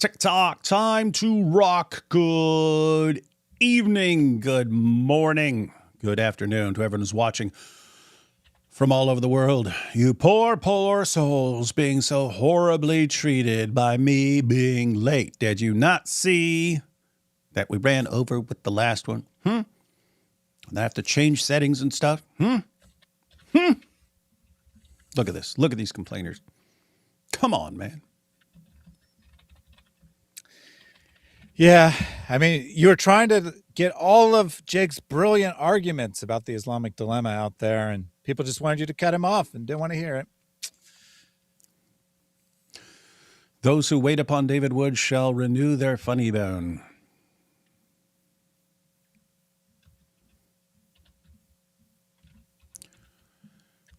TikTok, time to rock. Good evening, good morning, good afternoon to everyone who's watching from all over the world. You poor, poor souls being so horribly treated by me being late. Did you not see that we ran over with the last one? And I have to change settings and stuff? Look at this. Look at these complainers. Come on, man. Yeah, I mean, you were trying to get all of Jake's brilliant arguments about the Islamic dilemma out there, and people just wanted you to cut him off and didn't want to hear it. Those who wait upon David Wood shall renew their funny bone.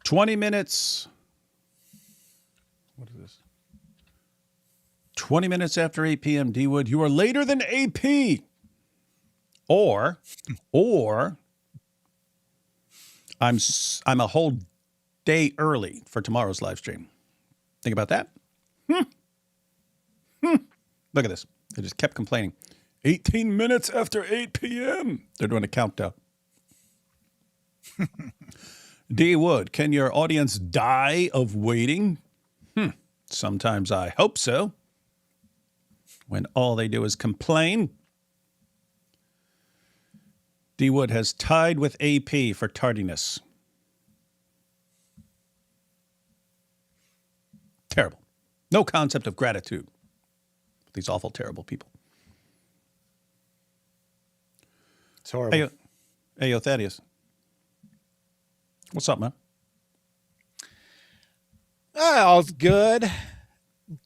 "20 minutes. What is this? 20 minutes after 8 p.m., D. Wood, you are later than AP. Or I'm a whole day early for tomorrow's live stream. Think about that. Look at this. They just kept complaining. 18 minutes after 8 p.m. They're doing a countdown. D. Wood, can your audience die of waiting? Sometimes I hope so. When all they do is complain. D. Wood has tied with AP for tardiness. Terrible. No concept of gratitude. These awful, terrible people. It's horrible. Hey, yo, Thaddeus. What's up, man? All's good.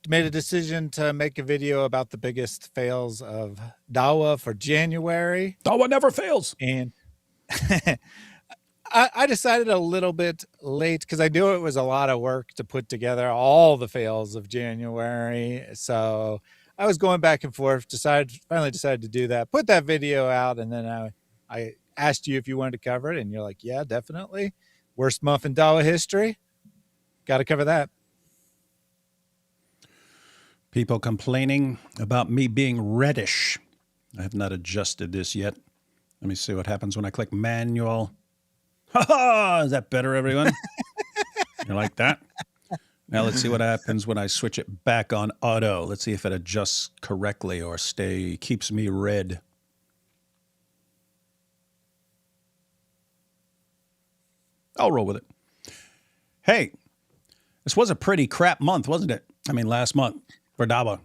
Made a decision to make a video about the biggest fails of Dawah for January. Dawah never fails. And I decided a little bit late because I knew it was a lot of work to put together all the fails of January. So I was going back and forth, finally decided to do that, put that video out, and then I asked you if you wanted to cover it, and you're like, yeah, definitely. Worst month in Dawah history. Got to cover that. People complaining about me being reddish. I have not adjusted this yet. Let me see what happens when I click manual. Ha ha! Is that better, everyone? You like that? Now let's see what happens when I switch it back on auto. Let's see if it adjusts correctly or keeps me red. I'll roll with it. Hey, this was a pretty crap month, wasn't it? I mean, last month for Dawah.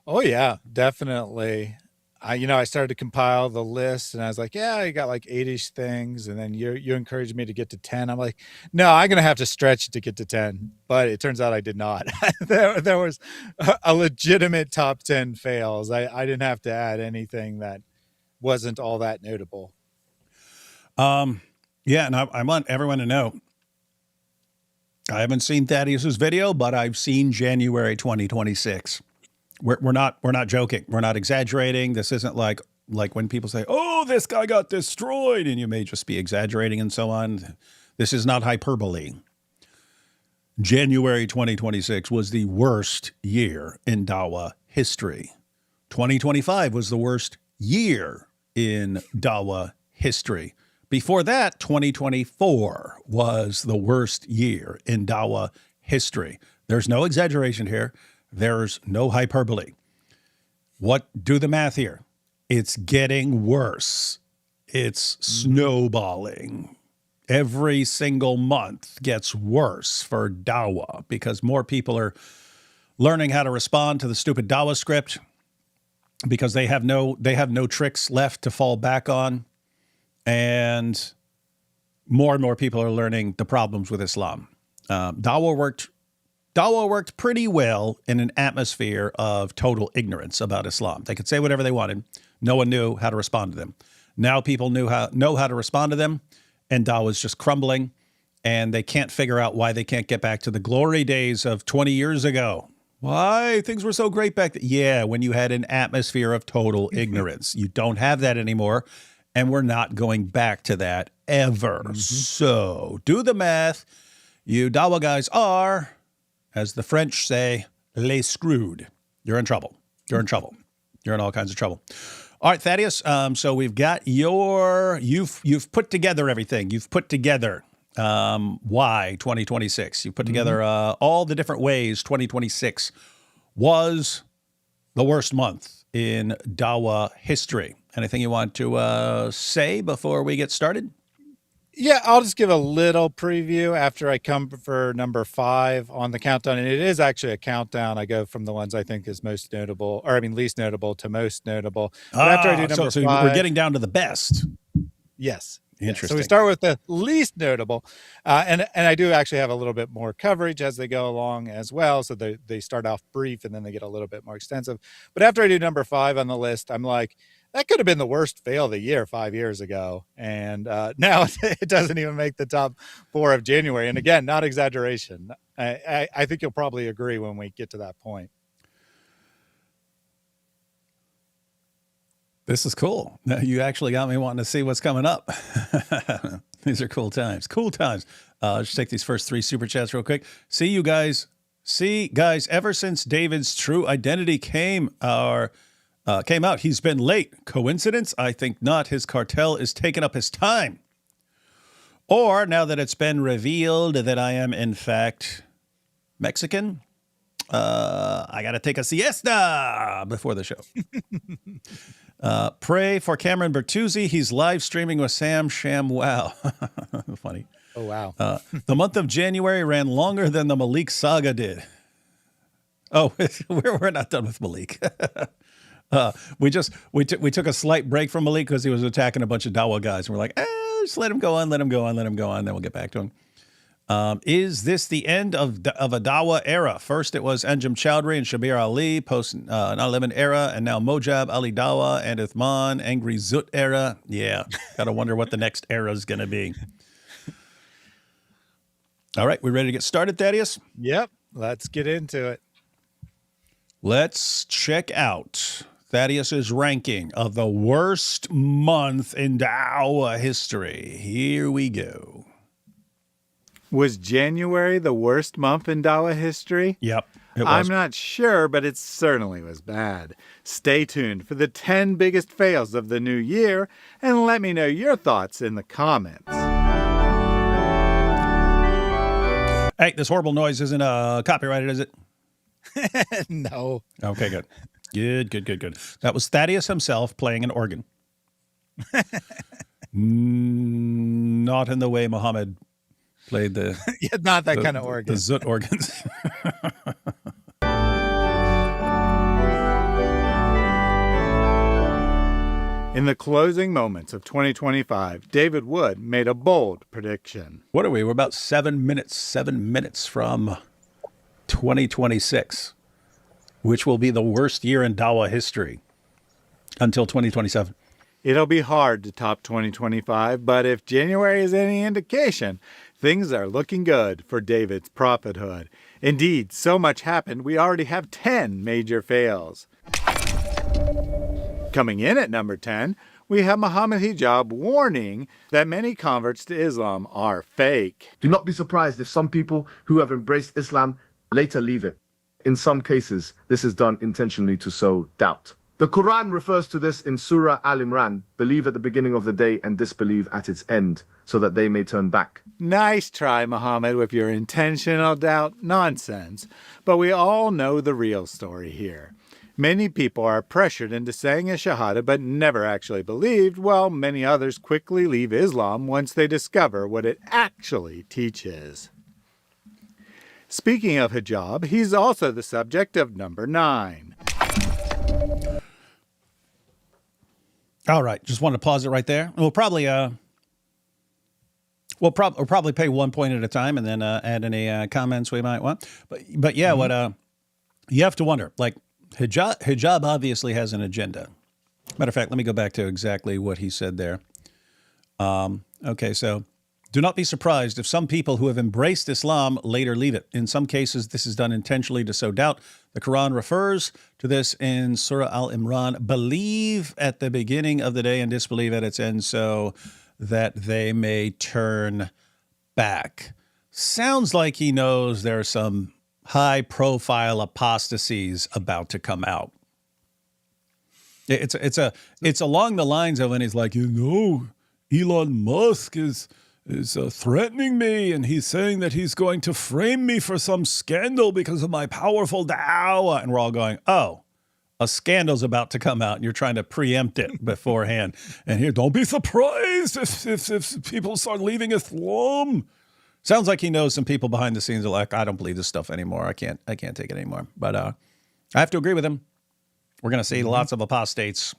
Oh yeah, definitely. I started to compile the list, and I was like, yeah, I got like 8-ish things, and then you encouraged me to get to 10. I'm like, no, I'm gonna have to stretch to get to 10. But it turns out I did not. there was a legitimate top 10 fails. I didn't have to add anything that wasn't all that notable. Yeah, and I want everyone to know, I haven't seen Thaddeus's video, but I've seen January 2026. We're not joking. We're not exaggerating. This isn't like when people say, "Oh, this guy got destroyed," and you may just be exaggerating and so on. This is not hyperbole. January 2026 was the worst year in Dawah history. 2025 was the worst year in Dawah history. Before that, 2024 was the worst year in Dawah history. There's no exaggeration here. There's no hyperbole. Do the math here. It's getting worse. It's snowballing. Every single month gets worse for Dawah because more people are learning how to respond to the stupid Dawah script because they have no tricks left to fall back on. And more people are learning the problems with Islam. Dawah worked pretty well in an atmosphere of total ignorance about Islam. They could say whatever they wanted. No one knew how to respond to them. Now people know how to respond to them, and Dawah is just crumbling, and they can't figure out why they can't get back to the glory days of 20 years ago. Why? Things were so great back then. Yeah, when you had an atmosphere of total ignorance. You don't have that anymore. And we're not going back to that ever. So do the math. You Dawah guys are, as the French say, les screwed. You're in trouble. You're in trouble. You're in all kinds of trouble. All right, Thaddeus. So we've got you've put together everything. You've put together why 2026. You've put together all the different ways 2026 was the worst month in Dawah history. Anything you want to say before we get started? Yeah, I'll just give a little preview after I come for number 5 on the countdown. And it is actually a countdown. I go from the ones I think is most notable, or I mean least notable to most notable. But after I do number 5, we're getting down to the best. Yes. Interesting. So we start with the least notable. And I do actually have a little bit more coverage as they go along as well. So they start off brief and then they get a little bit more extensive. But after I do number 5 on the list, I'm like, that could have been the worst fail of the year 5 years ago. And now it doesn't even make the top 4 of January. And again, not exaggeration. I think you'll probably agree when we get to that point. This is cool. You actually got me wanting to see what's coming up. These are cool times. Cool times. Just take these first 3 super chats real quick. See you guys. See, guys, ever since David's true identity came out, he's been late. Coincidence? I think not. His cartel is taking up his time. Or now that it's been revealed that I am, in fact, Mexican, I got to take a siesta before the show. Pray for Cameron Bertuzzi. He's live streaming with Sam Shamwow. Funny. Oh, wow. The month of January ran longer than the Malik saga did. Oh, we're not done with Malik. We took a slight break from Malik because he was attacking a bunch of Dawah guys. And we're like, just let him go on. Then we'll get back to him. Is this the end of a Dawah era? First, it was Anjem Chowdhury and Shabir Ali, post 9/11 era, and now Mojab, Ali Dawah, and Uthman, Angry Zut era. Yeah, gotta wonder what the next era is going to be. All right, we ready to get started, Thaddeus? Yep, let's get into it. Let's check out Thaddeus's ranking of the worst month in Dawah history. Here we go. Was January the worst month in Dawah history? Yep, it was. I'm not sure, but it certainly was bad. Stay tuned for the 10 biggest fails of the new year, and let me know your thoughts in the comments. Hey, this horrible noise isn't copyrighted, is it? No. Okay, good. Good. That was Thaddeus himself playing an organ. Not in the way Muhammad played the... Yeah, not that kind of organ. The Zut organs. In the closing moments of 2025, David Wood made a bold prediction. What are we? We're about 7 minutes from 2026, which will be the worst year in Dawah history until 2027. It'll be hard to top 2025, but if January is any indication, things are looking good for David's prophethood. Indeed, so much happened, we already have 10 major fails. Coming in at number 10, we have Muhammad Hijab warning that many converts to Islam are fake. Do not be surprised if some people who have embraced Islam later leave it. In some cases, this is done intentionally to sow doubt. The Quran refers to this in Surah Al-Imran, believe at the beginning of the day and disbelieve at its end, so that they may turn back. Nice try, Muhammad, with your intentional doubt nonsense. But we all know the real story here. Many people are pressured into saying a shahada but never actually believed, while many others quickly leave Islam once they discover what it actually teaches. Speaking of hijab, he's also the subject of number 9. All right, just wanted to pause it right there. We'll probably pay 1 point at a time and then add any comments we might want. But yeah, what you have to wonder, like hijab obviously has an agenda. Matter of fact, let me go back to exactly what he said there. Okay, so do not be surprised if some people who have embraced Islam later leave it. In some cases, this is done intentionally to sow doubt. The Quran refers to this in Surah Al-Imran, believe at the beginning of the day and disbelieve at its end so that they may turn back. Sounds like he knows there are some high-profile apostasies about to come out. It's along the lines of when he's like, Elon Musk is threatening me, and he's saying that he's going to frame me for some scandal because of my powerful dawah. And we're all going, oh, a scandal's about to come out, and you're trying to preempt it beforehand. And here, don't be surprised if people start leaving Islam. Sounds like he knows some people behind the scenes are like, I don't believe this stuff anymore. I can't take it anymore. But I have to agree with him. We're going to see lots of apostates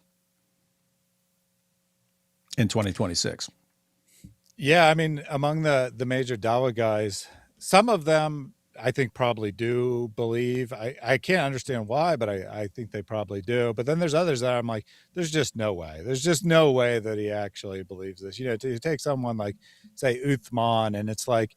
in 2026. Yeah, I mean, among the major Dawah guys, some of them I think probably do believe. I can't understand why, but I think they probably do. But then there's others that I'm like, there's just no way. There's just no way that he actually believes this. You take someone like, say, Uthman, and it's like,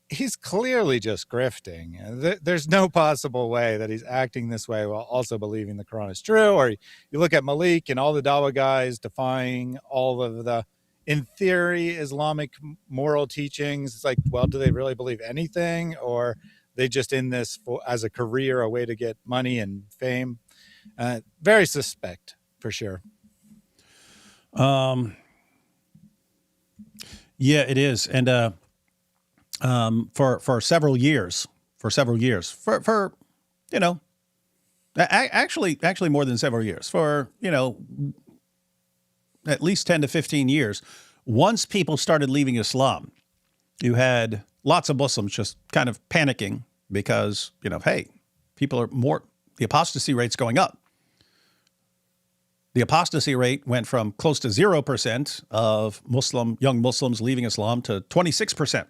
he's clearly just grifting. There's no possible way that he's acting this way while also believing the Quran is true. Or you look at Malik and all the Dawah guys defying all of the, in theory, Islamic moral teachings. It's like, well, do they really believe anything? Or they just in this as a career, a way to get money and fame? Very suspect, for sure. Yeah, it is. And for several years, actually more than several years, for, at least 10 to 15 years, once people started leaving Islam, you had lots of Muslims just kind of panicking because, hey, the apostasy rate's going up. The apostasy rate went from close to 0% of young Muslims leaving Islam to 26%.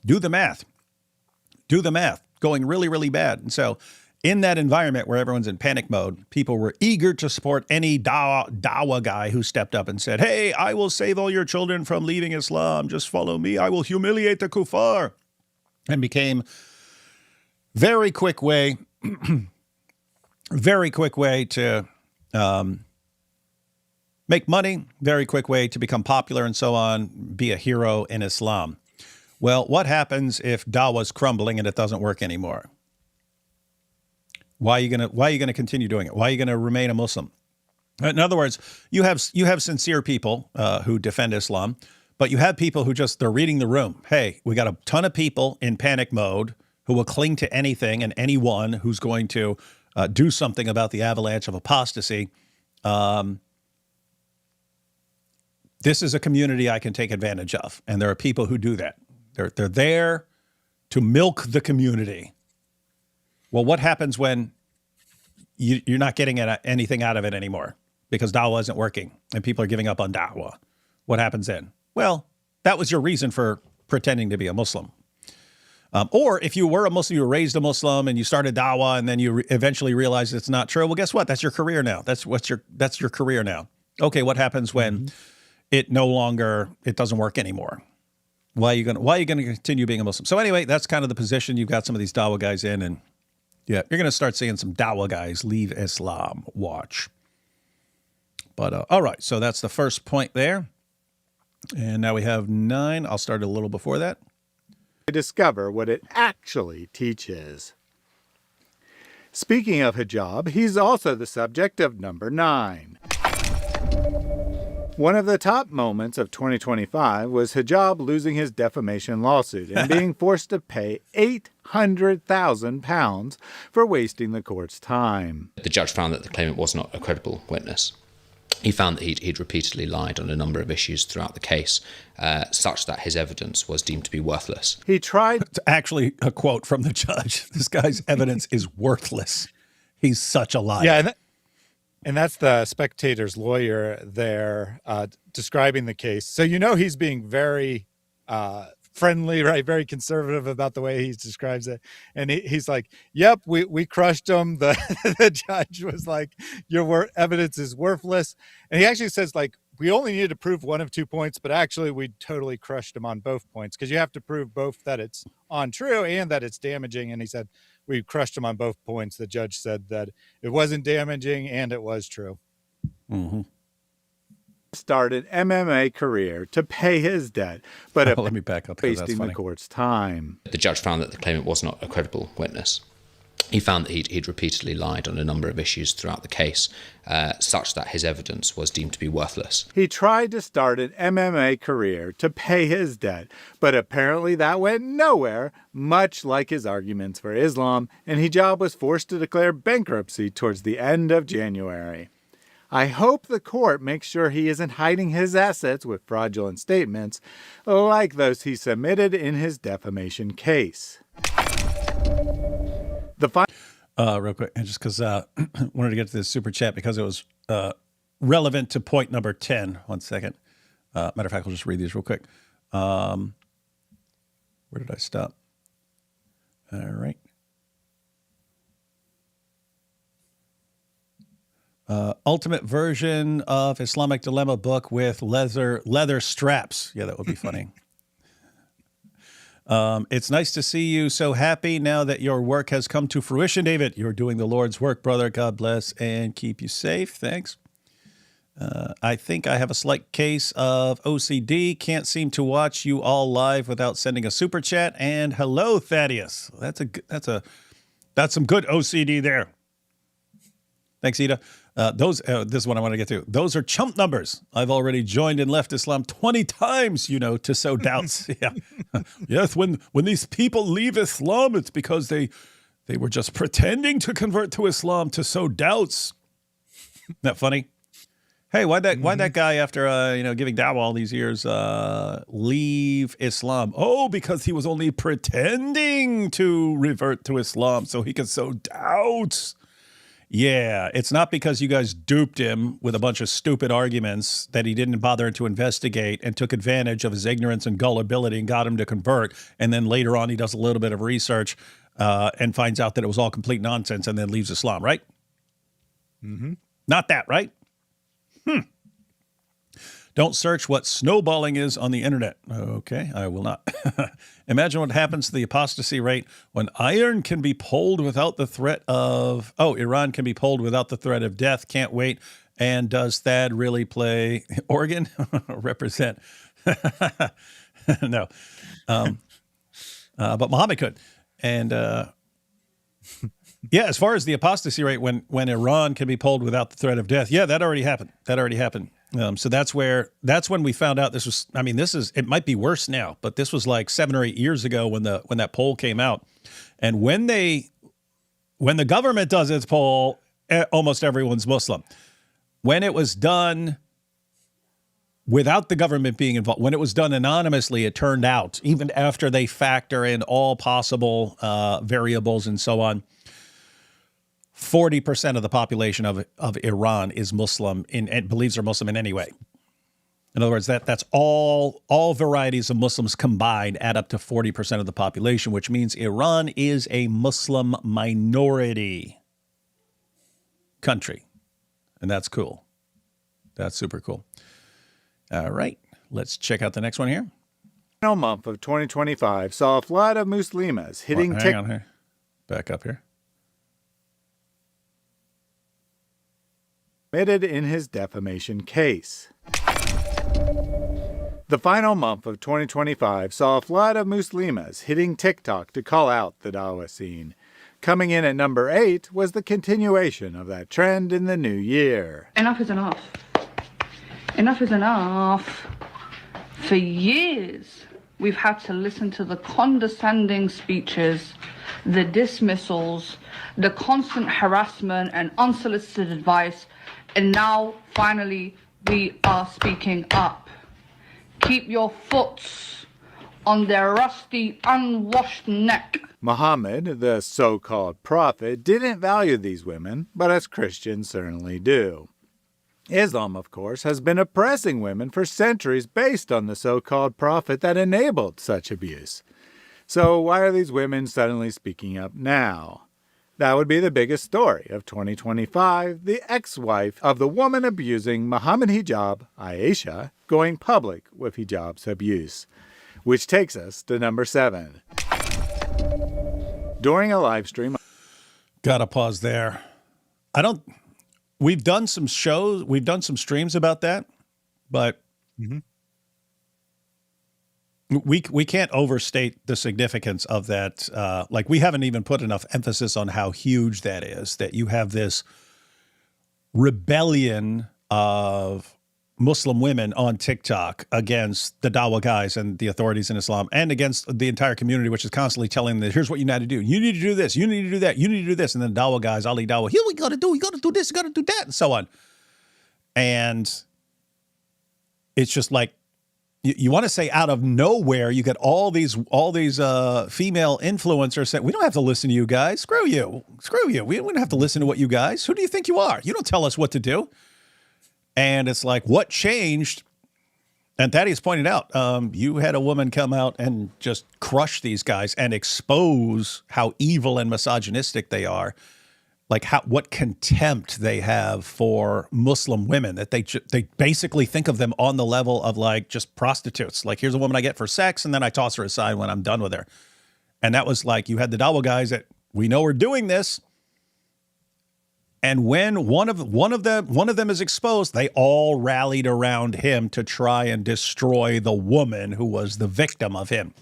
Do the math. Going really, really bad. And so in that environment where everyone's in panic mode, people were eager to support any Dawah guy who stepped up and said, hey, I will save all your children from leaving Islam. Just follow me. I will humiliate the kuffar. And became very quick way to make money, very quick way to become popular and so on, be a hero in Islam. Well, what happens if Dawah's crumbling and it doesn't work anymore? Why are you gonna continue doing it? Why are you gonna remain a Muslim? In other words, you have sincere people who defend Islam, but you have people who they're reading the room. Hey, we got a ton of people in panic mode who will cling to anything and anyone who's going to do something about the avalanche of apostasy. This is a community I can take advantage of, and there are people who do that. They're there to milk the community. Well, what happens when you're not getting anything out of it anymore because Dawah isn't working and people are giving up on Dawah? What happens then? Well, that was your reason for pretending to be a Muslim. Or if you were a Muslim, you were raised a Muslim and you started Dawah and then you eventually realized it's not true. Well, guess what? That's your career now. That's your career now. Okay, what happens when it doesn't work anymore? Why are you going to continue being a Muslim? So anyway, that's kind of the position you've got some of these Dawah guys in, and yeah, you're going to start seeing some Dawah guys leave Islam. Watch. But all right, so that's the first point there. And now we have 9. I'll start a little before that. Discover what it actually teaches. Speaking of hijab, he's also the subject of number 9. One of the top moments of 2025 was Hijab losing his defamation lawsuit and being forced to pay £800,000 for wasting the court's time. The judge found that the claimant was not a credible witness. He found that he'd repeatedly lied on a number of issues throughout the case, such that his evidence was deemed to be worthless. He tried... It's actually a quote from the judge. This guy's evidence is worthless. He's such a liar. Yeah, and that's the Spectator's lawyer there describing the case. So he's being very friendly, right? Very conservative about the way he describes it. And he's like, yep, we crushed him. The judge was like, your evidence is worthless. And he actually says, like, we only needed to prove one of 2 points, but actually we totally crushed him on both points because you have to prove both that it's untrue and that it's damaging. And he said, we crushed him on both points. The judge said that it wasn't damaging and it was true. Mm-hmm. started MMA career to pay his debt, but let me back up because that's wasting funny. the court's time. The judge found that the claimant was not a credible witness. He found that he'd repeatedly lied on a number of issues throughout the case, such that his evidence was deemed to be worthless. He tried to start an MMA career to pay his debt, but apparently that went nowhere, much like his arguments for Islam, and Hijab was forced to declare bankruptcy towards the end of January. I hope the court makes sure he isn't hiding his assets with fraudulent statements like those he submitted in his defamation case. Real quick, and just because I wanted to get to this super chat because it was relevant to point number 10. 1 second. Matter of fact, I'll just read these real quick. Where did I stop? All right. Ultimate version of Islamic Dilemma book with leather straps. Yeah, that would be funny. It's nice to see you so happy now that your work has come to fruition, David. You're doing the Lord's work, brother. God bless and keep you safe. Thanks. I think I have a slight case of OCD. Can't seem to watch you all live without sending a super chat. And hello, Thaddeus. That's some good OCD there. Thanks, Ida. This is what I want to get to. Those are chump numbers. I've already joined and left Islam 20 times, to sow doubts. Yeah. Yes, when these people leave Islam, it's because they were just pretending to convert to Islam to sow doubts. Isn't that funny? Hey, why'd that guy, after giving Dawah all these years, leave Islam? Oh, because he was only pretending to revert to Islam so he could sow doubts. Yeah, it's not because you guys duped him with a bunch of stupid arguments that he didn't bother to investigate and took advantage of his ignorance and gullibility and got him to convert. And then later on, he does a little bit of research and finds out that it was all complete nonsense and then leaves Islam, right? Mm-hmm. Not that, right? Don't search what snowballing is on the internet. Okay, I will not. Imagine what happens to the apostasy rate when iron can be pulled without the threat of... Iran can be pulled without the threat of death. Can't wait. And does Thad really play organ? Represent. No. But Muhammad could. And... yeah, as far as the apostasy rate, when Iran can be pulled without the threat of death, yeah, that already happened. So that's when we found out this was. I mean, it might be worse now, but this was like 7 or 8 years ago when that poll came out, and when the government does its poll, almost everyone's Muslim. When it was done without the government being involved, when it was done anonymously, it turned out, even after they factor in all possible variables and so on, 40% of the population of Iran is Muslim and believes they're Muslim in any way. In other words, that's all varieties of Muslims combined add up to 40% of the population, which means Iran is a Muslim minority country. And that's cool. That's super cool. All right, let's check out the next one here. The final month of 2025 saw a flood of Muslimas hitting hang on here. Back up here. Admitted in his defamation case. The final month of 2025 saw a flood of Muslimas hitting TikTok to call out the Dawah scene. Coming in at number 8 was the continuation of that trend in the new year. Enough is enough. Enough is enough. For years, we've had to listen to the condescending speeches, the dismissals, the constant harassment and unsolicited advice. And now, finally, we are speaking up. Keep your foots on their rusty, unwashed neck. Muhammad, the so-called prophet, didn't value these women, but us Christians certainly do. Islam, of course, has been oppressing women for centuries based on the so-called prophet that enabled such abuse. So why are these women suddenly speaking up now? That would be the biggest story of 2025, the ex-wife of the woman abusing Muhammad Hijab, Aisha, going public with Hijab's abuse. Which takes us to number 7. During a live stream... Gotta pause there. We've done some shows, we've done some streams about that, but we can't overstate the significance of that. Like, we haven't even put enough emphasis on how huge that is, that you have this rebellion of Muslim women on TikTok against the Dawah guys and the authorities in Islam, and against the entire community, which is constantly telling them, here's what you need to do. You need to do this. You need to do that. You need to do this. And then Dawah guys, Ali Dawah, here we got to do. You got to do this. You got to do that, and so on. And it's just like, you want to say out of nowhere, you get all these female influencers saying, we don't have to listen to you guys. Screw you. We don't have to listen to what you guys. Who do you think you are? You don't tell us what to do. And it's like, what changed? And Thaddeus pointed out, you had a woman come out and just crush these guys and expose how evil and misogynistic they are. Like what contempt they have for Muslim women, that they basically think of them on the level of like just prostitutes. Like, here's a woman I get for sex, and then I toss her aside when I'm done with her. And that was like, you had the Dawah guys that, we know we're doing this. And when one of them is exposed, they all rallied around him to try and destroy the woman who was the victim of him.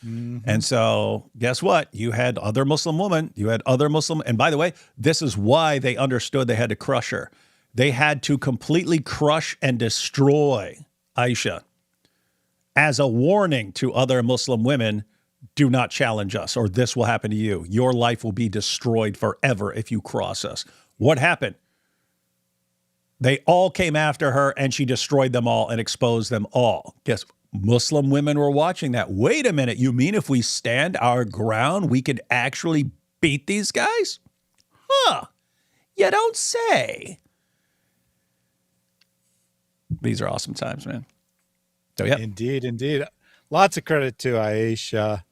And so guess what? You had other Muslim women, and by the way, this is why they understood they had to crush her. They had to completely crush and destroy Aisha as a warning to other Muslim women, do not challenge us, or this will happen to you. Your life will be destroyed forever if you cross us. What happened? They all came after her, and she destroyed them all and exposed them all. Guess Muslim women were watching that. Wait a minute. You mean if we stand our ground, we could actually beat these guys? Huh. You don't say. These are awesome times, man. So, yeah. Indeed. Lots of credit to Aisha.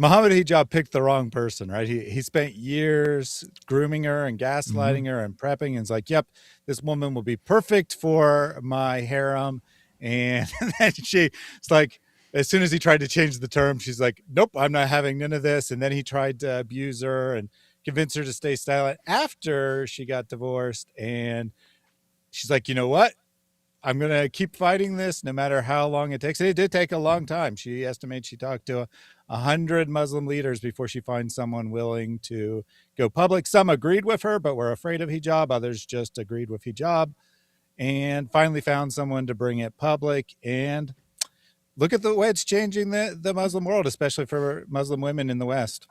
Muhammad Hijab picked the wrong person, right? He spent years grooming her and gaslighting her and prepping, and it's like, yep, this woman will be perfect for my harem. And then it's like, as soon as he tried to change the term, she's like, nope, I'm not having none of this. And then he tried to abuse her and convince her to stay silent after she got divorced. And she's like, you know what? I'm going to keep fighting this no matter how long it takes. And it did take a long time. She estimates she talked to 100 Muslim leaders before she finds someone willing to go public. Some agreed with her, but were afraid of hijab. Others just agreed with hijab. And finally found someone to bring it public. And look at the way it's changing the Muslim world, especially for Muslim women in the West.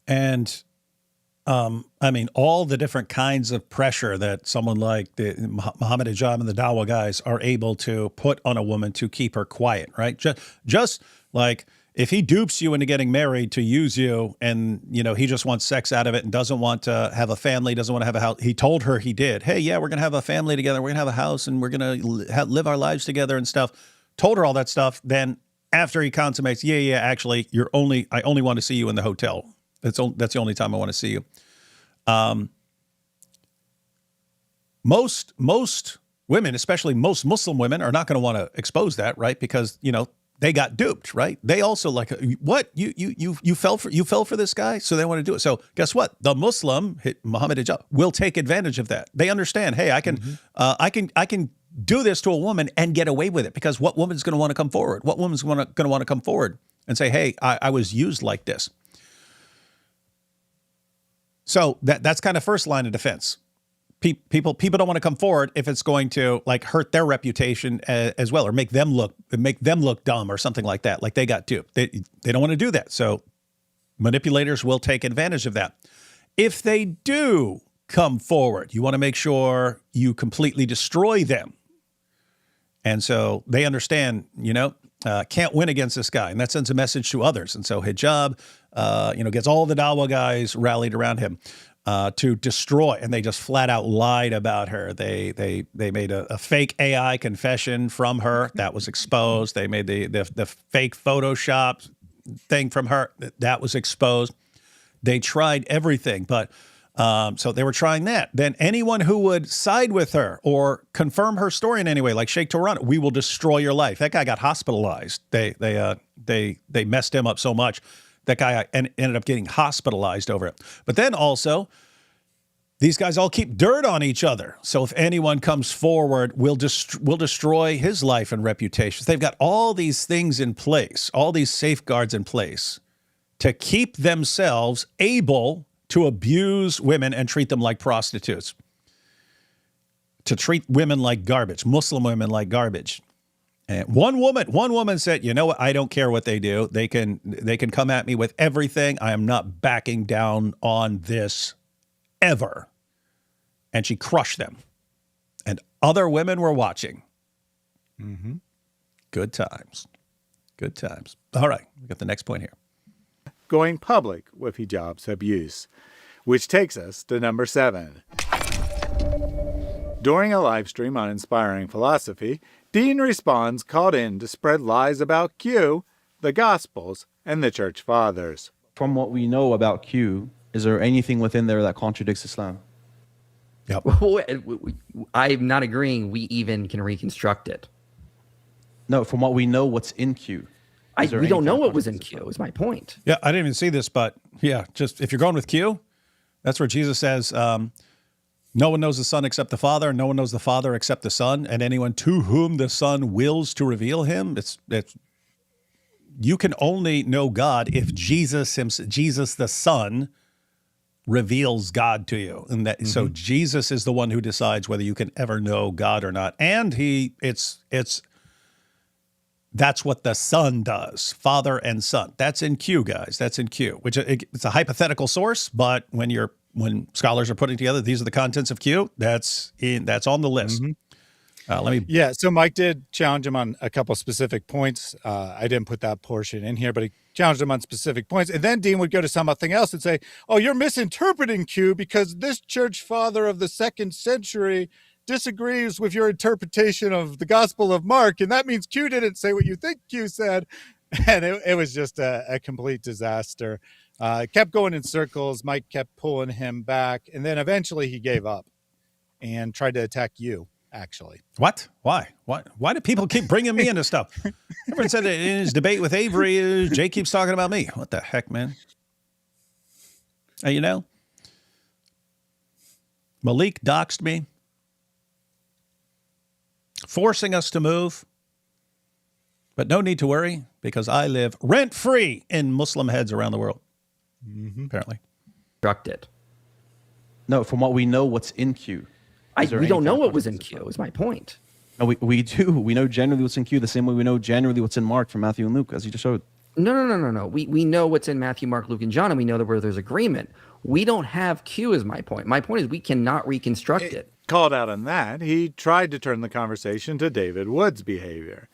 And I mean, all the different kinds of pressure that someone like the Muhammad Hijab and the Dawah guys are able to put on a woman to keep her quiet, right? Just like, if he dupes you into getting married to use you, and, you know, he just wants sex out of it and doesn't want to have a family, doesn't want to have a house. He told her he did. Hey, yeah, we're going to have a family together. We're going to have a house, and we're going to live our lives together and stuff. Told her all that stuff. Then after he consummates, actually, I only want to see you in the hotel. That's the only time I want to see you. Most women, especially most Muslim women, are not going to want to expose that, right? Because, you know, they got duped, right? They also like, what? You fell for this guy, so they want to do it. So guess what? The Muslim, Muhammad Hijab, will take advantage of that. They understand, hey, I can do this to a woman and get away with it, because what woman's going to want to come forward? What woman's going to want to come forward and say, hey, I was used like this? So that's kind of first line of defense. People don't want to come forward if it's going to like hurt their reputation as well, or make them look dumb or something like that. Like they got duped. They don't want to do that. So manipulators will take advantage of that. If they do come forward, you want to make sure you completely destroy them. And so they understand, can't win against this guy, and that sends a message to others. And so Hijab, gets all the Dawah guys rallied around him to destroy, and they just flat out lied about her. They made a fake AI confession from her that was exposed. They made the fake Photoshop thing from her that was exposed. They tried everything, but so they were trying that. Then anyone who would side with her or confirm her story in any way, like Sheikh Toran, we will destroy your life. That guy got hospitalized. They messed him up so much. That guy ended up getting hospitalized over it. But then also, these guys all keep dirt on each other. So if anyone comes forward, we'll destroy his life and reputation. They've got all these things in place, all these safeguards in place to keep themselves able to abuse women and treat them like prostitutes, to treat women like garbage, Muslim women like garbage. And one woman said, you know what? I don't care what they do. They can come at me with everything. I am not backing down on this ever. And she crushed them. And other women were watching. Mm-hmm. Good times. Good times. All right. We got the next point here. Going public with hijab's abuse, which takes us to number 7. During a live stream on Inspiring Philosophy, Dean Responds called in to spread lies about Q, the Gospels, and the Church Fathers. From what we know about Q, is there anything within there that contradicts Islam? Yep. I'm not agreeing we even can reconstruct it. No, from what we know, what's in Q. We don't know what was in Q, is my point. Yeah, I didn't even see this, but yeah, just if you're going with Q, that's where Jesus says, no one knows the Son except the Father, and no one knows the Father except the Son, and anyone to whom the Son wills to reveal him. It's you can only know God if Jesus the Son reveals God to you. And that so Jesus is the one who decides whether you can ever know God or not. And that's what the Son does, Father and Son. That's in Q, guys. That's in Q, which it's a hypothetical source, but when scholars are putting together, these are the contents of Q, that's on the list. Yeah, so Mike did challenge him on a couple specific points. I didn't put that portion in here, but he challenged him on specific points. And then Dean would go to something else and say, oh, you're misinterpreting Q because this church father of the 2nd century disagrees with your interpretation of the Gospel of Mark. And that means Q didn't say what you think Q said. And it was just a complete disaster. Kept going in circles. Mike kept pulling him back. And then eventually he gave up and tried to attack you. Actually, what? Why do people keep bringing me into stuff? Everyone said it in his debate with Avery, Jake keeps talking about me. What the heck, man? You know, Malik doxed me, forcing us to move. But no need to worry, because I live rent-free in Muslim heads around the world, apparently. Construct it. No, from what we know, what's in Q. We don't know what was in Q, is my point. No, we do. We know generally what's in Q the same way we know generally what's in Mark from Matthew and Luke, as you just showed. No. We know what's in Matthew, Mark, Luke, and John, and we know that where there's agreement. We don't have Q is my point. My point is we cannot reconstruct it. Called out on that, he tried to turn the conversation to David Wood's behavior.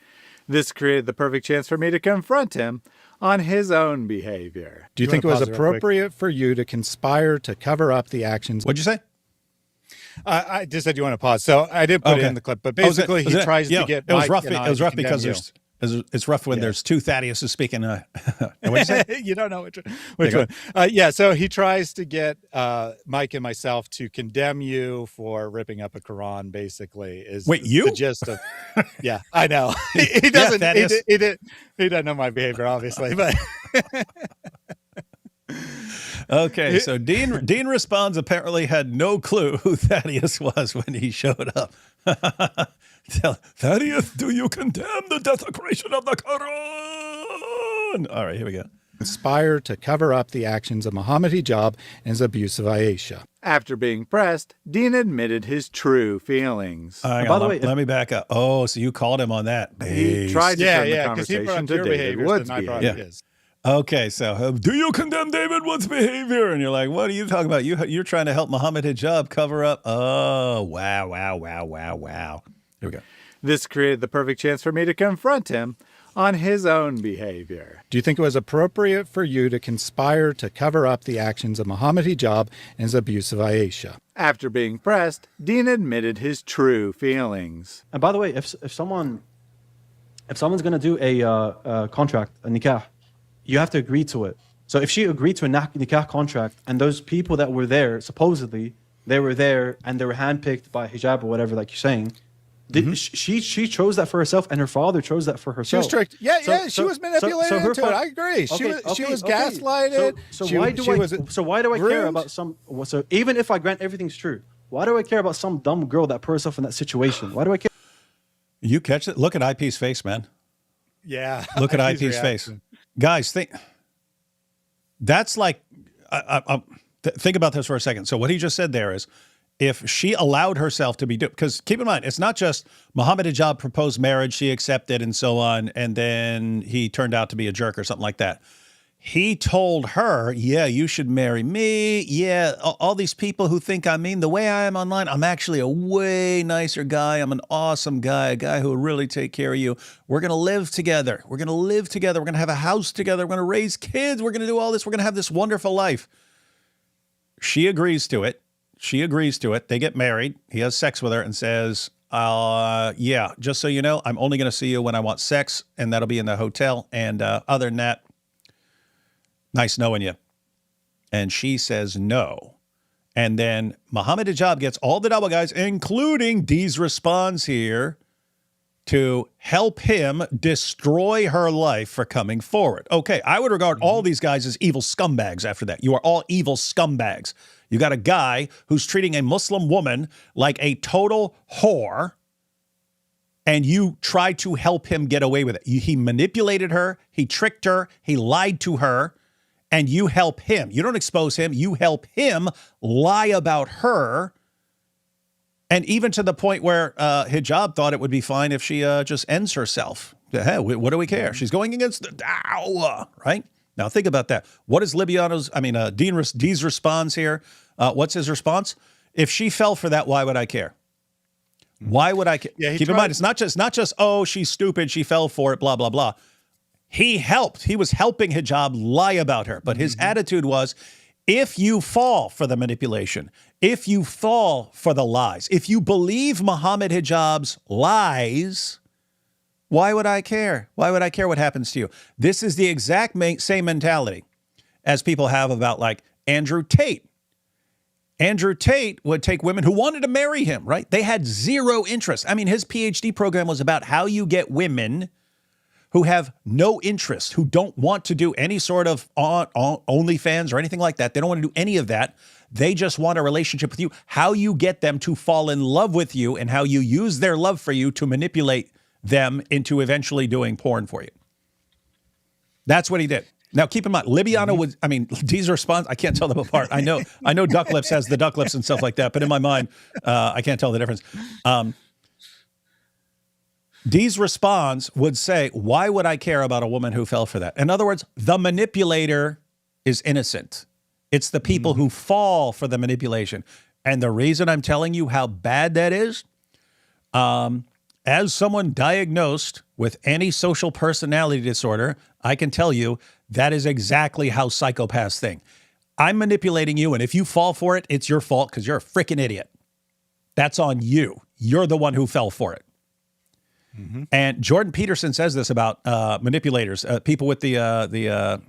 This created the perfect chance for me to confront him on his own behavior. Do you think it was appropriate for you to conspire to cover up the actions? What'd you say? I just said you want to pause, so I did put it in the clip. But basically, he tries to get. It was rough. It was rough because it's rough when there's two Thaddeus speaking. What'd you say? You don't know which one. So he tries to get Mike and myself to condemn you for ripping up a Quran. Basically, is the gist of. Yeah, I know. He doesn't. He doesn't know my behavior, obviously, but. Okay, so Dean Responds apparently had no clue who Thaddeus was when he showed up. Thaddeus, do you condemn the desecration of the Quran? All right, here we go. Conspire to cover up the actions of Muhammad Hijab and his abuse of Aisha. After being pressed, Dean admitted his true feelings. By the way, let me back up. Oh, so you called him on that. He tried to turn the conversation to David Wood's behavior. Okay, so do you condemn David Wood's behavior? And you're like, what are you talking about? You're trying to help Muhammad Hijab cover up. Oh, wow. Here we go. This created the perfect chance for me to confront him on his own behavior. Do you think it was appropriate for you to conspire to cover up the actions of Muhammad Hijab and his abuse of Aisha? After being pressed, Dean admitted his true feelings. And by the way, if someone's going to do a contract, a nikah, you have to agree to it. So if she agreed to a nikah contract and those people that were there, supposedly, they were there and they were handpicked by hijab or whatever, like you're saying, She chose that for herself, and her father chose that for herself. She was tricked. Yeah, she was manipulated into it. I agree. She was gaslighted. So why do I care about some? So even if I grant everything's true, why do I care about some dumb girl that put herself in that situation? Why do I care? You catch it? Look at IP's face, man. Yeah. Look at IP's face. Guys, that's like, think about this for a second. So what he just said there is, if she allowed herself to be duped, because keep in mind, it's not just Muhammad Hijab proposed marriage, she accepted and so on, and then he turned out to be a jerk or something like that. He told her, yeah, you should marry me. Yeah, all these people who think I mean the way I am online, I'm actually a way nicer guy. I'm an awesome guy, a guy who will really take care of you. We're going to live together. We're going to live together. We're going to have a house together. We're going to raise kids. We're going to do all this. We're going to have this wonderful life. She agrees to it. She agrees to it. They get married. He has sex with her and says, yeah, just so you know, I'm only going to see you when I want sex, and that'll be in the hotel. And other than that, nice knowing you. And she says no. And then Muhammad Hijab gets all the Dawah guys, including Dee's response here, to help him destroy her life for coming forward. Okay, I would regard all these guys as evil scumbags after that. You are all evil scumbags. You got a guy who's treating a Muslim woman like a total whore, and you tried to help him get away with it. He manipulated her, he tricked her, he lied to her, and you help him. You don't expose him. You help him lie about her. And even to the point where Hijab thought it would be fine if she just ends herself. Hey, what do we care? She's going against the Dawah, right? Now think about that. What is Dee's response here? What's his response? If she fell for that, why would I care? Why would I care? Yeah, keep in mind, it's not just, oh, she's stupid, she fell for it, blah, blah, blah. He helped. He was helping Hijab lie about her. But his attitude was, if you fall for the manipulation, if you fall for the lies, if you believe Muhammad Hijab's lies, why would I care? Why would I care what happens to you? This is the exact same mentality as people have about like Andrew Tate. Andrew Tate would take women who wanted to marry him, right? They had zero interest. I mean, his PhD program was about how you get women who have no interest, who don't want to do any sort of OnlyFans or anything like that. They don't want to do any of that. They just want a relationship with you. How you get them to fall in love with you and how you use their love for you to manipulate them into eventually doing porn for you. That's what he did. Now, keep in mind, Libiano was, Dee's response, I can't tell them apart. I know Duck Lips has the duck lips and stuff like that, but in my mind, I can't tell the difference. Dee's response would say, why would I care about a woman who fell for that? In other words, the manipulator is innocent. It's the people who fall for the manipulation. And the reason I'm telling you how bad that is, as someone diagnosed with any social personality disorder, I can tell you that is exactly how psychopaths think. I'm manipulating you, and if you fall for it, it's your fault because you're a freaking idiot. That's on you. You're the one who fell for it. And Jordan Peterson says this about manipulators, people with all the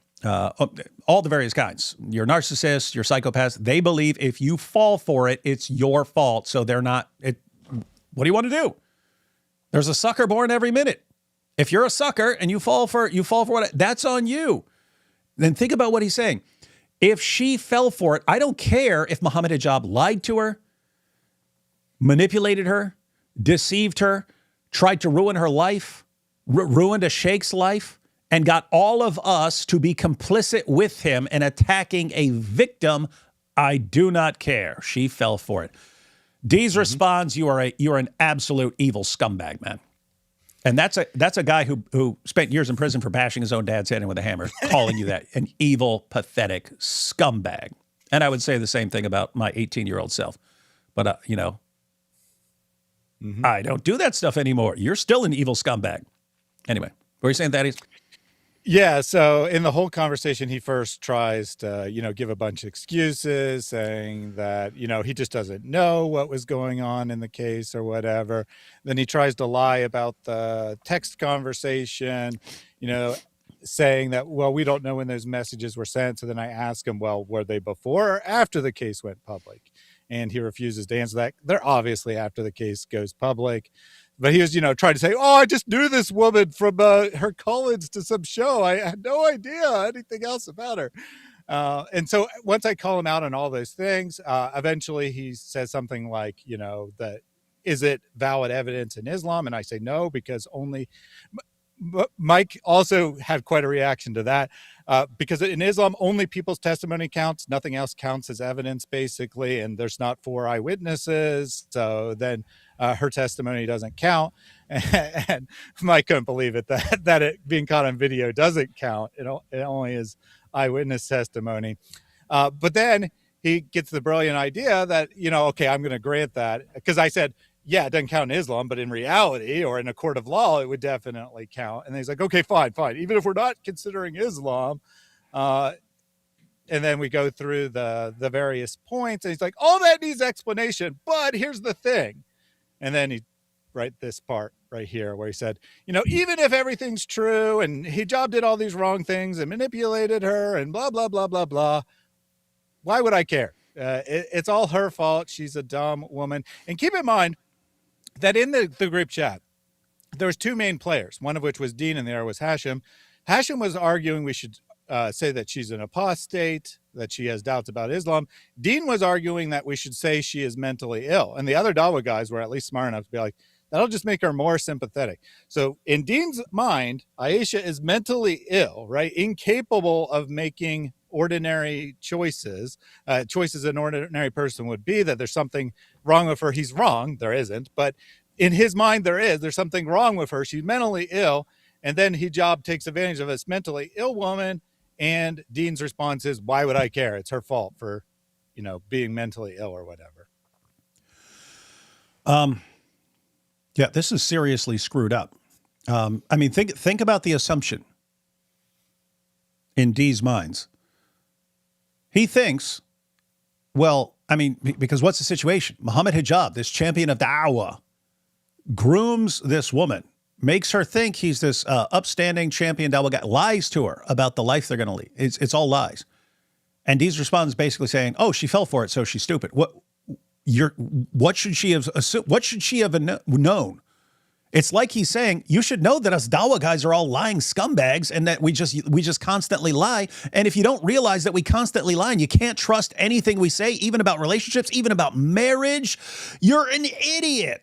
various kinds. You're narcissists, you're psychopaths. They believe if you fall for it, it's your fault. So they're not. What do you want to do? There's a sucker born every minute. If you're a sucker and you fall for what, that's on you. Then think about what he's saying. If she fell for it, I don't care if Muhammad Hijab lied to her, manipulated her, deceived her, tried to ruin her life, ruined a sheikh's life, and got all of us to be complicit with him in attacking a victim. I do not care. She fell for it. Dee's responds, you are an absolute evil scumbag, man. And that's a guy who spent years in prison for bashing his own dad's head in with a hammer, calling you that, an evil, pathetic scumbag. And I would say the same thing about my 18-year-old self. But, I don't do that stuff anymore. You're still an evil scumbag. Anyway, what are you saying, Thaddeus? Yeah, so in the whole conversation, he first tries to, give a bunch of excuses, saying that, he just doesn't know what was going on in the case or whatever. Then he tries to lie about the text conversation, saying that, well, we don't know when those messages were sent. So then I ask him, well, were they before or after the case went public? And he refuses to answer that. They're obviously after the case goes public. But he was, trying to say, oh, I just knew this woman from her call-ins to some show. I had no idea anything else about her. And so once I call him out on all those things, eventually he says something like, that is it valid evidence in Islam? And I say no, because only Mike also had quite a reaction to that, because in Islam, only people's testimony counts. Nothing else counts as evidence, basically. And there's not 4 eyewitnesses. So then her testimony doesn't count. And Mike couldn't believe it, that it being caught on video doesn't count. It only is eyewitness testimony. But then he gets the brilliant idea that, okay, I'm going to grant that. Because I said, yeah, it doesn't count in Islam, but in reality or in a court of law, it would definitely count. And he's like, okay, fine. Even if we're not considering Islam. And then we go through the various points. And he's like, all that needs explanation. But here's the thing. And then he write this part right here where he said, even if everything's true and Hijab did all these wrong things and manipulated her and blah, blah, blah, blah, blah, why would I care? It's all her fault. She's a dumb woman. And keep in mind that in the group chat, there was 2 main players, one of which was Dean and the other was Hashim. Hashim was arguing we should say that she's an apostate, that she has doubts about Islam. Dean was arguing that we should say she is mentally ill. And the other Dawah guys were at least smart enough to be like, that'll just make her more sympathetic. So in Dean's mind, Aisha is mentally ill, right? Incapable of making ordinary choices. Choices an ordinary person would be, that there's something wrong with her. He's wrong. There isn't. But in his mind, there's something wrong with her. She's mentally ill. And then Hijab takes advantage of this mentally ill woman. And Dean's response is, why would I care? It's her fault for, being mentally ill or whatever. Yeah, this is seriously screwed up. Think about the assumption in Dee's minds. He thinks, because what's the situation? Muhammad Hijab, this champion of Dawah, grooms this woman, makes her think he's this upstanding champion Dawah guy, lies to her about the life they're going to lead. It's all lies. And Dee's response is basically saying, oh, she fell for it, so she's stupid. What should she have assumed? What should she have known? It's like he's saying, you should know that us Dawah guys are all lying scumbags and that we just constantly lie. And if you don't realize that we constantly lie and you can't trust anything we say, even about relationships, even about marriage, you're an idiot.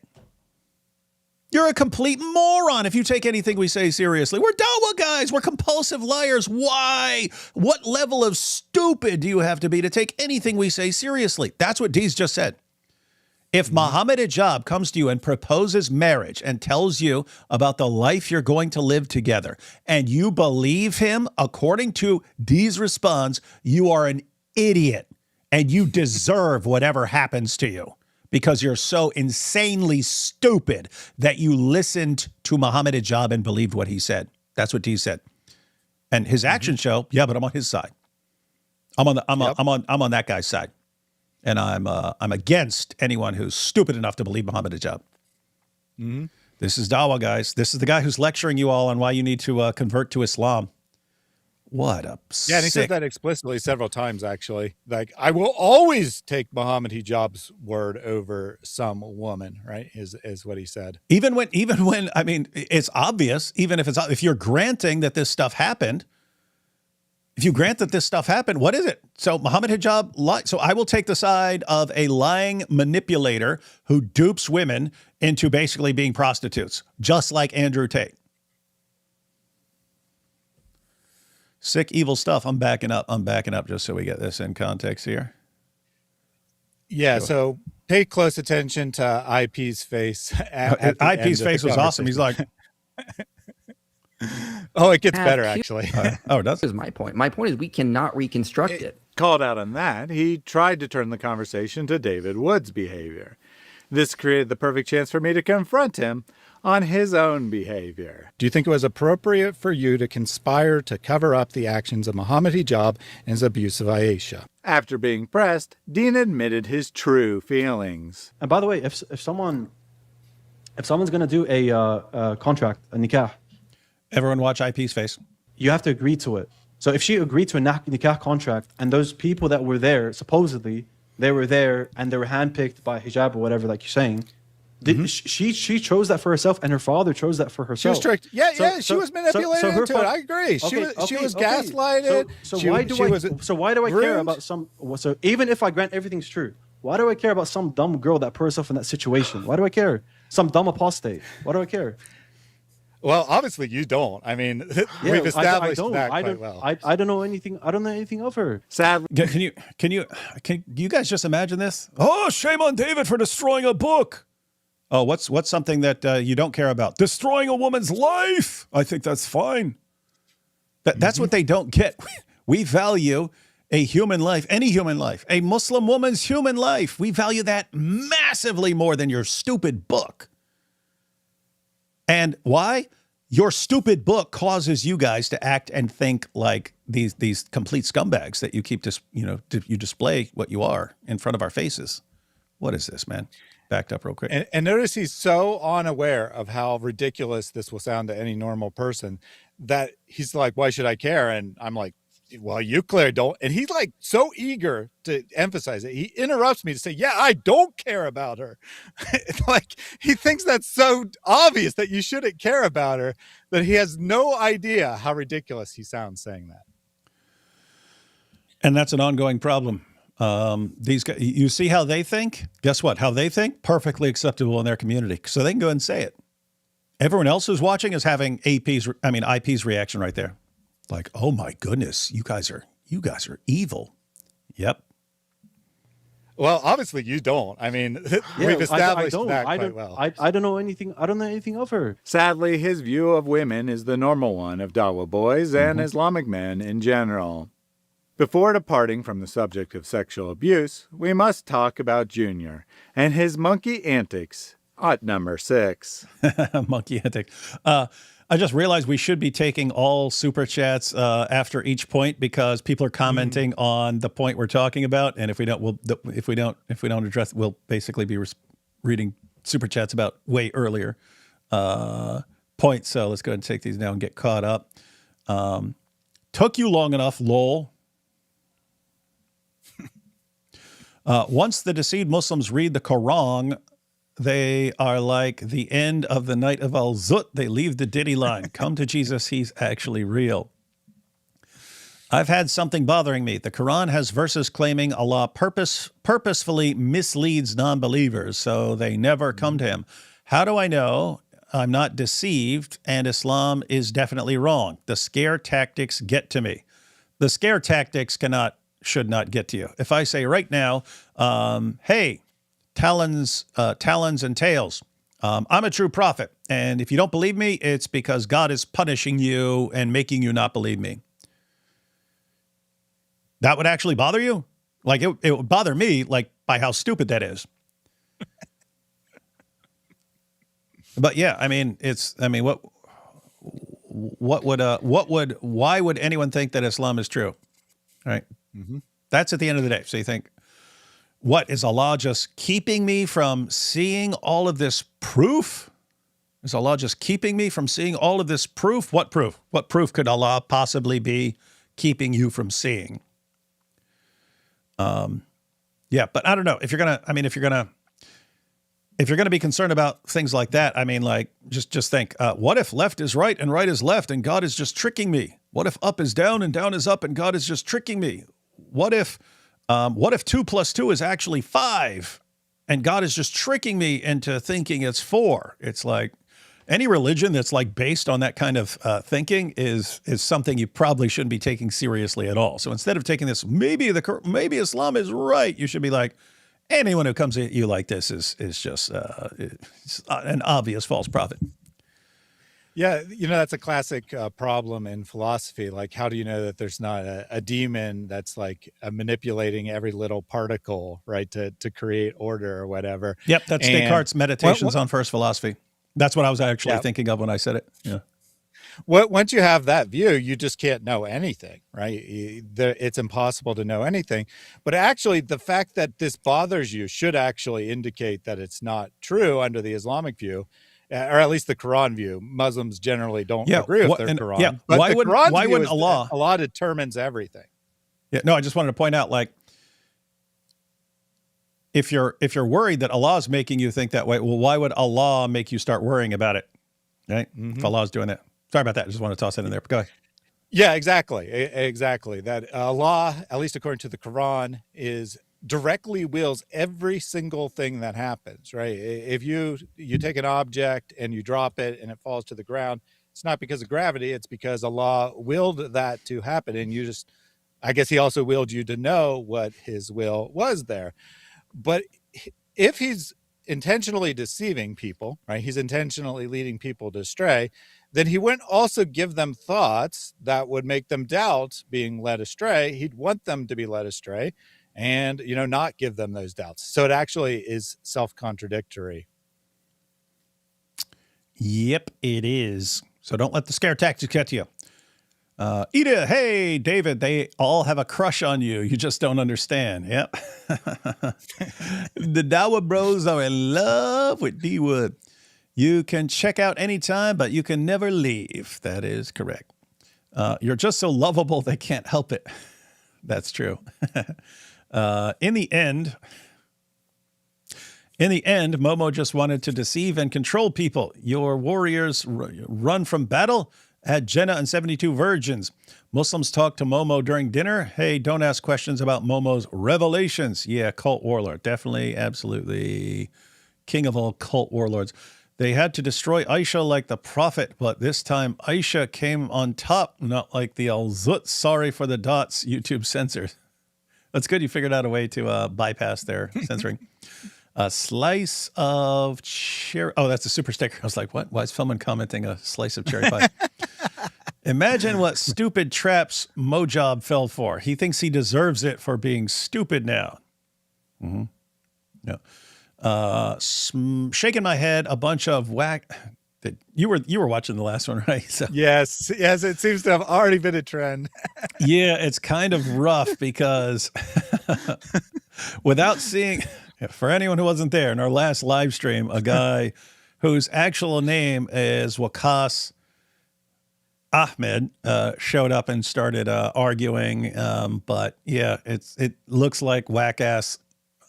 You're a complete moron if you take anything we say seriously. We're Dawah guys. We're compulsive liars. Why? What level of stupid do you have to be to take anything we say seriously? That's what Dee's just said. If Muhammad Hijab comes to you and proposes marriage and tells you about the life you're going to live together, and you believe him, according to Dee's response, you are an idiot and you deserve whatever happens to you because you're so insanely stupid that you listened to Muhammad Hijab and believed what he said. That's what Dee said. And his actions show, yeah, but I'm on his side. I'm on that guy's side. And I'm against anyone who's stupid enough to believe Muhammad Hijab. Mm-hmm. This is Dawah, guys. This is the guy who's lecturing you all on why you need to convert to Islam. What a Yeah, and he said that explicitly several times, actually. Like, I will always take Muhammad Hijab's word over some woman, right, is what he said. Even when, it's obvious, even if you're granting that this stuff happened, if you grant that this stuff happened, what is it? So Muhammad Hijab lied. So I will take the side of a lying manipulator who dupes women into basically being prostitutes, just like Andrew Tate. Sick, evil stuff. I'm backing up just so we get this in context here. Yeah, so pay close attention to IP's face. IP's face was awesome. He's like... Oh, it gets better, actually. It does? This is my point. My point is we cannot reconstruct it. Called out on that, he tried to turn the conversation to David Wood's behavior. This created the perfect chance for me to confront him on his own behavior. Do you think it was appropriate for you to conspire to cover up the actions of Muhammad Hijab and his abuse of Aisha? After being pressed, Dean admitted his true feelings. And by the way, if someone's going to do a contract, a nikah, everyone watch IP's face. You have to agree to it. So if she agreed to a nikah contract and those people that were there, supposedly, they were there and they were handpicked by Hijab or whatever, like you're saying, She chose that for herself, and her father chose that for herself. She was tricked. Yeah, she was manipulated into it. I agree. She was gaslighted. So why do I care about some? So even if I grant everything's true, why do I care about some dumb girl that put herself in that situation? Why do I care? Some dumb apostate. Why do I care? Well, obviously you don't. I mean, we've established that quite well. I don't know anything. I don't know anything of her. Sadly, can you guys just imagine this? Oh, shame on David for destroying a book. Oh, what's something that you don't care about? Destroying a woman's life. I think that's fine. That's what they don't get. We value a human life, any human life, a Muslim woman's human life. We value that massively more than your stupid book. And why? Your stupid book causes you guys to act and think like these complete scumbags that you keep you display what you are in front of our faces. What is this, man? Backed up real quick. And notice he's so unaware of how ridiculous this will sound to any normal person that he's like, why should I care? And I'm like, well, you clearly don't. And he's like so eager to emphasize it. He interrupts me to say, yeah, I don't care about her. Like he thinks that's so obvious that you shouldn't care about her that he has no idea how ridiculous he sounds saying that. And that's an ongoing problem. These guys, you see how they think? Guess what? How they think? Perfectly acceptable in their community. So they can go and say it. Everyone else who's watching is having IP's reaction right there. Like, oh my goodness, you guys are evil. Yep. Well, obviously you don't. I mean, we've established that quite well. I don't know anything. I don't know anything of her. Sadly, his view of women is the normal one of Dawah boys and Islamic men in general. Before departing from the subject of sexual abuse, we must talk about Junior and his monkey antics at number 6. Monkey antic. I just realized we should be taking all super chats after each point because people are commenting on the point we're talking about, and if we don't address, we'll basically be reading super chats about way earlier points. So let's go ahead and take these now and get caught up. Took you long enough, lol. Once the deceived Muslims read the Quran, they are like the end of the night of Al-Zut. They leave the ditty line. Come to Jesus, he's actually real. I've had something bothering me. The Quran has verses claiming Allah purposefully misleads non-believers, so they never come to him. How do I know I'm not deceived and Islam is definitely wrong? The scare tactics get to me. The scare tactics should not get to you. If I say right now, hey, talons and tails, I'm a true prophet. And if you don't believe me, it's because God is punishing you and making you not believe me. That would actually bother you? Like it would bother me, like by how stupid that is. But yeah, why would anyone think that Islam is true? All right. That's at the end of the day. So you think, what, is Allah just keeping me from seeing all of this proof? Is Allah just keeping me from seeing all of this proof? What proof? What proof could Allah possibly be keeping you from seeing? Yeah, but I don't know. If you're gonna be concerned about things like that, just think, what if left is right and right is left and God is just tricking me? What if up is down and down is up and God is just tricking me? What if 2 plus 2 is actually 5 and God is just tricking me into thinking it's 4? It's like any religion that's like based on that kind of thinking is something you probably shouldn't be taking seriously at all. So instead of taking this, maybe Islam is right, you should be like, anyone who comes at you like this is just it's an obvious false prophet. Yeah, that's a classic problem in philosophy. Like, how do you know that there's not a demon that's like manipulating every little particle, right, to create order or whatever? Yep, that's Descartes' Meditations on First Philosophy. That's what I was actually thinking of when I said it. Yeah. Once you have that view, you just can't know anything, right? It's impossible to know anything. But actually, the fact that this bothers you should actually indicate that it's not true under the Islamic view, or at least the Quran view. Muslims generally don't agree with their Quran. Yeah, but why wouldn't Allah determines everything? Yeah, no, I just wanted to point out, like, if you're worried that Allah is making you think that way, well, why would Allah make you start worrying about it? Right? If Allah's doing that. Sorry about that. I just want to toss it in there. Go ahead. Yeah, exactly. Exactly. That Allah, at least according to the Quran, is directly wills every single thing that happens, right? If you take an object and you drop it and it falls to the ground, it's not because of gravity, it's because Allah willed that to happen. And you just, I guess he also willed you to know what his will was there. But if he's intentionally deceiving people, right? He's intentionally leading people astray, then he wouldn't also give them thoughts that would make them doubt being led astray. He'd want them to be led astray and, not give them those doubts. So it actually is self-contradictory. Yep, it is. So don't let the scare tactics get to you. Ida, hey, David, they all have a crush on you. You just don't understand. Yep. The Dawah bros are in love with D-Wood. You can check out anytime, but you can never leave. That is correct. You're just so lovable, they can't help it. That's true. In the end, Momo just wanted to deceive and control people. Your warriors run from battle? Add Jenna and 72 virgins. Muslims talk to Momo during dinner. Hey, don't ask questions about Momo's revelations. Yeah, cult warlord. Definitely, absolutely king of all cult warlords. They had to destroy Aisha like the prophet, but this time Aisha came on top, not like the Al-Zut. Sorry for the dots, YouTube censors. That's good. You figured out a way to bypass their censoring. A slice of cherry. Oh, that's a super sticker. I was like, what? Why is Philman commenting a slice of cherry pie? Imagine what stupid traps Mojab fell for. He thinks he deserves it for being stupid now. No. Shaking my head, a bunch of whack. You were watching the last one, right? So. Yes, it seems to have already been a trend. Yeah, it's kind of rough because without seeing, for anyone who wasn't there in our last live stream, a guy whose actual name is Waqas Ahmed showed up and started arguing. But yeah, it looks like whack ass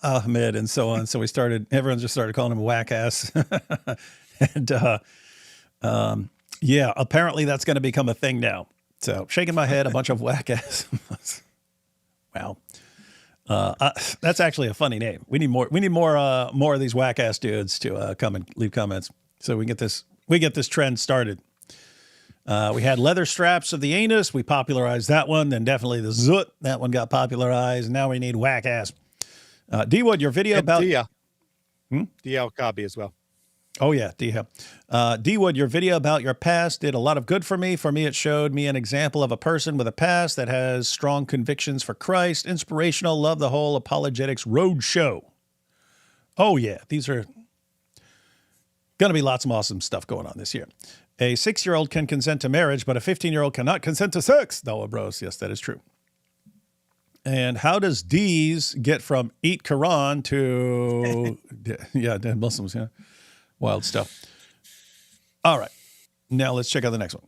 Ahmed and so on. So everyone just started calling him whack ass. And yeah, apparently that's going to become a thing now. So shaking my head, a bunch of whack ass. Wow. That's actually a funny name. We need more of these whack ass dudes to come and leave comments so we get this trend started. We had leather straps of the anus. We popularized that one. Then definitely the zut. That one got popularized. Now we need whack ass. D-Wood, your video about DL Kabi as well. Oh yeah, D-Wood, your video about your past did a lot of good for me. For me, it showed me an example of a person with a past that has strong convictions for Christ. Inspirational. Love the whole apologetics road show. Oh yeah, these are going to be lots of awesome stuff going on this year. A 6-year-old can consent to marriage, but a 15-year-old cannot consent to sex. Dawah bros, yes, that is true. And how does D's get from eat Quran to dead Muslims? Yeah. Wild stuff. All right. Now let's check out the next one.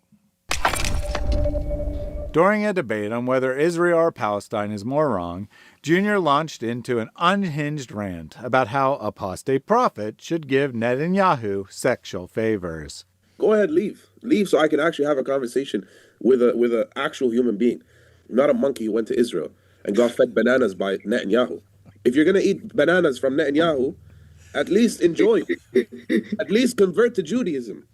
During a debate on whether Israel or Palestine is more wrong, Junior launched into an unhinged rant about how apostate prophet should give Netanyahu sexual favors. Go ahead, leave so I can actually have a conversation with a actual human being, not a monkey who went to Israel and got fed bananas by Netanyahu. If you're going to eat bananas from Netanyahu, at least enjoy. At least convert to Judaism.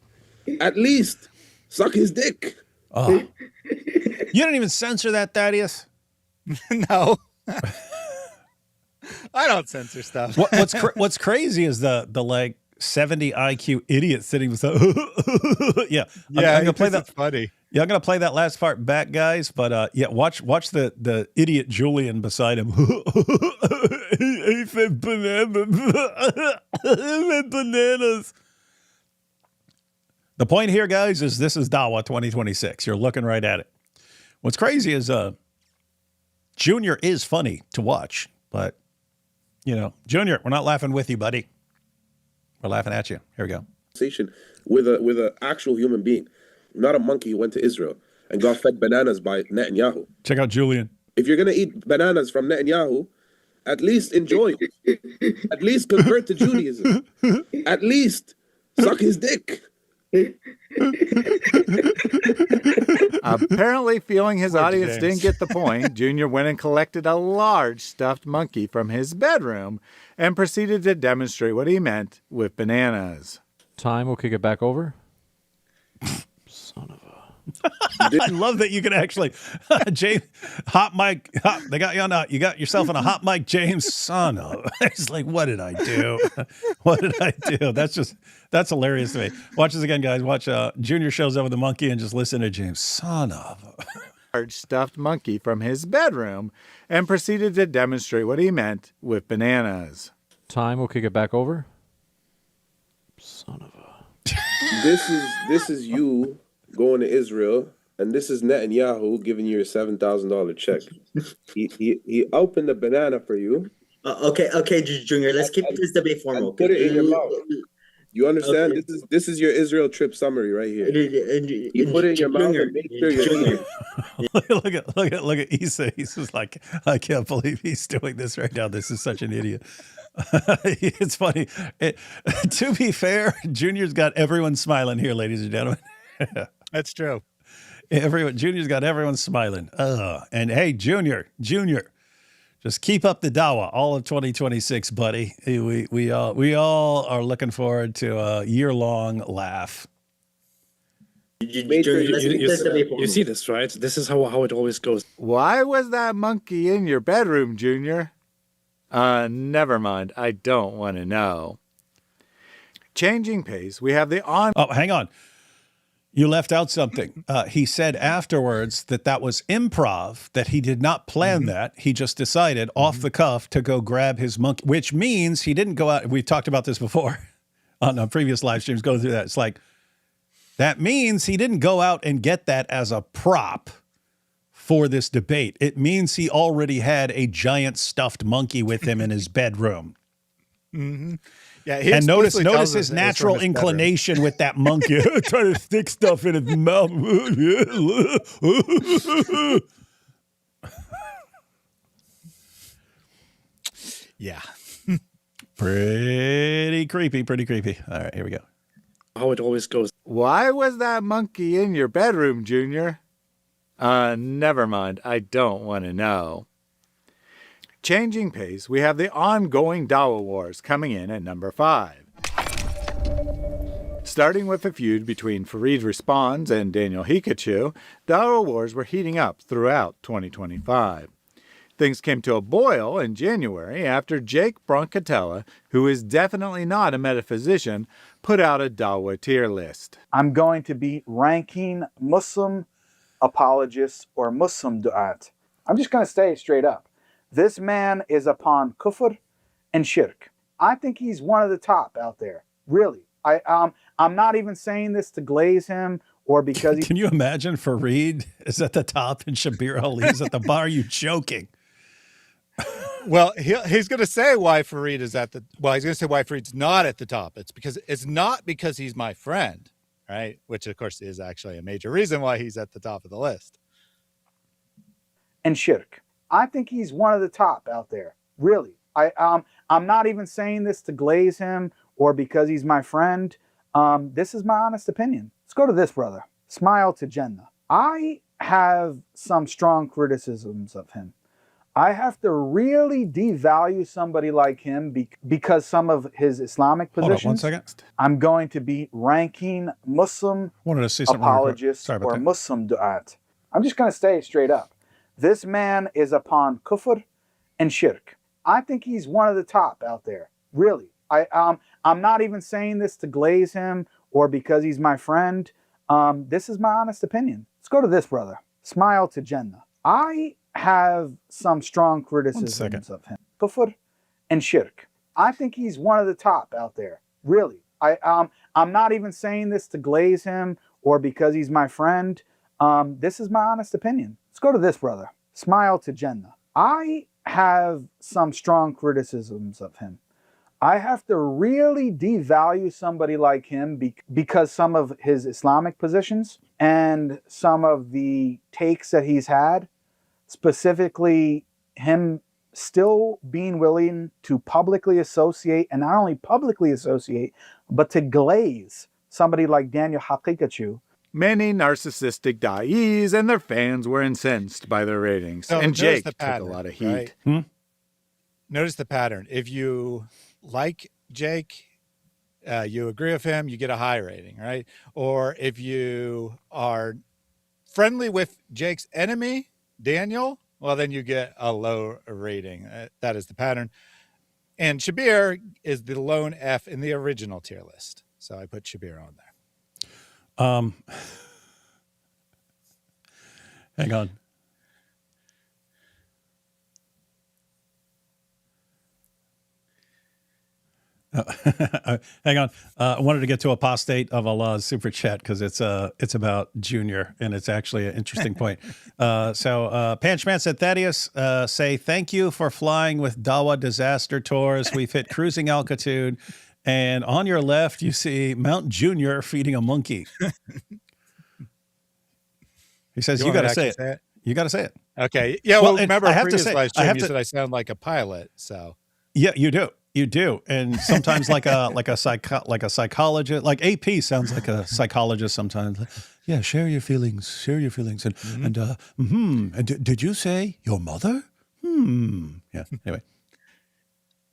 At least suck his dick. Oh. You didn't even censor that, Thaddeus? No. I don't censor stuff. What's crazy is the like 70 IQ idiot sitting with yeah. I'm gonna play that. Funny. Yeah, I'm gonna play that last part back, guys. But yeah, watch the idiot Julian beside him. He fed bananas. The point here, guys, is this is Dawah 2026. You're looking right at it. What's crazy is Junior is funny to watch, but Junior, we're not laughing with you, buddy. We're laughing at you. Here we go. With a actual human being, not a monkey who went to Israel and got fed bananas by Netanyahu. Check out Julian. If you're going to eat bananas from Netanyahu, At least enjoy it. At least convert to Judaism. At least suck his dick. Apparently feeling his Poor audience James. didn't get the point, Junior went and collected a large stuffed monkey from his bedroom and proceeded to demonstrate what he meant with bananas. Time, we'll kick it back over. Son of a... I love that you can actually, James, hot mic, they got you on, you got yourself on a hot mic, James, son of, it's like, what did I do? What did I do? That's hilarious to me. Watch this again, guys. Watch Junior shows up with the monkey and just listen to James, son of. Large stuffed monkey from his bedroom and proceeded to demonstrate what he meant with bananas. Time, we'll kick it back over. Son of a... This is you going to Israel, and this is Netanyahu giving you a $7,000 check. He opened a banana for you. Okay, Junior. Let's keep this debate formal. Put it in your mouth. You understand? Okay. This is your Israel trip summary right here. You put it in your mouth and make sure you're Look at Issa. He's just like, I can't believe he's doing this right now. This is such an idiot. It's funny. To be fair, Junior's got everyone smiling here, ladies and gentlemen. That's true. Junior's got everyone smiling. And hey, Junior, just keep up the Dawah all of 2026, buddy. We all are looking forward to a year-long laugh. You see this, right? This is how it always goes. Why was that monkey in your bedroom, Junior? Never mind. I don't want to know. Changing pace, we have the on... Oh, hang on. You left out something. He said afterwards that was improv, that he did not plan that. He just decided off the cuff to go grab his monkey, which means he didn't go out. We've talked about this before on previous live streams, go through that. It's like, that means he didn't go out and get that as a prop for this debate. It means he already had a giant stuffed monkey with him in his bedroom. Mm-hmm. Yeah, and notice his natural inclination with that monkey, trying to stick stuff in his mouth. Yeah. Pretty creepy. All right, here we go. How it always goes. Why was that monkey in your bedroom, Junior? Never mind. I don't want to know. Changing pace, we have the ongoing Dawah wars coming in at number 5. Starting with a feud between Farid Responds and Daniel Hikachu, Dawah wars were heating up throughout 2025. Things came to a boil in January after Jake Brancatella, who is definitely not a metaphysician, put out a Dawah tier list. I'm going to be ranking Muslim apologists or Muslim du'at. I'm just going to say it straight up. This man is upon kufr and shirk. I think he's one of the top out there. Really. I'm not even saying this to glaze him or because Can you imagine Farid is at the top and Shabir Ali is at the bar? Are you joking? Well, he's going to say why Farid is at the... Well, he's going to say why Farid's not at the top. It's not because he's my friend, right? Which, of course, is actually a major reason why he's at the top of the list. And shirk. I think he's one of the top out there. Really. I'm not even saying this to glaze him or because he's my friend. This is my honest opinion. Let's go to this, brother. Smile to Jannah. I have some strong criticisms of him. I have to really devalue somebody like him because some of his Islamic positions. Hold on 1 second. I'm going to be ranking Muslim apologists or Muslim du'at. I'm just going to say it straight up. This man is upon kufr and shirk. I think he's one of the top out there. Really. I'm not even saying this to glaze him or because he's my friend. This is my honest opinion. Let's go to this, brother. Smile to Jannah. I have some strong criticisms of him. Kufr and shirk. I think he's one of the top out there. Really. I'm not even saying this to glaze him or because he's my friend. This is my honest opinion. Let's go to this, brother. Smile to Jannah. I have some strong criticisms of him. I have to really devalue somebody like him because some of his Islamic positions and some of the takes that he's had, specifically him still being willing to publicly associate, and not only publicly associate, but to glaze somebody like Daniel Haqiqatjou. Many narcissistic da'is and their fans were incensed by their ratings, and Jake took a lot of heat. Right? Notice the pattern. If you like Jake, you agree with him, you get a high rating, right? Or if you are friendly with Jake's enemy, Daniel, well, then you get a low rating. That is the pattern. And Shabir is the lone F in the original tier list. So I put Shabir on there. Hang on. Hang on. I wanted to get to Apostate of Allah's super chat because it's about Junior, and it's actually an interesting point. So Panchman said, Thaddeus, say thank you for flying with Dawah disaster tours. We've hit cruising altitude, and on your left you see Mount Junior feeding a monkey. He says you got to say it. You got to say it. Okay. Yeah. Well, remember, I have previous to say, live stream, you said I sound like a pilot. So yeah, you do. You do, and sometimes like a psychologist, like AP sounds like a psychologist sometimes. Yeah, share your feelings, and did you say your mother? Yeah. Anyway,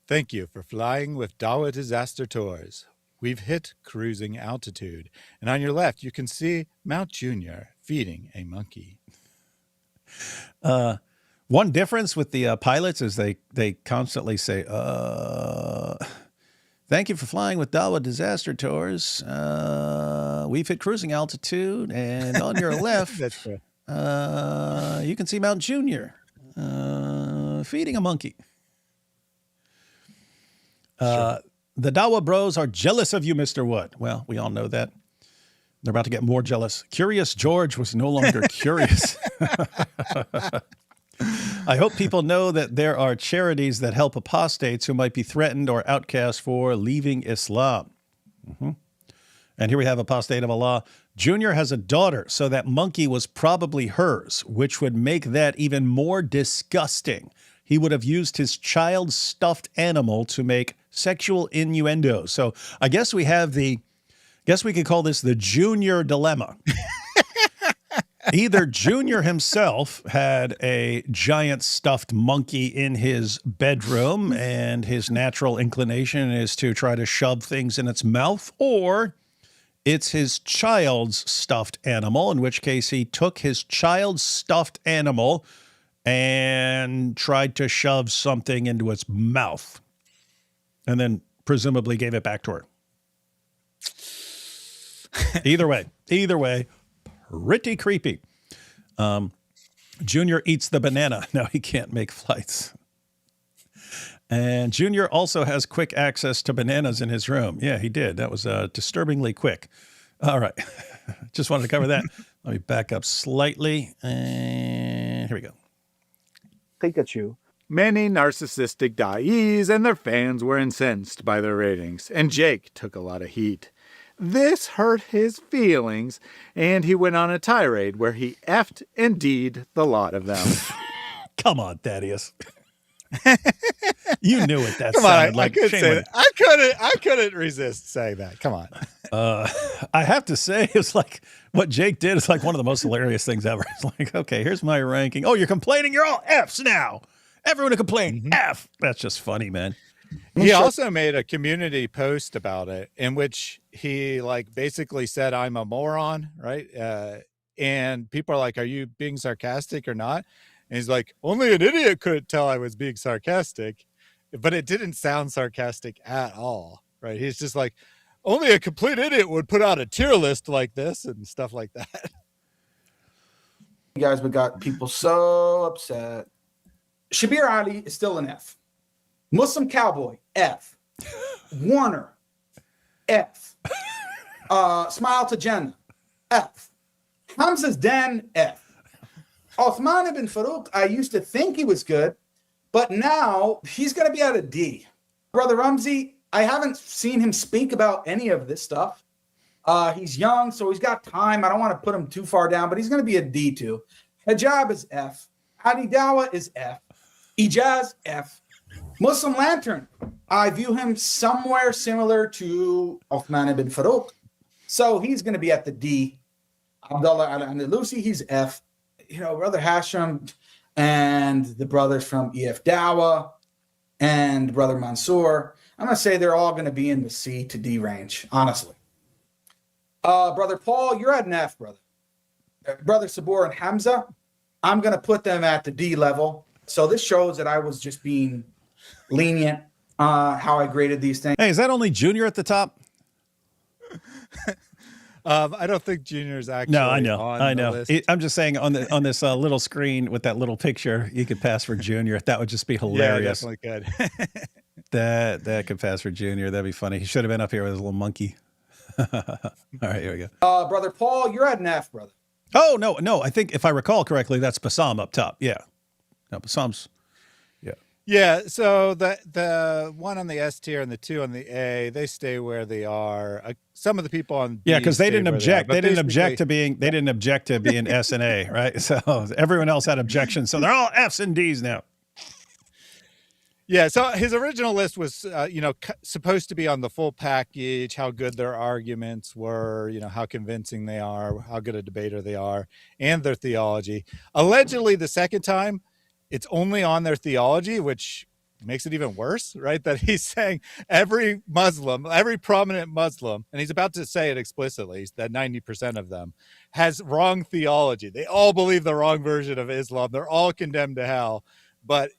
thank you for flying with Dawah disaster tours. We've hit cruising altitude, and on your left you can see Mount Junior feeding a monkey. One difference with the pilots is they constantly say, thank you for flying with Dawah disaster tours. We've hit cruising altitude, and on your left, That's true. You can see Mount Junior feeding a monkey. Sure. The Dawah bros are jealous of you, Mr. Wood. Well, we all know that. They're about to get more jealous. Curious George was no longer curious. I hope people know that there are charities that help apostates who might be threatened or outcast for leaving Islam. And here we have Apostate of Allah. Junior has a daughter, so that monkey was probably hers, which would make that even more disgusting. He would have used his child's stuffed animal to make sexual innuendos. So I guess we could call this the Junior dilemma. Either Junior himself had a giant stuffed monkey in his bedroom and his natural inclination is to try to shove things in its mouth, or it's his child's stuffed animal, in which case he took his child's stuffed animal and tried to shove something into its mouth and then presumably gave it back to her. Either way, pretty creepy. Junior eats the banana. Now he can't make flights. And Junior also has quick access to bananas in his room. Yeah, he did. That was disturbingly quick. All right. Just wanted to cover that. Let me back up slightly. And here we go. Pikachu. Many narcissistic da'is and their fans were incensed by their ratings, and Jake took a lot of heat. This hurt his feelings, and he went on a tirade where he effed and D'd the lot of them. Come on, Thaddeus. You knew it. That Come sounded on, like I couldn't resist saying that. Come on. I have to say, it's like what Jake did is like one of the most hilarious things ever. It's like, okay, here's my ranking. Oh, you're complaining? You're all Fs now. Everyone to complain. F. That's just funny, man. He also made a community post about it in which he like basically said, I'm a moron, right? And people are like, are you being sarcastic or not? And he's like, only an idiot could tell I was being sarcastic, but it didn't sound sarcastic at all, right? He's just like, only a complete idiot would put out a tier list like this and stuff like that. You guys got people so upset. Shabir Ali is still an F. Muslim Cowboy, F. Warner, F. Smile to Jannah, F. Hamza's Den, F. Uthman ibn Farouk, I used to think he was good, but now he's going to be at a D. Brother Ramzi, I haven't seen him speak about any of this stuff. He's young, so he's got time. I don't want to put him too far down, but he's going to be a D too. Hijab is F. Hadi Dawah is F. Ijaz, F. Muslim Lantern, I view him somewhere similar to Uthman ibn Farouk. So he's going to be at the D. Abdullah al-Andalusi, he's F. Brother Hashem and the brothers from EF Dawah and Brother Mansour, I'm going to say they're all going to be in the C to D range, honestly. Brother Paul, you're at an F, brother. Brother Sabur and Hamza, I'm going to put them at the D level. So this shows that I was just being lenient how I graded these things. Hey, is that only Junior at the top? I don't think Junior's actually. No, I know. On I know. the list. I'm just saying on this little screen with that little picture, you could pass for Junior. That would just be hilarious. Yeah, definitely could. That could pass for Junior. That'd be funny. He should have been up here with his little monkey. All right, here we go. Brother Paul, you're at an F, brother. Oh, no. I think if I recall correctly, that's Bassam up top. Yeah. No, Bassam's. Yeah, so the one on the S tier and the two on the A, they stay where they are. Some of the people on B because they didn't object. They didn't object to being S and A, right? So everyone else had objections. So they're all Fs and Ds now. Yeah, so his original list was, supposed to be on the full package, how good their arguments were, how convincing they are, how good a debater they are, and their theology. Allegedly, the second time, it's only on their theology, which makes it even worse, right? That he's saying every prominent Muslim, and he's about to say it explicitly, that 90% of them has wrong theology. They all believe the wrong version of Islam. They're all condemned to hell. But,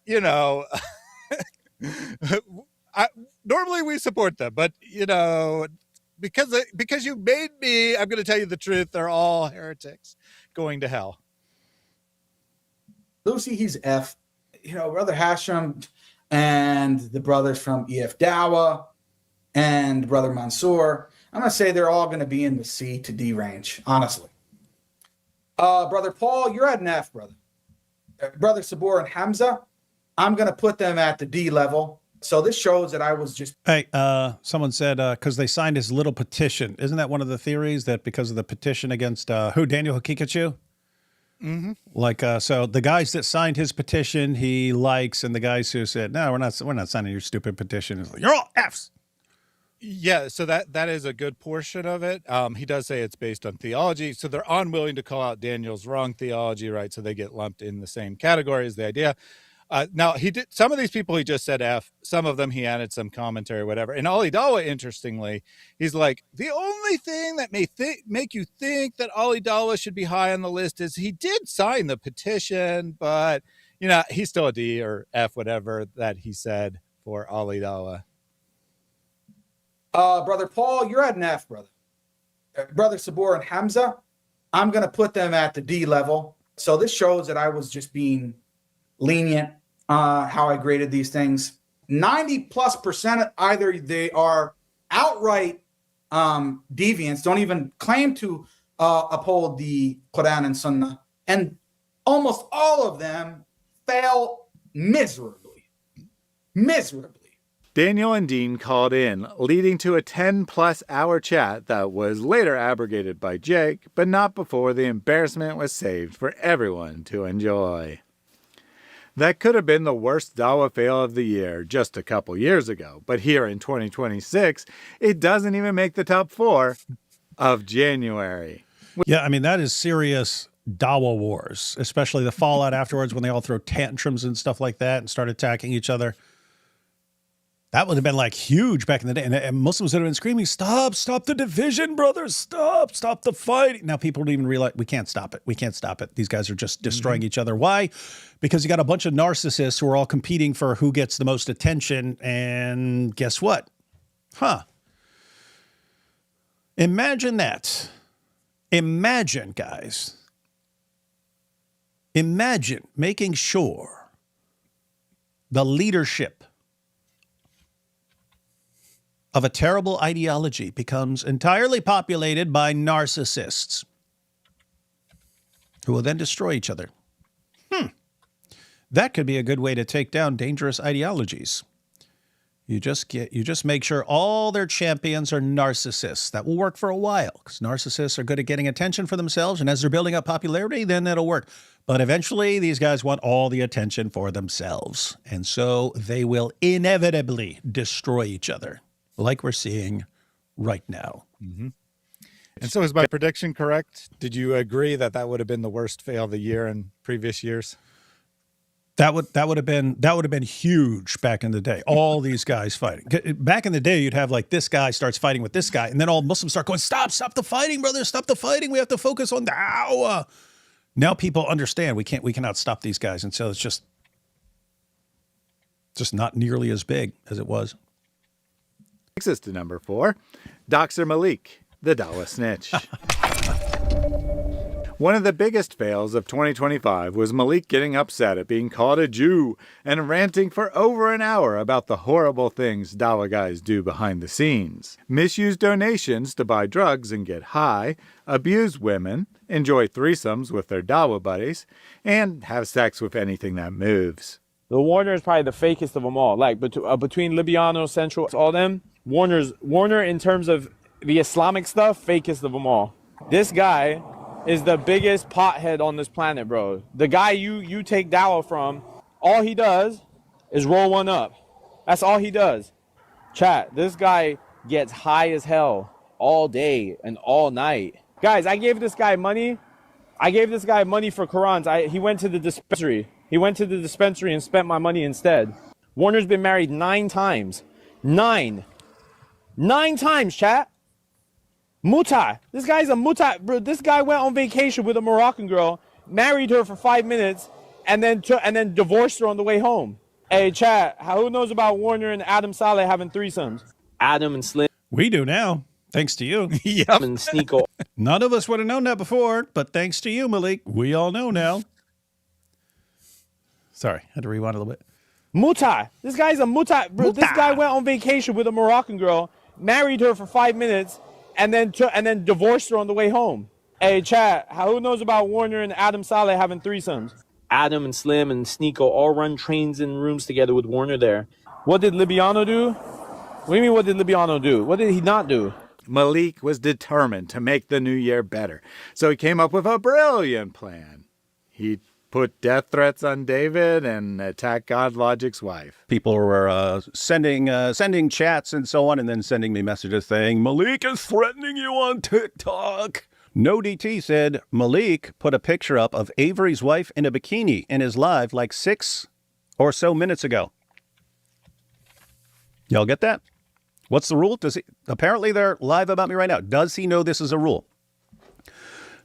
normally we support them, but because you made me, I'm going to tell you the truth. They're all heretics going to hell. Lucy, he's F. Brother Hashem and the brothers from EF Dawah and Brother Mansour, I'm going to say they're all going to be in the C to D range, honestly. Brother Paul, you're at an F, brother. Brother Sabur and Hamza, I'm going to put them at the D level. So this shows that I was just... Hey, someone said, because they signed his little petition. Isn't that one of the theories, that because of the petition against Daniel Hakikachu? Mm-hmm. So the guys that signed his petition, he likes, and the guys who said, no, we're not signing your stupid petition. Like, you're all Fs. Yeah, so that is a good portion of it. He does say it's based on theology. So they're unwilling to call out Daniel's wrong theology, right? So they get lumped in the same category as the idea. Now, he did some of these people, he just said F. Some of them, he added some commentary, whatever. And Ali Dawah, interestingly, he's like, the only thing that may make you think that Ali Dawah should be high on the list is he did sign the petition, but, he's still a D or F, whatever that he said for Ali Dawah. Brother Paul, you're at an F, brother. Brother Sabur and Hamza, I'm going to put them at the D level. So this shows that I was just being lenient how I graded these things. 90+% either they are outright deviants, don't even claim to uphold the Quran and Sunnah, and almost all of them fail miserably. Daniel and Dean called in, leading to a 10+ hour chat that was later abrogated by Jake, but not before the embarrassment was saved for everyone to enjoy. That could have been the worst Dawah fail of the year just a couple years ago, but here in 2026, it doesn't even make the top 4 of January. Yeah, I mean, that is serious Dawah wars, especially the fallout afterwards when they all throw tantrums and stuff like that and start attacking each other. That would have been huge back in the day. And Muslims would have been screaming, stop the division, brothers, stop the fight. Now people don't even realize, we can't stop it. These guys are just destroying each other. Why? Because you got a bunch of narcissists who are all competing for who gets the most attention. And guess what? Imagine that. Imagine, guys. Imagine making sure the leadership of a terrible ideology becomes entirely populated by narcissists who will then destroy each other. That could be a good way to take down dangerous ideologies. You just make sure all their champions are narcissists. That will work for a while because narcissists are good at getting attention for themselves. And as they're building up popularity, then that'll work. But eventually, these guys want all the attention for themselves. And so they will inevitably destroy each other, like we're seeing right now. Mm-hmm. And so is my prediction correct? Did you agree that that would have been the worst fail of the year in previous years? That would have been huge back in the day. All these guys fighting. Back in the day, you'd have like this guy starts fighting with this guy, and then all Muslims start going, stop the fighting, brother, stop the fighting. We have to focus on Dawah. Now people understand we cannot stop these guys, and so it's just not nearly as big as it was. Takes us to number 4, Doxer Malik, the Dawah snitch. One of the biggest fails of 2025 was Malik getting upset at being called a Jew and ranting for over an hour about the horrible things Dawah guys do behind the scenes. Misuse donations to buy drugs and get high, abuse women, enjoy threesomes with their Dawah buddies, and have sex with anything that moves. The Warner is probably the fakest of them all. Like between Libiano, Central, all them, Warner in terms of the Islamic stuff, fakest of them all. This guy is the biggest pothead on this planet, bro. The guy you take Dawah from, all he does is roll one up. That's all he does. Chat, this guy gets high as hell all day and all night. Guys, I gave this guy money. I gave this guy money for Qurans. He went to the dispensary. He went to the dispensary and spent my money instead. Warner's been married 9 times. 9 times, chat. Muta. This guy's a muta. Bro, this guy went on vacation with a Moroccan girl, married her for 5 minutes, and then divorced her on the way home. Hey, chat, who knows about Warner and Adam Saleh having threesomes? Adam and Slim. We do now, thanks to you. Yep. And Sneeko. None of us would have known that before, but thanks to you, Malik, we all know now. Sorry, had to rewind a little bit. Muta. This guy's a muta. Bro, this guy went on vacation with a Moroccan girl, married her for 5 minutes, and then divorced her on the way home. Hey, chat, who knows about Warner and Adam Saleh having threesomes? Adam and Slim and Sneeko all run trains and rooms together with Warner there. What did Libiano do? What do you mean, what did Libiano do? What did he not do? Malik was determined to make the new year better, so he came up with a brilliant plan. He put death threats on David and attacked God Logic's wife. People were sending chats and so on, and then sending me messages saying, Malik is threatening you on TikTok. No DT said Malik put a picture up of Avery's wife in a bikini in his live like 6 or so minutes ago. Y'all get that? What's the rule? Apparently they're live about me right now. Does he know this is a rule?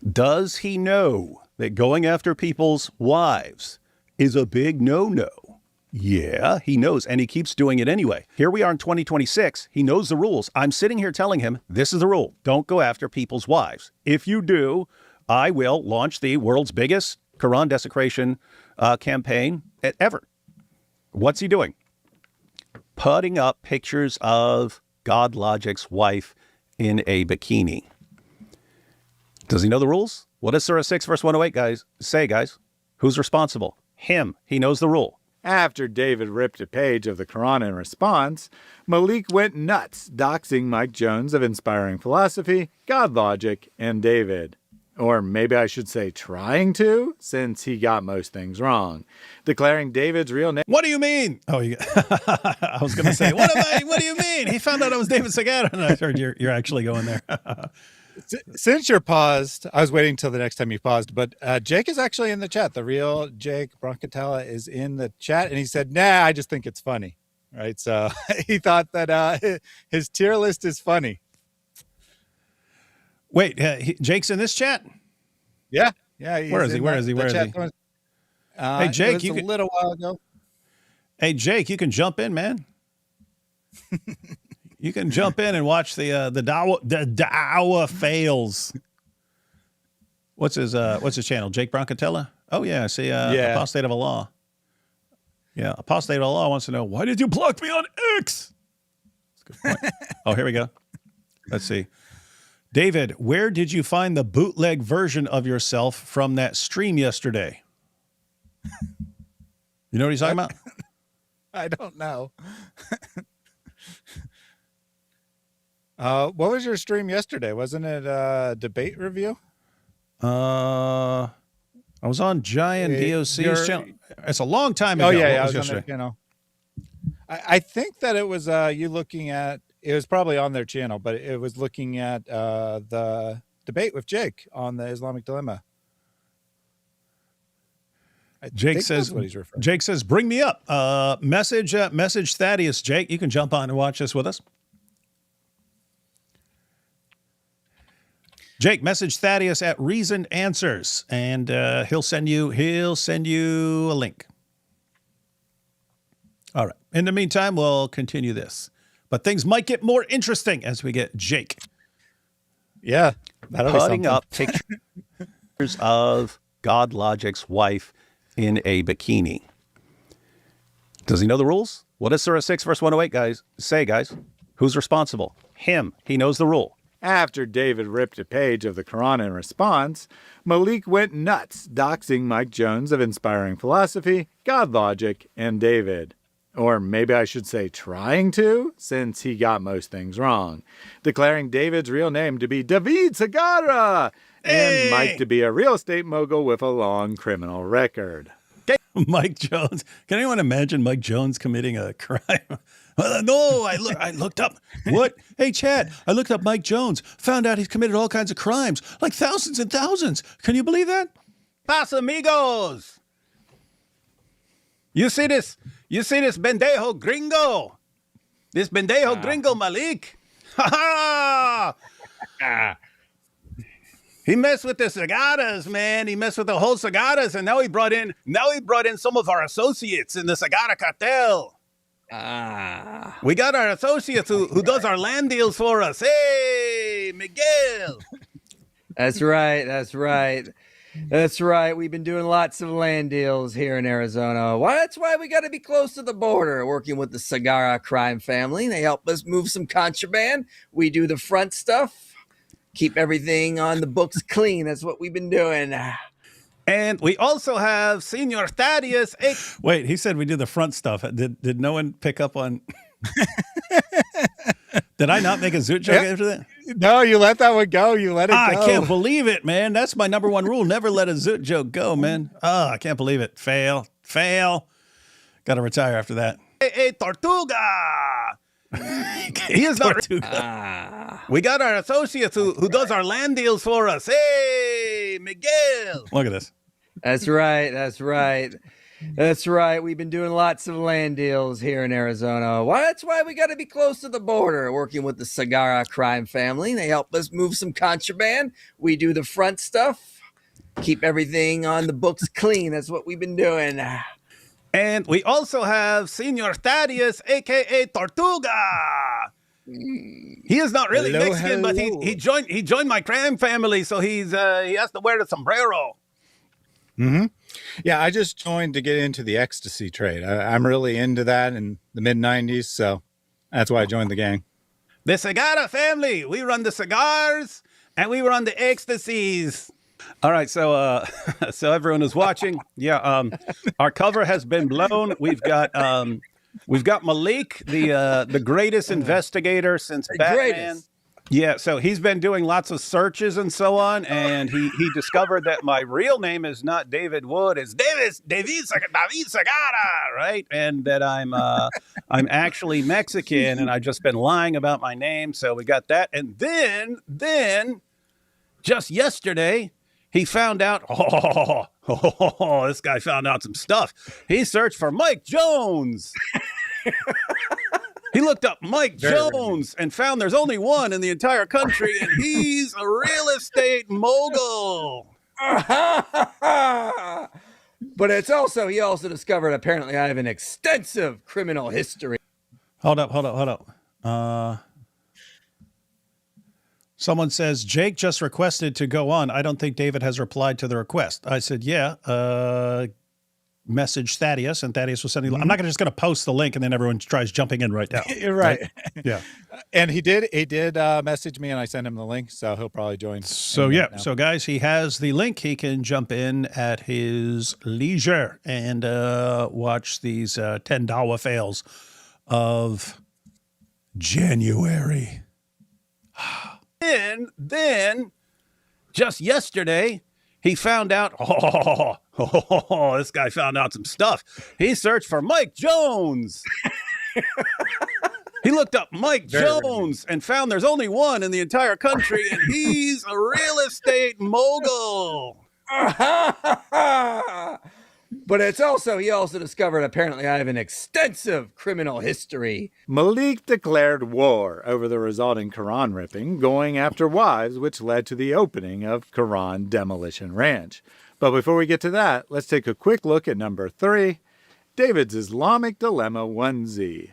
Does he know that going after people's wives is a big no-no? Yeah, he knows, and he keeps doing it anyway. Here we are in 2026. He knows the rules. I'm sitting here telling him, this is the rule. Don't go after people's wives. If you do, I will launch the world's biggest Quran desecration campaign ever. What's he doing? Putting up pictures of God Logic's wife in a bikini. Does he know the rules? What does Surah 6 verse 108 say, guys? Who's responsible? Him. He knows the rule. After David ripped a page of the Quran in response, Malik went nuts, doxing Mike Jones of Inspiring Philosophy, God Logic, and David. Or maybe I should say trying to, since he got most things wrong. Declaring David's real name. What do you mean? Oh, I was going to say, what do you mean? He found out I was David Segata, and I heard you're actually going there. Since you're paused, I was waiting till the next time you paused, but Jake is actually in the chat. The real Jake Brancatella is in the chat, and he said, nah, I just think it's funny, right? So he thought that his tier list is funny. Wait, Jake's in this chat? Yeah. Where is he? Hey, Jake, a little while ago. Hey, Jake, you can jump in, man. You can jump in and watch the Dawah fails. What's his channel? Jake Brancatella? Oh yeah, I see. Apostate of Allah. Yeah, Apostate of Allah wants to know, why did you block me on X? That's a good point. Oh, here we go. Let's see. David, where did you find the bootleg version of yourself from that stream yesterday? You know what he's talking about? I don't know. What was your stream yesterday? Wasn't it a debate review? I was on Giant DOC's channel. It's a long time ago. Oh yeah, What I was on their channel. I think that it was you looking at. It was probably on their channel, but it was looking at the debate with Jake on the Islamic dilemma. Jake says, bring me up. Message Thaddeus, Jake. You can jump on and watch this with us. Jake, message Thaddeus at Reasoned Answers, and he'll send you a link. All right. In the meantime, we'll continue this. But things might get more interesting as we get Jake. Yeah. Putting up pictures of God Logic's wife in a bikini. Does he know the rules? What does Surah 6, verse 108, guys, say, guys? Who's responsible? Him. He knows the rule. After David ripped a page of the Quran in response, Malik went nuts, doxing Mike Jones of Inspiring Philosophy, God Logic, and David. Or maybe I should say trying to, since he got most things wrong. Declaring David's real name to be David Sagara, and Mike to be a real estate mogul with a long criminal record. Mike Jones. Can anyone imagine Mike Jones committing a crime? No, I looked up. What? Hey, Chad, I looked up Mike Jones. Found out he's committed all kinds of crimes, like thousands and thousands. Can you believe that? Pas amigos. You see this bendejo gringo? This bendejo gringo Malik. Ha ha! He messed with the cigaras, man. He messed with the whole cigaras, and now he brought in some of our associates in the cigar cartel. We got our associates who does our land deals for us. Hey, Miguel. That's right. We've been doing lots of land deals here in Arizona. That's why we got to be close to the border, working with the Sagara crime family. They help us move some contraband. We do the front stuff, keep everything on the books clean. That's what we've been doing. And we also have Senior Thaddeus. Wait, he said we do the front stuff. Did no one pick up on? Did I not make a zoot joke after that? No, you let that one go. You let it go. I can't believe it, man. That's my number one rule. Never let a zoot joke go, man. I can't believe it. Fail. Got to retire after that. Hey, Tortuga. He is not Tortuga. We got our associates who does our land deals for us. Hey, Miguel. Look at this. That's right. We've been doing lots of land deals here in Arizona. That's why we got to be close to the border, working with the Sagara crime family. They help us move some contraband. We do the front stuff, keep everything on the books clean. That's what we've been doing. And we also have Senior Thaddeus, a.k.a. Tortuga. He is not really Mexican, but he joined my crime family, so he has to wear the sombrero. Mm-hmm. Yeah, I just joined to get into the ecstasy trade. I'm really into that in the mid-'90s, so that's why I joined the gang. The Sagara family. We run the cigars, and we run the ecstasies. All right, so everyone is watching. Yeah, our cover has been blown. We've got Malik, the greatest investigator since Batman. Greatest. Yeah, so he's been doing lots of searches and so on, and he discovered that my real name is not David Wood, it's David Sagara, right? And that I'm actually Mexican, and I've just been lying about my name. So we got that, and then just yesterday he found out. This guy found out some stuff. He searched for Mike Jones. He looked up Mike Jones and found there's only one in the entire country, and he's a real estate mogul. But he also discovered apparently I have an extensive criminal history. Hold up. Someone says, Jake just requested to go on. I don't think David has replied to the request. I said, yeah. Message Thaddeus, and Thaddeus was sending. I'm not just going to post the link and then everyone tries jumping in right now. You're right. Yeah. And he did message me, and I sent him the link, so he'll probably join. So yeah. So guys, he has the link. He can jump in at his leisure and watch these 10 Dawah fails of January. And then, just yesterday, he found out, this guy found out some stuff. He searched for Mike Jones. He looked up Mike Jones and found there's only one in the entire country, and he's a real estate mogul. But he also discovered apparently I have an extensive criminal history. Malik declared war over the resulting Quran ripping, going after wives, which led to the opening of Quran Demolition Ranch. But before we get to that, let's take a quick look at number 3, David's Islamic Dilemma 1Z.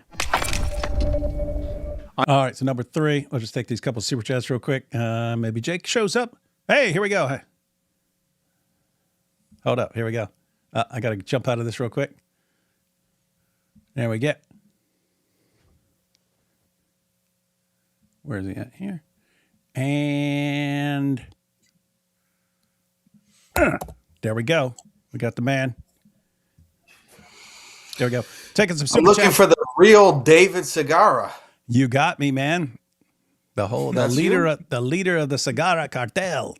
All right, so number 3, I'll just take these couple super chats real quick. Maybe Jake shows up. Hey, here we go. Hey. Hold up, here we go. I got to jump out of this real quick. There we get. Where is he at? Here. And there we go. We got the man. There we go. Taking some super I'm looking chats. for the real David Segara. You got me, man. The leader of the Segara cartel.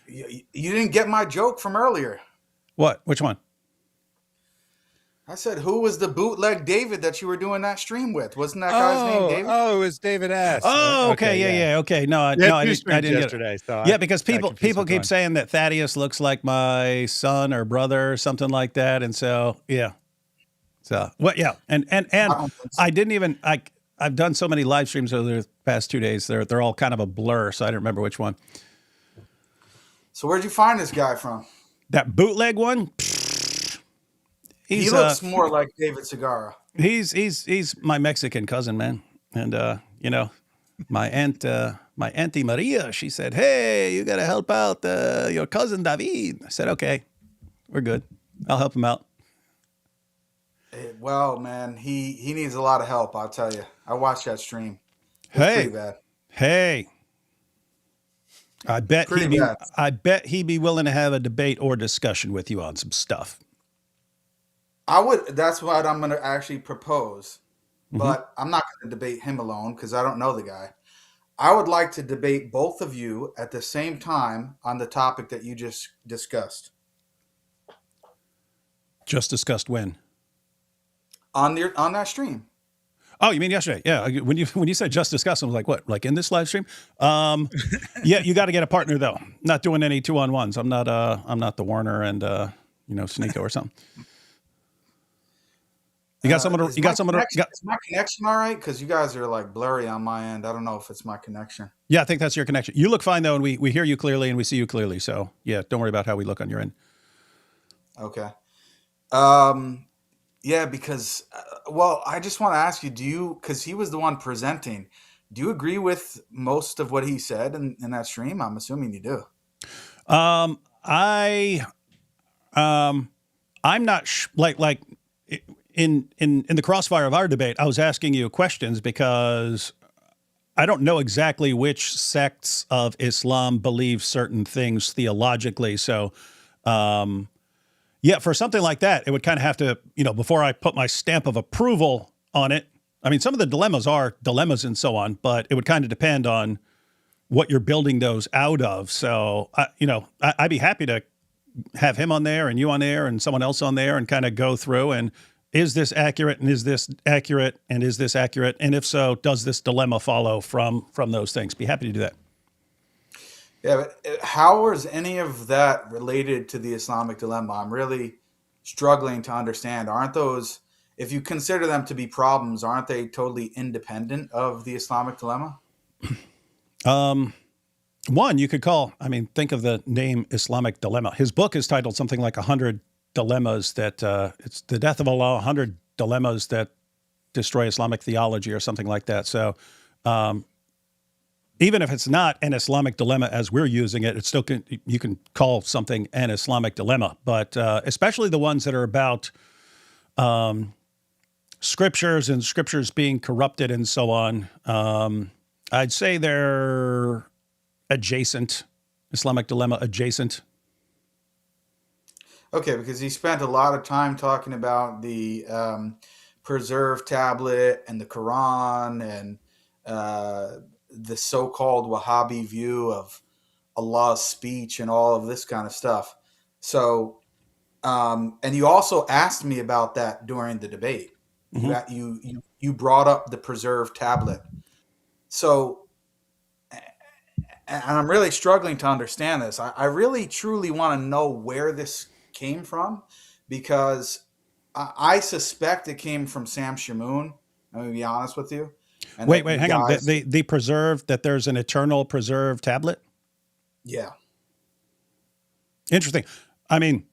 You didn't get my joke from earlier. What? Which one? I said, who was the bootleg David that you were doing that stream with? Wasn't that guy's name David? Oh, it was David S. Oh, okay, yeah. Okay, no, I didn't get yesterday. it. Because people keep saying that Thaddeus looks like my son or brother or something like that, and so yeah. So and I didn't even I've done so many live streams over the past 2 days. They're all kind of a blur, so I don't remember which one. So where'd you find this guy from? That bootleg one. He looks more like David Segara. He's my Mexican cousin, man, and my auntie Maria. She said, "Hey, you got to help out your cousin David." I said, "Okay, we're good. I'll help him out." Well, man, he needs a lot of help. I'll tell you. I watched that stream. Pretty bad. Hey, I bet he'd be willing to have a debate or discussion with you on some stuff. I would. That's what I'm going to actually propose, but I'm not going to debate him alone because I don't know the guy. I would like to debate both of you at the same time on the topic that you just discussed. Just discussed when? On that stream. Oh, you mean yesterday? Yeah. When you said just discuss, I was like, what? Like in this live stream? Yeah, you got to get a partner though. Not doing any 2-on-1s. I'm not the Warner and Sneeko or something. You got someone? Is my connection all right? Because you guys are like blurry on my end. I don't know if it's my connection. Yeah, I think that's your connection. You look fine though, and we hear you clearly and we see you clearly. So yeah, don't worry about how we look on your end. Okay. Yeah, because I just want to ask you, because he was the one presenting, do you agree with most of what he said in that stream? I'm assuming you do. I'm not like in the crossfire of our debate, I was asking you questions because I don't know exactly which sects of Islam believe certain things theologically. So, for something like that, it would kind of have to, before I put my stamp of approval on it. I mean, some of the dilemmas are dilemmas and so on, but it would kind of depend on what you're building those out of. So, I'd be happy to have him on there and you on there and someone else on there and kind of go through and is this accurate and is this accurate and is this accurate? And if so, does this dilemma follow from those things? Be happy to do that. Yeah, but how is any of that related to the Islamic dilemma? I'm really struggling to understand. Aren't those, if you consider them to be problems, aren't they totally independent of the Islamic dilemma? One you could think of the name Islamic dilemma. His book is titled something like 100 dilemmas that it's the death of Allah, 100 dilemmas that destroy Islamic theology or something like that. So even if it's not an Islamic dilemma as we're using it, it's still you can call something an Islamic dilemma. But especially the ones that are about scriptures and scriptures being corrupted and so on, I'd say they're adjacent, Islamic dilemma adjacent. Okay, because he spent a lot of time talking about the preserved tablet and the Quran and the so-called Wahhabi view of Allah's speech and all of this kind of stuff. So, and you also asked me about that during the debate. Mm-hmm. You brought up the preserved tablet. So, and I'm really struggling to understand this. I really truly want to know where this came from, because I suspect it came from Sam Shamoun. I'm going to be honest with you. And wait, hang on. The preserved, that there's an eternal preserved tablet? Yeah. Interesting. I mean,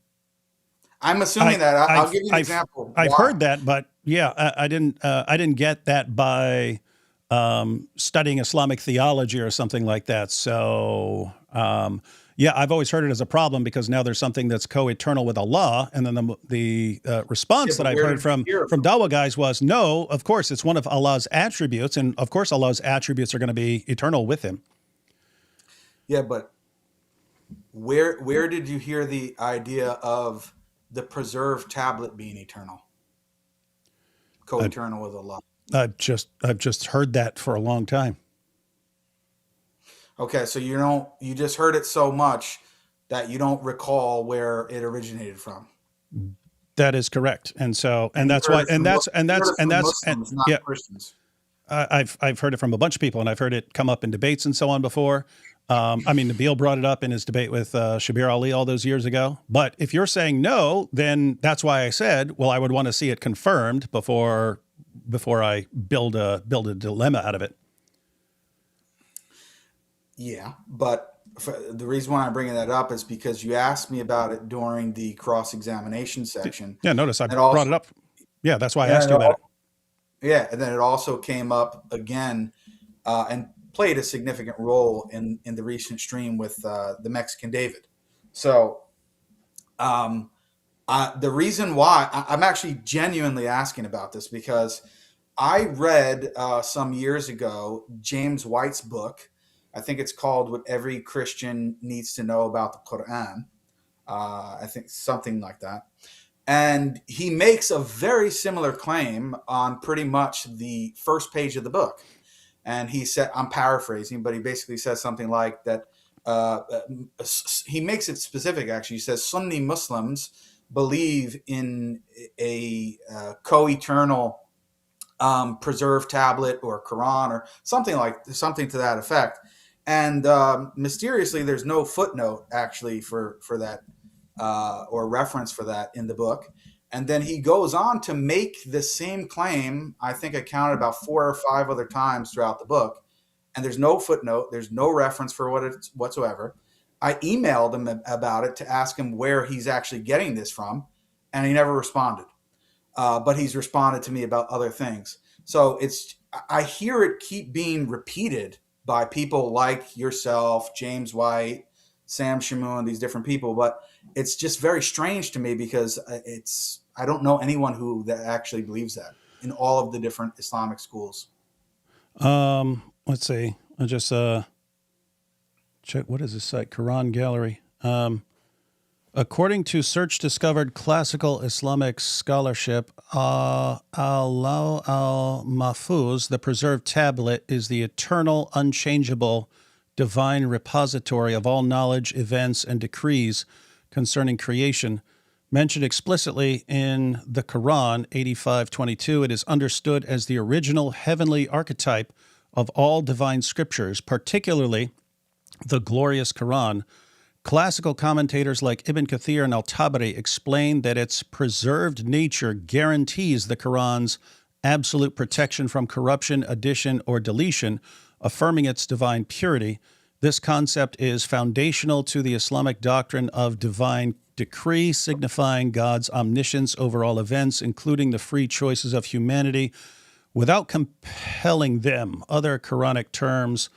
I'm assuming that. I'll give you an example. I've heard that, but yeah, I didn't get that by studying Islamic theology or something like that. So, yeah, I've always heard it as a problem, because now there's something that's co-eternal with Allah. And then the response that I've heard from Dawah guys was, no, of course, it's one of Allah's attributes. And of course, Allah's attributes are going to be eternal with him. Yeah, but where did you hear the idea of the preserved tablet being eternal? Co-eternal with Allah. I've just heard that for a long time. Okay, so you just heard it so much that you don't recall where it originated from. That is correct. And so, and that's why, yeah, Christians. I've heard it from a bunch of people, and I've heard it come up in debates and so on before. I mean, Nabil brought it up in his debate with Shabir Ali all those years ago. But if you're saying no, then that's why I said, well, I would want to see it confirmed before I build a dilemma out of it. Yeah, but the reason why I'm bringing that up is because you asked me about it during the cross-examination section. Yeah, notice I brought it up. Yeah, that's why I asked you about it. Yeah, and then it also came up again and played a significant role in the recent stream with the Mexican David. So the reason why I'm actually genuinely asking about this, because I read some years ago James White's book. I think it's called What Every Christian Needs to Know About the Quran. I think something like that. And he makes a very similar claim on pretty much the first page of the book. And he said, I'm paraphrasing, but he basically says something like that. He makes it specific, actually. He says Sunni Muslims believe in a co-eternal preserved tablet or Quran or something to that effect. And mysteriously, there's no footnote actually for that or reference for that in the book. And then he goes on to make the same claim. I think I counted about 4 or 5 other times throughout the book. And there's no footnote. There's no reference for what it's whatsoever. I emailed him about it to ask him where he's actually getting this from, and he never responded. But he's responded to me about other things. So I hear it keep being repeated by people like yourself, James White, Sam Shamoun, these different people. But it's just very strange to me, because I don't know anyone who that actually believes that in all of the different Islamic schools. Let's see. I just check. What is this site? Quran Gallery. According to Search Discovered Classical Islamic Scholarship, Allah al-Mahfuz, the preserved tablet, is the eternal, unchangeable, divine repository of all knowledge, events, and decrees concerning creation. Mentioned explicitly in the Quran, 85:22, it is understood as the original heavenly archetype of all divine scriptures, particularly the glorious Quran. Classical commentators like Ibn Kathir and Al-Tabari explain that its preserved nature guarantees the Quran's absolute protection from corruption, addition, or deletion, affirming its divine purity. This concept is foundational to the Islamic doctrine of divine decree, signifying God's omniscience over all events, including the free choices of humanity, without compelling them. Other Quranic terms,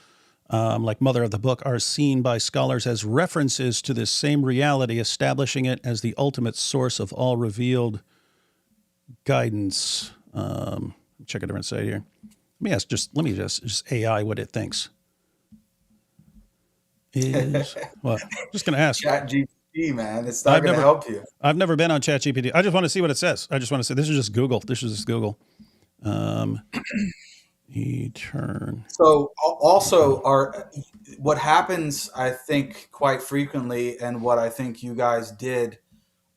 like Mother of the Book, are seen by scholars as references to this same reality, establishing it as the ultimate source of all revealed guidance. Check a different site here. Let me just AI what it thinks. Is what? I'm just going to ask. ChatGPT GPT, man. It's not going to help you. I've never been on ChatGPT. I just want to see what it says. I just want to say, this is just Google. This is just Google. So also what happens, I think, quite frequently, and what I think you guys did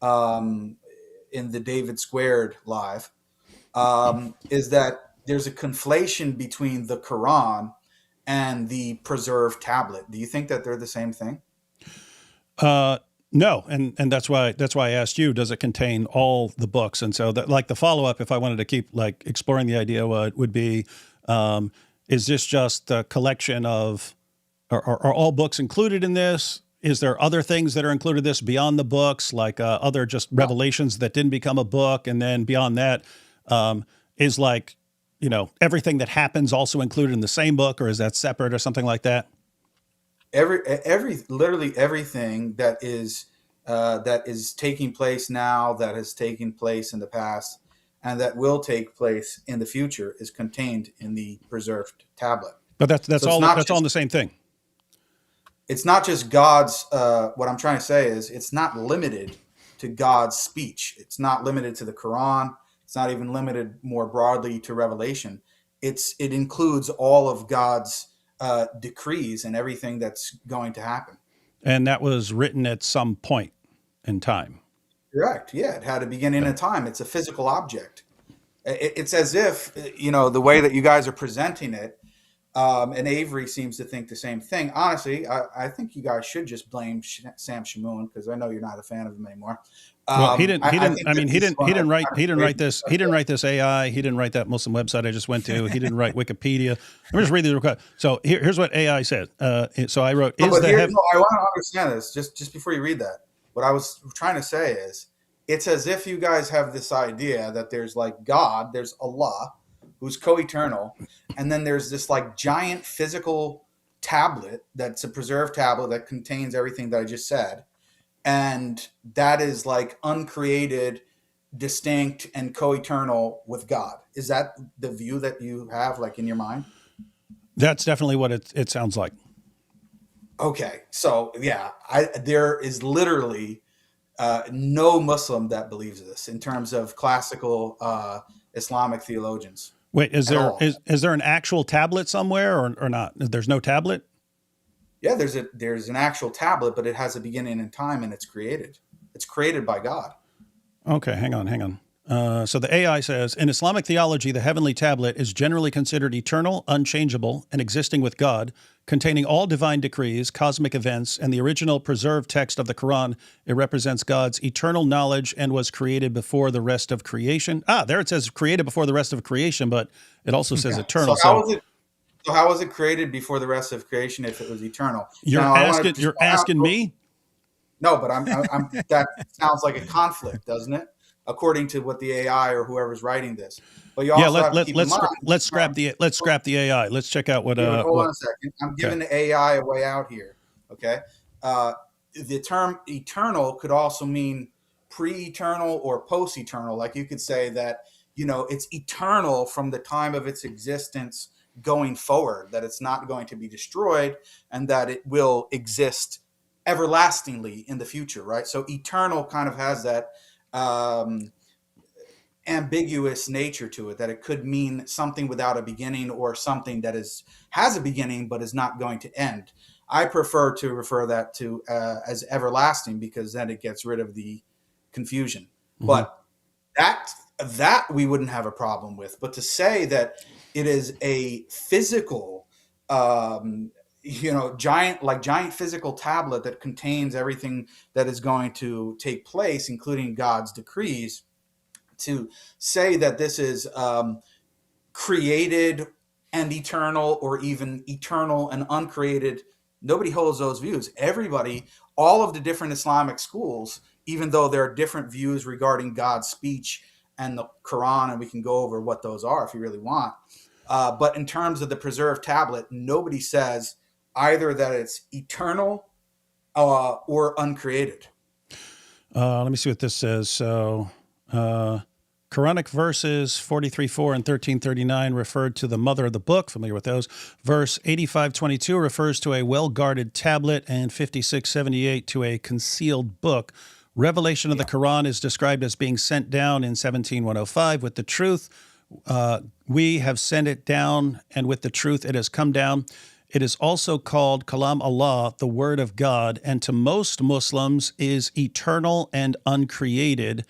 in the David Squared live, is that there's a conflation between the Quran and the preserved tablet. Do you think that they're the same thing? No, and that's why I asked you, does it contain all the books? And so that, like, the follow-up, if I wanted to keep like exploring the idea, would be, is this just a collection of, are all books included in this? Is there other things that are included in this beyond the books, like other just revelations that didn't become a book? And then beyond that, is like, everything that happens also included in the same book, or is that separate or something like that? Literally everything that is taking place now, that has taken place in the past, and that will take place in the future is contained in the preserved tablet. But that's all in the same thing. It's not just God's. What I'm trying to say is, it's not limited to God's speech. It's not limited to the Quran. It's not even limited more broadly to Revelation. It includes all of God's decrees and everything that's going to happen. And that was written at some point in time. Correct. Yeah, it had a beginning and a time. It's a physical object. It's as if, the way that you guys are presenting it, and Avery seems to think the same thing. Honestly, I think you guys should just blame Sam Shamoun, because I know you're not a fan of him anymore. Well, he didn't write this AI. He didn't write that Muslim website I just went to. He didn't write Wikipedia. Let me just read the record. So here's what AI said. So I wrote, I want to understand this just before you read that. What I was trying to say is, it's as if you guys have this idea that there's like God, there's Allah, who's co-eternal, and then there's this like giant physical tablet that's a preserved tablet that contains everything that I just said. And that is like uncreated, distinct, and co-eternal with God. Is that the view that you have, like, in your mind? That's definitely what it sounds like. Okay, so yeah, there is literally no Muslim that believes this in terms of classical Islamic theologians. Wait, is there an actual tablet somewhere or not? There's no tablet? Yeah, there's an actual tablet, but it has a beginning and time, and it's created. It's created by God. Okay, hang on. So the AI says, in Islamic theology, the heavenly tablet is generally considered eternal, unchangeable, and existing with God, containing all divine decrees, cosmic events, and the original preserved text of the Quran. It represents God's eternal knowledge and was created before the rest of creation. There it says created before the rest of creation, but it also says eternal. So how was it created before the rest of creation if it was eternal? You're asking me? No, but I'm that sounds like a conflict, doesn't it? According to what the AI or whoever's writing this. But you also have to keep in mind. Let's scrap the AI. Let's check out what. Hold on a second. I'm giving the AI a way out here. Okay. The term eternal could also mean pre-eternal or post-eternal. Like you could say that, it's eternal from the time of its existence going forward, that it's not going to be destroyed, and that it will exist everlastingly in the future, right? So eternal kind of has that ambiguous nature to it, that it could mean something without a beginning or something that has a beginning but is not going to end. I prefer to refer that to as everlasting, because then it gets rid of the confusion. Mm-hmm. But that we wouldn't have a problem with. But to say that it is a physical giant physical tablet that contains everything that is going to take place, including God's decrees, to say that this is created and eternal, or even eternal and uncreated, nobody holds those views. Everybody, all of the different Islamic schools, even though there are different views regarding God's speech and the Quran, and we can go over what those are if you really want. But in terms of the preserved tablet, nobody says either that it's eternal or uncreated. Let me see what this says. So Quranic verses 43:4 and 13:39 referred to the mother of the book, familiar with those. Verse 85:22 refers to a well-guarded tablet, and 56:78 to a concealed book. Revelation of the Quran is described as being sent down in 17:105 with the truth. We have sent it down, and with the truth it has come down. It is also called Kalam Allah, the word of God, and to most Muslims is eternal and uncreated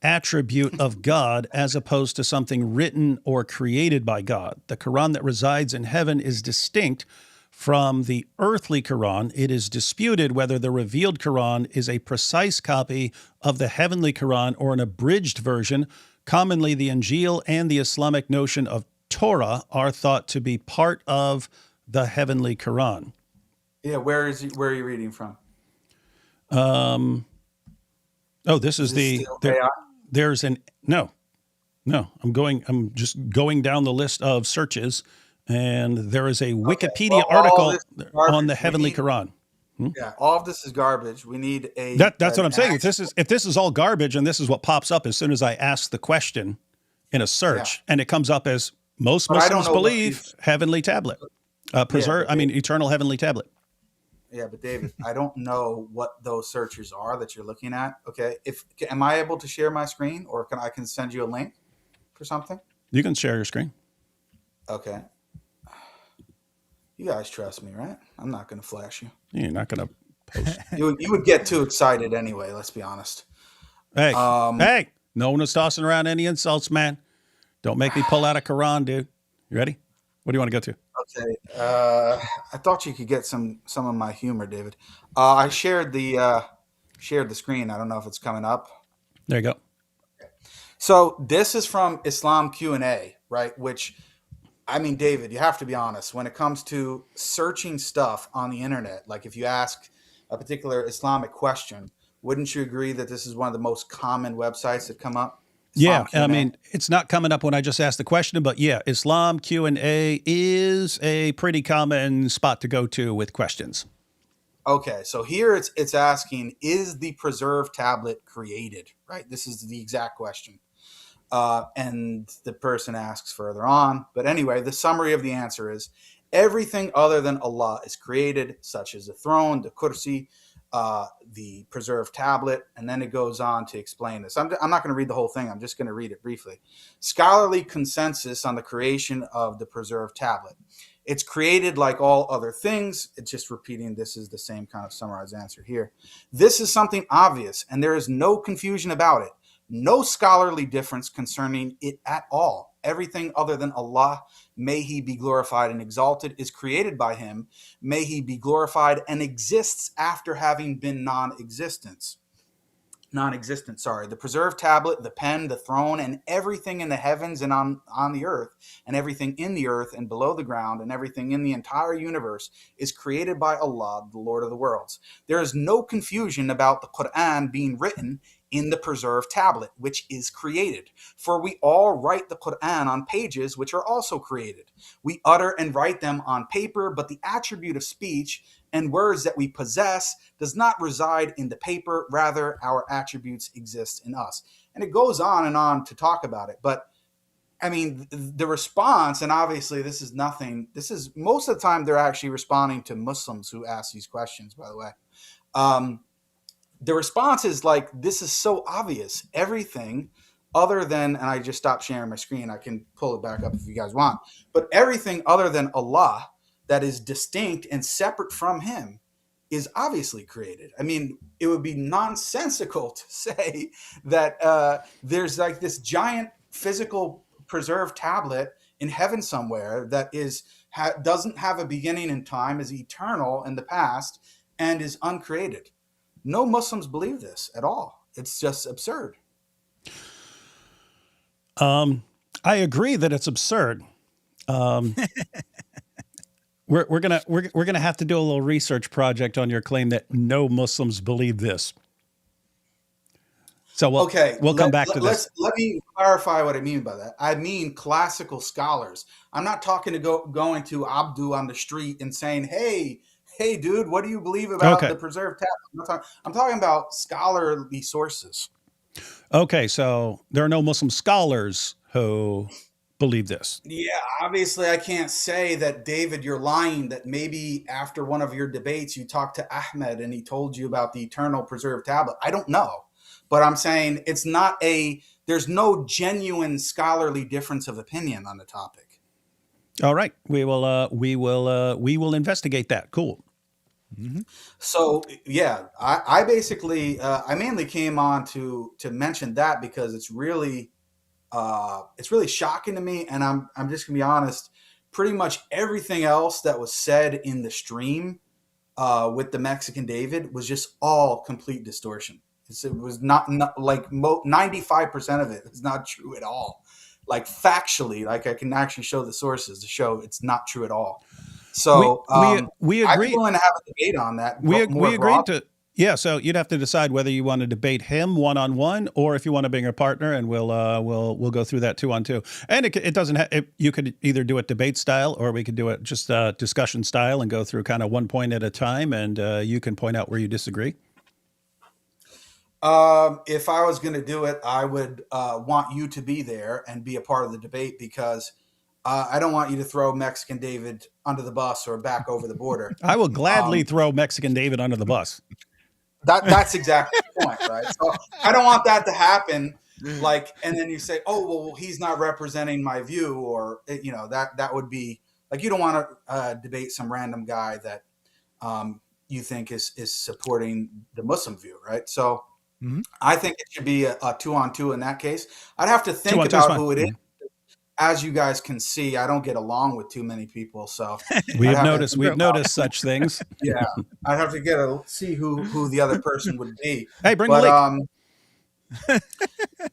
attribute of God as opposed to something written or created by God. The Quran that resides in heaven is distinct from the earthly Quran. It is disputed whether the revealed Quran is a precise copy of the heavenly Quran or an abridged version. Commonly, the Injil and the Islamic notion of Torah are thought to be part of the heavenly Quran. Yeah, where are you reading from? This is there's an no. I'm just going down the list of searches, and there is a Wikipedia article on the heavenly Quran. Yeah, all of this is garbage. We need that's what I'm saying. If this is all garbage, and this is what pops up as soon as I ask the question in a search, and it comes up as most Muslims believe heavenly tablet. Eternal heavenly tablet. Yeah, but David, I don't know what those searches are that you're looking at. Okay, am I able to share my screen, or can I send you a link for something? You can share your screen. Okay. You guys trust me, right? I'm not going to flash you. You're not going to post. You would get too excited anyway. Let's be honest. Hey, no one is tossing around any insults, man. Don't make me pull out a Quran, dude. You ready? What do you want to go to? Okay. I thought you could get some of my humor, David. I shared the screen. I don't know if it's coming up. There you go. Okay. So this is from Islam Q&A, right? Which, I mean, David, you have to be honest. When it comes to searching stuff on the internet, like if you ask a particular Islamic question, wouldn't you agree that this is one of the most common websites that come up? Islam Q&A. I mean, it's not coming up when I just asked the question, but yeah, Islam Q&A is a pretty common spot to go to with questions. Okay, so here it's asking, is the preserved tablet created? Right? This is the exact question. And the person asks further on. But anyway, the summary of the answer is, everything other than Allah is created, such as the throne, the kursi, the preserved tablet, and then it goes on to explain this. I'm not going to read the whole thing. I'm just going to read it briefly. Scholarly consensus on the creation of the preserved tablet. It's created like all other things. It's just repeating. This is the same kind of summarized answer here. This is something obvious, and there is no confusion about it. No scholarly difference concerning it at all. Everything other than Allah, may he be glorified and exalted, is created by him. May he be glorified and exists after having been non-existent. The preserved tablet, the pen, the throne, and everything in the heavens and on the earth, and everything in the earth and below the ground, and everything in the entire universe is created by Allah, the Lord of the worlds. There is no confusion about the Quran being written in the preserved tablet, which is created. For we all write the Quran on pages which are also created. We utter and write them on paper, but the attribute of speech and words that we possess does not reside in the paper. Rather, our attributes exist in us. And it goes on and on to talk about it. But I mean, the response, and obviously this is most of the time they're actually responding to Muslims who ask these questions, by the way. The response is like, this is so obvious. Everything other than, and I just stopped sharing my screen. I can pull it back up if you guys want. But everything other than Allah that is distinct and separate from him is obviously created. I mean, it would be nonsensical to say that there's like this giant physical preserved tablet in heaven somewhere that doesn't have a beginning in time, is eternal in the past, and is uncreated. No Muslims believe this at all. It's just absurd. I agree that it's absurd. We're gonna have to do a little research project on your claim that no Muslims believe this. So we'll come back to this. Let me clarify what I mean by that. I mean classical scholars. I'm not talking to going to Abdu on the street and saying, hey, dude, what do you believe about the preserved tablet? I'm talking about scholarly sources. Okay, so there are no Muslim scholars who believe this. Yeah, obviously I can't say that, David, you're lying, that maybe after one of your debates you talked to Ahmed and he told you about the eternal preserved tablet. I don't know. But I'm saying there's no genuine scholarly difference of opinion on the topic. All right. We will investigate that. Cool. Mm-hmm. So yeah, I basically I mainly came on to mention that because it's really shocking to me, and I'm just gonna be honest. Pretty much everything else that was said in the stream with the Mexican David was just all complete distortion. It was not like 95% of it is not true at all. Like factually, like I can actually show the sources to show it's not true at all. So we agree. I'm willing to have a debate on that. We agreed to. Yeah, so you'd have to decide whether you want to debate him one-on-one, or if you want to bring a partner, and we'll go through that 2-on-2. And it doesn't have. You could either do it debate style, or we could do it just discussion style and go through kind of one point at a time, and you can point out where you disagree. If I was going to do it, I would want you to be there and be a part of the debate, because I don't want you to throw Mexican David under the bus or back over the border. I will gladly throw Mexican David under the bus. That's exactly the point, right? So I don't want that to happen. Like, and then you say, "Oh, well, he's not representing my view," or that would be like, you don't want to debate some random guy that you think is supporting the Muslim view, right? So I think it should be a 2-on-2 in that case. I'd have to think about who it is. As you guys can see, I don't get along with too many people, so we've noticed such things. Yeah, I'd have to see who the other person would be. Hey, bring Malik.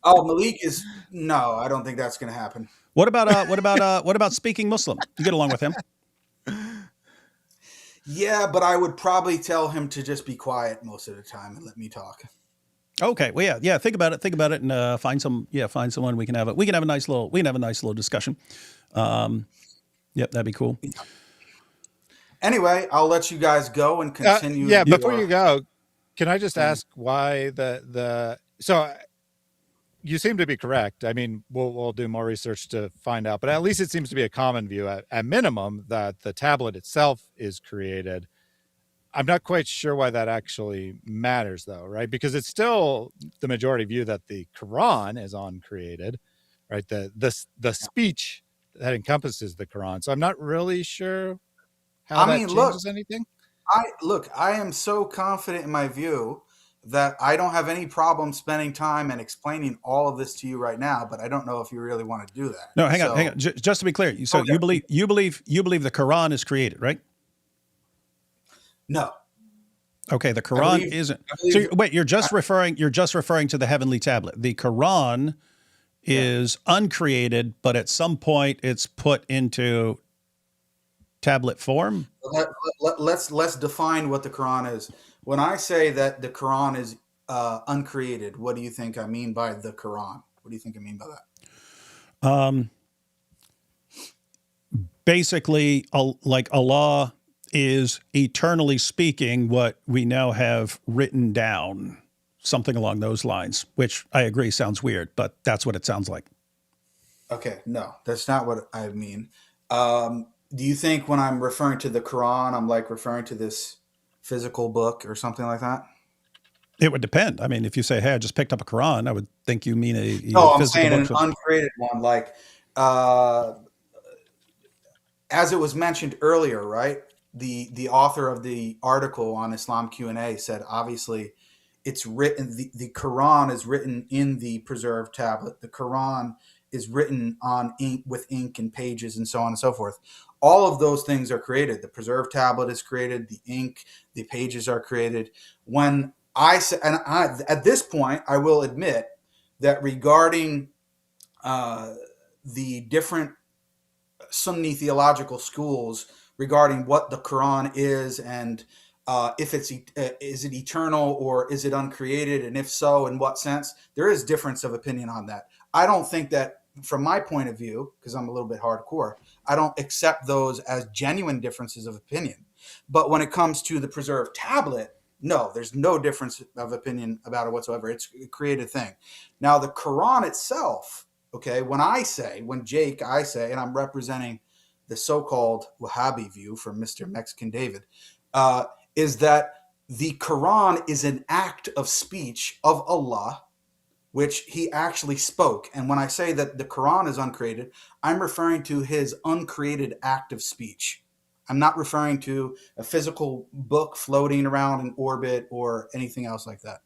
Malik is no. I don't think that's going to happen. What about speaking Muslim? You get along with him? Yeah, but I would probably tell him to just be quiet most of the time and let me talk. Okay. Well, yeah. Think about it, and find someone we can have a nice little discussion. Yep, that'd be cool. Anyway, I'll let you guys go and continue. Before you go, can I just ask why so you seem to be correct. I mean, we'll do more research to find out, but at least it seems to be a common view at minimum that the tablet itself is created. I'm not quite sure why that actually matters, though, right? Because it's still the majority view that the Quran is uncreated, right? The speech that encompasses the Quran. So I'm not really sure how that changes anything. I am so confident in my view that I don't have any problem spending time and explaining all of this to you right now. But I don't know if you really want to do that. No, hang on. Just to be clear, so you believe the Quran is created, right? No. Okay, the Quran isn't. So wait, you're just referring to the heavenly tablet. The Quran is uncreated, but at some point it's put into tablet form. Let's define what the Quran is. When I say that the Quran is uncreated, what do you think I mean by the Quran? What do you think I mean by that? Basically, like Allah is eternally speaking what we now have written down, something along those lines, which I agree sounds weird, but that's what it sounds like. Okay, no, that's not what I mean. Do you think when I'm referring to the Quran, I'm like referring to this physical book or something like that? It would depend. I mean, if you say, "Hey, I just picked up a Quran," I would think you mean a no. I'm saying an uncreated one, like as it was mentioned earlier, right? The author of the article on Islam Q&A said, obviously, it's written. The Quran is written in the preserved tablet. The Quran is written on ink with ink and pages and so on and so forth. All of those things are created. The preserved tablet is created. The ink, the pages are created. When I say, at this point, I will admit that regarding the different Sunni theological schools regarding what the Quran is and if is it eternal or is it uncreated, and if so, in what sense, there is difference of opinion on that. I don't think that, from my point of view, because I'm a little bit hardcore, I don't accept those as genuine differences of opinion. But when it comes to the preserved tablet, No, there's no difference of opinion about it whatsoever. It's a created thing. Now, the Quran itself, okay, when I say, and I'm representing the so-called Wahhabi view from Mr. Mexican David, is that the Quran is an act of speech of Allah, which he actually spoke. And when I say that the Quran is uncreated, I'm referring to his uncreated act of speech. I'm not referring to a physical book floating around in orbit or anything else like that.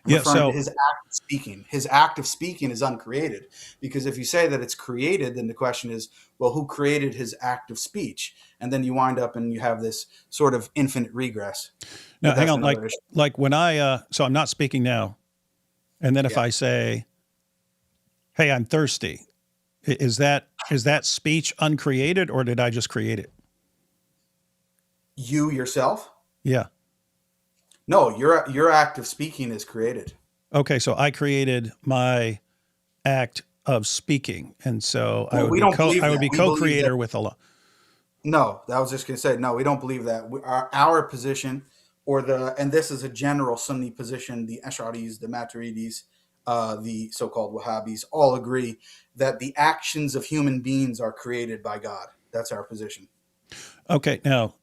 I'm referring to his act of speaking. His act of speaking is uncreated, because if you say that it's created, then the question is, well, who created his act of speech? And then you wind up and you have this sort of infinite regress. Now, hang on, like when so I'm not speaking now, and then if I say, hey, I'm thirsty, is that speech uncreated, or did I just create it? You yourself? Yeah. No, your act of speaking is created. Okay, so I created my act of speaking, and so I would be co-creator with Allah. No, I was just going to say, no, we don't believe that. Our position, and this is a general Sunni position, the Ash'aris, the Maturidis, the so-called Wahhabis, all agree that the actions of human beings are created by God. That's our position. Okay, now,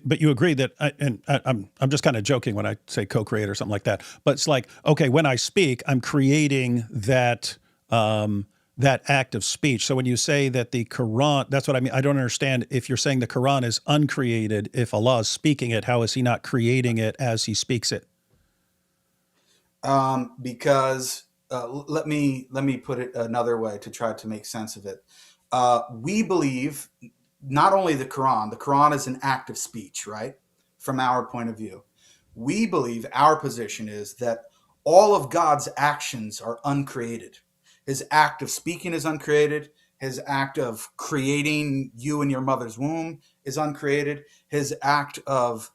but you agree that, I'm just kind of joking when I say co-create or something like that, but it's like, okay, when I speak, I'm creating that act of speech. So when you say that the Quran, that's what I mean. I don't understand if you're saying the Quran is uncreated. If Allah is speaking it, how is he not creating it as he speaks it? Because let me put it another way to try to make sense of it. We believe not only the Quran is an act of speech, right? From our point of view, we believe our position is that all of God's actions are uncreated. His act of speaking is uncreated. His act of creating you in your mother's womb is uncreated. His act of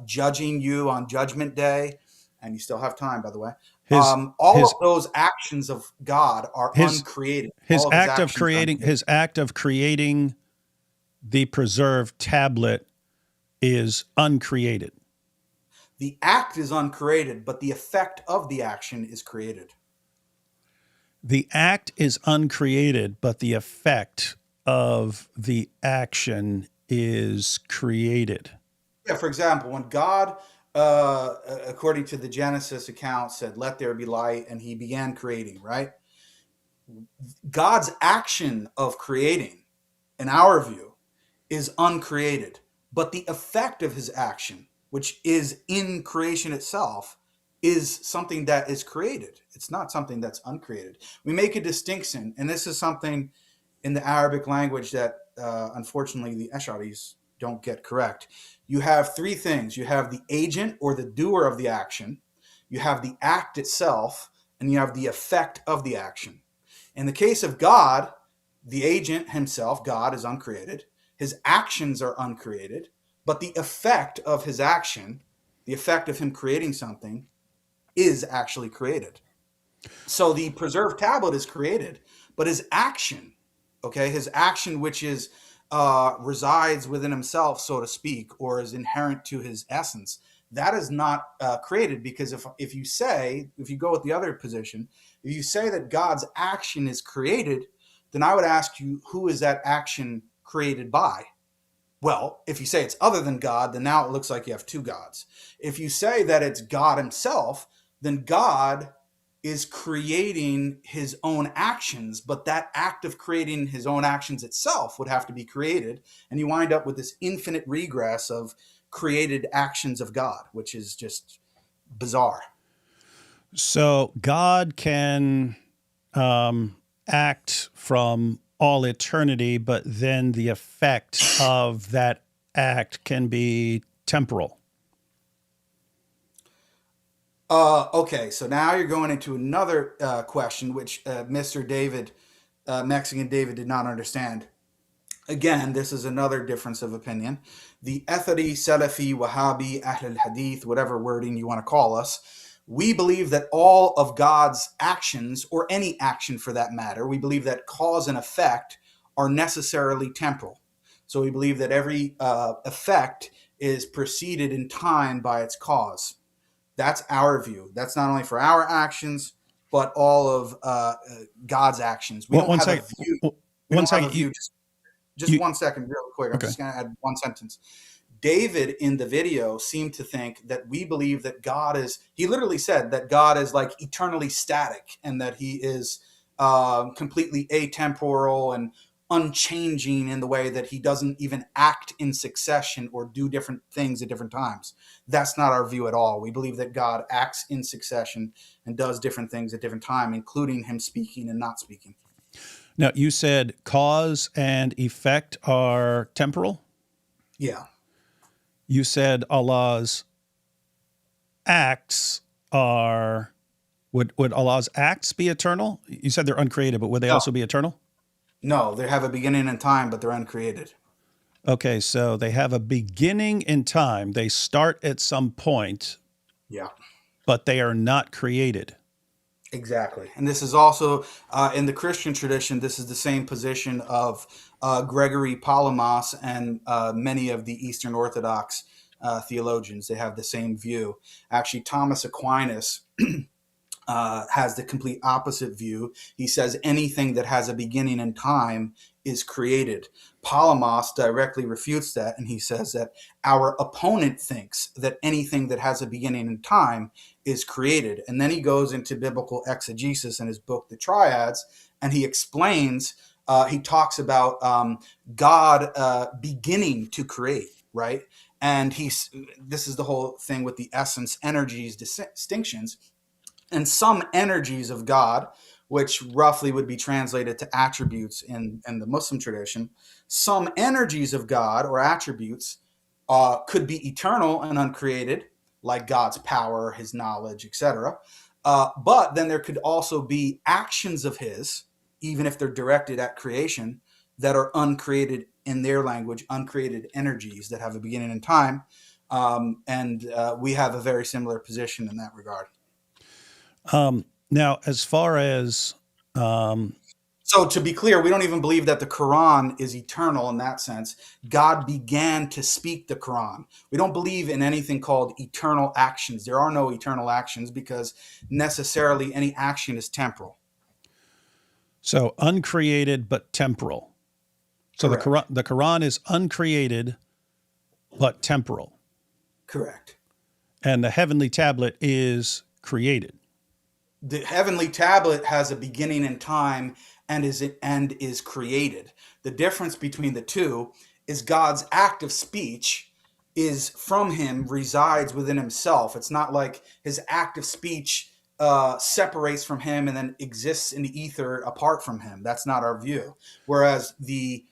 judging you on Judgment Day, and you still have time, by the way. All of those actions of God are uncreated. His act of creating the preserved tablet is uncreated. The act is uncreated, but the effect of the action is created. The act is uncreated, but the effect of the action is created. Yeah, for example, when God, according to the Genesis account, said, "Let there be light," and he began creating, right? God's action of creating, in our view, is uncreated, but the effect of his action, which is in creation itself, is something that is created. It's not something that's uncreated. We make a distinction, and this is something in the Arabic language that unfortunately the Ash'aris don't get correct. You have three things. You have the agent or the doer of the action, you have the act itself, and you have the effect of the action. In the case of God, the agent himself, God, is uncreated. His actions are uncreated, but the effect of his action, the effect of him creating something, is actually created. So the preserved tablet is created, but his action, his action, which is resides within himself, so to speak, or is inherent to his essence, that is not created. Because if you go with the other position, if you say that God's action is created, then I would ask you, who is that action created by? Well, if you say it's other than God, then now it looks like you have two gods. If you say that it's God himself, then God is creating his own actions, but that act of creating his own actions itself would have to be created, and you wind up with this infinite regress of created actions of God, which is just bizarre. So God can act from all eternity, but then the effect of that act can be temporal. Okay, so now you're going into another question, which Mr. David, Mexican David, did not understand. Again, this is another difference of opinion. The Athari, Salafi, Wahhabi, Ahl al-Hadith, whatever wording you want to call us, we believe that all of God's actions, or any action for that matter, we believe that cause and effect are necessarily temporal. So we believe that every effect is preceded in time by its cause. That's our view. That's not only for our actions, but all of God's actions. We don't have a view. Just 1 second, real quick. I'm just going to add one sentence. David in the video seemed to think that we believe that God is, he literally said that God is like eternally static and that he is completely atemporal and unchanging in the way that he doesn't even act in succession or do different things at different times. That's not our view at all. We believe that God acts in succession and does different things at different times, including him speaking and not speaking. Now, you said cause and effect are temporal? Yeah. You said Allah's acts are, would Allah's acts be eternal? You said they're uncreated, but would they also be eternal? No, they have a beginning in time, but they're uncreated. Okay, so they have a beginning in time. They start at some point. Yeah. But they are not created. Exactly. And this is also, in the Christian tradition, this is the same position of Gregory Palamas and many of the Eastern Orthodox theologians. They have the same view. Actually, Thomas Aquinas has the complete opposite view. He says anything that has a beginning in time is created. Palamas directly refutes that, and he says that our opponent thinks that anything that has a beginning in time is created. And then he goes into biblical exegesis in his book, The Triads, and he explains, he talks about God beginning to create, right? And this is the whole thing with the essence, energies, distinctions. And some energies of God, which roughly would be translated to attributes in the Muslim tradition, some energies of God or attributes could be eternal and uncreated, like God's power, his knowledge, etc. But then there could also be actions of his, even if they're directed at creation, that are uncreated in their language, uncreated energies that have a beginning in time. And we have a very similar position in that regard. Now, as far as... So to be clear, we don't even believe that the Quran is eternal in that sense. God began to speak the Quran. We don't believe in anything called eternal actions. There are no eternal actions because necessarily any action is temporal. So uncreated but temporal. So the Quran is uncreated but temporal. Correct. And the heavenly tablet is created. The heavenly tablet has a beginning in time and is created. The difference between the two is God's act of speech is from him, resides within himself. It's not like his act of speech separates from him and then exists in the ether apart from him. That's not our view. Whereas the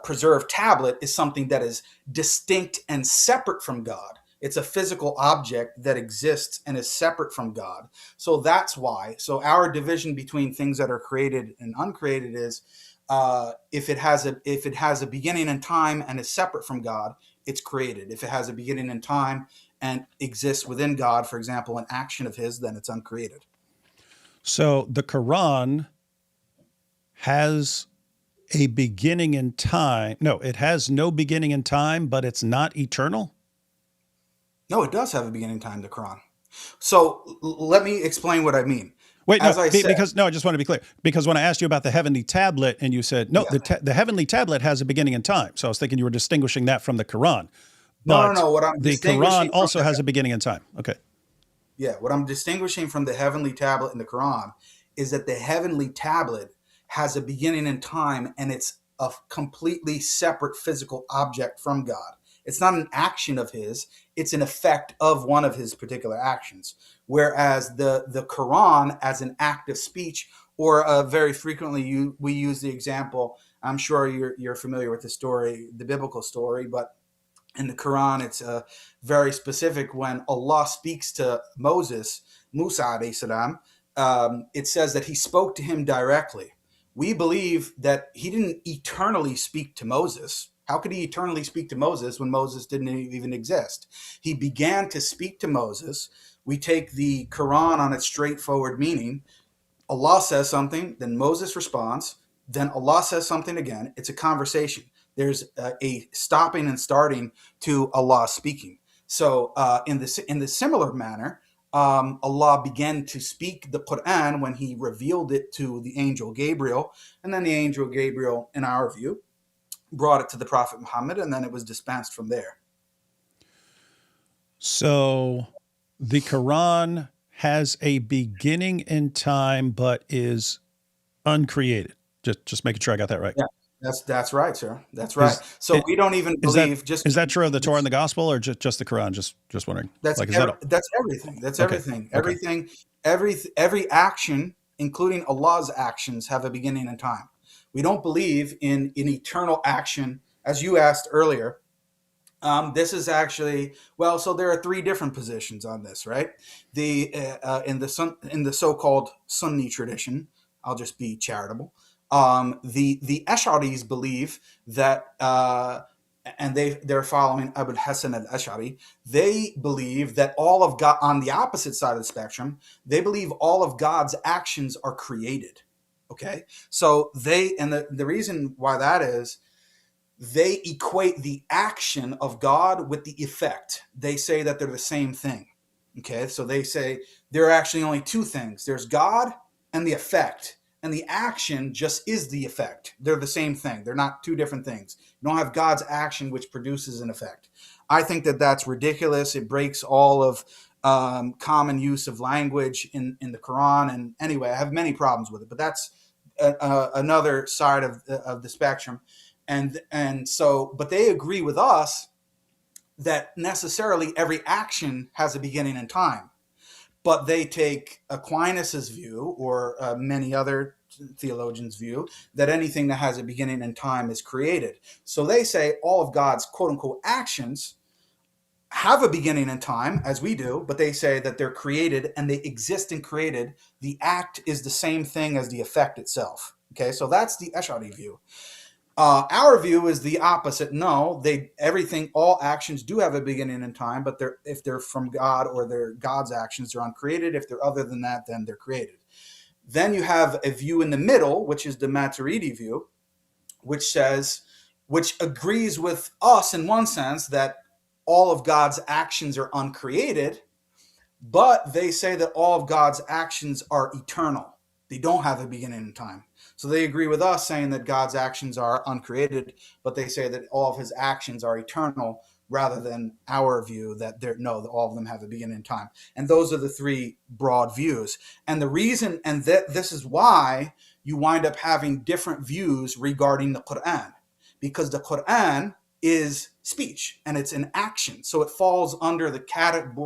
preserved tablet is something that is distinct and separate from God. It's a physical object that exists and is separate from God. So that's why. So our division between things that are created and uncreated is if it has a beginning in time and is separate from God, it's created. If it has a beginning in time and exists within God, for example, an action of his, then it's uncreated. So the Quran has a beginning in time. No, it has no beginning in time, but it's not eternal? No, it does have a beginning in time, the Quran. So let me explain what I mean. Wait, no, I just want to be clear. Because when I asked you about the heavenly tablet and you said, no, the heavenly tablet has a beginning in time. So I was thinking you were distinguishing that from the Quran. But no. What I'm the Quran also has a beginning in time. Okay. Yeah, what I'm distinguishing from the heavenly tablet in the Quran is that the heavenly tablet has a beginning in time and it's a completely separate physical object from God. It's not an action of his, it's an effect of one of his particular actions. Whereas the Quran as an act of speech, or very frequently we use the example, I'm sure you're familiar with the story, the biblical story, but in the Quran it's very specific when Allah speaks to Moses, Musa alayhi salam, it says that he spoke to him directly. We believe that he didn't eternally speak to Moses. How could he eternally speak to Moses when Moses didn't even exist? He began to speak to Moses. We take the Quran on its straightforward meaning. Allah says something, then Moses responds, then Allah says something again. It's a conversation. There's a stopping and starting to Allah speaking. So in the similar manner, Allah began to speak the Quran when he revealed it to the angel Gabriel, and then the angel Gabriel, in our view, brought it to the Prophet Muhammad, and then it was dispensed from there. So the Quran has a beginning in time, but is uncreated. Just making sure I got that right. Yeah, that's right, sir. That's right. We don't even believe. Is that true of the Torah and the Gospel, or just the Quran? Just wondering. That's everything. That's everything. Everything. Every action, including Allah's actions, have a beginning and time. We don't believe in eternal action, as you asked earlier. This is actually, well, so there are three different positions on this, right? In the so-called Sunni tradition, I'll just be charitable. The Ash'aris believe that, and they're following Abul Hasan al-Ash'ari. They believe that all of God, on the opposite side of the spectrum, they believe all of God's actions are created. Okay, so the reason why that is, they equate the action of God with the effect. They say that they're the same thing. Okay, so they say there are actually only two things. There's God and the effect, and the action just is the effect. They're the same thing. They're not two different things. You don't have God's action which produces an effect. I think that that's ridiculous. It breaks all of common use of language in the Quran. And anyway, I have many problems with it, but that's another side of the spectrum. And so, but they agree with us that necessarily every action has a beginning and time. But they take Aquinas's view, or many other theologians' view, that anything that has a beginning and time is created. So they say all of God's quote-unquote actions have a beginning and time, as we do, but they say that they're created and they exist and created. The act is the same thing as the effect itself. Okay, so that's the Ash'ari view. Our view is the opposite. No, all actions do have a beginning and time, but if they're from God or they're God's actions, they're uncreated. If they're other than that, then they're created. Then you have a view in the middle, which is the Maturidi view, which agrees with us in one sense that all of God's actions are uncreated, but they say that all of God's actions are eternal. They don't have a beginning and time. So they agree with us saying that God's actions are uncreated, but they say that all of his actions are eternal, rather than our view that all of them have a beginning and time. And those are the three broad views. And the reason, and this is why you wind up having different views regarding the Quran, because the Quran is speech and it's an action. So it falls under the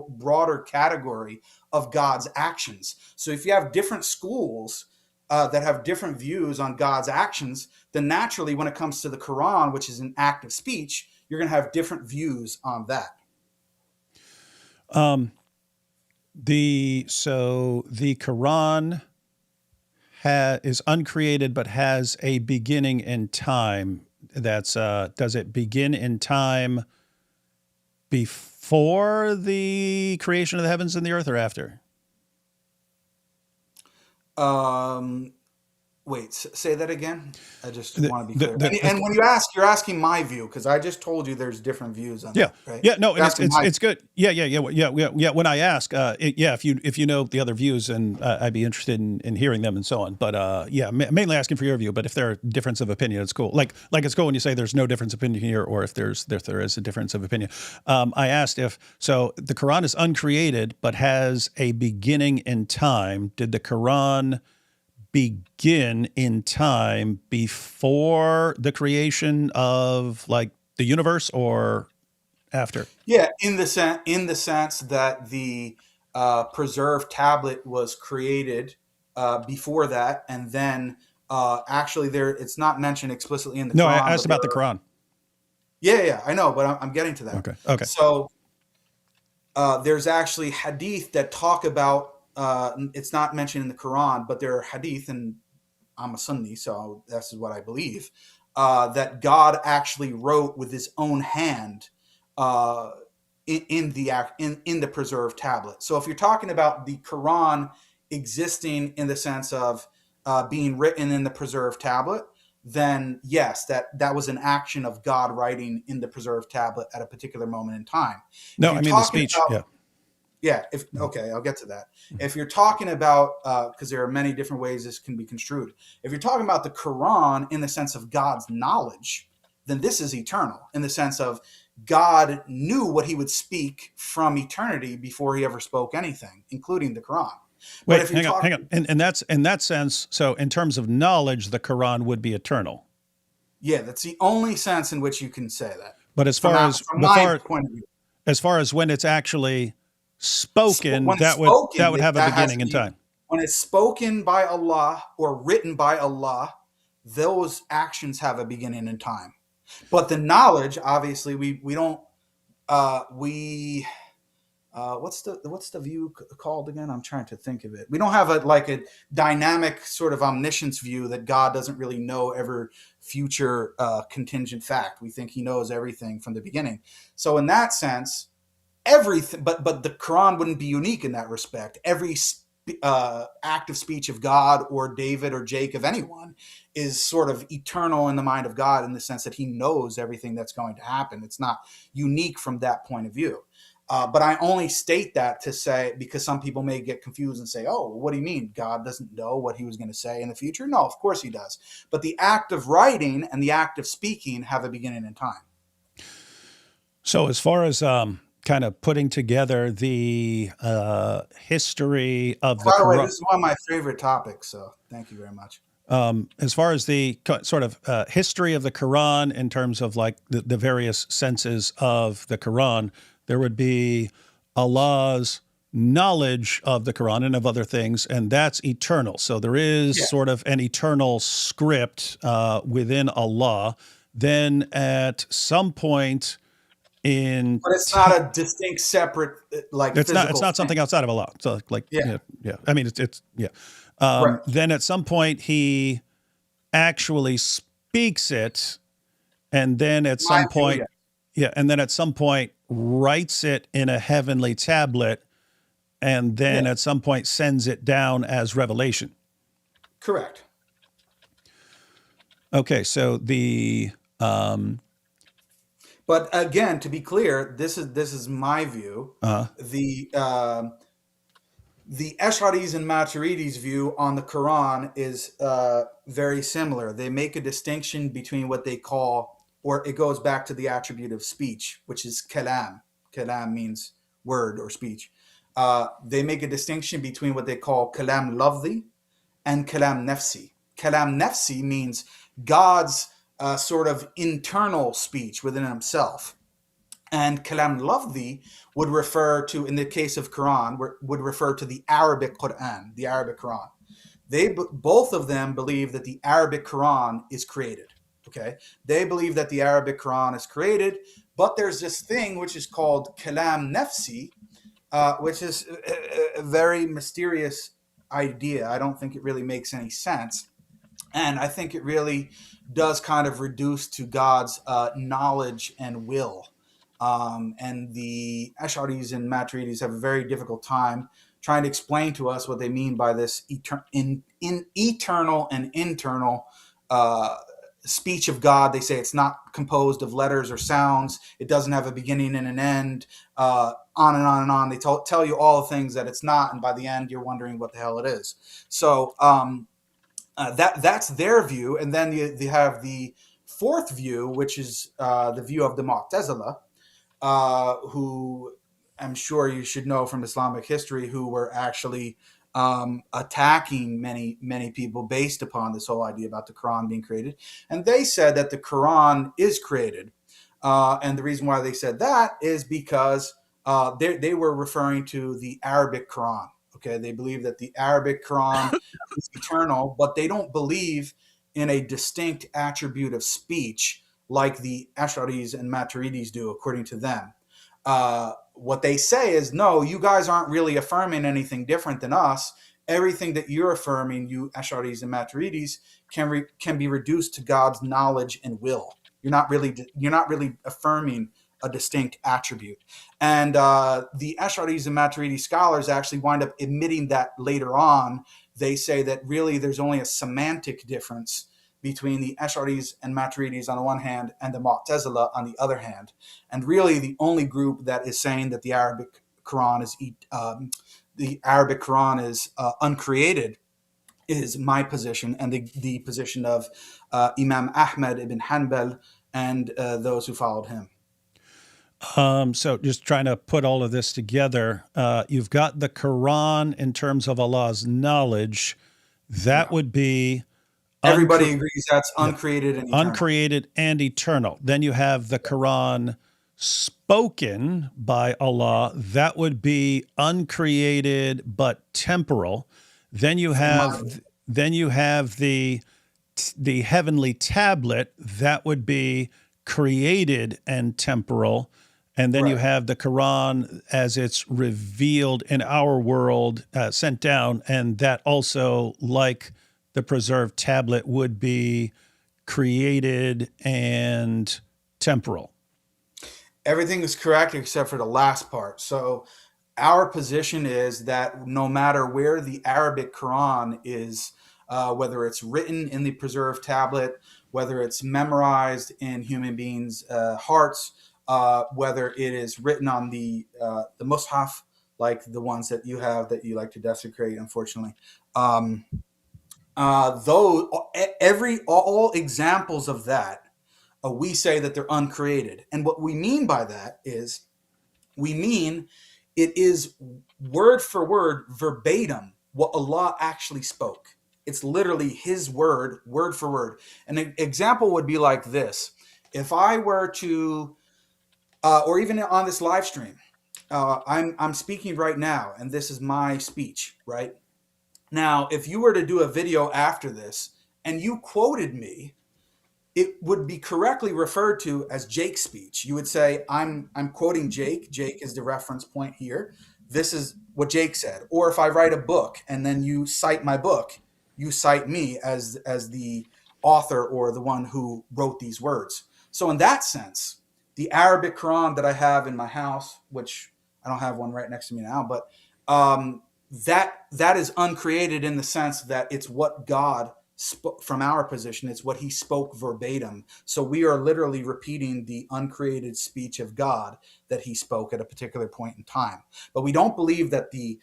broader category of God's actions. So if you have different schools that have different views on God's actions, then naturally when it comes to the Quran, which is an act of speech, you're going to have different views on that. The Quran is uncreated but has a beginning in time. That's does it begin in time before the creation of the heavens and the earth, or after? Wait, say that again. I just want to be clear. And when you ask, you're asking my view, because I just told you there's different views on that, right? Yeah, no, and it's good. Yeah. When I ask, if you know the other views, and I'd be interested in hearing them and so on. But mainly asking for your view. But if there are difference of opinion, it's cool. Like it's cool when you say there's no difference of opinion here, or if there is a difference of opinion. I asked the Quran is uncreated but has a beginning in time. Did the Quran begin in time before the creation of like the universe, or after? Yeah, in the sense that the preserved tablet was created before that, and then actually it's not mentioned explicitly in the Quran. No, I asked about the Quran. Yeah, I know, but I'm getting to that. Okay. So there's actually hadith that talk about. It's not mentioned in the Quran, but there are hadith, and I'm a Sunni, so this is what I believe, that God actually wrote with his own hand in the preserved tablet. So if you're talking about the Quran existing in the sense of being written in the preserved tablet, then yes, that was an action of God writing in the preserved tablet at a particular moment in time. No, I mean the speech. Yeah. Okay, I'll get to that. If you're talking about, because there are many different ways this can be construed. If you're talking about the Quran in the sense of God's knowledge, then this is eternal in the sense of God knew what he would speak from eternity before he ever spoke anything, including the Quran. Wait, hang on. And that's in that sense. So in terms of knowledge, the Quran would be eternal. Yeah, that's the only sense in which you can say that. But as far as my point of view, as far as when it's actually spoken, that would have a beginning in time. When it's spoken by Allah or written by Allah, those actions have a beginning in time. But the knowledge, obviously, we don't what's the view called again? I'm trying to think of it. We don't have a dynamic sort of omniscience view that God doesn't really know every future contingent fact. We think he knows everything from the beginning. So in that sense, everything, but the Quran wouldn't be unique in that respect. Every act of speech of God or David or Jake of anyone is sort of eternal in the mind of God in the sense that he knows everything that's going to happen. It's not unique from that point of view. But I only state that to say, because some people may get confused and say, oh, what do you mean? God doesn't know what he was going to say in the future? No, of course he does. But the act of writing and the act of speaking have a beginning in time. So as far as kind of putting together the history of the Quran. By the way, this is one of my favorite topics, so thank you very much. As far as the sort of history of the Quran in terms of like the various senses of the Quran, there would be Allah's knowledge of the Quran and of other things, and that's eternal. So there is sort of an eternal script within Allah. Then at some point in... But it's not a distinct, separate, it's not something outside of Allah. So yeah. I mean, it's right. Then at some point he actually speaks it, and then at some point... and then at some point writes it in a heavenly tablet, and then at some point sends it down as revelation. Correct. Okay, so the but again, to be clear, this is my view. The Ash'aris and Maturidis' view on the Quran is very similar. They make a distinction between what they call, or it goes back to the attribute of speech, which is kalam. Kalam means word or speech. They make a distinction between what they call kalam lafzi and kalam nafsi. Kalam nafsi means God's sort of internal speech within himself. And kalam lafzi would refer to, in the case of Quran, would refer to the Arabic Quran, the Arabic Quran. Both of them believe that the Arabic Quran is created. Okay, they believe that the Arabic Quran is created, but there's this thing which is called kalam nafsi, which is a very mysterious idea. I don't think it really makes any sense. And I think it really does kind of reduce to God's knowledge and will. And the Ash'aris and Maturidis have a very difficult time trying to explain to us what they mean by this eternal and internal speech of God. They say it's not composed of letters or sounds. It doesn't have a beginning and an end, on and on and on. They tell you all the things that it's not, and by the end you're wondering what the hell it is. So that's their view. And then they have the fourth view, which is the view of the Mu'tazila, who I'm sure you should know from Islamic history, who were actually attacking many people based upon this whole idea about the Quran being created. And they said that the Quran is created. And the reason why they said that is because they were referring to the Arabic Quran. Okay, they believe that the Arabic Quran is eternal, but they don't believe in a distinct attribute of speech like the Ash'aris and Maturidis do, according to them. What they say is, no, you guys aren't really affirming anything different than us. Everything that you're affirming, you Ash'aris and Maturidis, can be reduced to God's knowledge and will. You're not really affirming a distinct attribute. And the Ash'aris and Maturidi scholars actually wind up admitting that later on. They say that really there's only a semantic difference, between the Ash'aris and Maturidis on the one hand and the Mu'tazila on the other hand. And really the only group that is saying that the Arabic Quran is uncreated is my position and the position of Imam Ahmad ibn Hanbal and those who followed him. So just trying to put all of this together, you've got the Quran in terms of Allah's knowledge. That would be... Everybody agrees that's uncreated and eternal. Uncreated and eternal. Then you have the Quran spoken by Allah. That would be uncreated but temporal. Then you have the heavenly tablet. That would be created and temporal. And then you have the Quran as it's revealed in our world, sent down, and that also, like the preserved tablet, would be created and temporal. Everything is correct except for the last part. So our position is that no matter where the Arabic Quran is, whether it's written in the preserved tablet, whether it's memorized in human beings' hearts, whether it is written on the mushaf, like the ones that you have that you like to desecrate, unfortunately. All examples of that, we say that they're uncreated. And what we mean by that is, we mean it is word for word, verbatim, what Allah actually spoke. It's literally his word for word. An example would be like this. If I were to, or even on this live stream, I'm speaking right now, and this is my speech, right? Now, if you were to do a video after this and you quoted me, it would be correctly referred to as Jake's speech. You would say, I'm quoting Jake. Jake is the reference point here. This is what Jake said. Or if I write a book and then you cite my book, you cite me as the author or the one who wrote these words. So in that sense, the Arabic Quran that I have in my house, which I don't have one right next to me now, but that is uncreated in the sense that it's what God spoke. From our position, it's what he spoke verbatim. So we are literally repeating the uncreated speech of God that he spoke at a particular point in time. But we don't believe that the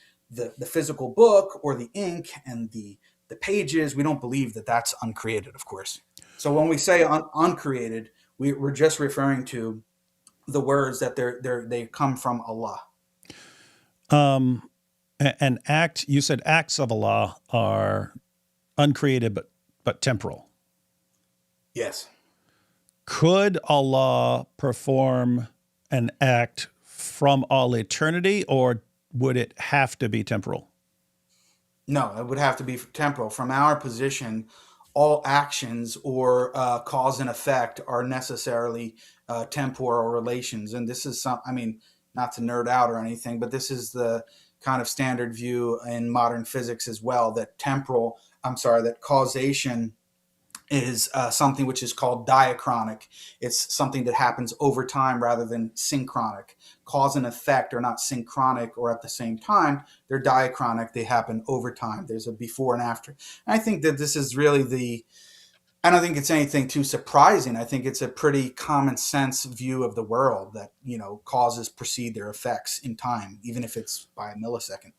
physical book or the ink and the pages, we don't believe that that's uncreated, of course. So when we say uncreated, we're just referring to the words that they come from Allah. An act, you said acts of Allah are uncreated but temporal. Yes. Could Allah perform an act from all eternity, or would it have to be temporal? No, it would have to be temporal. From our position, all actions or cause and effect are necessarily temporal relations. And this is not to nerd out or anything, but this is the kind of standard view in modern physics as well, that causation is something which is called diachronic. It's something that happens over time rather than synchronic. Cause and effect are not synchronic or at the same time. They're diachronic. They happen over time. There's a before and after. And I think that this is really I don't think it's anything too surprising. I think it's a pretty common sense view of the world that, causes precede their effects in time, even if it's by a millisecond.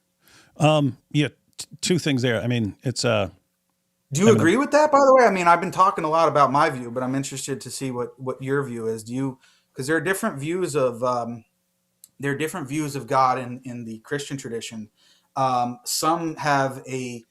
Two things there. I mean, it's Do you agree with that, by the way? I mean, I've been talking a lot about my view, but I'm interested to see what your view is. Because there are different views of God in the Christian tradition. Some have a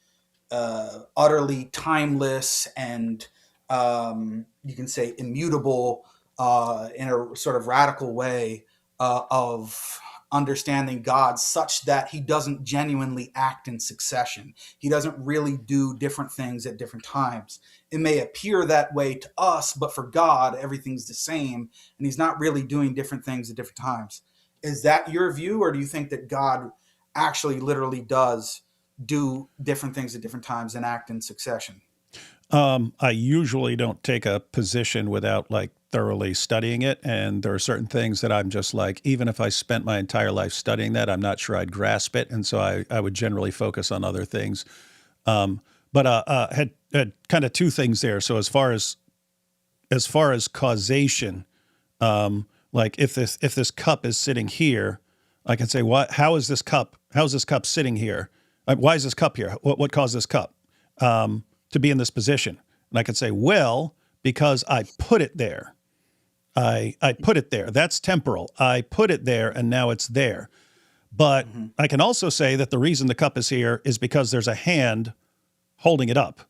utterly timeless and you can say immutable in a sort of radical way of understanding God, such that he doesn't genuinely act in succession. He doesn't really do different things at different times. It may appear that way to us, but for God, everything's the same, and he's not really doing different things at different times. Is that your view, or do you think that God actually literally does do different things at different times and act in succession? I usually don't take a position without thoroughly studying it. And there are certain things that I'm just even if I spent my entire life studying that, I'm not sure I'd grasp it. And so I would generally focus on other things. But had kind of two things there. So as far as causation, like if this cup is sitting here, I can say, how is this cup sitting here? Why is this cup here? What caused this cup to be in this position? And I can say, well, because I put it there. I put it there. That's temporal. I put it there, and now it's there. But I can also say that the reason the cup is here is because there's a hand holding it up.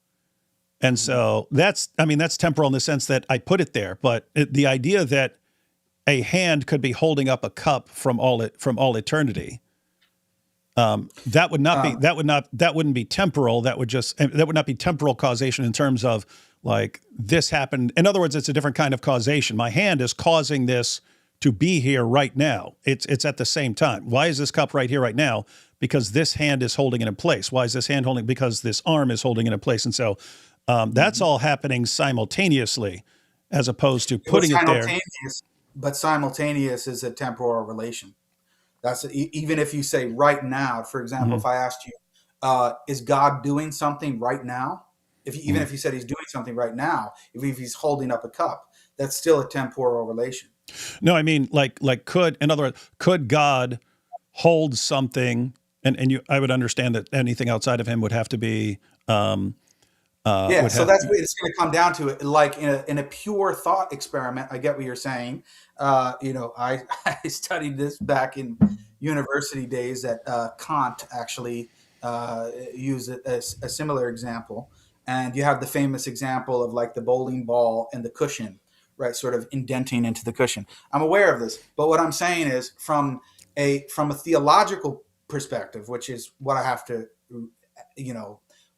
And so that's temporal in the sense that I put it there. But the idea that a hand could be holding up a cup from all eternity, that wouldn't be temporal. That would not be temporal causation in terms of like this happened. In other words, it's a different kind of causation. My hand is causing this to be here right now. It's at the same time. Why is this cup right here right now? Because this hand is holding it in place. Why is this hand holding? Because this arm is holding it in place. And so that's all happening simultaneously, as opposed to putting it there. But simultaneous is a temporal relation. That's even if you say right now. For example, if I asked you, is God doing something right now? Even if you said he's doing something right now, if he's holding up a cup, that's still a temporal relation. No, I mean, in other words, could God hold something? And I would understand that anything outside of him would have to be. So that's what it's going to come down to. Like in a pure thought experiment, I get what you're saying. I studied this back in university days that Kant actually used a similar example. And you have the famous example of like the bowling ball and the cushion, right? Sort of indenting into the cushion. I'm aware of this, but what I'm saying is from a theological perspective, which is what I have to,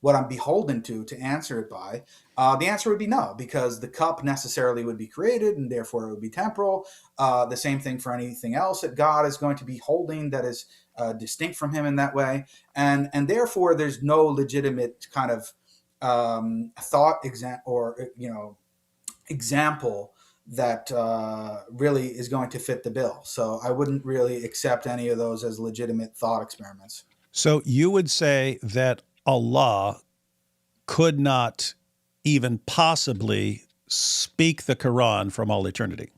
what I'm beholden to answer it by, the answer would be no, because the cup necessarily would be created and therefore it would be temporal. The same thing for anything else that God is going to be holding that is distinct from him in that way. And therefore there's no legitimate kind of thought example that really is going to fit the bill. So I wouldn't really accept any of those as legitimate thought experiments. So you would say that Allah could not even possibly speak the Quran from all eternity?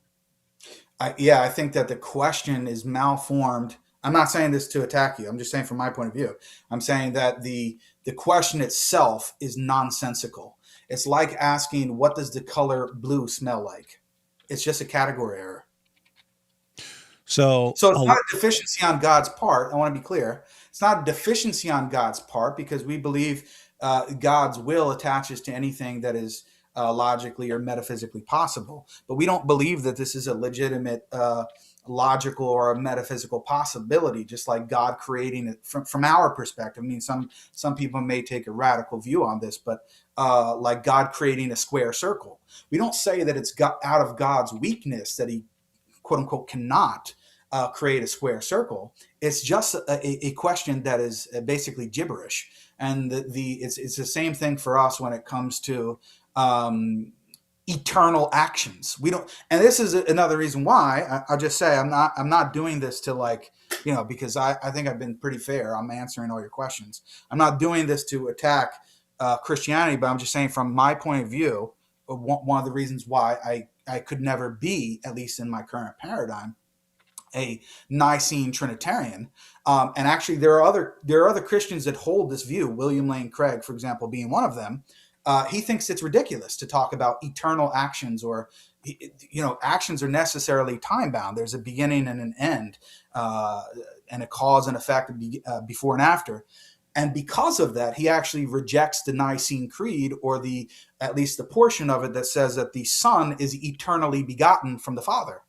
I think that the question is malformed. I'm not saying this to attack you. I'm just saying from my point of view. I'm saying that the question itself is nonsensical. It's like asking, what does the color blue smell like? It's just a category error. So it's not a deficiency on God's part. I want to be clear. It's not a deficiency on God's part because we believe God's will attaches to anything that is logically or metaphysically possible. But we don't believe that this is a legitimate logical or a metaphysical possibility, just like God creating it from our perspective. I mean, some people may take a radical view on this, but like God creating a square circle. We don't say that it's out of God's weakness that he, quote unquote, cannot create a square circle. It's just a question that is basically gibberish. And it's the same thing for us when it comes to eternal actions. We don't, and this is another reason why I'll just say I'm not doing this to because I think I've been pretty fair. I'm answering all your questions. I'm not doing this to attack Christianity, but I'm just saying from my point of view, one of the reasons why I could never be, at least in my current paradigm, a Nicene Trinitarian. And actually there are other Christians that hold this view, William Lane Craig, for example, being one of them. He thinks it's ridiculous to talk about eternal actions or, actions are necessarily time bound. There's a beginning and an end and a cause and effect before and after. And because of that, he actually rejects the Nicene Creed or at least the portion of it that says that the Son is eternally begotten from the Father.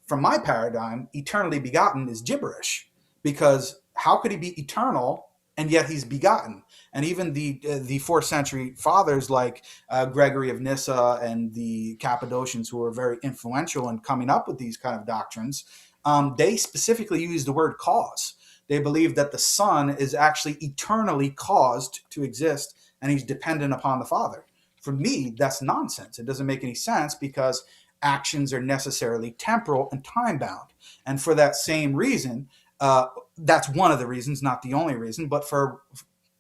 From my paradigm, eternally begotten is gibberish because how could he be eternal and yet he's begotten? And even the 4th century fathers like Gregory of Nyssa and the Cappadocians, who were very influential in coming up with these kind of doctrines, they specifically use the word cause. They believe that the Son is actually eternally caused to exist and he's dependent upon the Father. For me, that's nonsense. It doesn't make any sense because actions are necessarily temporal and time-bound. And for that same reason, that's one of the reasons, not the only reason, but for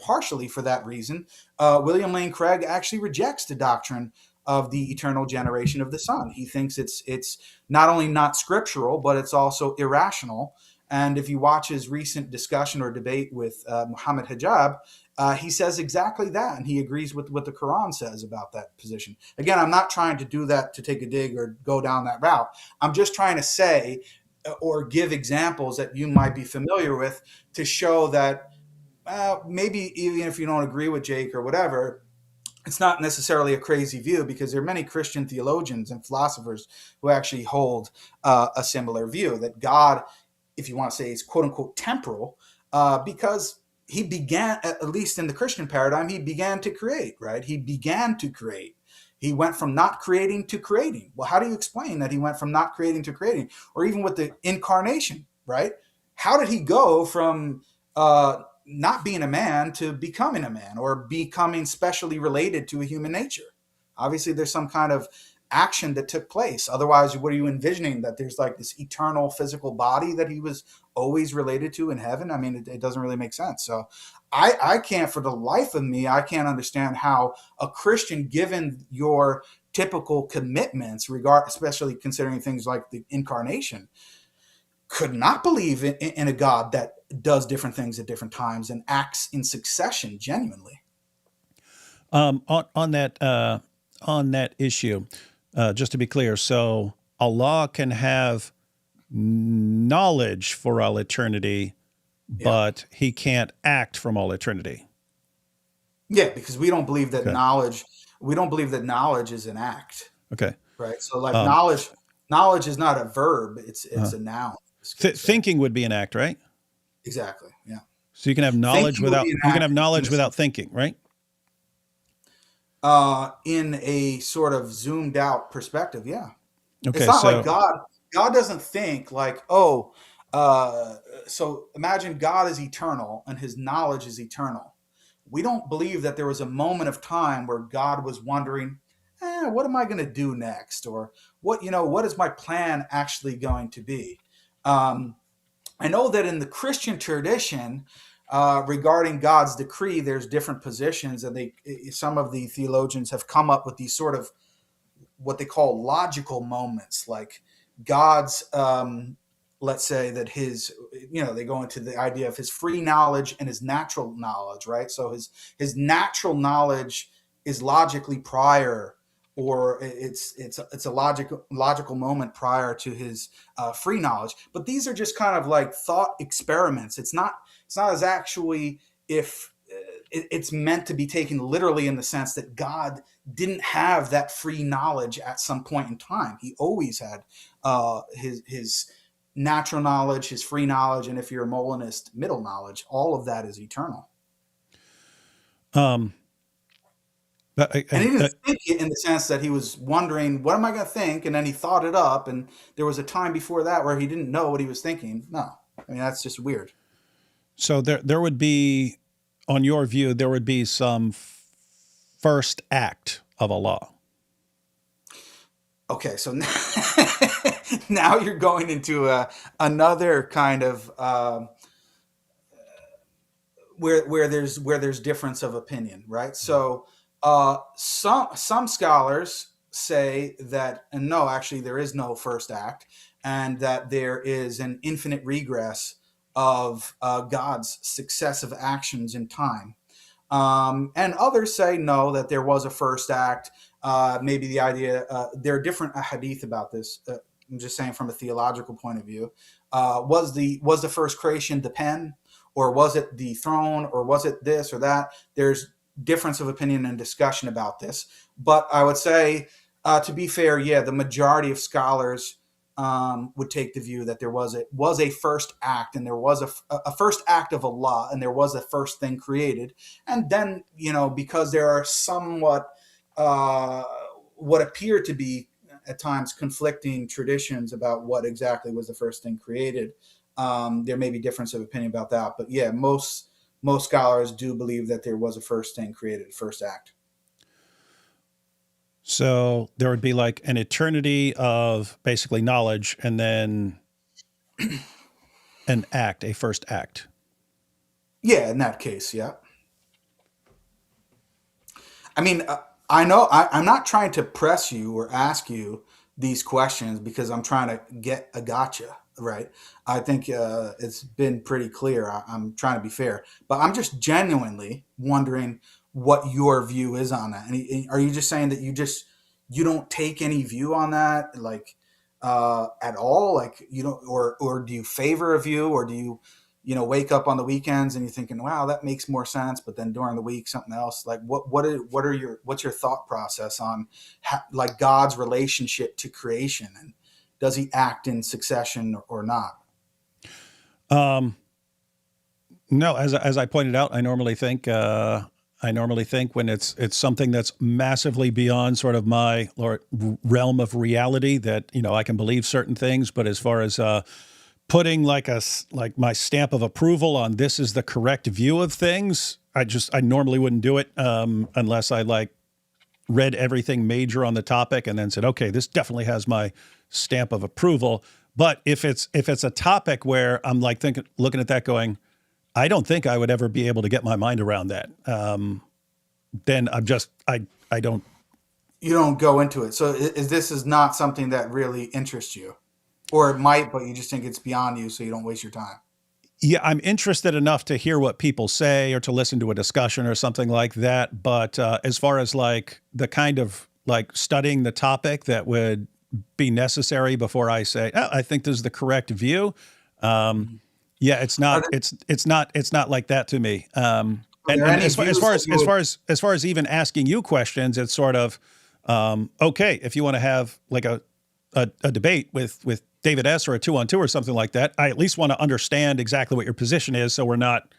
partially for that reason, William Lane Craig actually rejects the doctrine of the eternal generation of the Son. He thinks it's not only not scriptural, but it's also irrational. And if you watch his recent discussion or debate with Muhammad Hijab, he says exactly that, and he agrees with what the Quran says about that position. Again, I'm not trying to do that to take a dig or go down that route. I'm just trying to say or give examples that you might be familiar with to show that maybe even if you don't agree with Jake or whatever, it's not necessarily a crazy view, because there are many Christian theologians and philosophers who actually hold a similar view that God, if you want to say, is quote unquote temporal, because he began, at least in the Christian paradigm, he began to create, right? He began to create. He went from not creating to creating. Well, how do you explain that he went from not creating to creating? Or even with the incarnation, right? How did he go from not being a man to becoming a man, or becoming specially related to a human nature? Obviously, there's some kind of action that took place. Otherwise, what are you envisioning? That there's like this eternal physical body that he was always related to in heaven? I mean, it doesn't really make sense. So I can't, for the life of me, I can't understand how a Christian, given your typical commitments, especially considering things like the incarnation, could not believe in a God that does different things at different times and acts in succession genuinely. On that issue, just to be clear, so Allah can have knowledge for all eternity, but he can't act from all eternity. Yeah, because we don't believe that knowledge. We don't believe that knowledge is an act. Okay. Right. So like knowledge is not a verb. It's a noun. Thinking would be an act, right? Exactly. Yeah. So you can have knowledge without thinking, right? In a sort of zoomed out perspective, yeah. Okay, it's not like God doesn't think like, so imagine God is eternal and his knowledge is eternal. We don't believe that there was a moment of time where God was wondering, what am I going to do next? Or what is my plan actually going to be? I know that in the Christian tradition, regarding God's decree, there's different positions, and some of the theologians have come up with these sort of what they call logical moments, like God's, let's say that his, they go into the idea of his free knowledge and his natural knowledge, right? So his natural knowledge is logically prior, or it's a logical moment prior to his free knowledge. But these are just kind of like thought experiments. It's not as actually if it's meant to be taken literally, in the sense that God didn't have that free knowledge at some point in time. He always had his natural knowledge, his free knowledge, and if you're a Molinist, middle knowledge. All of that is eternal. And he didn't think it in the sense that he was wondering, what am I going to think? And then he thought it up, and there was a time before that where he didn't know what he was thinking. No, I mean, that's just weird. So there would be, on your view, there would be some first act of Allah. Okay, so now you're going into another kind of where there's difference of opinion, right? So some scholars say that, and no, actually there is no first act, and that there is an infinite regress of God's successive actions in time. And others say no, that there was a first act. Maybe the idea, there are different hadith about this. I'm just saying from a theological point of view. Was the first creation the pen, or was it the throne, or was it this or that? There's difference of opinion and discussion about this. But I would say, to be fair, yeah, the majority of scholars would take the view that there was a first act, and there was a first act of Allah, and there was a first thing created. And then, because there are somewhat what appear to be at times conflicting traditions about what exactly was the first thing created, there may be difference of opinion about that. But yeah, most scholars do believe that there was a first thing created, first act. So there would be like an eternity of basically knowledge, and then an act, a first act. Yeah, in that case, yeah. I mean, I know I'm not trying to press you or ask you these questions because I'm trying to get a gotcha, right? I think it's been pretty clear. I'm trying to be fair, but I'm just genuinely wondering what your view is on that. And are you just saying that you don't take any view on that, like at all? Like you don't, or do you favor a view, or do you wake up on the weekends and you're thinking, wow, that makes more sense, but then during the week something else? Like what's your thought process on like God's relationship to creation, and does he act in succession or not? No, as I pointed out, I normally think when it's something that's massively beyond sort of my realm of reality, that I can believe certain things, but as far as putting like my stamp of approval on this is the correct view of things, I normally wouldn't do it unless I like read everything major on the topic and then said, okay, this definitely has my stamp of approval. But if it's a topic where I'm like looking at that going, I don't think I would ever be able to get my mind around that, then I don't. You don't go into it. So this is not something that really interests you, or it might, but you just think it's beyond you, so you don't waste your time. Yeah, I'm interested enough to hear what people say or to listen to a discussion or something like that. But as far as like the kind of like studying the topic that would be necessary before I say, oh, I think this is the correct view. Yeah, it's not like that to me. And as far as even asking you questions, it's sort of okay if you want to have like a debate with David S. or a 2-on-2 or something like that. I at least want to understand exactly what your position is, so we're not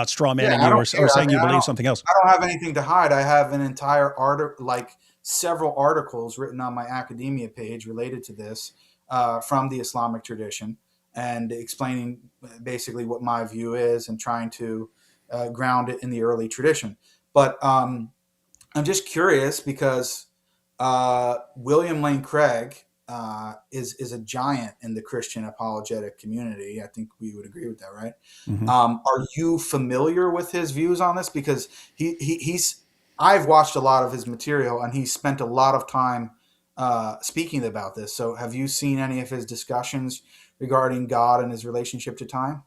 straw manning you or saying you believe something else. I don't have anything to hide. I have an entire article, like several articles written on my academia page related to this from the Islamic tradition, and explaining basically what my view is and trying to ground it in the early tradition. But I'm just curious because William Lane Craig is a giant in the Christian apologetic community. I think we would agree with that, right? Mm-hmm. Are you familiar with his views on this? Because I've watched a lot of his material, and he spent a lot of time speaking about this. So have you seen any of his discussions regarding God and his relationship to time?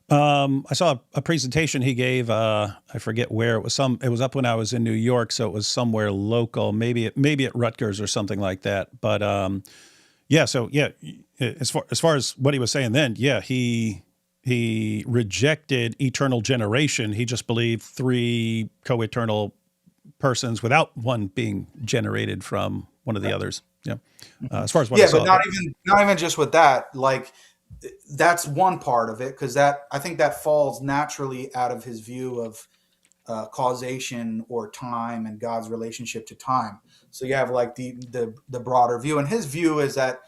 I saw a presentation he gave. I forget where it was. It was up when I was in New York, so it was somewhere local, maybe at Rutgers or something like that. But as far as what he was saying then, yeah, he rejected eternal generation. He just believed 3 co-eternal persons without one being generated from one of the others. Yeah. As far as what I saw, but not even just with that, like. That's one part of it, because I think that falls naturally out of his view of causation or time and God's relationship to time. So you have like the broader view, and his view is that,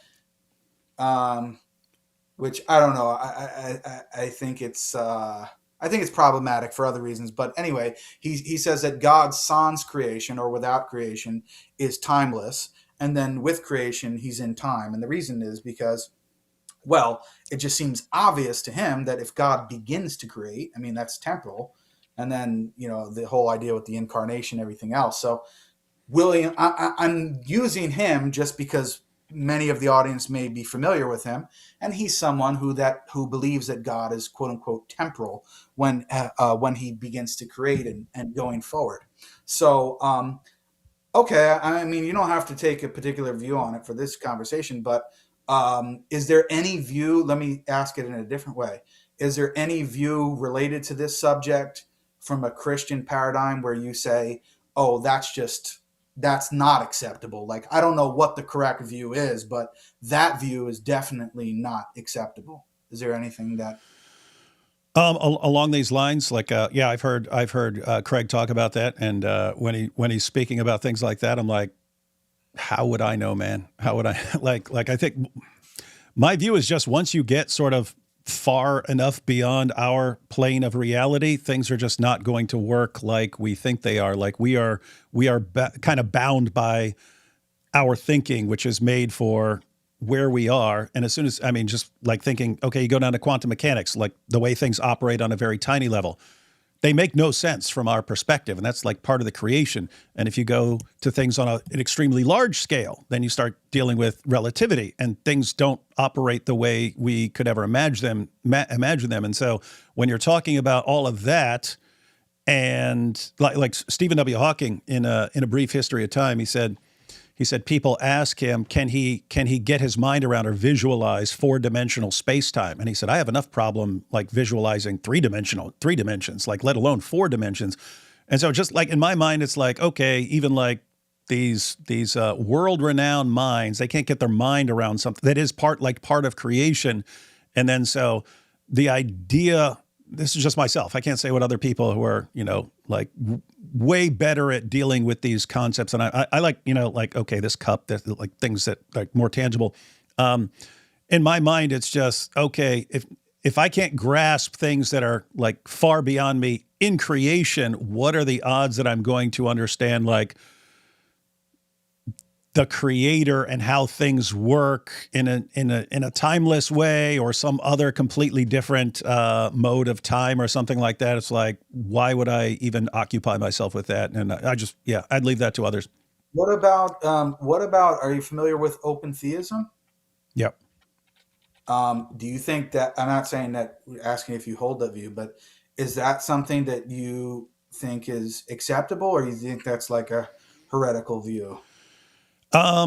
which I don't know. I think it's problematic for other reasons, but anyway, he says that God sans creation or without creation is timeless, and then with creation he's in time, and the reason is because, well, it just seems obvious to him that if God begins to create, I mean, that's temporal. And then, the whole idea with the incarnation, everything else. So William, I'm using him just because many of the audience may be familiar with him. And he's someone who believes that God is quote unquote temporal when he begins to create and going forward. So, okay. I mean, you don't have to take a particular view on it for this conversation, but is there any view, let me ask it in a different way. Is there any view related to this subject from a Christian paradigm where you say, oh, that's not acceptable? Like, I don't know what the correct view is, but that view is definitely not acceptable. Is there anything that... along these lines, like, I've heard Craig talk about that. And when he's speaking about things like that, I'm like, how would I know, man? How would I like I think my view is just once you get sort of far enough beyond our plane of reality, things are just not going to work like we think they are. Like we are kind of bound by our thinking, which is made for where we are. And as soon as, just like thinking, okay, you go down to quantum mechanics, like the way things operate on a very tiny level. they make no sense from our perspective, and that's like part of the creation. And if you go to things on an extremely large scale, then you start dealing with relativity, and things don't operate the way we could ever imagine them. And so when you're talking about all of that, and like Stephen W. Hawking in a Brief History of Time, he said people ask him, can he get his mind around or visualize 4-dimensional space-time? And he said, I have enough problem like visualizing 3 dimensions, like let alone 4 dimensions. And so just like in my mind, it's like, okay, even like these world-renowned minds, they can't get their mind around something that is part of creation. And then so the idea, this is just myself, I can't say what other people who are, like way better at dealing with these concepts. And I like, like, okay, this cup, that like things that like more tangible. In my mind, it's just, okay, if I can't grasp things that are like far beyond me in creation, what are the odds that I'm going to understand like the creator and how things work in a timeless way or some other completely different mode of time or something like that? It's like, why would I even occupy myself with that? And I'd leave that to others. What about, are you familiar with open theism? Yep. Do you think that, I'm not saying that, asking if you hold that view, but is that something that you think is acceptable, or do you think that's like a heretical view? I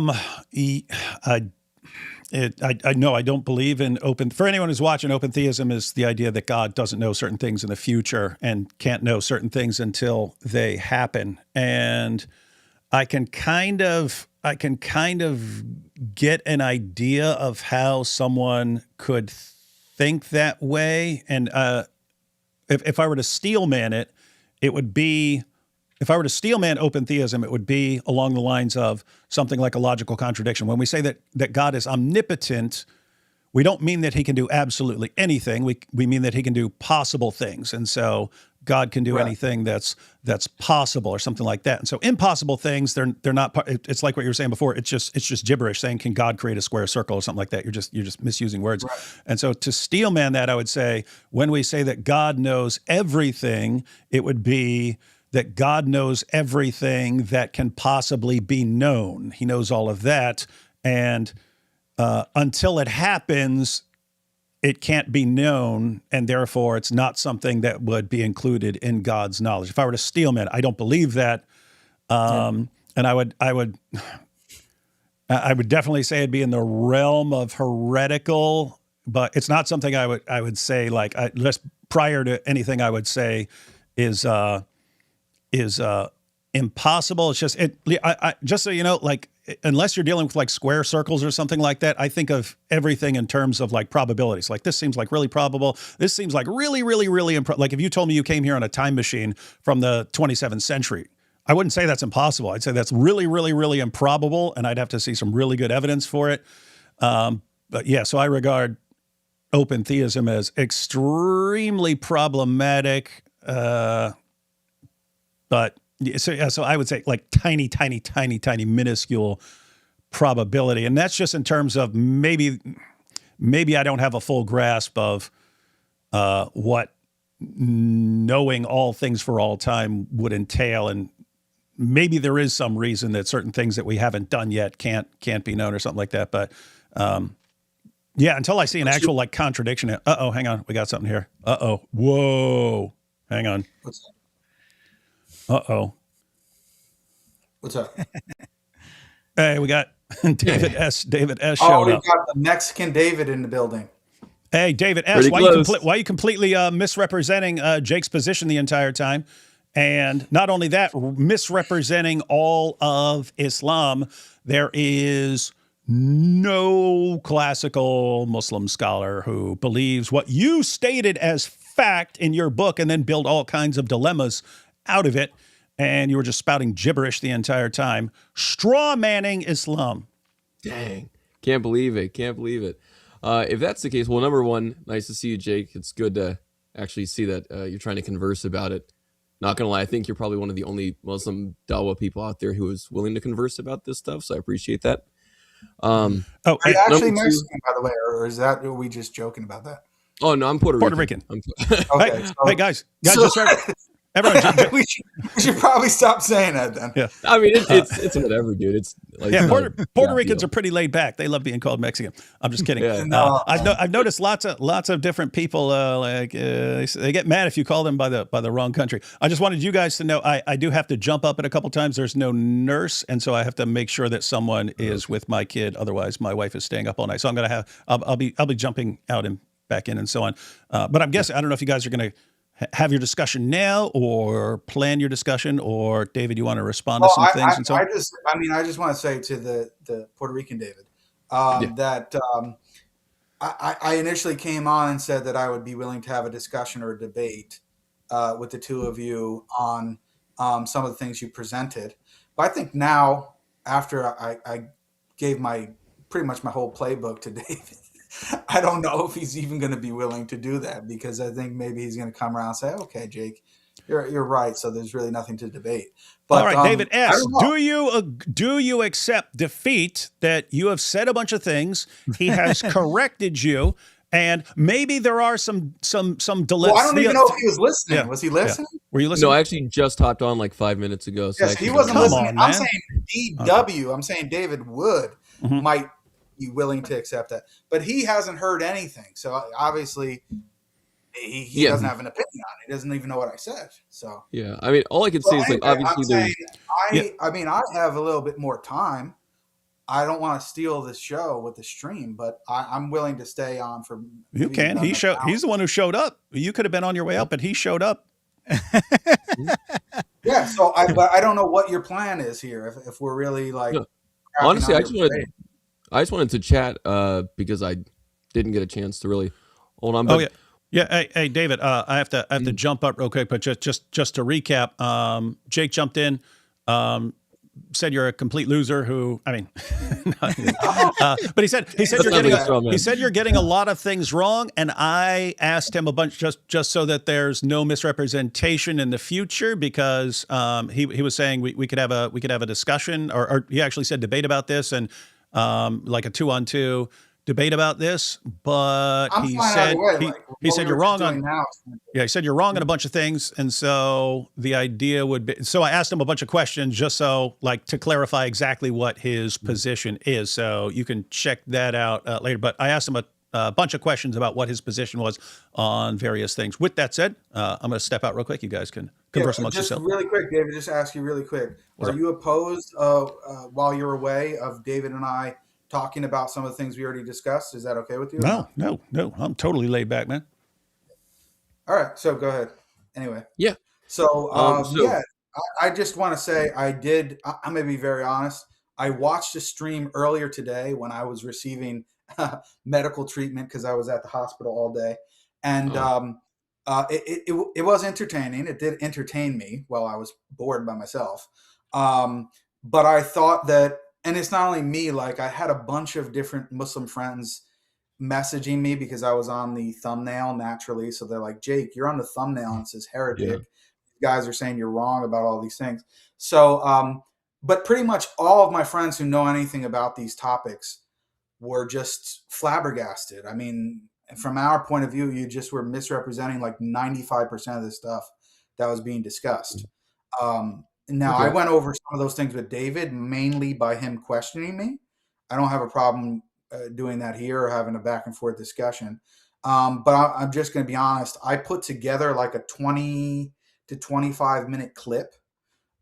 don't believe in open. For anyone who's watching, open theism is the idea that God doesn't know certain things in the future and can't know certain things until they happen. And I can kind of get an idea of how someone could think that way. And if I were to steelman it, it would be. If I were to steelman open theism, it would be along the lines of something like a logical contradiction. When we say that God is omnipotent, we don't mean that he can do absolutely anything. We mean that he can do possible things. And so God can do anything that's possible or something like that. And so impossible things, they're not, it's like what you were saying before. It's just gibberish saying, can God create a square circle or something like that? You're just misusing words. Right. And so to steelman that, I would say, when we say that God knows everything, it would be that God knows everything that can possibly be known. He knows all of that. And until it happens, it can't be known. And therefore, it's not something that would be included in God's knowledge. If I were to steelman, I don't believe that. And I would definitely say it'd be in the realm of heretical, but it's not something I would say like, just prior to anything I would say is impossible. It's just just so you know, like unless you're dealing with like square circles or something like that, I think of everything in terms of like probabilities. Like this seems like really probable. This seems like really, really, really like if you told me you came here on a time machine from the 27th century, I wouldn't say that's impossible. I'd say that's really, really, really improbable, and I'd have to see some really good evidence for it. But yeah, so I regard open theism as extremely problematic. But so I would say like tiny, minuscule probability. And that's just in terms of maybe I don't have a full grasp of what knowing all things for all time would entail. And maybe there is some reason that certain things that we haven't done yet can't be known or something like that. But yeah, until I see an actual like contradiction. Uh-oh, hang on. We got something here. Uh-oh. Whoa. Hang on. What's that? Uh-oh. What's up? Hey, we got David S. David S. Oh, showed we up. got the Mexican David in the building. Hey, David S. Why are you completely misrepresenting Jake's position the entire time? And not only that, misrepresenting all of Islam. There is no classical Muslim scholar who believes what you stated as fact in your book and then build all kinds of dilemmas out of it. And you were just spouting gibberish the entire time, straw manning Islam. Dang. Can't believe it. If that's the case, well, number one, nice to see you, Jake. It's good to actually see that you're trying to converse about it. Not going to lie, I think you're probably one of the only Muslim Dawah people out there who is willing to converse about this stuff, so I appreciate that. Are you actually Mexican, by the way, or are we just joking about that? Oh, no, I'm Puerto Rican. Okay, hey, guys, just everyone. we should probably stop saying that then. Yeah. I mean, it's whatever, dude. It's like, yeah, Puerto Ricans are pretty laid back. They love being called Mexican. I'm just kidding. Yeah. I've noticed lots of different people they get mad if you call them by the wrong country. I just wanted you guys to know I do have to jump up at a couple times. There's no nurse, and so I have to make sure that someone is with my kid. Otherwise, my wife is staying up all night. So I'm gonna I'll be jumping out and back in and so on. But I'm guessing I don't know if you guys are gonna have your discussion now or plan your discussion, or David, you want to respond to some things and so on? I just want to say to the Puerto Rican David that I initially came on and said that I would be willing to have a discussion or a debate with the two of you on some of the things you presented. But I think now, after I gave pretty much my whole playbook to David, I don't know if he's even going to be willing to do that, because I think maybe he's going to come around and say, okay, Jake, you're right. So there's really nothing to debate. But, all right, David asks, do you accept defeat, that you have said a bunch of things, he has corrected you, and maybe there are some delays? Well, I don't even know if he was listening. Yeah. Was he listening? Yeah. Were you listening? No, I actually just hopped on like 5 minutes ago. So yes, he wasn't listening. I'm saying DW. I'm saying David Wood might be willing to accept that, but he hasn't heard anything, so obviously he doesn't have an opinion on it. He doesn't even know what I said. So yeah, I mean, all I can say is, like, obviously I mean, I have a little bit more time. I don't want to steal this show with the stream, but I'm willing to stay on for. You can. He's the one who showed up. You could have been on your way out, but he showed up. Yeah. So but I don't know what your plan is here. If we're really like, honestly, I just wanted to chat because I didn't get a chance to really hold on. But yeah. Hey, David, I have to jump up real quick, but just to recap, Jake jumped in, said you're a complete loser. Who, I mean, but he said you're getting a lot of things wrong, and I asked him a bunch just so that there's no misrepresentation in the future, because he was saying we could have a discussion, or he actually said debate about this, and like a 2-on-2 debate about this, but he said you're wrong on he said you're wrong on a bunch of things, and so the idea would be, so I asked him a bunch of questions just so, like, to clarify exactly what his position is, so you can check that out later. But I asked him a bunch of questions about what his position was on various things. With that said, I'm going to step out real quick. You guys can converse amongst yourselves. Really quick, David, just ask you really quick. Are you opposed while you're away of David and I talking about some of the things we already discussed? Is that okay with you? No. I'm totally laid back, man. All right. So go ahead. Anyway. Yeah. So I just want to say I'm going to be very honest. I watched a stream earlier today when I was receiving medical treatment because I was at the hospital all day. And it was entertaining. It did entertain me while I was bored by myself. But I thought that, and it's not only me, like, I had a bunch of different Muslim friends messaging me because I was on the thumbnail naturally. So they're like, Jake, you're on the thumbnail and it says heretic. Yeah. You guys are saying you're wrong about all these things. So, but pretty much all of my friends who know anything about these topics were just flabbergasted. I mean, from our point of view, you just were misrepresenting like 95% of the stuff that was being discussed. Now, I went over some of those things with David, mainly by him questioning me. I don't have a problem doing that here or having a back and forth discussion. But I'm just going to be honest. I put together like a 20 to 25 minute clip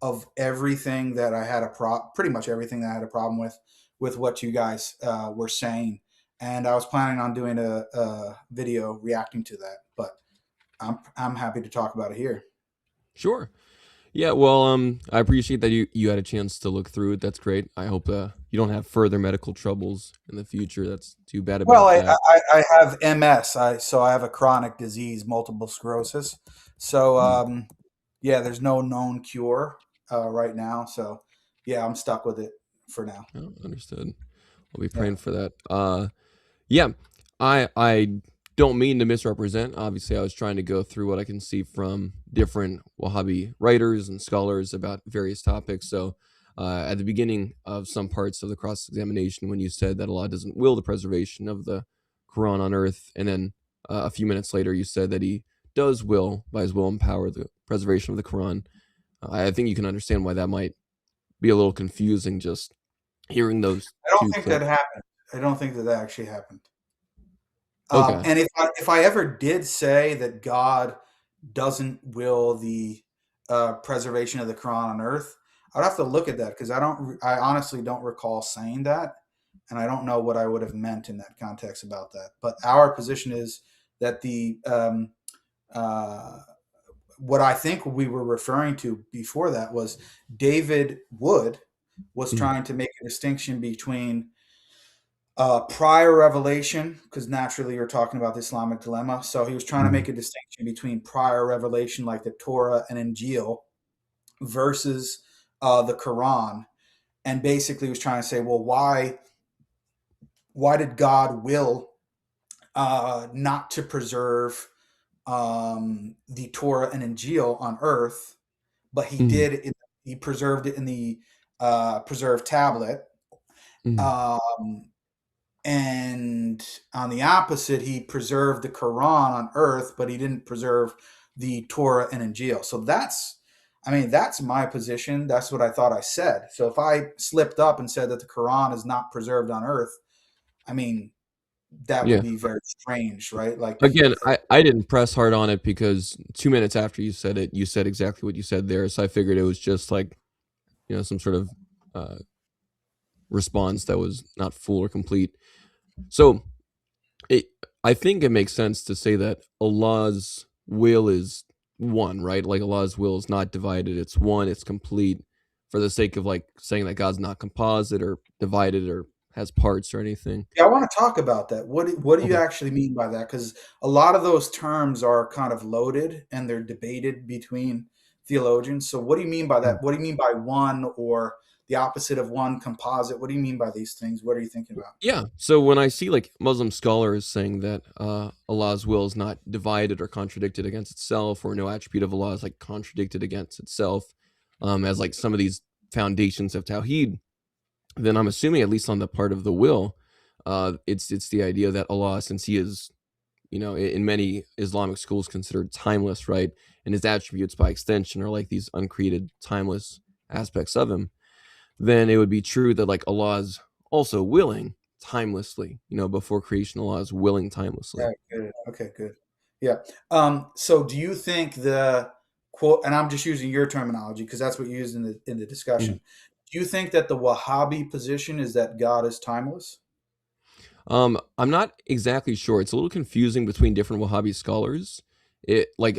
of everything that I had pretty much everything that I had a problem with what you guys were saying. And I was planning on doing a video reacting to that, but I'm happy to talk about it here. Sure. Yeah, well, I appreciate that you had a chance to look through it. That's great. I hope you don't have further medical troubles in the future. That's too bad about that. I have MS, so I have a chronic disease, multiple sclerosis. So, there's no known cure right now. So, yeah, I'm stuck with it for now. Oh, understood. I'll be praying for that. I don't mean to misrepresent. Obviously, I was trying to go through what I can see from different Wahhabi writers and scholars about various topics. So at the beginning of some parts of the cross-examination, when you said that Allah doesn't will the preservation of the Quran on earth, and then a few minutes later you said that he does will, by his will and power, the preservation of the Quran, I think you can understand why that might be a little confusing just hearing those. I don't think that happened. I don't think that actually happened. Okay. And if I ever did say that God doesn't will the preservation of the Quran on earth, I'd have to look at that because I honestly don't recall saying that, and I don't know what I would have meant in that context about that. But our position is that what I think we were referring to before that was David Wood was trying to make a distinction between prior revelation, because naturally you're talking about the Islamic dilemma. So he was trying to make a distinction between prior revelation, like the Torah and Injil, versus the Quran, and basically was trying to say, well, why did God will not to preserve the Torah and Injil on earth, but he did? He preserved it in the preserved tablet. And on the opposite, he preserved the Quran on earth, but he didn't preserve the Torah and Injil. So that's my position. That's what I thought I said. So if I slipped up and said that the Quran is not preserved on earth, I mean, that would be very strange, right? Like, again, I didn't press hard on it because 2 minutes after you said it, you said exactly what you said there. So I figured it was just like, some sort of response that was not full or complete. So I think it makes sense to say that Allah's will is one, right? Like Allah's will is not divided. It's one, it's complete, for the sake of like saying that God's not composite or divided or has parts or anything. Yeah, I want to talk about that. What do you actually mean by that? Because a lot of those terms are kind of loaded and they're debated between theologians. So what do you mean by that? What do you mean by one, or the opposite of one, composite? What do you mean by these things? What are you thinking about? Yeah. So when I see like Muslim scholars saying that Allah's will is not divided or contradicted against itself, or no attribute of Allah is like contradicted against itself, as like some of these foundations of Tawheed, then I'm assuming, at least on the part of the will, it's the idea that Allah, since he is, in many Islamic schools considered timeless, right? And his attributes by extension are like these uncreated, timeless aspects of him, then it would be true that like Allah is also willing timelessly, before creation, Allah is willing timelessly. Yeah, good. Okay, good. Yeah. So do you think the quote, and I'm just using your terminology because that's what you used in the discussion. Do you think that the Wahhabi position is that God is timeless? I'm not exactly sure. It's a little confusing between different Wahhabi scholars. It like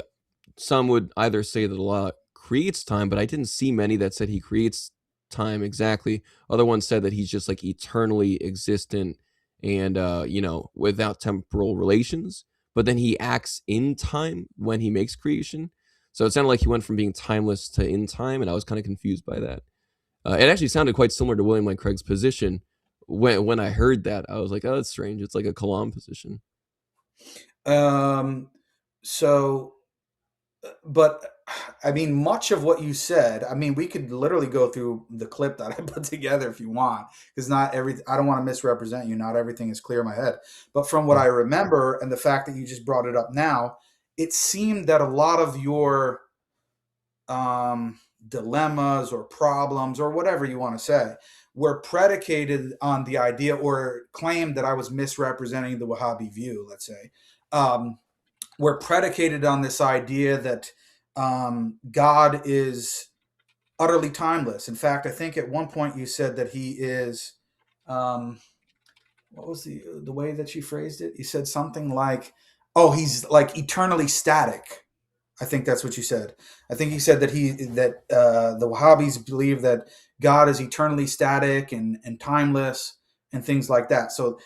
some would either say that Allah creates time, but I didn't see many that said he creates time exactly. Other ones said that he's just like eternally existent and without temporal relations, but then he acts in time when he makes creation. So it sounded like he went from being timeless to in time, and I was kind of confused by that. It actually sounded quite similar to William Lane Craig's position. When I heard that, I was like, oh, that's strange. It's like a Kalam position. But I mean, much of what you said, I mean, we could literally go through the clip that I put together if you want, because I don't want to misrepresent you. Not everything is clear in my head. But from what I remember and the fact that you just brought it up now, it seemed that a lot of your dilemmas or problems or whatever you want to say were predicated on the idea, or claimed that I was misrepresenting the Wahhabi view, let's say, were predicated on this idea that God is utterly timeless. In fact, I think at one point you said that he is, what was the way that you phrased it? You said something like, oh, he's like eternally static. I think that's what you said. I think you said that the Wahhabis believe that God is eternally static and timeless and things like that. So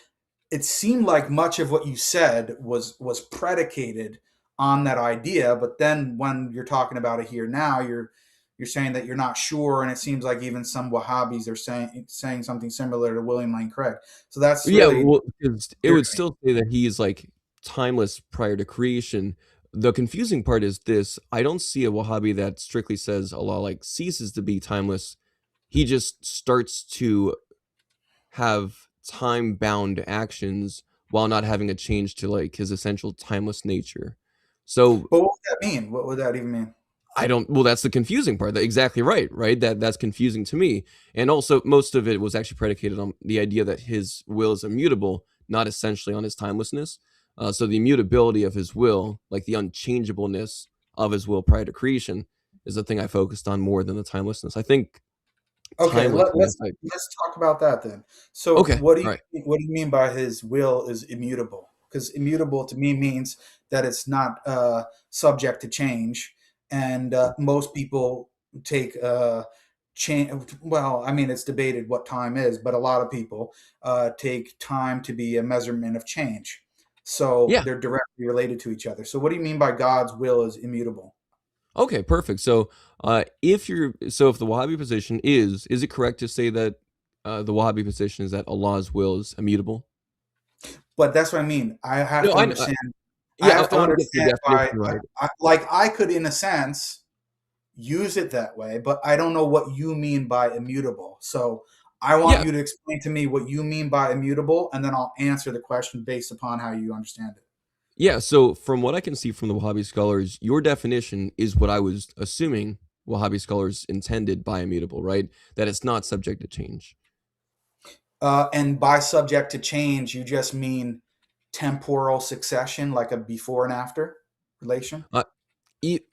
it seemed like much of what you said was predicated on that idea. But then when you're talking about it here now, you're saying that you're not sure, and it seems like even some Wahhabis are saying something similar to William Lane Craig. So that's really, it would still say that he's like timeless prior to creation. The confusing part is this: I don't see a Wahhabi that strictly says Allah like ceases to be timeless. He just starts to have time-bound actions while not having a change to like his essential timeless nature. So, but what would that mean? What would that even mean? well, that's the confusing part. Exactly right, right? That's confusing to me. And also, most of it was actually predicated on the idea that his will is immutable, not essentially on his timelessness. So the immutability of his will, like the unchangeableness of his will prior to creation, is the thing I focused on more than the timelessness. I think. Okay, let's talk about that then. So, what do you mean by his will is immutable? Because immutable to me means that it's not subject to change, and most people take change. Well, I mean, it's debated what time is, but a lot of people take time to be a measurement of change. So they're directly related to each other. So, what do you mean by God's will is immutable? Okay, perfect. So, if the Wahhabi position is it correct to say that the Wahhabi position is that Allah's will is immutable? But that's what I mean. I have to understand. I have to understand I could, in a sense, use it that way, but I don't know what you mean by immutable. So I want you to explain to me what you mean by immutable, and then I'll answer the question based upon how you understand it. Yeah, so from what I can see from the Wahhabi scholars, your definition is what I was assuming Wahhabi scholars intended by immutable, right? That it's not subject to change. And by subject to change, you just mean temporal succession, like a before and after relation? I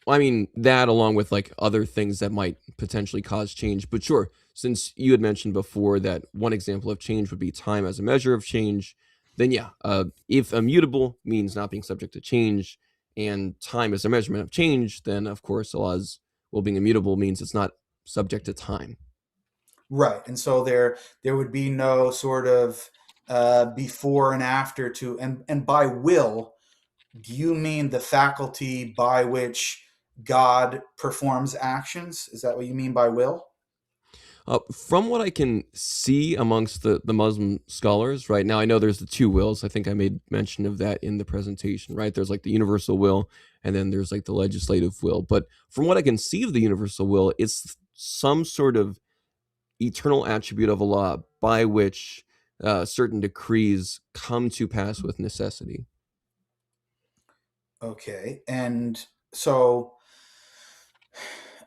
mean, that along with like other things that might potentially cause change. But sure, since you had mentioned before that one example of change would be time as a measure of change, then if immutable means not being subject to change and time is a measurement of change, then of course Allah's will being immutable means it's not subject to time. Right. And so there would be no sort of before and after to, and by will, do you mean the faculty by which God performs actions? Is that what you mean by will? From what I can see amongst the Muslim scholars right now, I know there's the two wills. I think I made mention of that in the presentation, right? There's like the universal will, and then there's like the legislative will. But from what I can see of the universal will, it's some sort of eternal attribute of Allah by which certain decrees come to pass with necessity. Okay. And so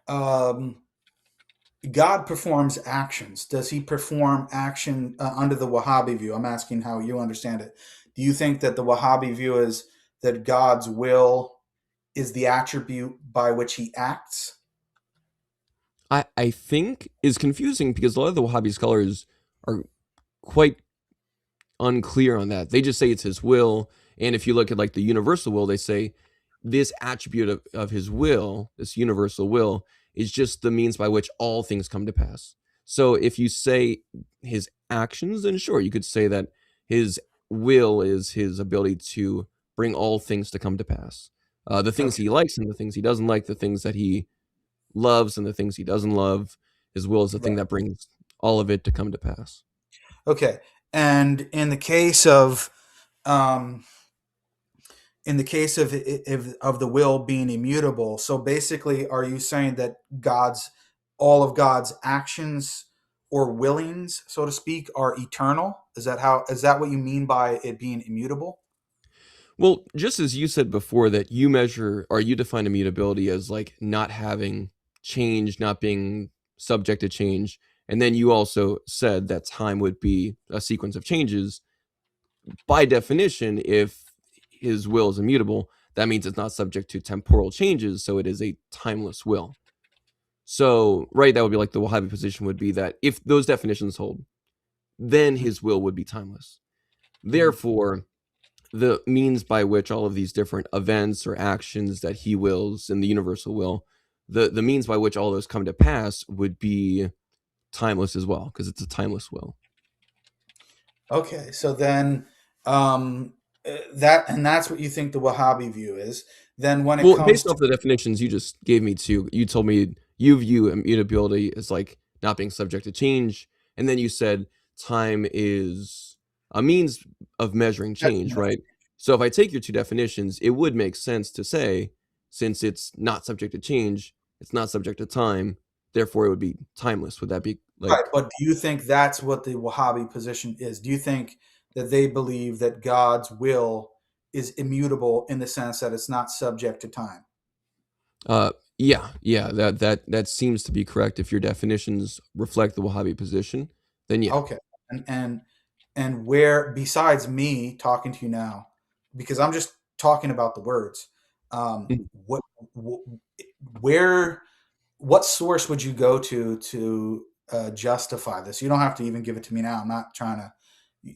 God performs actions. Does he perform action under the Wahhabi view? I'm asking how you understand it. Do you think that the Wahhabi view is that God's will is the attribute by which he acts? I think is confusing because a lot of the Wahhabi scholars are quite unclear on that. They just say it's his will. And if you look at like the universal will, they say this attribute of his will, this universal will, is just the means by which all things come to pass. So if you say his actions, then sure, you could say that his will is his ability to bring all things to come to pass. The things he likes and the things he doesn't like, the things that he loves and the things he doesn't love. His will is the thing that brings all of it to come to pass. Okay. And in the case of the will being immutable, so basically, are you saying that all of God's actions or willings, so to speak, are eternal? Is that what you mean by it being immutable? Well, just as you said before that you define immutability as like not having change, not being subject to change, and then you also said that time would be a sequence of changes. By definition, if his will is immutable, that means it's not subject to temporal changes, so it is a timeless will. So, right, that would be like the Wahhabi position would be that if those definitions hold, then his will would be timeless. Therefore, the means by which all of these different events or actions that he wills in the universal will, the means by which all those come to pass would be timeless as well, because it's a timeless will. Okay, so then that's what you think the Wahhabi view is. Then when it comes based off the definitions you just gave me too, you told me you view immutability as like not being subject to change, and then you said time is a means of measuring change, right? So if I take your two definitions, it would make sense to say, since it's not subject to change, it's not subject to time, therefore it would be timeless. Would that be like... Right, but do you think that's what the Wahhabi position is? Do you think that they believe that God's will is immutable in the sense that it's not subject to time. Yeah, that seems to be correct. If your definitions reflect the Wahhabi position, then yeah. Okay, and where, besides me talking to you now, because I'm just talking about the words, what source would you go to justify this? You don't have to even give it to me now.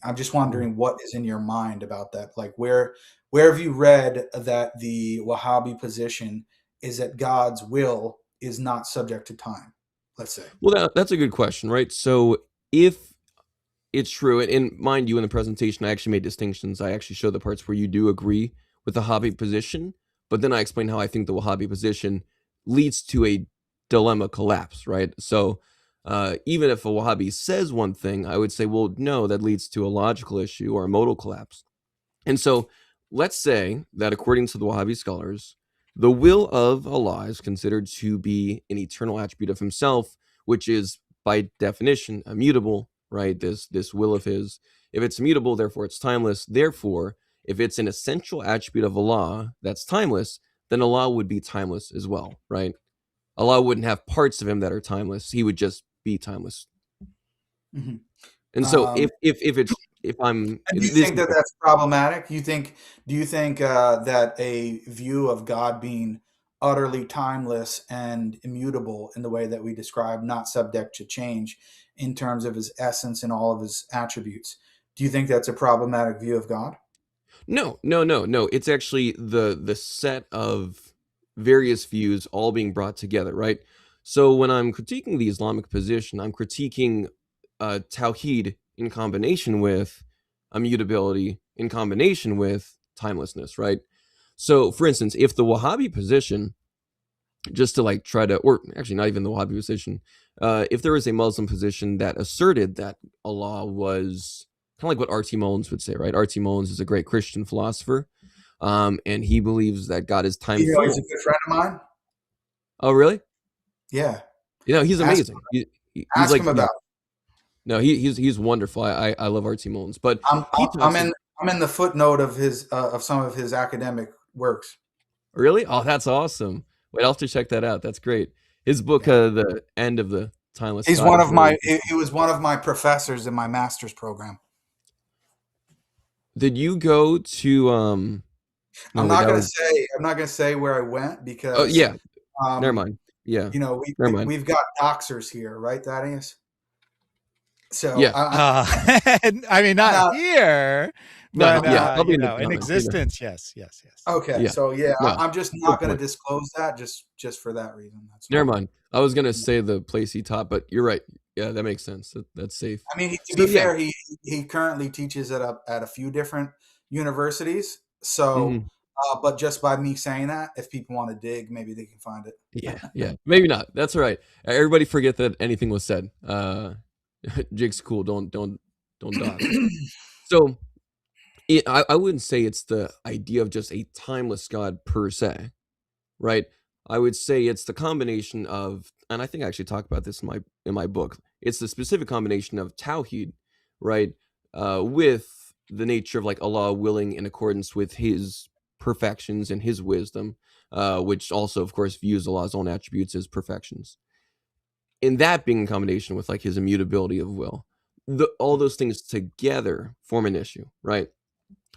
I'm just wondering what is in your mind about that. Like where have you read that the Wahhabi position is that God's will is not subject to time, let's say? Well, that's a good question, right? So if it's true, and mind you, in the presentation, I actually made distinctions. I actually showed the parts where you do agree with the Wahhabi position, but then I explain how I think the Wahhabi position leads to a dilemma collapse, right? So even if a Wahhabi says one thing, I would say, well, no, that leads to a logical issue or a modal collapse. And so let's say that according to the Wahhabi scholars, the will of Allah is considered to be an eternal attribute of himself, which is by definition immutable, right? This will of his, if it's immutable, therefore it's timeless. Therefore, if it's an essential attribute of Allah that's timeless, then Allah would be timeless as well, right? Allah wouldn't have parts of him that are timeless. He would just be timeless. Mm-hmm. And so if I'm, do you think that that's problematic? Do you think that a view of God being utterly timeless and immutable in the way that we describe, not subject to change in terms of his essence and all of his attributes, do you think that's a problematic view of God? No. It's actually the set of various views all being brought together, right? So when I'm critiquing the Islamic position, I'm critiquing Tawheed in combination with immutability, in combination with timelessness, right? So, for instance, if the Wahhabi position, just to like try to, or actually not even the Wahhabi position, if there was a Muslim position that asserted that Allah was kind of like what R.T. Mullins would say, right? R.T. Mullins is a great Christian philosopher, and he believes that God is time. You know, he's a good friend of mine. Oh, really? Yeah. You know, he's amazing. Ask him about. No, he's wonderful. I love R.T. Mullins, but I'm in the footnote of his of some of his academic works. Really? Oh, that's awesome. Wait, I'll have to check that out. That's great. His book, The End of the Timeless. He was one of my professors in my master's program. Did you go to I'm not gonna say where I went because oh yeah. Never mind. Yeah. You know, we've got doxers here, right, Thaddeus? So yeah. I mean, not here, but probably in existence, yes. Okay, so I'm just not going to disclose that just for that reason. Never mind. I was going to say the place he taught, but you're right. Yeah, that makes sense. That's safe. I mean, to be fair, he currently teaches at a few different universities. So, but just by me saying that, if people want to dig, maybe they can find it. Yeah, maybe not. That's all right. Everybody forget that anything was said. Jake's cool. Don't dodge. So I wouldn't say it's the idea of just a timeless God per se, right? I would say it's the combination of, and I think I actually talk about this in my book. It's the specific combination of Tawheed, right, with the nature of like Allah willing in accordance with His perfections and His wisdom, which also, of course, views Allah's own attributes as perfections. In that being in combination with like His immutability of will, all those things together form an issue, right?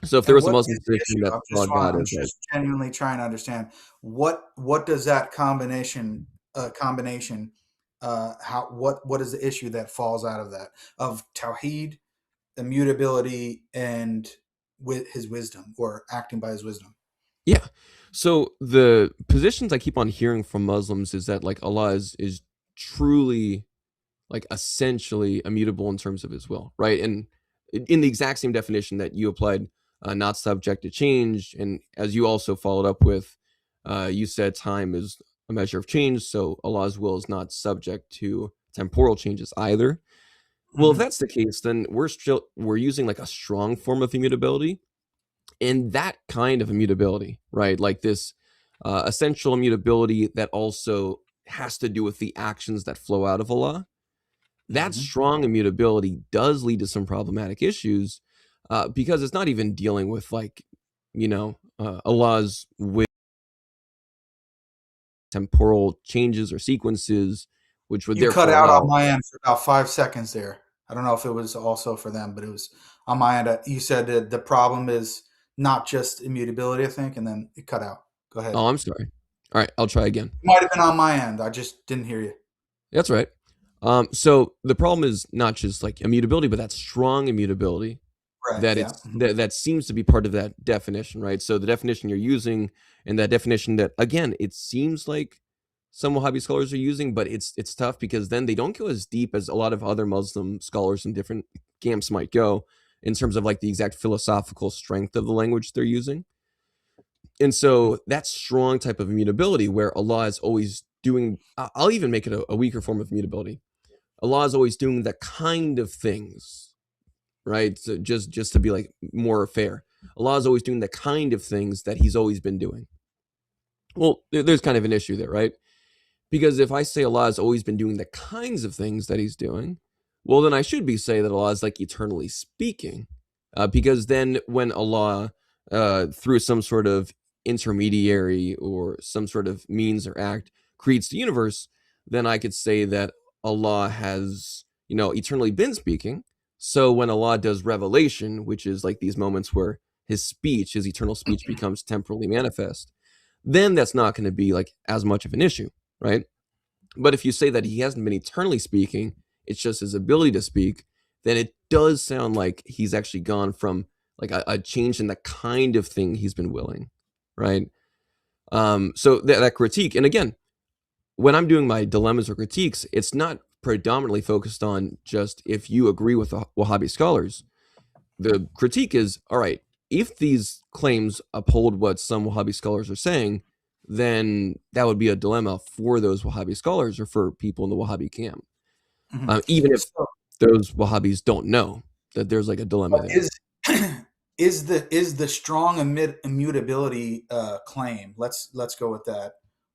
So if there was a Muslim position that saw God as just genuinely trying to understand what does that combination how what is the issue that falls out of that of Tawheed, immutability, and with His wisdom or acting by His wisdom? Yeah. So the positions I keep on hearing from Muslims is that like Allah is truly like essentially immutable in terms of His will, right? And in the exact same definition that you applied, not subject to change. And as you also followed up with, you said time is a measure of change, so Allah's will is not subject to temporal changes either. Well, if that's the case, then we're using like a strong form of immutability, and that kind of immutability, right? Like this essential immutability that also has to do with the actions that flow out of Allah. That strong immutability does lead to some problematic issues because it's not even dealing with like Allah's with temporal changes or sequences, which would You therefore cut out allow. on my end for about 5 seconds there. I don't know if it was also for them, but it was on my end. You said that the problem is not just immutability, I think, and then it cut out. Go ahead. Oh, I'm sorry. All right, I'll try again. It might have been on my end. I just didn't hear you. That's right. So the problem is not just like immutability, but that strong immutability. Right, That yeah. it's that seems to be part of that definition, right? So the definition you're using, and that definition that, again, it seems like some Wahhabi scholars are using, but it's tough because then they don't go as deep as a lot of other Muslim scholars in different camps might go in terms of like the exact philosophical strength of the language they're using. And so that strong type of immutability where Allah is always doing, I'll even make it a weaker form of immutability. Allah is always doing the kind of things, right? So just to be like more fair, Allah is always doing the kind of things that he's always been doing. Well, there's kind of an issue there, right? Because if I say Allah has always been doing the kinds of things that he's doing, well, then I should be saying that Allah is like eternally speaking. Because then when Allah, through some sort of intermediary or some sort of means or act, creates the universe, then I could say that Allah has, eternally been speaking. So when Allah does revelation, which is like these moments where his speech, his eternal speech becomes temporally manifest, then that's not going to be like as much of an issue, right? But if you say that he hasn't been eternally speaking, it's just his ability to speak, then it does sound like he's actually gone from like a change in the kind of thing he's been willing, right? So that critique, and again, when I'm doing my dilemmas or critiques, it's not predominantly focused on just if you agree with the Wahhabi scholars. The critique is, all right, if these claims uphold what some Wahhabi scholars are saying, then that would be a dilemma for those Wahhabi scholars or for people in the Wahhabi camp. Even if those Wahhabis don't know that there's like a dilemma there. Is the strong immutability claim, let's go with that,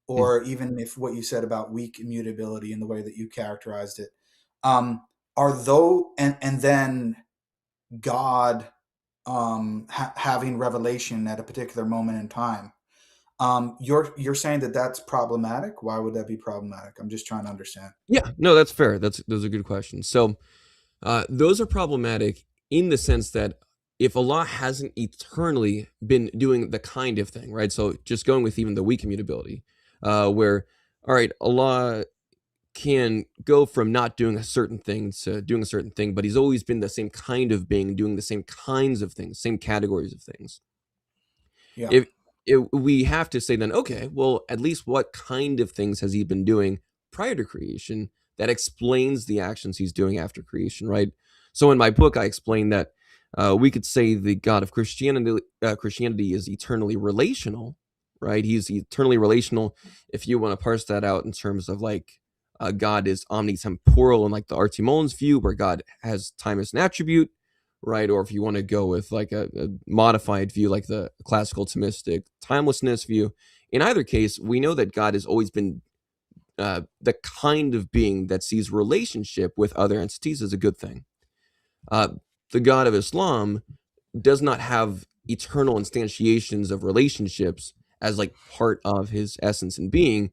or even if what you said about weak immutability in the way that you characterized it, are those and then God having revelation at a particular moment in time, you're saying that that's problematic? Why would that be problematic? I'm just trying to understand. Yeah, no, that's fair. Those are good questions. So those are problematic in the sense that if Allah hasn't eternally been doing the kind of thing, right? So just going with even the weak immutability, where, all right, Allah can go from not doing a certain thing to doing a certain thing, but he's always been the same kind of being, doing the same kinds of things, same categories of things. Yeah. If we have to say then, okay, well, at least what kind of things has he been doing prior to creation that explains the actions he's doing after creation, right? So in my book, I explain that we could say the God of Christianity is eternally relational, right? He's eternally relational. If you want to parse that out in terms of like God is omnitemporal in like the R.T. Mullins view, where God has time as an attribute, right? Or if you want to go with like a modified view, like the classical Thomistic timelessness view, in either case, we know that God has always been the kind of being that sees relationship with other entities as a good thing. The God of Islam does not have eternal instantiations of relationships as like part of his essence and being.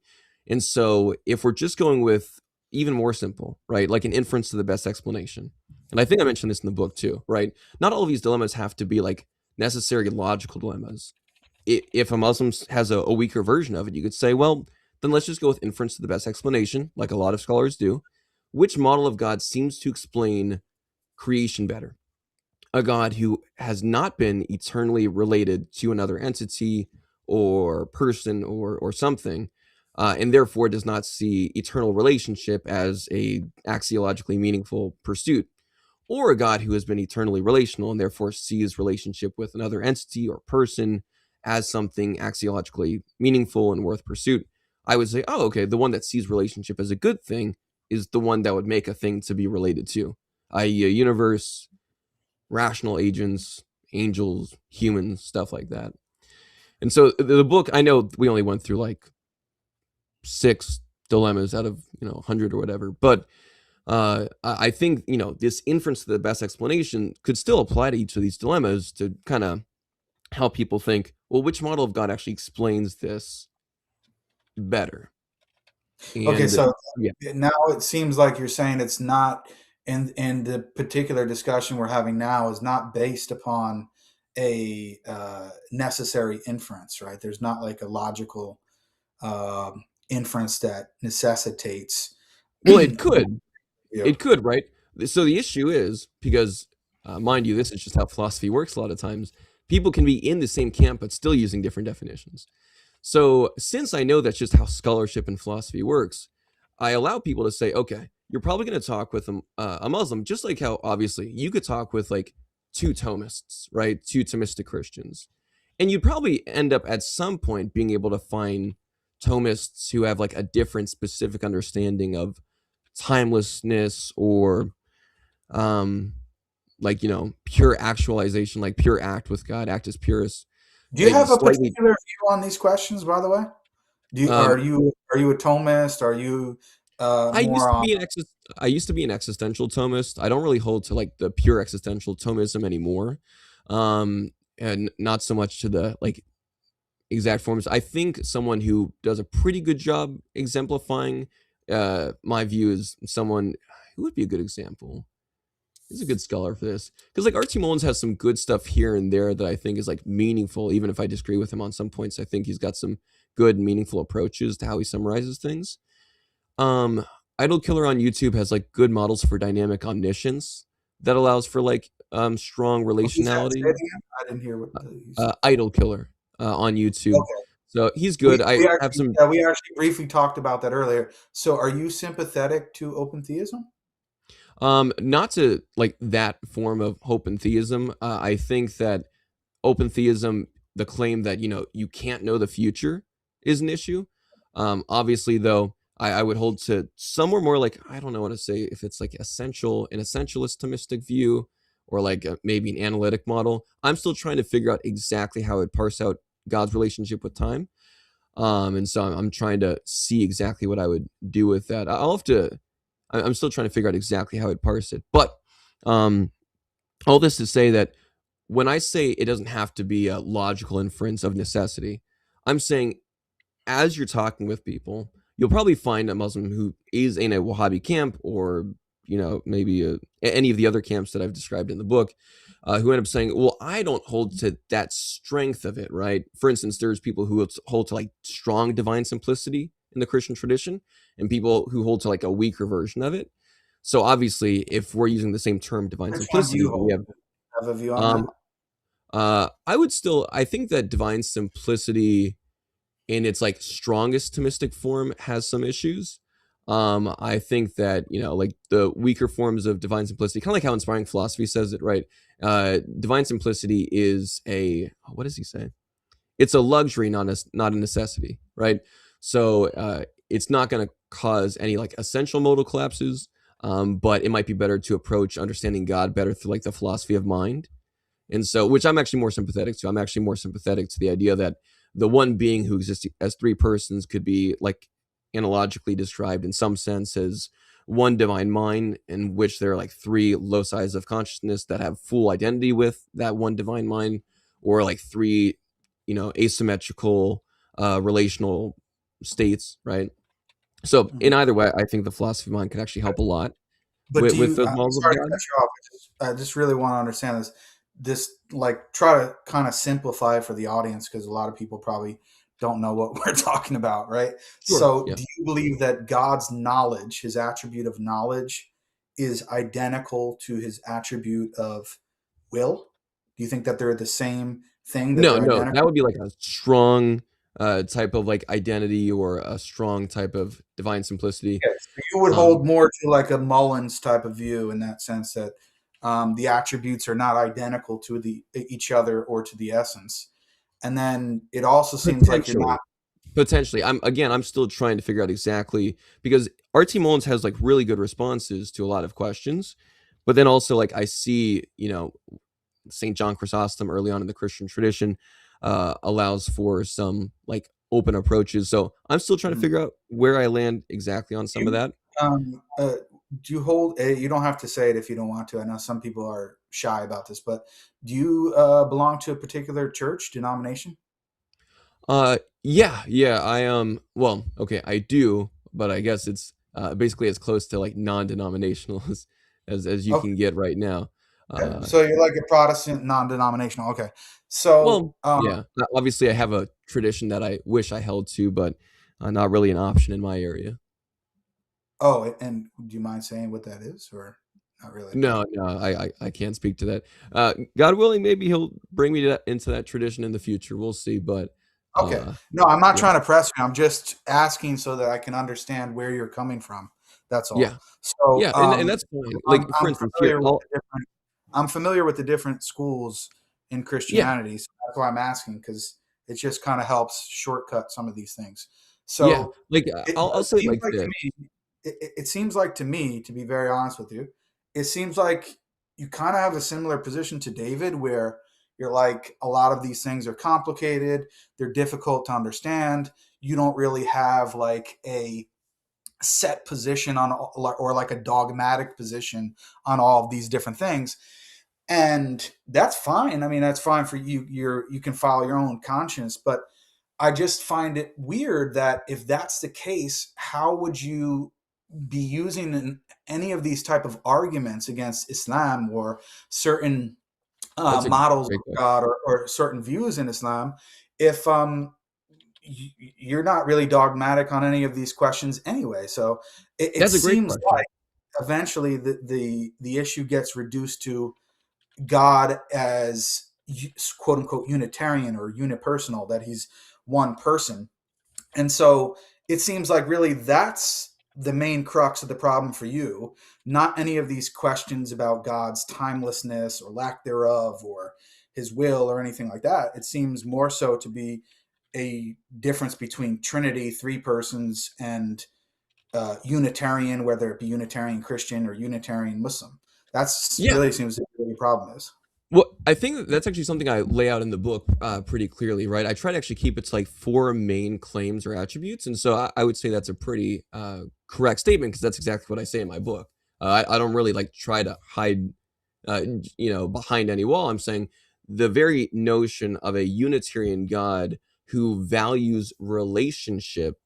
And so if we're just going with even more simple, right, like an inference to the best explanation, and I think I mentioned this in the book too, right? Not all of these dilemmas have to be like necessary logical dilemmas. If a Muslim has a weaker version of it, you could say, well, then let's just go with inference to the best explanation, like a lot of scholars do. Which model of God seems to explain creation better? A God who has not been eternally related to another entity or person or something, and therefore does not see eternal relationship as a axiologically meaningful pursuit, or a God who has been eternally relational and therefore sees relationship with another entity or person as something axiologically meaningful and worth pursuit. I would say, oh, okay, the one that sees relationship as a good thing is the one that would make a thing to be related to, i.e. a universe, rational agents, angels, humans, stuff like that. And so the book, I know we only went through like 6 dilemmas out of 100 or whatever, but I think this inference to the best explanation could still apply to each of these dilemmas to kind of how people think, well, which model of God actually explains this better? Okay, so yeah. now it seems like you're saying it's not in the particular discussion we're having now is not based upon a necessary inference, right? There's not like a logical inference that necessitates. Well, it could. It could, right? So the issue is, because, mind you, this is just how philosophy works a lot of times, people can be in the same camp but still using different definitions. So since I know that's just how scholarship and philosophy works, I allow people to say, okay, you're probably going to talk with a Muslim, just like how, obviously, you could talk with, like, 2 Thomists, right? 2 Thomistic Christians. And you'd probably end up at some point being able to find Thomists who have, like, a different specific understanding of timelessness or like, you know, pure actualization, like pure act with God, act as purest. Do you have a particular view on these questions, by the way? Are you a Thomist? Are you I used to be an existential Thomist. I don't really hold to like the pure existential Thomism anymore. And not so much to the like exact forms. I think someone who does a pretty good job exemplifying my view is someone who would be a good example. He's a good scholar for this, because like R.T. Mullins has some good stuff here and there that I think is like meaningful, even if I disagree with him on some points. I think he's got some good, meaningful approaches to how he summarizes things. Idol Killer on YouTube has like good models for dynamic omniscience that allows for like strong relationality. I didn't hear what Idol Killer on YouTube. Okay. So he's good. We actually briefly talked about that earlier. So are you sympathetic to open theism? Not to like that form of open theism. I think that open theism, the claim that, you know, you can't know the future is an issue. Obviously though, I would hold to somewhere more like, I don't know what to say, if it's like an essentialist Thomistic view, or like maybe an analytic model. I'm still trying to figure out exactly how I'd parse out God's relationship with time. And so I'm trying to see exactly what I would do with that. I'm still trying to figure out exactly how I'd parse it. But all this to say that when I say it doesn't have to be a logical inference of necessity, I'm saying as you're talking with people, you'll probably find a Muslim who is in a Wahhabi camp, or, you know, maybe any of the other camps that I've described in the book, who end up saying, well, I don't hold to that strength of it, right? For instance, there's people who hold to like strong divine simplicity in the Christian tradition, and people who hold to like a weaker version of it. So obviously, if we're using the same term, divine simplicity, we have a view on that? I think that divine simplicity in its like strongest Thomistic form has some issues. I think that, you know, like the weaker forms of divine simplicity, kind of like how Inspiring Philosophy says it, right? Divine simplicity is what does he say? It's a luxury, not a necessity, right? So it's not going to cause any like essential modal collapses, but it might be better to approach understanding God better through like the philosophy of mind. And so, which I'm actually more sympathetic to. I'm actually more sympathetic to the idea that the one being who exists as 3 persons could be like analogically described in some sense as one divine mind, in which there are like 3 loci of consciousness that have full identity with that one divine mind, or like 3, you know, asymmetrical relational states, right? So in either way, I think the philosophy of mind can actually help a lot with those models of God. Sorry to cut you off. I just really want to understand this like try to kind of simplify for the audience, because a lot of people probably don't know what we're talking about, right? Sure, so yeah. Do you believe that God's knowledge, his attribute of knowledge, is identical to his attribute of will? Do you think that they're the same thing? No, that would be like a strong type of like identity, or a strong type of divine simplicity. Okay, so you would hold more to like a Mullins type of view, in that sense that the attributes are not identical to each other or to the essence. And then it also seems like you're not. Potentially. I'm still trying to figure out exactly, because R.T. Mullins has like really good responses to a lot of questions, but then also like I see, you know, St. John Chrysostom early on in the Christian tradition allows for some like open approaches. So I'm still trying to figure out where I land exactly on some of that. Do you hold? You don't have to say it if you don't want to. I know some people are shy about this, but do you belong to a particular church denomination? Yeah, well, okay, I do, but I guess it's basically as close to like non-denominational as you Okay. can get right now. So you're like a Protestant, non-denominational. Okay. So Well, yeah, obviously I have a tradition that I wish I held to, but not really an option in my area. Oh, and do you mind saying what that is, or not really? No, I can't speak to that. God willing, maybe he'll bring me into that tradition in the future. We'll see, but Okay. No, I'm not yeah. trying to press you. I'm just asking so that I can understand where you're coming from. That's all. Yeah. So Yeah, and that's fine. Like, for instance, here, I'm familiar with the different schools in Christianity, so that's why I'm asking, because it just kind of helps shortcut some of these things. So yeah, like I'll say it like this. It seems like to me, to be very honest with you, it seems like you kind of have a similar position to David, where you're like, a lot of these things are complicated, they're difficult to understand. You don't really have like a set position on, or like a dogmatic position on all of these different things. And that's fine. I mean, that's fine for you. You can follow your own conscience, but I just find it weird that if that's the case, how would you be using any of these type of arguments against Islam or certain models of God or certain views in Islam if you're not really dogmatic on any of these questions anyway? So it seems like eventually the issue gets reduced to God as quote unquote Unitarian or unipersonal, that he's one person. And so it seems like really that's the main crux of the problem for you, not any of these questions about God's timelessness or lack thereof or his will or anything like that. It seems more so to be a difference between Trinity, three persons, and Unitarian, whether it be Unitarian Christian or Unitarian Muslim. That's really seems to be what the problem is. Well, I think that's actually something I lay out in the book pretty clearly, right? I try to actually keep it to like 4 main claims or attributes. And so I would say that's a pretty correct statement, because that's exactly what I say in my book. I don't really like try to hide, behind any wall. I'm saying the very notion of a Unitarian God who values relationship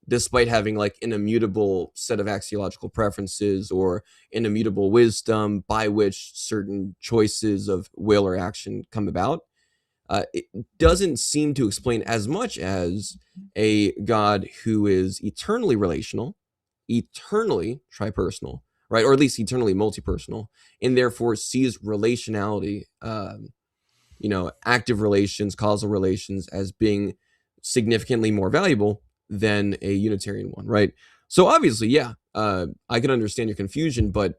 despite having like an immutable set of axiological preferences or an immutable wisdom by which certain choices of will or action come about, it doesn't seem to explain as much as a God who is eternally relational, eternally tripersonal, right? Or at least eternally multipersonal, and therefore sees relationality, active relations, causal relations, as being significantly more valuable than a Unitarian one, right? So obviously, I can understand your confusion, but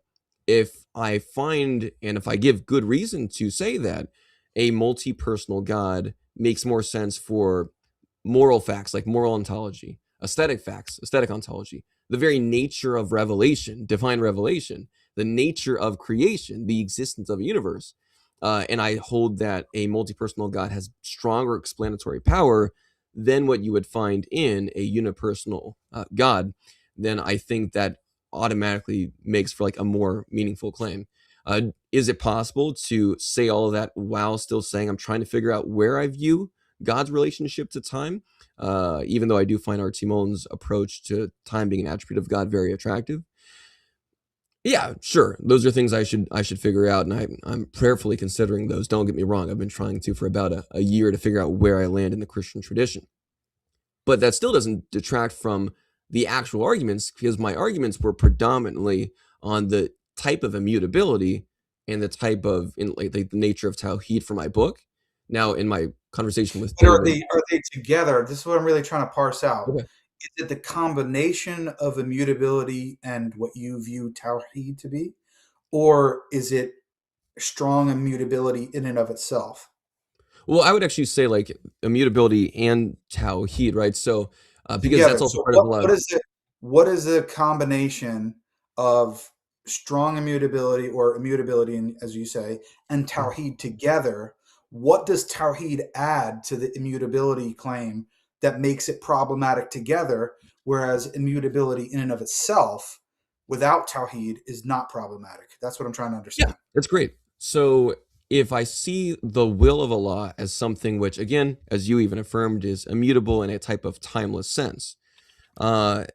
if I find, and if I give good reason to say that a multi-personal God makes more sense for moral facts, like moral ontology, aesthetic facts, aesthetic ontology, the very nature of revelation, divine revelation, the nature of creation, the existence of a universe, and I hold that a multi-personal God has stronger explanatory power than what you would find in a unipersonal God, then I think that automatically makes for like a more meaningful claim. Is it possible to say all of that while still saying I'm trying to figure out where I view God's relationship to time, even though I do find R.T. Mullen's approach to time being an attribute of God very attractive? Yeah, sure. Those are things I should figure out, and I'm prayerfully considering those. Don't get me wrong. I've been trying to for about a year to figure out where I land in the Christian tradition. But that still doesn't detract from the actual arguments, because my arguments were predominantly on the type of immutability and the type of the nature of Tawheed for my book. Now, in my conversation with David, are they together? This is what I'm really trying to parse out. Okay. Is it the combination of immutability and what you view Tawheed to be? Or is it strong immutability in and of itself? Well, I would actually say like immutability and Tawheed, right? So because Together. that's also So part of love. What is the combination of strong immutability or immutability, as you say, and Tawheed together? What does Tawheed add to the immutability claim that makes it problematic together, whereas immutability in and of itself without Tawheed is not problematic? That's what I'm trying to understand. Yeah, that's great. So if I see the will of Allah as something which, again, as you even affirmed, is immutable in a type of timeless sense, and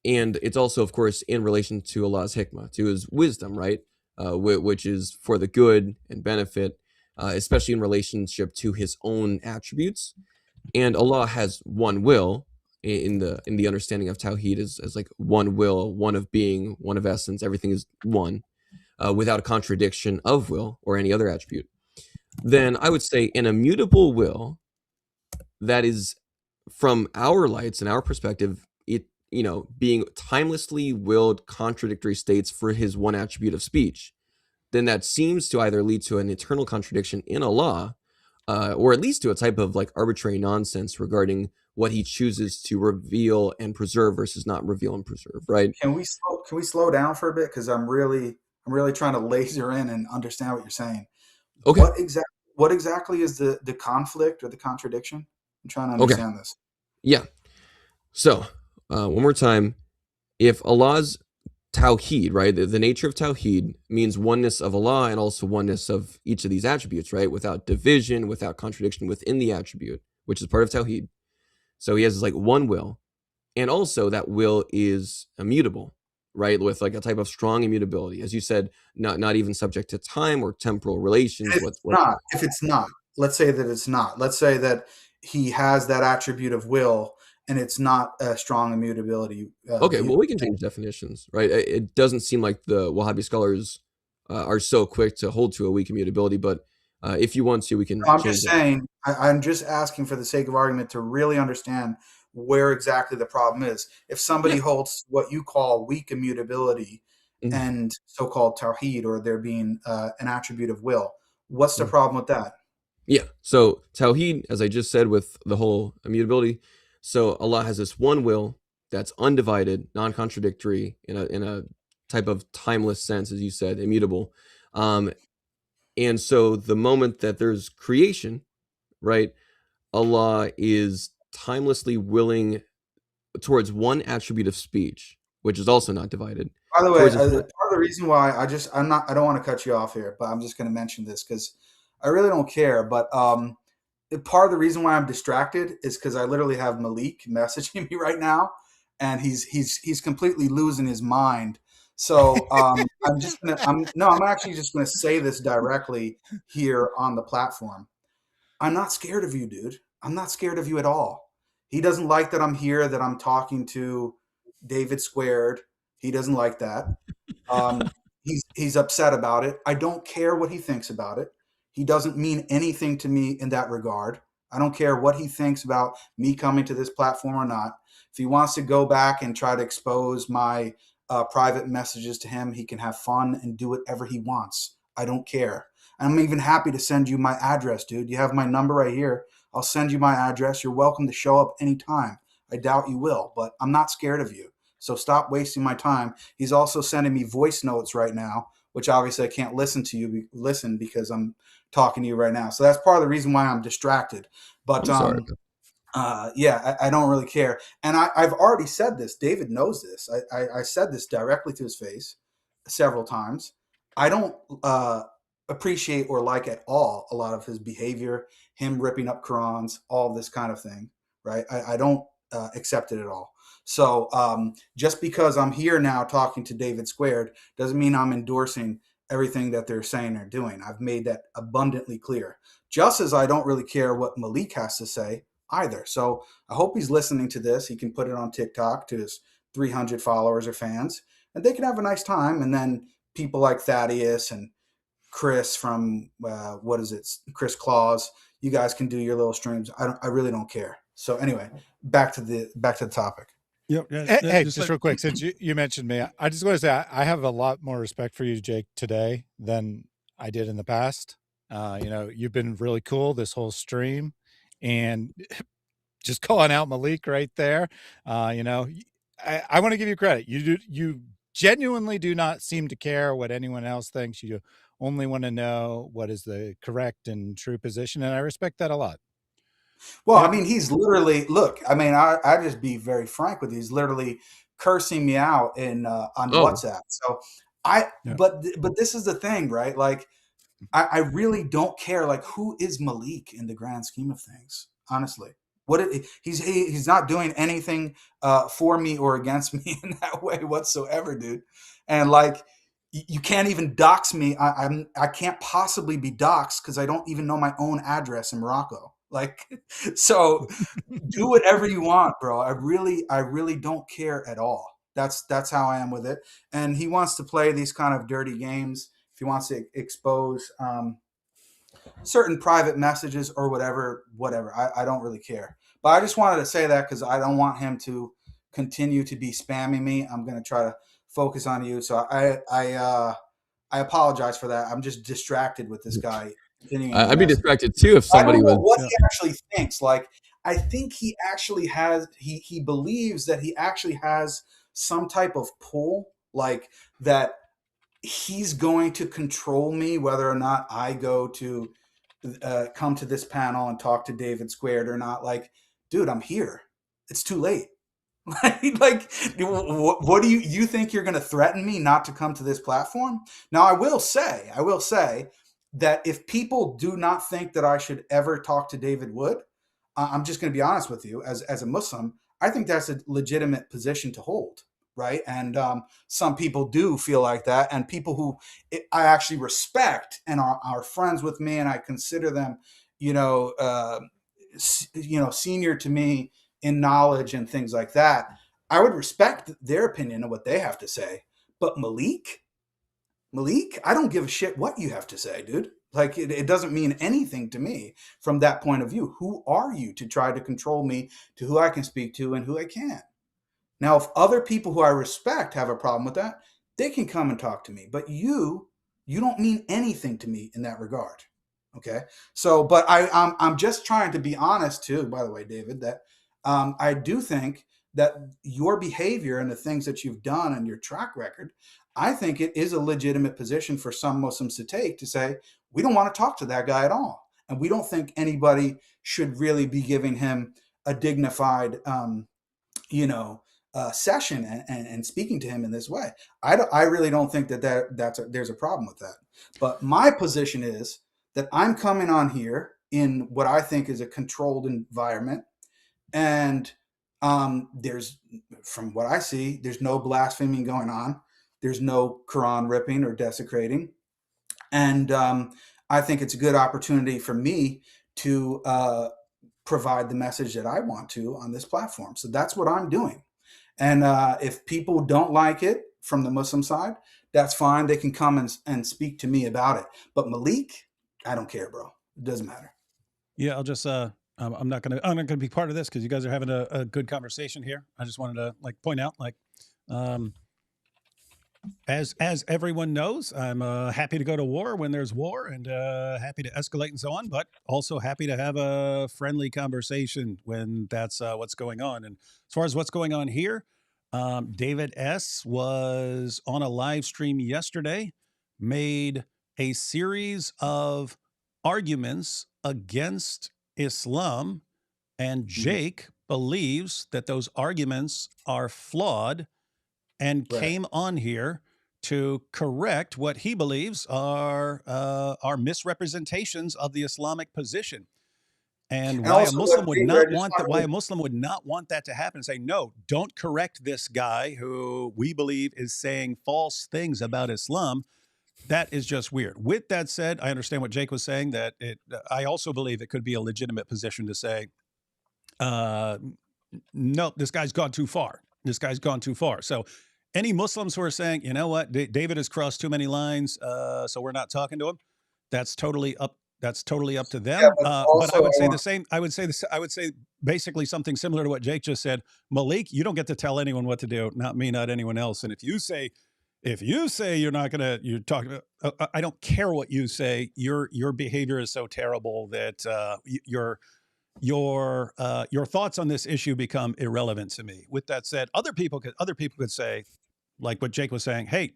it's also, of course, in relation to Allah's hikmah, to his wisdom, right? Which is for the good and benefit, especially in relationship to his own attributes. And Allah has one will in the understanding of Tawheed as like one will, one of being, one of essence. Everything is one, without a contradiction of will or any other attribute. Then I would say an immutable will that is, from our lights and our perspective, it, being timelessly willed contradictory states for his one attribute of speech, then that seems to either lead to an eternal contradiction in Allah, or at least to a type of like arbitrary nonsense regarding what he chooses to reveal and preserve versus not reveal and preserve, right? Can we slow down for a bit? Because I'm really trying to laser in and understand what you're saying. Okay. What exactly is the conflict or the contradiction? I'm trying to understand this. Yeah. So, one more time. If Allah's Tawheed, right, the nature of Tawheed means oneness of Allah and also oneness of each of these attributes, right, without division, without contradiction within the attribute, which is part of Tawheed. So he has like one will, and also that will is immutable, right, with like a type of strong immutability, as you said, not even subject to time or temporal relations. If it's not, let's say that it's not. Let's say that he has that attribute of will, and it's not a strong immutability. Okay, well, we can change definitions, right? It doesn't seem like the Wahhabi scholars are so quick to hold to a weak immutability, but if you want to, we can. No, I'm just saying. I'm just asking for the sake of argument to really understand where exactly the problem is. If somebody holds what you call weak immutability and so-called tawheed, or there being an attribute of will, what's the problem with that? Yeah. So Tawheed, as I just said, with the whole immutability, so Allah has this one will that's undivided, non-contradictory, in a type of timeless sense, as you said, immutable. And so the moment that there's creation, right, Allah is timelessly willing towards one attribute of speech, which is also not divided. By the way, part of the reason why I don't want to cut you off here, but I'm just going to mention this because I really don't care. But part of the reason why I'm distracted is because I literally have Malik messaging me right now, and he's completely losing his mind. So I'm actually just gonna say this directly here on the platform. I'm not scared of you, dude. I'm not scared of you at all. He doesn't like that I'm here, that I'm talking to David Squared. He doesn't like that. He's upset about it. I don't care what he thinks about it. He doesn't mean anything to me in that regard. I don't care what he thinks about me coming to this platform or not. If he wants to go back and try to expose my private messages to him, he can have fun and do whatever he wants. I don't care. I'm even happy to send you my address, dude. You have my number right here. I'll send you my address. You're welcome to show up anytime. I doubt you will, but I'm not scared of you. So stop wasting my time. He's also sending me voice notes right now, which obviously I can't listen because I'm talking to you right now. So that's part of the reason why I'm distracted. But I don't really care. And I've already said this. David knows this. I said this directly to his face several times. I don't appreciate or like at all a lot of his behavior, him ripping up Qurans, all this kind of thing, right? I don't accept it at all. So just because I'm here now talking to David Squared doesn't mean I'm endorsing everything that they're saying or doing. I've made that abundantly clear. Just as I don't really care what Malik has to say either. So I hope he's listening to this. He can put it on TikTok to his 300 followers or fans, and they can have a nice time. And then people like Thaddeus and Chris from Chris Claus, you guys can do your little streams. I really don't care. So anyway, back to the topic. Yep. Hey, just real quick, since you mentioned me, I just want to say I have a lot more respect for you, Jake, today than I did in the past. You've been really cool this whole stream, and just calling out Malik right there. I want to give you credit. You genuinely do not seem to care what anyone else thinks. You only want to know what is the correct and true position, and I respect that a lot. Well, I mean, he's literally, look, I mean, I just be very frank with you. He's literally cursing me out on WhatsApp. So but this is the thing, right? Like, I really don't care. Like, who is Malik in the grand scheme of things? Honestly, he's not doing anything for me or against me in that way whatsoever, dude. And like, you can't even dox me. I can't possibly be doxed because I don't even know my own address in Morocco. Like, so do whatever you want, bro. I really don't care at all. That's how I am with it. And he wants to play these kind of dirty games. If he wants to expose certain private messages or whatever, I don't really care. But I just wanted to say that because I don't want him to continue to be spamming me. I'm going to try to focus on you. So I apologize for that. I'm just distracted with this guy. I'd be distracted too if somebody I don't know was. what he actually thinks. Like, I think he actually has. He believes that he actually has some type of pull, like that he's going to control me whether or not I go to come to this panel and talk to David Squared or not. Like, dude, I'm here. It's too late. Like, what do you think you're going to threaten me not to come to this platform? Now, I will say that if people do not think that I should ever talk to David Wood, I'm just going to be honest with you. As a Muslim, I think that's a legitimate position to hold, right? And some people do feel like that, and people who I actually respect and are friends with me, and I consider them, senior to me in knowledge and things like that. I would respect their opinion of what they have to say. But Malik, I don't give a shit what you have to say, dude. Like, it doesn't mean anything to me from that point of view. Who are you to try to control me to who I can speak to and who I can't? Now, if other people who I respect have a problem with that, they can come and talk to me. But you don't mean anything to me in that regard. Okay? So, but I'm just trying to be honest too, by the way, David, that I do think that your behavior and the things that you've done and your track record, I think it is a legitimate position for some Muslims to take, to say, we don't want to talk to that guy at all. And we don't think anybody should really be giving him a dignified, session and speaking to him in this way. I really don't think there's a problem with that. But my position is that I'm coming on here in what I think is a controlled environment. And there's, from what I see, there's no blaspheming going on. There's no Quran ripping or desecrating. And I think it's a good opportunity for me to provide the message that I want to on this platform. So that's what I'm doing. And if people don't like it from the Muslim side, that's fine. They can come and speak to me about it. But Malik, I don't care, bro. It doesn't matter. Yeah, I'll just I'm not gonna be part of this because you guys are having a good conversation here. I just wanted to point out, as everyone knows, I'm happy to go to war when there's war, and happy to escalate and so on, but also happy to have a friendly conversation when that's what's going on. And as far as what's going on here, David S. was on a live stream yesterday, made a series of arguments against Islam, and Jake believes that those arguments are flawed, and came on here to correct what he believes are misrepresentations of the Islamic position. And why a Muslim would not want that to happen, say, no, don't correct this guy who we believe is saying false things about Islam. That is just weird. With that said, I understand what Jake was saying, that I also believe it could be a legitimate position to say, no, this guy's gone too far. This guy's gone too far. So any Muslims who are saying, you know what, David has crossed too many lines, so we're not talking to him, that's totally up to them. Yeah, but I would say the same. I would say basically something similar to what Jake just said. Malik, you don't get to tell anyone what to do. Not me, not anyone else. And if you say you're talking about, I don't care what you say. Your behavior is so terrible that your thoughts on this issue become irrelevant to me. With that said, other people could say, like what Jake was saying, hey,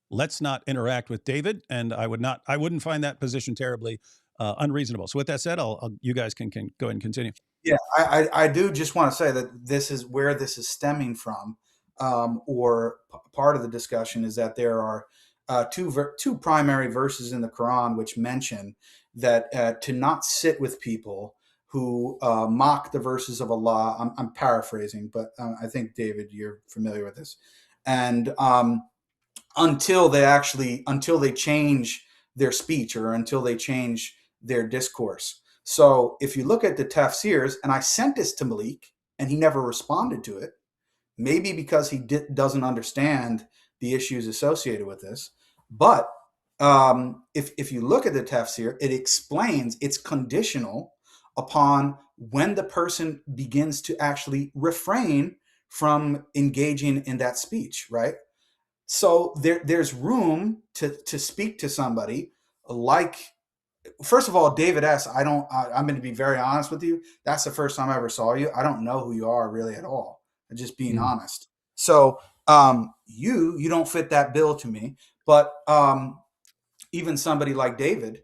let's not interact with David, and I wouldn't find that position terribly unreasonable. So with that said, you guys can go ahead and continue. Yeah, I do just want to say that this is where this is stemming from, or part of the discussion is that there are two primary verses in the Quran which mention that to not sit with people who mock the verses of Allah. I'm paraphrasing, but I think, David, you're familiar with this. And until they change their speech, or until they change their discourse. So if you look at the tafsirs, and I sent this to Malik, and he never responded to it, maybe because he doesn't understand the issues associated with this. But if you look at the tafsir, it explains it's conditional upon when the person begins to actually refrain from engaging in that speech, right? So there's room to speak to somebody like, first of all, David S. I'm going to be very honest with you. That's the first time I ever saw you. I don't know who you are really at all. I'm just being honest. So you don't fit that bill to me. But even somebody like David,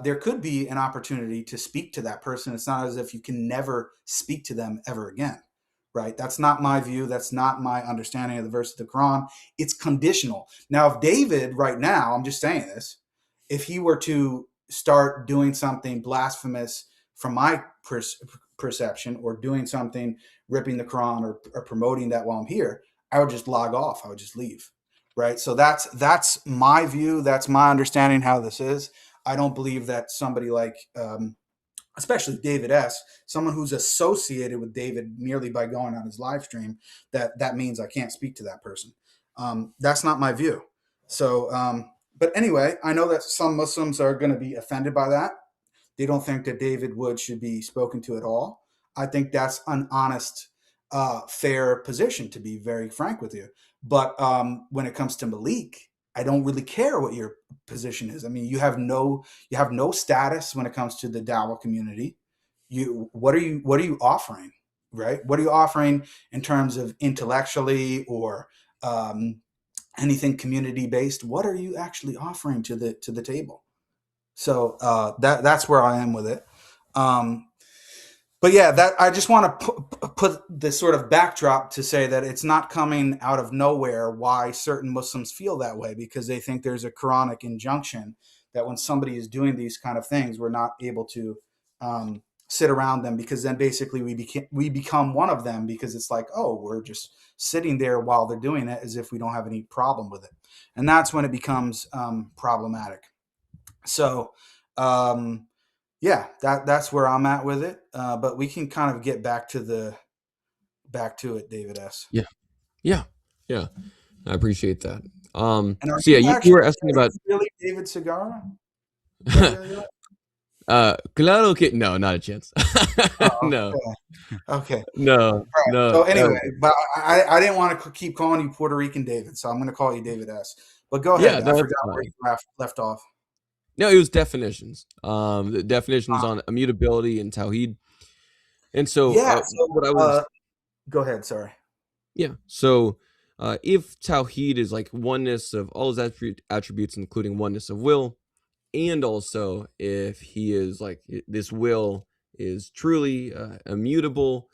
there could be an opportunity to speak to that person. It's not as if you can never speak to them ever again. Right? That's not my view. That's not my understanding of the verse of the Quran. It's conditional. Now, if David right now, I'm just saying this, if he were to start doing something blasphemous from my perception, or doing something ripping the Quran, or promoting that while I'm here, I would just log off. I would just leave. Right? So that's my view. That's my understanding how this is. I don't believe that somebody like especially David S., someone who's associated with David merely by going on his live stream, that means I can't speak to that person. That's not my view. So, but anyway, I know that some Muslims are going to be offended by that. They don't think that David Wood should be spoken to at all. I think that's an honest, fair position, to be very frank with you. But when it comes to Malik, I don't really care what your position is. I mean, you have no status when it comes to the Dawah community. What are you offering, right? What are you offering in terms of intellectually, or anything community based? What are you actually offering to the table? So that's where I am with it. But yeah, that I just want to put this sort of backdrop to say that it's not coming out of nowhere why certain Muslims feel that way, because they think there's a Quranic injunction that when somebody is doing these kind of things, we're not able to sit around them, because then basically we become one of them, because it's like, oh, we're just sitting there while they're doing it as if we don't have any problem with it. And that's when it becomes problematic. So, yeah, that's where I'm at with it. But we can kind of get back to it, David S. Yeah. I appreciate that. And so yeah, you were asking about really David Segara? Claro que no, not a chance. No. Okay. No. Right. No. So anyway, but I didn't want to keep calling you Puerto Rican David, so I'm going to call you David S. But go ahead. Yeah, I forgot where you left off. No, it was definitions. The definitions on immutability and Tawhid. And so, what I was go ahead. Sorry. Yeah. So, if Tawhid is like oneness of all his attributes, including oneness of will, and also if he is like this will is truly immutable,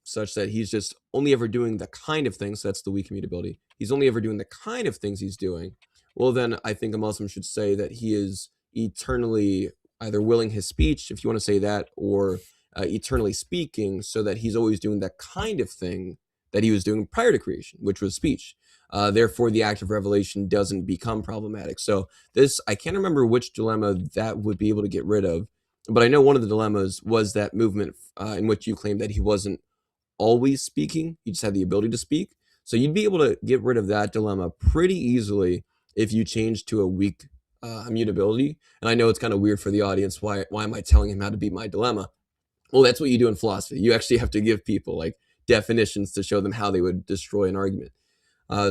such that he's just only ever doing the kind of things. So that's the weak immutability. He's only ever doing the kind of things he's doing. Well, then I think a Muslim should say that he is eternally either willing his speech, if you want to say that, or eternally speaking, so that he's always doing that kind of thing that he was doing prior to creation, which was speech. Therefore, the act of revelation doesn't become problematic. So this, I can't remember which dilemma that would be able to get rid of, but I know one of the dilemmas was that movement in which you claimed that he wasn't always speaking. He just had the ability to speak. So you'd be able to get rid of that dilemma pretty easily if you change to a weak immutability. And I know it's kind of weird for the audience. Why am I telling him how to beat my dilemma? Well, that's what you do in philosophy. You actually have to give people like definitions to show them how they would destroy an argument.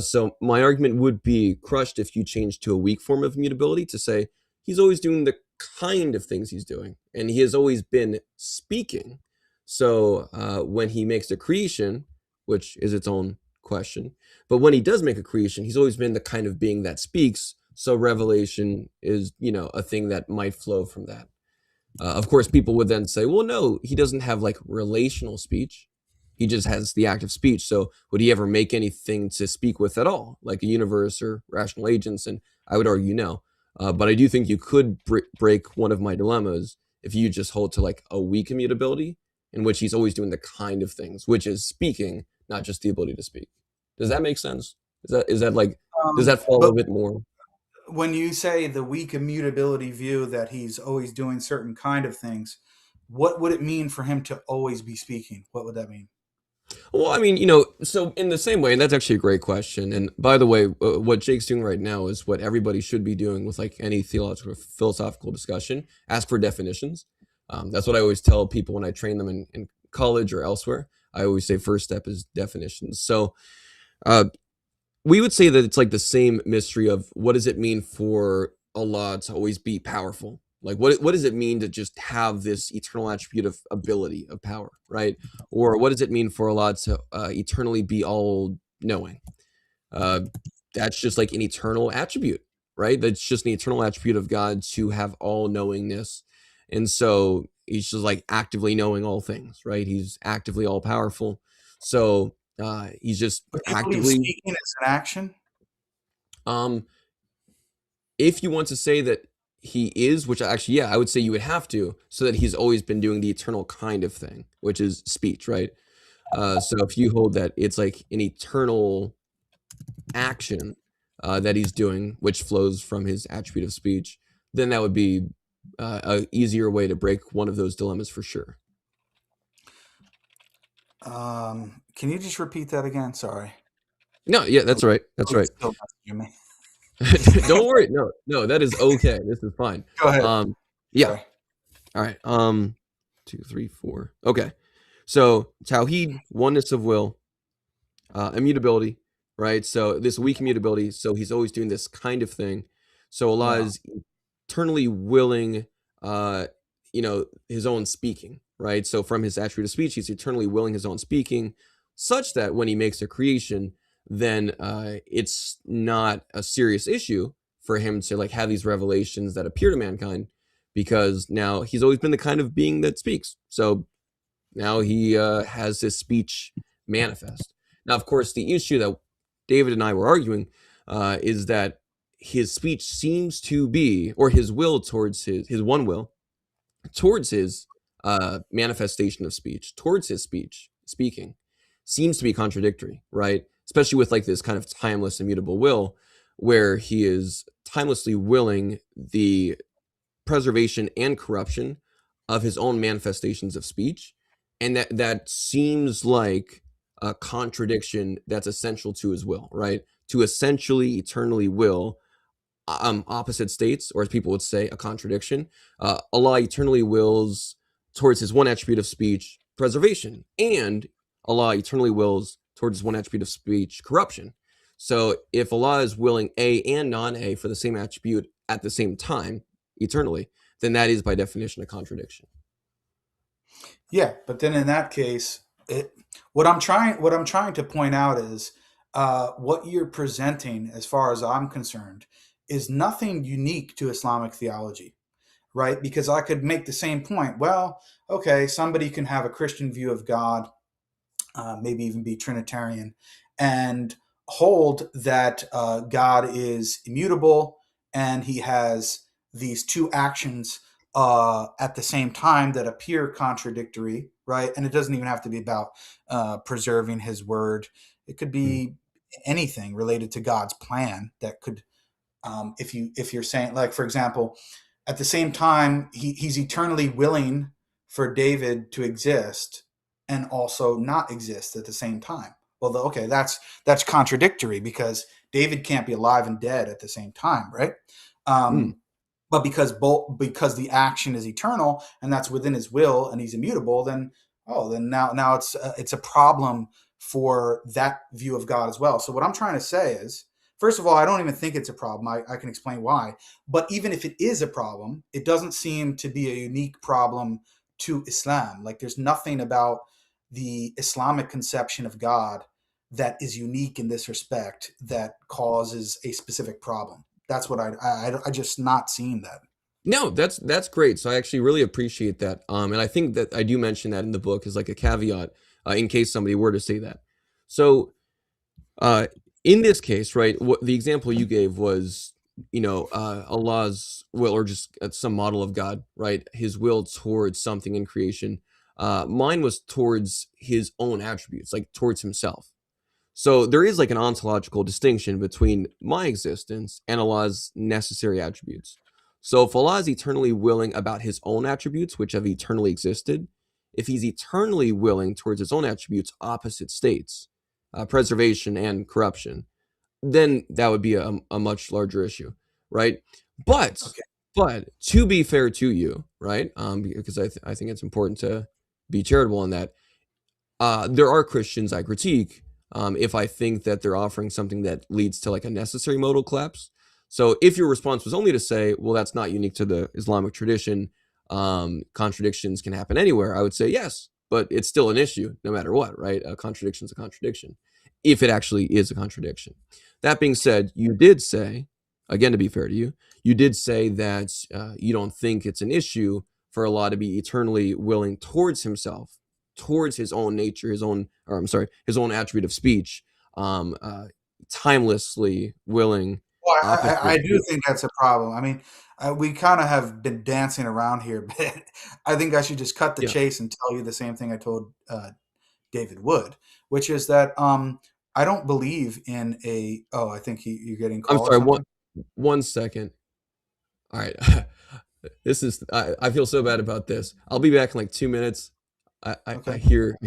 So my argument would be crushed if you change to a weak form of immutability to say he's always doing the kind of things he's doing, and he has always been speaking. So when he makes a creation, which is its own question, but when he does make a creation, he's always been the kind of being that speaks. So revelation is, a thing that might flow from that. Of course, people would then say, well, no, he doesn't have like relational speech. He just has the act of speech. So would he ever make anything to speak with at all, like a universe or rational agents? And I would argue no. But I do think you could break one of my dilemmas if you just hold to like a weak immutability in which he's always doing the kind of things, which is speaking, not just the ability to speak. Does that make sense? Is that like, does that fall a bit more? When you say the weak immutability view that he's always doing certain kind of things, what would it mean for him to always be speaking? What would that mean? Well, I mean, so in the same way, and that's actually a great question. And by the way, what Jake's doing right now is what everybody should be doing with like any theological, philosophical discussion. Ask for definitions. That's what I always tell people when I train them in college or elsewhere. I always say first step is definitions. So we would say that it's like the same mystery of what does it mean for Allah to always be powerful? Like, what does it mean to just have this eternal attribute of ability, of power, right? Or what does it mean for Allah to eternally be all-knowing? That's just like an eternal attribute, right? That's just an eternal attribute of God to have all-knowingness. And so he's just like actively knowing all things, right? He's actively all-powerful. So he's just actively... Speaking as an action? If you want to say that he is, which actually, yeah, I would say you would have to, so that he's always been doing the eternal kind of thing, which is speech, right? So if you hold that it's like an eternal action that he's doing, which flows from his attribute of speech, then that would be a easier way to break one of those dilemmas for sure. Can you just repeat that again? Sorry. No, yeah, that's right. That's right. Don't worry. No, that is okay. This is fine. Go ahead. Yeah. Sorry. All right. 2, 3, 4. Okay. So Tawheed, oneness of will, immutability, right? So this weak immutability. So he's always doing this kind of thing. So Allah is eternally willing, his own speaking, right? So from his attribute of speech, he's eternally willing his own speaking, such that when he makes a creation, then it's not a serious issue for him to like have these revelations that appear to mankind, because now he's always been the kind of being that speaks. So now he has his speech manifest. Now, of course, the issue that David and I were arguing is that his speech seems to be, or his will towards his one will towards his manifestation of speech, towards his speaking, seems to be contradictory, right? Especially with like this kind of timeless, immutable will, where he is timelessly willing the preservation and corruption of his own manifestations of speech. And that seems like a contradiction that's essential to his will, right? To essentially, eternally will opposite states, or as people would say, a contradiction. Allah eternally wills towards his one attribute of speech, preservation, and Allah eternally wills towards his one attribute of speech, corruption. So if Allah is willing A and non-A for the same attribute at the same time, eternally, then that is by definition a contradiction. Yeah, but then in that case, what I'm trying to point out is what you're presenting, as far as I'm concerned, is nothing unique to Islamic theology, right? Because I could make the same point. Well, okay, somebody can have a Christian view of God, maybe even be Trinitarian, and hold that God is immutable and he has these two actions at the same time that appear contradictory, right? And it doesn't even have to be about preserving his word. It could be anything related to God's plan that could, if you're saying, like, for example, at the same time, he's eternally willing for David to exist and also not exist at the same time. Well, okay, that's contradictory, because David can't be alive and dead at the same time, right? But because the action is eternal and that's within his will and he's immutable, then now it's a problem for that view of God as well. So what I'm trying to say is, first of all, I don't even think it's a problem. I can explain why. But even if it is a problem, it doesn't seem to be a unique problem to Islam. Like, there's nothing about the Islamic conception of God that is unique in this respect that causes a specific problem. That's what I just not seeing that. No, that's great. So I actually really appreciate that. And I think that I do mention that in the book as like a caveat. in case somebody were to say that. So in this case, right, what the example you gave was, Allah's will, or just some model of God, right? His will towards something in creation. Mine was towards his own attributes, like towards himself. So there is like an ontological distinction between my existence and Allah's necessary attributes. So if Allah is eternally willing about his own attributes, which have eternally existed, if he's eternally willing towards his own attributes, opposite states, preservation and corruption, then that would be a much larger issue, right? But to be fair to you, right? Because I think it's important to be charitable in that. There are Christians I critique if I think that they're offering something that leads to like a necessary modal collapse. So if your response was only to say, well, that's not unique to the Islamic tradition, contradictions can happen anywhere, I would say yes, but it's still an issue no matter what, right? A contradiction is a contradiction, if it actually is a contradiction. That being said, you did say, again, to be fair to you, you did say that you don't think it's an issue for Allah to be eternally willing towards himself, towards his own nature, his own attribute of speech, timelessly willing. Well, I do think that's a problem. I mean, we kind of have been dancing around here, but I think I should just cut the chase and tell you the same thing I told David Wood, which is that I don't believe in a. Oh, I think you're getting called. I'm sorry. One second. All right. This is. I feel so bad about this. I'll be back in like 2 minutes. I hear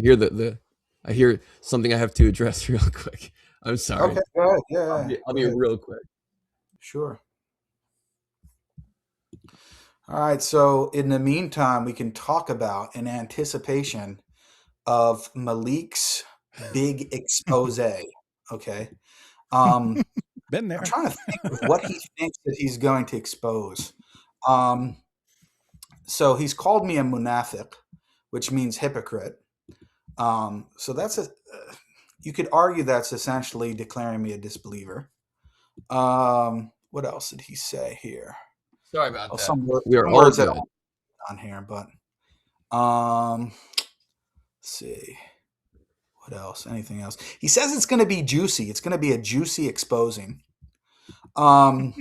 something I have to address real quick. I'm sorry. Okay. Go ahead. Yeah. I'll be real quick. Sure. All right. So in the meantime, we can talk about in anticipation of Malik's big expose. Okay. Been there. I'm trying to think of what he thinks that he's going to expose. So he's called me a munafiq, which means hypocrite. So that's you could argue that's essentially declaring me a disbeliever. What else did he say here? Sorry about that. Some we are words all that on here, but let's see. What else? Anything else? He says it's going to be juicy. It's going to be a juicy exposing. Oh,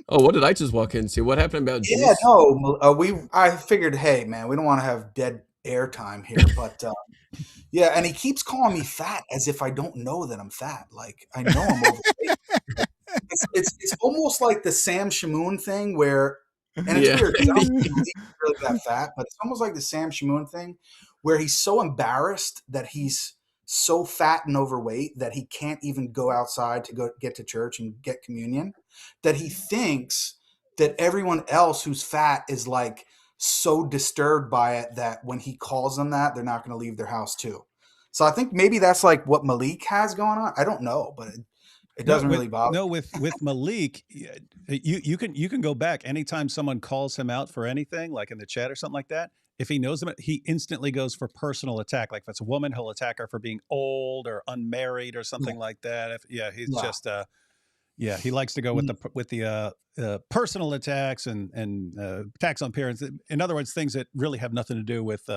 what did I just walk into? What happened about juice? Yeah, no. I figured, hey, man, we don't want to have dead air time here, but yeah, and he keeps calling me fat as if I don't know that I'm fat. Like I know I'm overweight. It's almost like the Sam Shamoon thing where, and it's weird. I don't think he's really that fat, but it's almost like the Sam Shamoon thing where he's so embarrassed that he's so fat and overweight that he can't even go outside to go get to church and get communion, that he thinks that everyone else who's fat is like so disturbed by it that when he calls them that, they're not going to leave their house too. So I think maybe that's like what Malik has going on. I don't know, but it doesn't really bother. No, with Malik, you can go back anytime someone calls him out for anything, like in the chat or something like that. If he knows them, he instantly goes for personal attack. Like if it's a woman, he'll attack her for being old or unmarried or something like that. He's just he likes to go with the personal attacks and attacks on parents. In other words, things that really have nothing to do with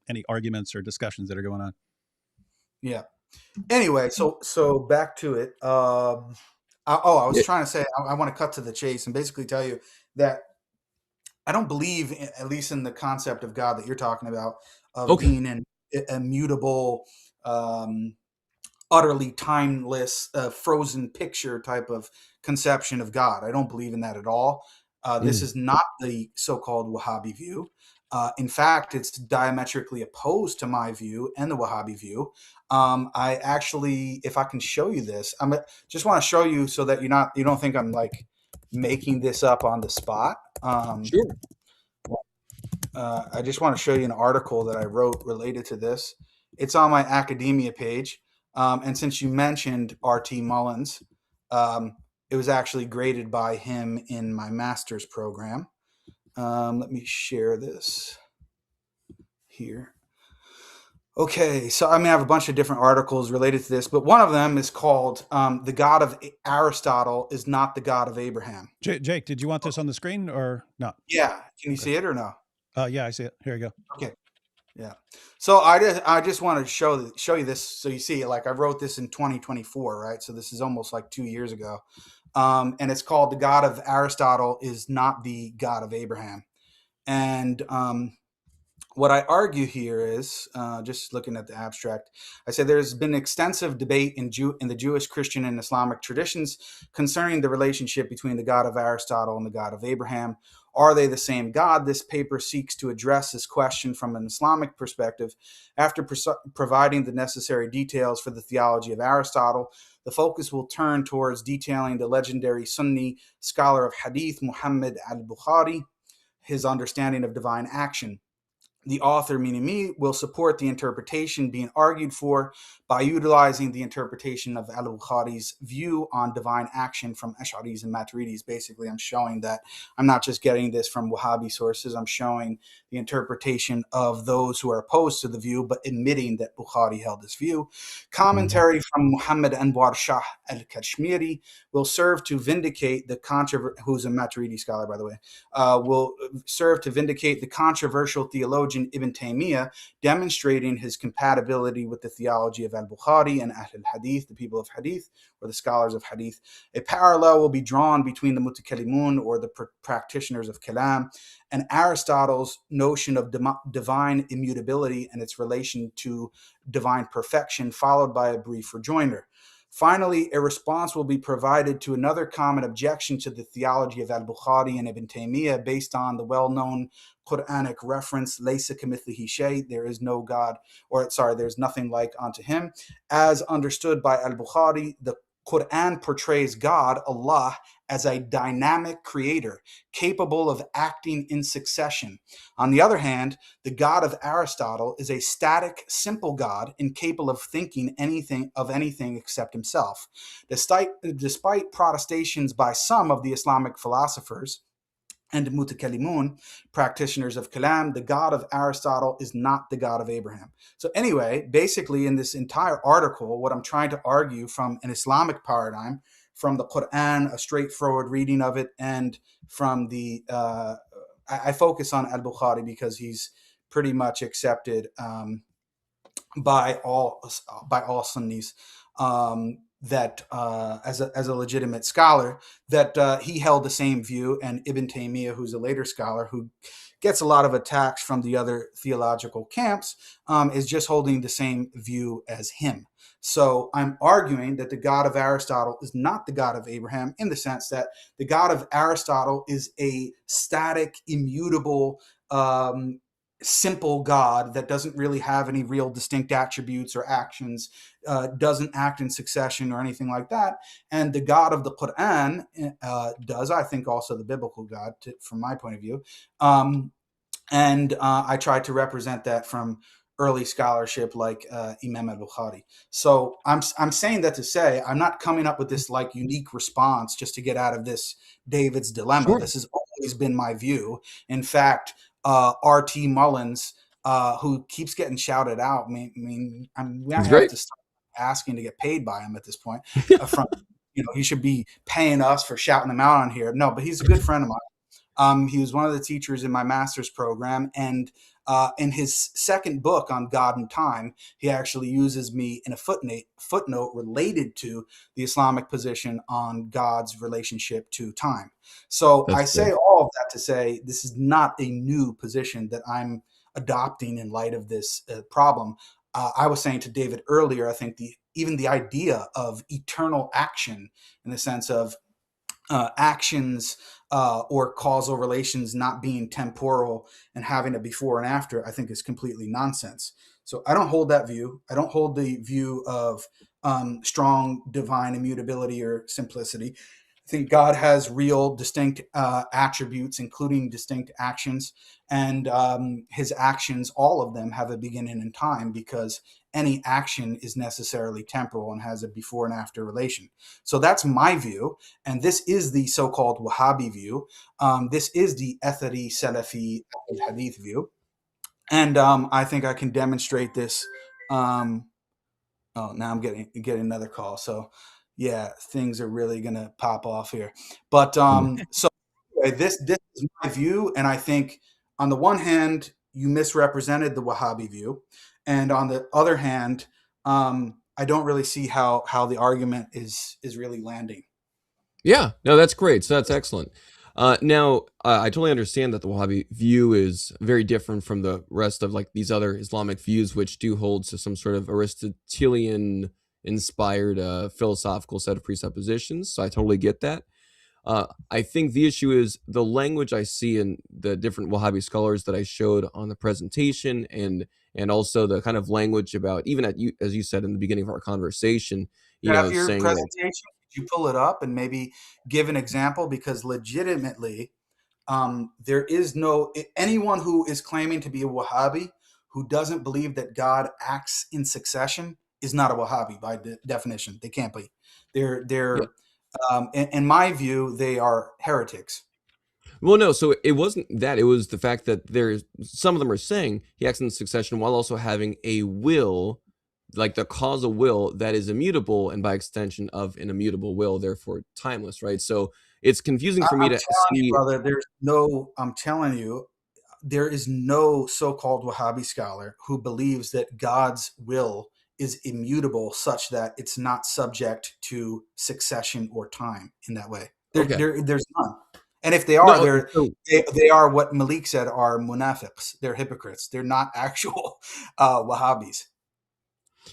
any arguments or discussions that are going on. Yeah. Anyway, so back to it. I was trying to say I want to cut to the chase and basically tell you that I don't believe, at least in the concept of God that you're talking about, of being an immutable, utterly timeless, frozen picture type of conception of God. I don't believe in that at all. This is not the so-called Wahhabi view. In fact, it's diametrically opposed to my view and the Wahhabi view. I actually, if I can show you this, just want to show you so that you don't think I'm like making this up on the spot. Sure. I just want to show you an article that I wrote related to this. It's on my academia page. And since you mentioned R.T. Mullins, it was actually graded by him in my master's program. Let me share this here. Okay, so I have a bunch of different articles related to this, but one of them is called "The God of Aristotle is not the God of Abraham." Jake, did you want this on the screen or not? Yeah, can you see it or no? Yeah, I see it. Here you go. Okay. Yeah. So I just want to show you this so you see. Like I wrote this in 2024, right? So this is almost like 2 years ago, and it's called "The God of Aristotle is not the God of Abraham." And what I argue here is, just looking at the abstract, I say there's been extensive debate in the Jewish, Christian, and Islamic traditions concerning the relationship between the God of Aristotle and the God of Abraham. Are they the same God? This paper seeks to address this question from an Islamic perspective. After providing the necessary details for the theology of Aristotle, the focus will turn towards detailing the legendary Sunni scholar of Hadith, Muhammad al-Bukhari, his understanding of divine action. The author, meaning me, will support the interpretation being argued for by utilizing the interpretation of al-Bukhari's view on divine action from Ash'aris and Maturidis. Basically, I'm showing that I'm not just getting this from Wahhabi sources. I'm showing the interpretation of those who are opposed to the view, but admitting that Bukhari held this view. Commentary from Muhammad Anwar Shah al-Kashmiri will serve to vindicate the who's a Maturidi scholar, by the way, will serve to vindicate the controversial theologian Ibn Taymiyyah, demonstrating his compatibility with the theology of al-Bukhari and Ahl al-Hadith, the people of Hadith, or the scholars of Hadith. A parallel will be drawn between the Mutakallimun, or the practitioners of Kalam, and Aristotle's notion of divine immutability and its relation to divine perfection, followed by a brief rejoinder. Finally, a response will be provided to another common objection to the theology of al-Bukhari and Ibn Taymiyyah based on the well-known Quranic reference, Laysa kamithlihi shay, there is no God, there's nothing like unto him. As understood by al-Bukhari, the Quran portrays God, Allah, as a dynamic creator, capable of acting in succession. On the other hand, the God of Aristotle is a static, simple God, incapable of thinking anything except himself. Despite protestations by some of the Islamic philosophers and Mutakallimun, practitioners of Kalam, the God of Aristotle is not the God of Abraham. So anyway, basically in this entire article, what I'm trying to argue from an Islamic paradigm, from the Quran, a straightforward reading of it, and from the, I focus on al-Bukhari because he's pretty much accepted by all Sunnis, that as a legitimate scholar, that he held the same view, and Ibn Taymiyyah, who's a later scholar who gets a lot of attacks from the other theological camps, is just holding the same view as him. So I'm arguing that the God of Aristotle is not the God of Abraham, in the sense that the God of Aristotle is a static, immutable, simple God that doesn't really have any real distinct attributes or actions, doesn't act in succession or anything like that. And the God of the Quran does, I think, also the biblical God, from my point of view. And I tried to represent that from early scholarship like Imam al-Bukhari. So I'm saying that to say I'm not coming up with this like unique response just to get out of this David's dilemma. Sure. This has always been my view. In fact, R.T. Mullins, who keeps getting shouted out. We have to start asking to get paid by him at this point. He should be paying us for shouting him out on here. No, but he's a good friend of mine. He was one of the teachers in my master's program, and in his second book on God and time, he actually uses me in a footnote related to the Islamic position on God's relationship to time. So I say all of that to say this is not a new position that I'm adopting in light of this problem. I was saying to David earlier, I think even the idea of eternal action, in the sense of actions or causal relations not being temporal and having a before and after, I think is completely nonsense. So I don't hold that view. I don't hold the view of strong divine immutability or simplicity. I think God has real distinct attributes, including distinct actions, and his actions, all of them, have a beginning in time, because any action is necessarily temporal and has a before and after relation. So that's my view, and this is the so-called Wahhabi view. This is the Athari Salafi Hadith view, and I think I can demonstrate this. Now I'm getting another call, so yeah, things are really gonna pop off here. But so this is my view, and I think on the one hand, you misrepresented the Wahhabi view, and on the other hand, I don't really see how the argument is really landing. Yeah, no, that's great. So that's excellent. Now, I totally understand that the Wahhabi view is very different from the rest of like these other Islamic views, which do hold to some sort of Aristotelian inspired philosophical set of presuppositions. So I totally get that. I think the issue is the language I see in the different Wahhabi scholars that I showed on the presentation, and also the kind of language about, even as you said in the beginning of our conversation, Have your saying presentation, could you pull it up and maybe give an example? Because legitimately, there is no anyone who is claiming to be a Wahhabi who doesn't believe that God acts in succession is not a Wahhabi by definition. They can't be. They're in my view, they are heretics. Well, no, so it wasn't that. It was the fact that there's some of them are saying he acts in succession while also having a will, like the causal will that is immutable, and by extension of an immutable will, therefore timeless, right? So it's confusing for me I'm to telling see. you, brother, I'm telling you, there is no so-called Wahhabi scholar who believes that God's will is immutable such that it's not subject to succession or time in that way. There's none. And if they are, they are what Malik said are munafiqs. They're hypocrites. They're not actual Wahhabis.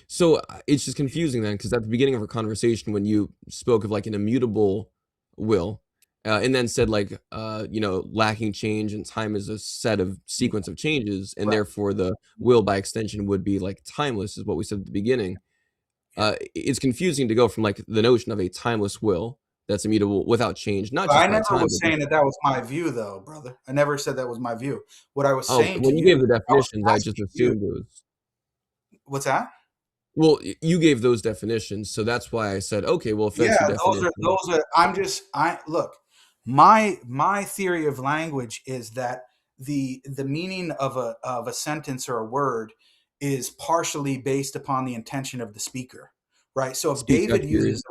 So it's just confusing then, because at the beginning of our conversation, when you spoke of like an immutable will, and then said like, lacking change and time is a set of sequence of changes, and therefore the will by extension would be like timeless, is what we said at the beginning. It's confusing to go from like the notion of a timeless will that's immutable without change. Not just I never was saying that was my view, though, brother. I never said that was my view. What I was saying when to you gave the definitions, I just assumed it was. What's that? Well, you gave those definitions, so that's why I said, okay, well, if that's the definition. Those are. Look. My theory of language is that the meaning of a sentence or a word is partially based upon the intention of the speaker, right? So if David uses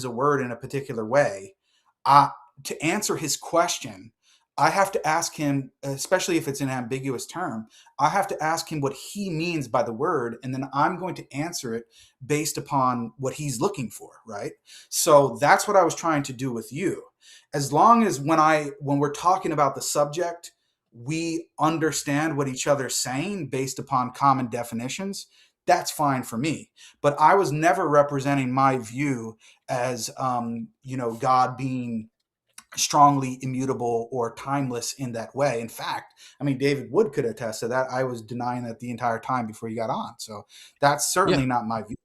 a word in a particular way, to answer his question, I have to ask him, especially if it's an ambiguous term, I have to ask him what he means by the word, and then I'm going to answer it based upon what he's looking for, right? So that's what I was trying to do with you. As long as when we're talking about the subject, we understand what each other's saying based upon common definitions, that's fine for me. But I was never representing my view as, God being strongly immutable or timeless in that way. In fact, I mean, David Wood could attest to that. I was denying that the entire time before you got on. So that's certainly not my view.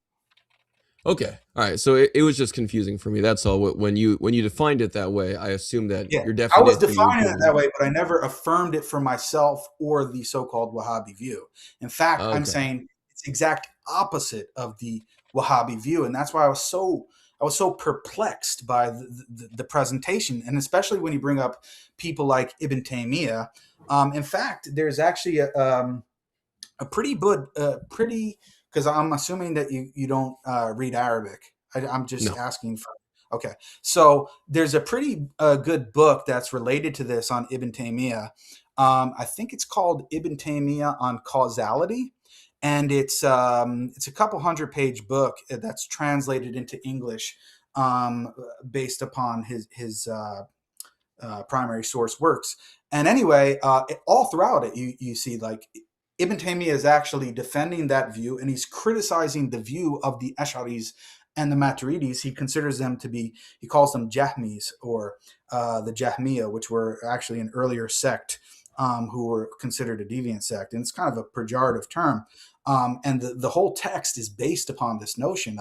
Okay. All right. So it was just confusing for me. That's all. When you defined it that way, I assumed that your definition. I was defining it that way, but I never affirmed it for myself or the so-called Wahhabi view. In fact, I'm saying it's the exact opposite of the Wahhabi view. And that's why I was so perplexed by the presentation, and especially when you bring up people like Ibn Taymiyyah. In fact, there's actually a pretty good, because I'm assuming that you don't read Arabic. I'm just asking for. Okay, so there's a pretty good book that's related to this on Ibn Taymiyyah. I think it's called Ibn Taymiyyah on Causality. And it's a couple 100-page book that's translated into English based upon his primary source works. And anyway, all throughout it, you see like Ibn Taymiyyah is actually defending that view, and he's criticizing the view of the Ash'aris and the Maturidis. He considers them to be, he calls them Jahmis, or the Jahmiyyah, which were actually an earlier sect who were considered a deviant sect. And it's kind of a pejorative term. And the whole text is based upon this notion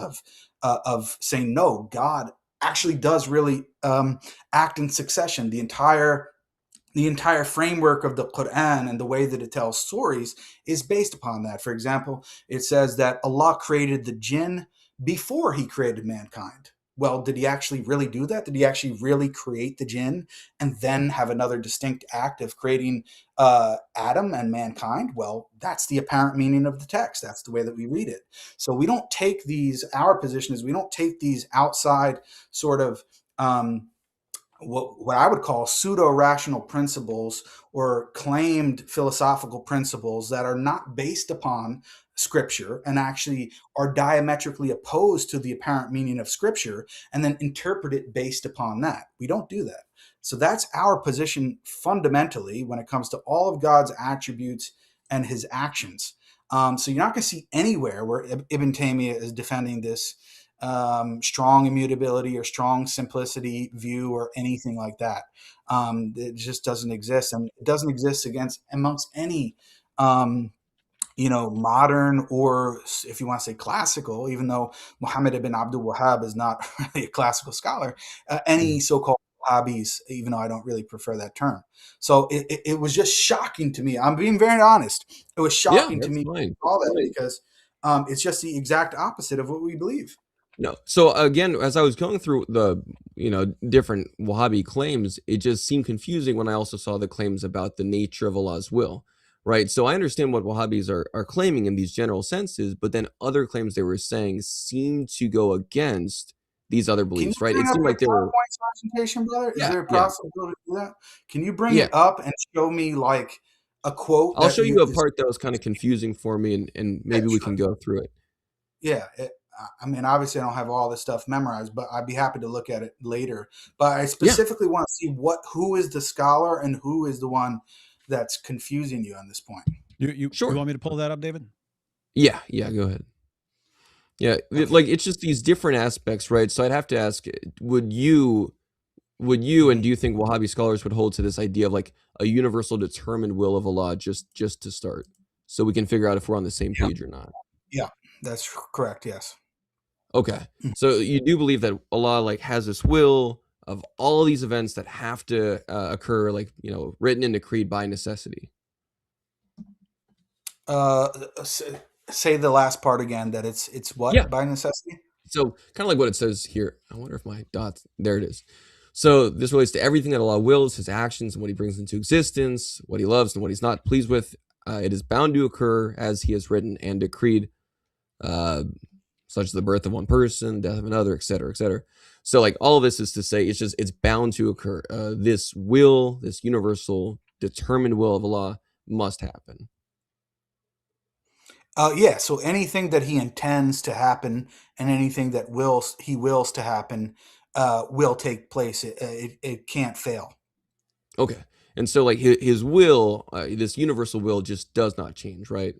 of saying, no, God actually does really act in succession. The entire framework of the Quran and the way that it tells stories is based upon that. For example, it says that Allah created the jinn before he created mankind. Well, did he actually really do that? Did he actually really create the jinn and then have another distinct act of creating Adam and mankind? Well, that's the apparent meaning of the text. That's the way that we read it. So we don't take our position is we don't take these outside sort of what I would call pseudo-rational principles or claimed philosophical principles that are not based upon scripture and actually are diametrically opposed to the apparent meaning of scripture, and then interpret it based upon that. We don't do that. So that's our position fundamentally when it comes to all of God's attributes and his actions. So you're not going to see anywhere where Ibn Taymiyyah is defending this strong immutability or strong simplicity view or anything like that. It just doesn't exist, and it doesn't exist amongst any modern, or if you want to say classical, even though Muhammad ibn Abdul Wahhab is not really a classical scholar, any so-called Wahhabis, even though I don't really prefer that term. So it was just shocking to me. I'm being very honest. It was shocking to me all that because it's just the exact opposite of what we believe. No. So again, as I was going through the, different Wahhabi claims, it just seemed confusing when I also saw the claims about the nature of Allah's will, right? So I understand what Wahhabis are claiming in these general senses, but then other claims they were saying seem to go against these other beliefs, right? It seemed like they were presentation, brother. Is there a possibility to do that? Can you bring it up and show me like a quote? I'll show you a part that was kind of confusing for me, and maybe we can go through it. Yeah. I mean, obviously I don't have all this stuff memorized, but I'd be happy to look at it later. But I specifically want to see who is the scholar and who is the one that's confusing you on this point. You want me to pull that up, David? Yeah, go ahead. Yeah, it's just these different aspects, right? So I'd have to ask, would you, and do you think Wahhabi scholars would hold to this idea of like a universal determined will of Allah just to start, so we can figure out if we're on the same page or not? Yeah, that's correct. Yes. Okay, so you do believe that Allah has this will of all of these events that have to occur, written and decreed by necessity. Say the last part again. That it's what by necessity. So kind of like what it says here. I wonder if my dots. There it is. So this relates to everything that Allah wills, his actions, and what he brings into existence, what he loves and what he's not pleased with. It is bound to occur as he has written and decreed. Such as the birth of one person, death of another, etc., etc. So all of this is to say it's bound to occur. This will, this universal determined will of Allah must happen. So anything that he intends to happen and anything that he wills to happen will take place. It can't fail. Okay. And so his will, this universal will just does not change, right?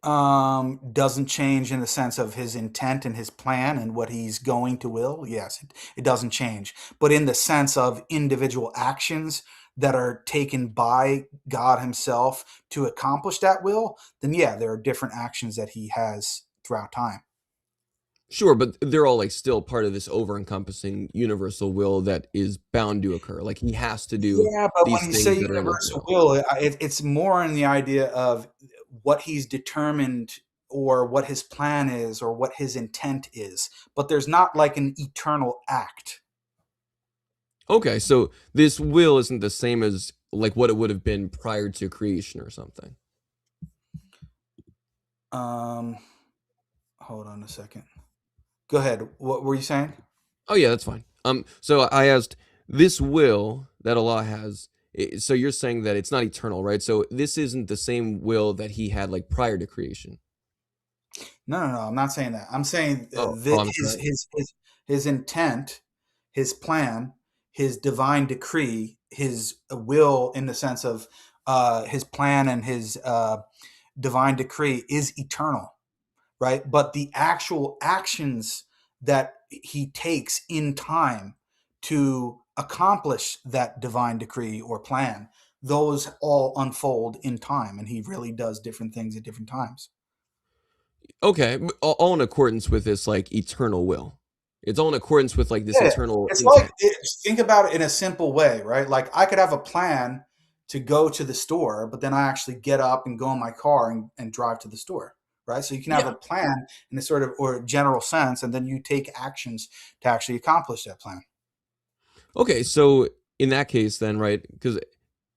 Doesn't change in the sense of his intent and his plan and what he's going to will. Yes, it doesn't change. But in the sense of individual actions that are taken by God himself to accomplish that will, then there are different actions that he has throughout time. Sure, but they're all still part of this over-encompassing universal will that is bound to occur. He has to do. Yeah, but when you say universal will, it's more in the idea of what he's determined or what his plan is or what his intent is. But there's not an eternal act. Okay, so this will isn't the same as what it would have been prior to creation or something. Hold on a second. Go ahead. What were you saying? Oh yeah, that's fine. So I asked, this will that Allah has, so you're saying that it's not eternal, right? So this isn't the same will that he had prior to creation. No, I'm not saying that. I'm saying his intent, his plan, his divine decree, his will in the sense of his plan and his divine decree is eternal, right? But the actual actions that he takes in time to accomplish that divine decree or plan, those all unfold in time, and he really does different things at different times. Okay, all in accordance with this eternal will. It's all in accordance with this eternal. It's think about it in a simple way, right? I could have a plan to go to the store, but then I actually get up and go in my car and drive to the store, right? So you can have a plan in a sort of or general sense, and then you take actions to actually accomplish that plan. Okay, so in that case then, right, because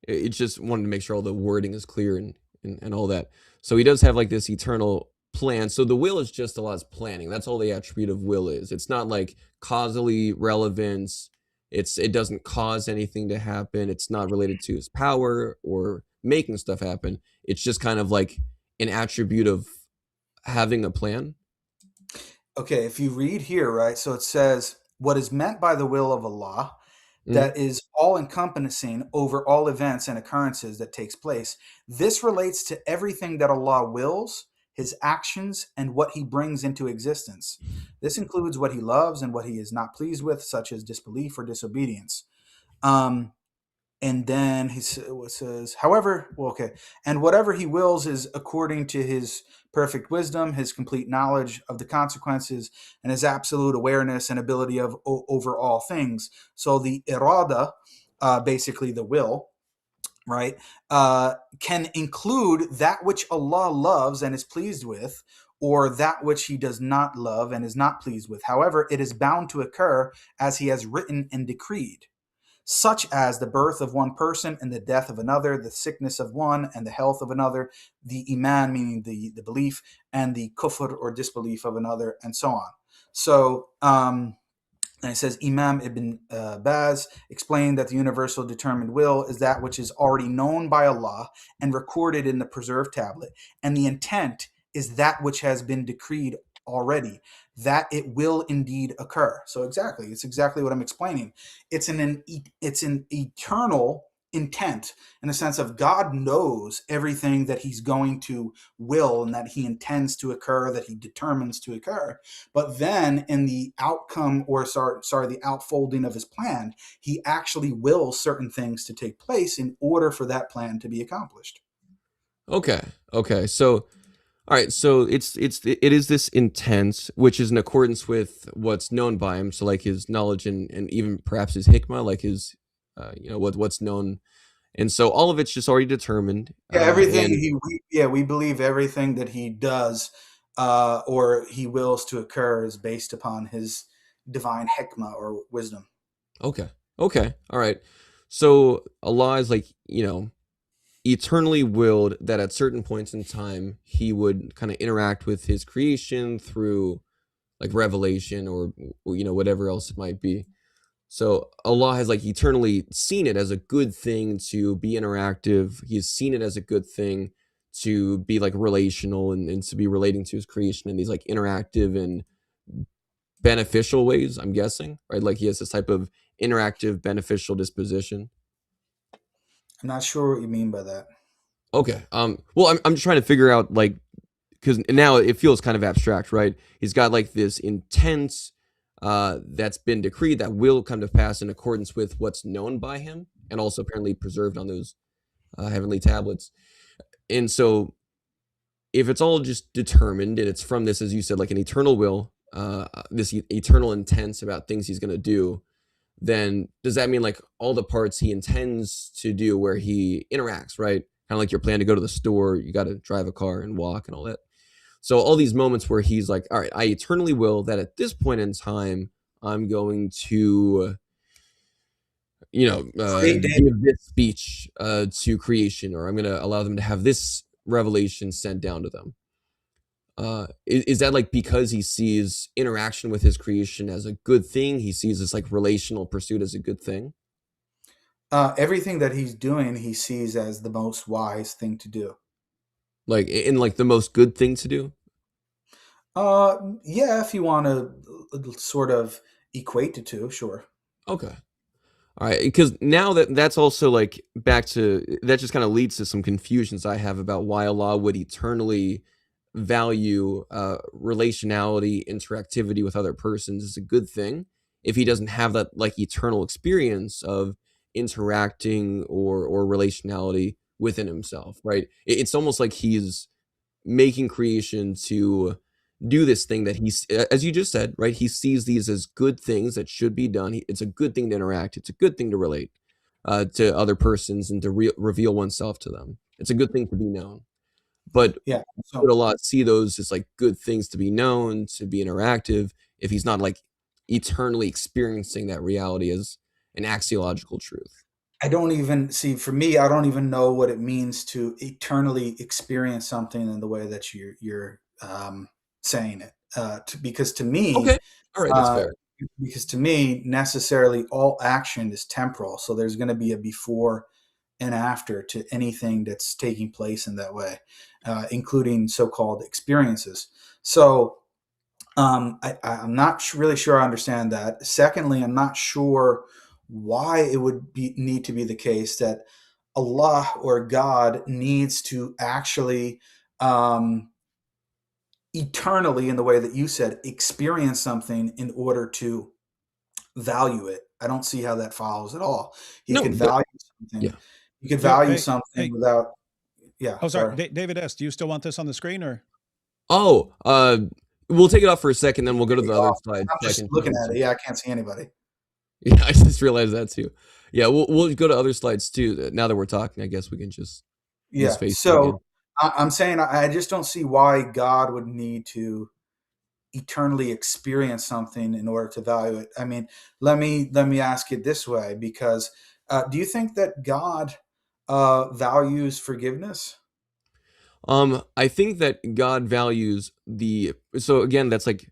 it just wanted to make sure all the wording is clear and all that. So he does have this eternal plan. So the will is just Allah's planning. That's all the attribute of will is. It's not like causally relevance. It doesn't cause anything to happen. It's not related to his power or making stuff happen. It's just kind of like an attribute of having a plan. Okay, if you read here, right, so it says, what is meant by the will of Allah, that is all encompassing over all events and occurrences that takes place. This relates to everything that Allah wills, his actions, and what he brings into existence. This includes what he loves and what he is not pleased with, such as disbelief or disobedience. And then he says, however, well, okay, and whatever he wills is according to his perfect wisdom, his complete knowledge of the consequences, and his absolute awareness and ability of over all things. So the irada, basically the will, right, can include that which Allah loves and is pleased with, or that which he does not love and is not pleased with. However, it is bound to occur as he has written and decreed, such as the birth of one person and the death of another, the sickness of one and the health of another, the iman, meaning the belief, and the kufr or disbelief of another, and so on. So, and it says, Imam Ibn Baz explained that the universal determined will is that which is already known by Allah and recorded in the preserved tablet, and the intent is that which has been decreed already, that it will indeed occur. So exactly, it's exactly what I'm explaining. It's an eternal intent in the sense of God knows everything that he's going to will and that he intends to occur, that he determines to occur. But then in the outcome, or the outfolding of his plan, he actually wills certain things to take place in order for that plan to be accomplished. Okay. So all right, so it is this intent, which is in accordance with what's known by him. So like his knowledge and even perhaps his hikmah, like his, what's known. And so all of it's just already determined. Yeah, everything we believe everything that he does or he wills to occur is based upon his divine hikmah or wisdom. Okay. All right. So Allah is like, eternally willed that at certain points in time he would kind of interact with his creation through like revelation or whatever else it might be. So Allah has like eternally seen it as a good thing to be interactive. He's seen it as a good thing to be like relational and to be relating to his creation in these like interactive and beneficial ways, I'm guessing, right? Like he has this type of interactive beneficial disposition. I'm not sure what you mean by that. Okay. Well, I'm just trying to figure out, like, because now it feels kind of abstract, right? He's got like this intense that's been decreed that will come to pass in accordance with what's known by him and also apparently preserved on those heavenly tablets. And so if it's all just determined and it's from this, as you said, like an eternal will, this eternal intent about things he's going to do, then does that mean like all the parts he intends to do where he interacts, right? Kind of like your plan to go to the store, you got to drive a car and walk and all that. So all these moments where he's like, all right, I eternally will that at this point in time, I'm going to, give this speech to creation, or I'm going to allow them to have this revelation sent down to them. Is that like because he sees interaction with his creation as a good thing? He sees this like relational pursuit as a good thing? Everything that he's doing, he sees as the most wise thing to do. Like in like the most good thing to do? Yeah, if you want to sort of equate the two, sure. Okay. All right, because now that's also like back to, that just kind of leads to some confusions I have about why Allah would eternally value relationality, interactivity with other persons is a good thing if he doesn't have that like eternal experience of interacting or relationality within himself, right? It's almost like he's making creation to do this thing that he's, as you just said, right? He sees these as good things that should be done. It's a good thing to interact. It's a good thing to relate to other persons and to reveal oneself to them. It's a good thing to be known. But yeah, would Allah see those as like good things to be known, to be interactive, if he's not like eternally experiencing that reality as an axiological truth? I don't even see, for me, I don't even know what it means to eternally experience something in the way that you're saying it. Because to me, okay, all right, that's fair. Because to me, necessarily all action is temporal. So there's going to be a before and after to anything that's taking place in that way, including so-called experiences. So I'm not really sure I understand that. Secondly, I'm not sure why it would need to be the case that Allah or God needs to actually eternally, in the way that you said, experience something in order to value it. I don't see how that follows at all. He could value something. Yeah. You could value something without. Yeah. Oh, sorry. David S., do you still want this on the screen or? Oh, we'll take it off for a second, then we'll go to the other slide. I'm just looking at it. Yeah, I can't see anybody. Yeah, I just realized that too. Yeah, we'll go to other slides too. Now that we're talking, I guess we can just face so I'm saying I just don't see why God would need to eternally experience something in order to value it. I mean, let me ask it this way, because do you think that God values forgiveness? I think that God values so again, that's like,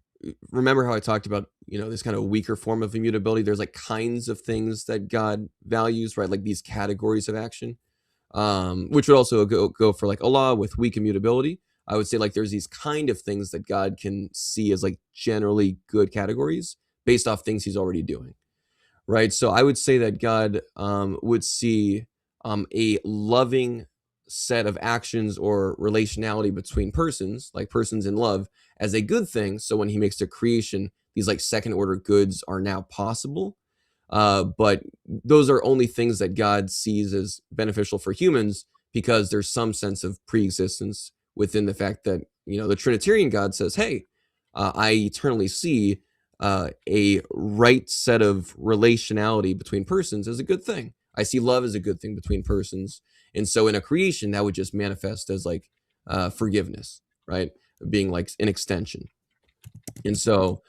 remember how I talked about, this kind of weaker form of immutability. There's like kinds of things that God values, right? Like these categories of action, which would also go for like Allah with weak immutability. I would say like there's these kind of things that God can see as like generally good categories based off things he's already doing, right? So I would say that God would see a loving set of actions or relationality between persons, like persons in love, as a good thing. So when he makes the creation, these like second order goods are now possible. But those are only things that God sees as beneficial for humans because there's some sense of preexistence within the fact that, the Trinitarian God says, hey, I eternally see a right set of relationality between persons as a good thing. I see love as a good thing between persons. And so in a creation, that would just manifest as like forgiveness, right? Being like an extension. And so,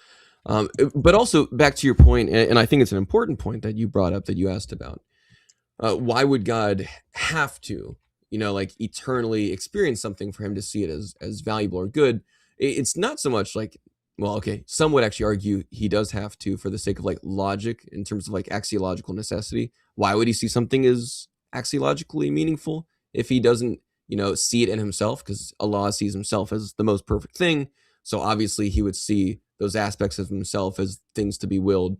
but also back to your point, and I think it's an important point that you brought up that you asked about. Why would God have to, like eternally experience something for him to see it as valuable or good? It's not so much like, well, okay, some would actually argue he does have to for the sake of like logic in terms of like axiological necessity. Why would he see something as axiologically meaningful if he doesn't, see it in himself? Because Allah sees himself as the most perfect thing. So obviously he would see those aspects of himself as things to be willed.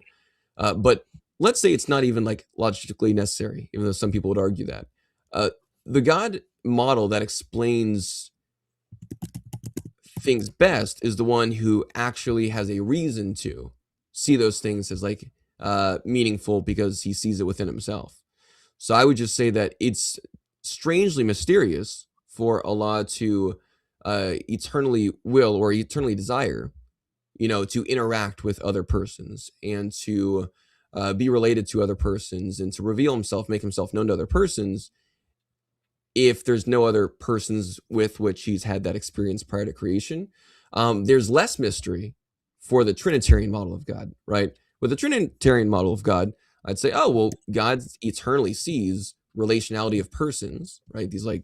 But let's say it's not even like logically necessary, even though some people would argue that. The God model that explains things best is the one who actually has a reason to see those things as like meaningful because he sees it within himself. So I would just say that it's strangely mysterious for Allah to eternally will or eternally desire, to interact with other persons and to be related to other persons and to reveal himself, make himself known to other persons, if there's no other persons with which he's had that experience prior to creation. There's less mystery for the Trinitarian model of God, right? With the Trinitarian model of God, I'd say, oh, well, God eternally sees relationality of persons, right? These like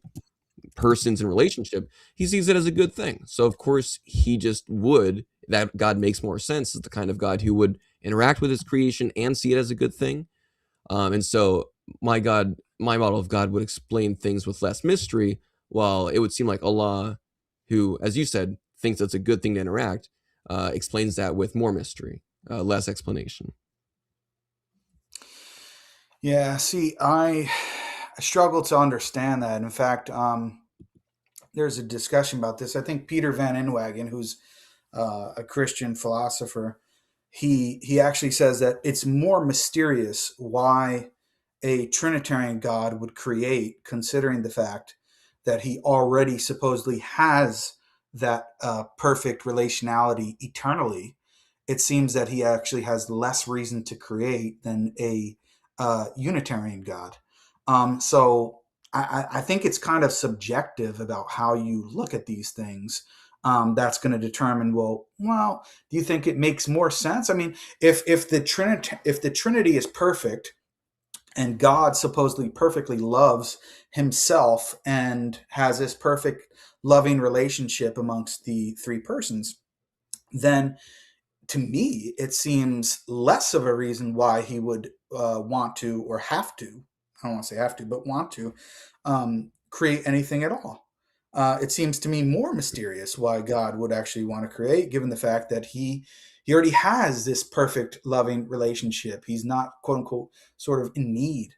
persons in relationship. He sees it as a good thing. So of course he just would, that God makes more sense as the kind of God who would interact with his creation and see it as a good thing. And so my model of God would explain things with less mystery, while it would seem like Allah, who, as you said, thinks it's a good thing to interact, explains that with more mystery, less explanation. Yeah, see, I struggle to understand that. In fact, there's a discussion about this. I think Peter Van Inwagen, who's a Christian philosopher, he actually says that it's more mysterious why a Trinitarian God would create, considering the fact that he already supposedly has that perfect relationality eternally. It seems that he actually has less reason to create than a Unitarian God. So I think it's kind of subjective about how you look at these things. That's going to determine, well, do you think it makes more sense? I mean, if the Trinity is perfect, and God supposedly perfectly loves himself and has this perfect loving relationship amongst the three persons, then to me, it seems less of a reason why he would want to or have to, I don't want to say have to, but want to create anything at all. It seems to me more mysterious why God would actually want to create, given the fact that he already has this perfect loving relationship. He's not, quote unquote, sort of in need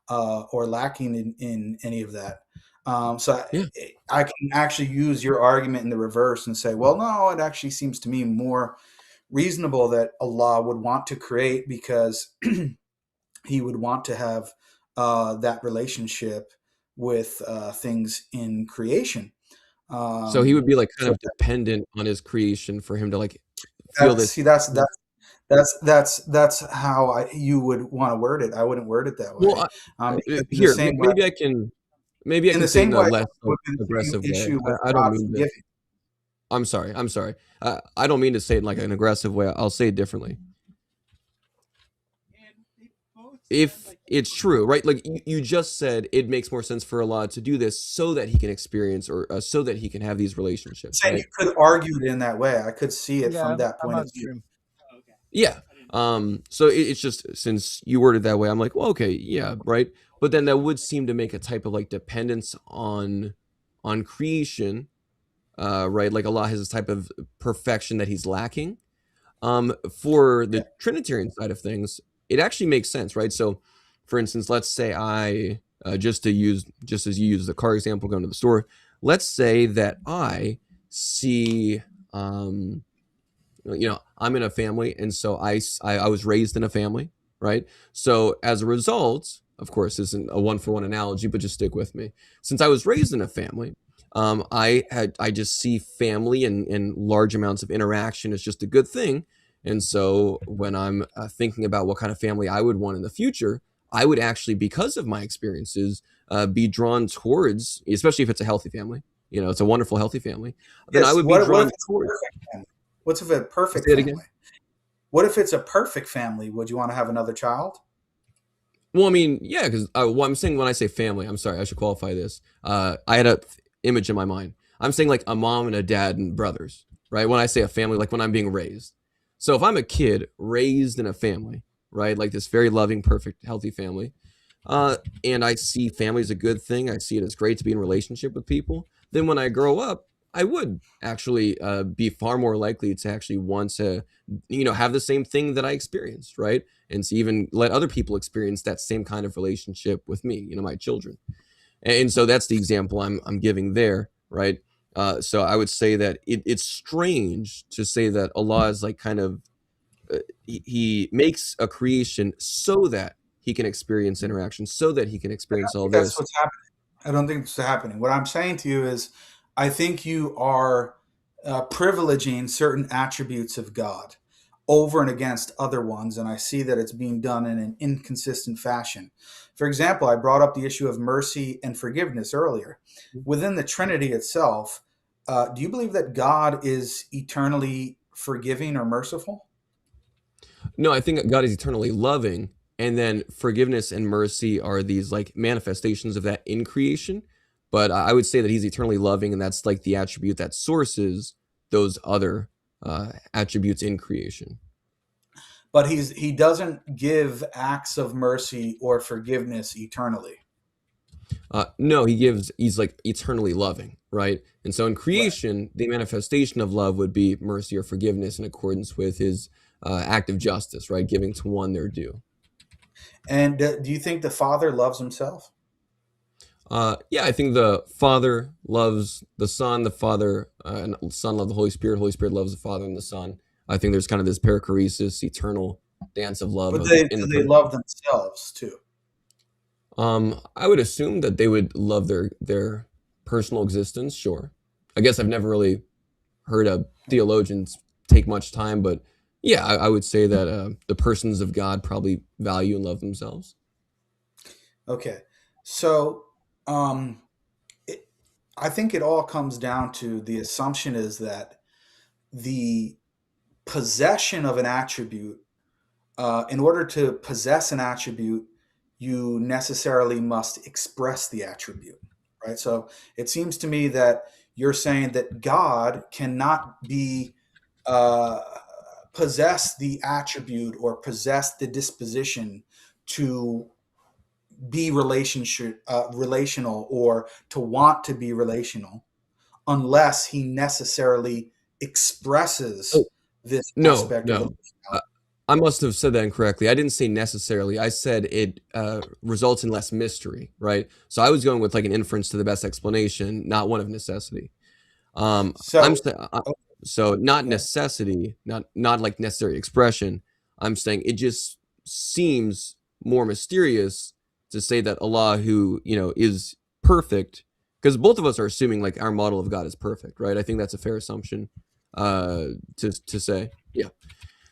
or lacking in any of that. I can actually use your argument in the reverse and say, well, no, it actually seems to me more reasonable that Allah would want to create because he would want to have that relationship with things in creation. So he would be like kind of dependent on his creation for him to like feel this. See, that's how you would want to word it. I wouldn't word it that way. Well, here, maybe I can say in a less aggressive way. I don't mean to. I'm sorry. I don't mean to say it in like an aggressive way. I'll say it differently. If it's true, right? Like you just said, it makes more sense for Allah to do this so that he can experience or so that he can have these relationships. Right? You could argue it in that way. I could see it from that point of view. Yeah. So it's just, since you worded that way, I'm like, well, okay, yeah, right. But then that would seem to make a type of like dependence on creation, right? Like Allah has this type of perfection that he's lacking. For the Trinitarian side of things, it actually makes sense, right? So, for instance, let's say I, just as you use the car example, going to the store, let's say that I see, I'm in a family, and so I was raised in a family, right? So as a result, of course, this isn't a one-for-one analogy, but just stick with me. Since I was raised in a family, I just see family and large amounts of interaction as just a good thing. And so when I'm thinking about what kind of family I would want in the future, I would actually, because of my experiences, be drawn towards, especially if it's a healthy family, it's a wonderful, healthy family, then I would be drawn towards. What's if a perfect family? Again? What if it's a perfect family? Would you want to have another child? Well, I mean, yeah, because I'm saying when I say family, I'm sorry, I should qualify this. I had an image in my mind. I'm saying like a mom and a dad and brothers, right? When I say a family, like when I'm being raised. So if I'm a kid raised in a family, right, like this very loving, perfect, healthy family, and I see family as a good thing, I see it as great to be in relationship with people, then when I grow up, I would actually be far more likely to actually want to, have the same thing that I experienced, right? And to even let other people experience that same kind of relationship with me, my children. And so that's the example I'm giving there, right? So I would say that it's strange to say that Allah is like kind of, he makes a creation so that he can experience interaction, so that he can experience all this. That's what's happening. I don't think it's happening. What I'm saying to you is, I think you are privileging certain attributes of God over and against other ones, and I see that it's being done in an inconsistent fashion. For example, I brought up the issue of mercy and forgiveness earlier. Within the Trinity itself, do you believe that God is eternally forgiving or merciful? No, I think that God is eternally loving, and then forgiveness and mercy are these like manifestations of that in creation. But I would say that he's eternally loving, and that's like the attribute that sources those other attributes in creation. But he doesn't give acts of mercy or forgiveness eternally. No, he's like eternally loving, right? And so in creation, the manifestation of love would be mercy or forgiveness in accordance with his act of justice, right? Giving to one their due. And do you think the Father loves himself? Yeah, I think the Father loves the Son, the Father and the Son love the Holy Spirit loves the Father and the Son. I think there's kind of this perichoresis, eternal dance of love. But do they love themselves too? I would assume that they would love their personal existence, sure. I guess I've never really heard a theologians take much time, but yeah, I would say that the persons of God probably value and love themselves. Okay, so I think it all comes down to the assumption is that the possession of an attribute, in order to possess an attribute, you necessarily must express the attribute, right? So it seems to me that you're saying that God cannot be possess the attribute or possess the disposition to be relational or to want to be relational unless he necessarily expresses this aspect of the I must have said that incorrectly. I didn't say necessarily. I said it results in less mystery, right? So I was going with like an inference to the best explanation, not one of necessity. So not necessity, not like necessary expression. I'm saying it just seems more mysterious to say that Allah, who is perfect, because both of us are assuming like our model of God is perfect, right? I think that's a fair assumption to say, yeah.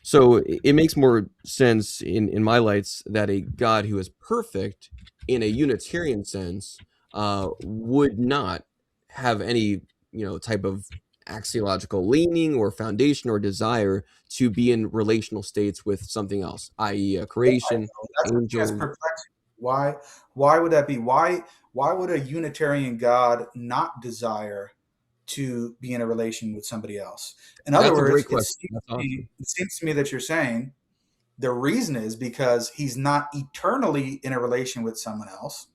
So it makes more sense in my lights that a God who is perfect in a Unitarian sense would not have any type of axiological leaning or foundation or desire to be in relational states with something else, i.e. a creation. That's perplexing. Why would that be? Why would a Unitarian God not desire to be in a relation with somebody else? In other words, it seems to me that you're saying the reason is because he's not eternally in a relation with someone else.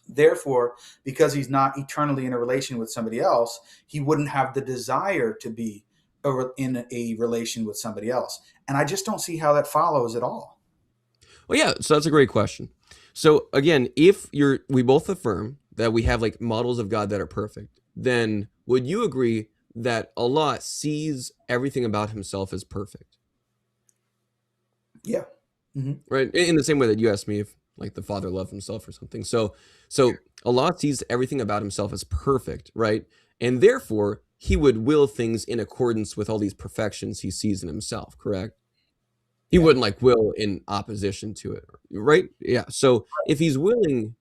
Therefore, because he's not eternally in a relation with somebody else, he wouldn't have the desire to be in a relation with somebody else. And I just don't see how that follows at all. Well, yeah, so that's a great question. So again, if we both affirm that we have like models of God that are perfect, then would you agree that Allah sees everything about himself as perfect? Yeah. Mm-hmm. Right. In the same way that you asked me if like the Father loved himself or something. So Allah sees everything about himself as perfect, right? And therefore he would will things in accordance with all these perfections he sees in himself, correct? He wouldn't like will in opposition to it, right? Yeah. So if he's willing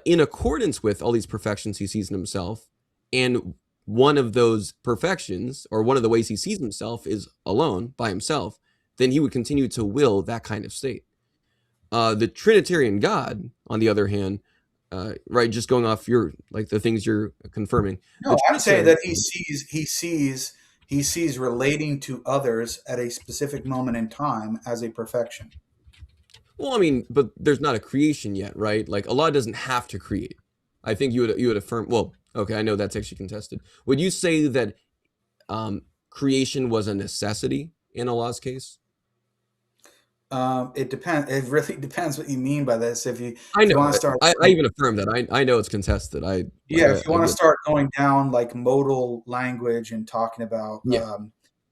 in accordance with all these perfections he sees in himself, and one of those perfections or one of the ways he sees himself is alone by himself, then he would continue to will that kind of state. The Trinitarian God, on the other hand, right, just going off your like the things you're confirming. No, I'm saying that he sees relating to others at a specific moment in time as a perfection. Well, I mean, but there's not a creation yet, right? Like Allah doesn't have to create. I think you would affirm. Well, okay, I know that's actually contested. Would you say that creation was a necessity in Allah's case? It depends. It really depends what you mean by this. If you want to start, I even affirm that. I know it's contested. If you want to start going down like modal language and talking about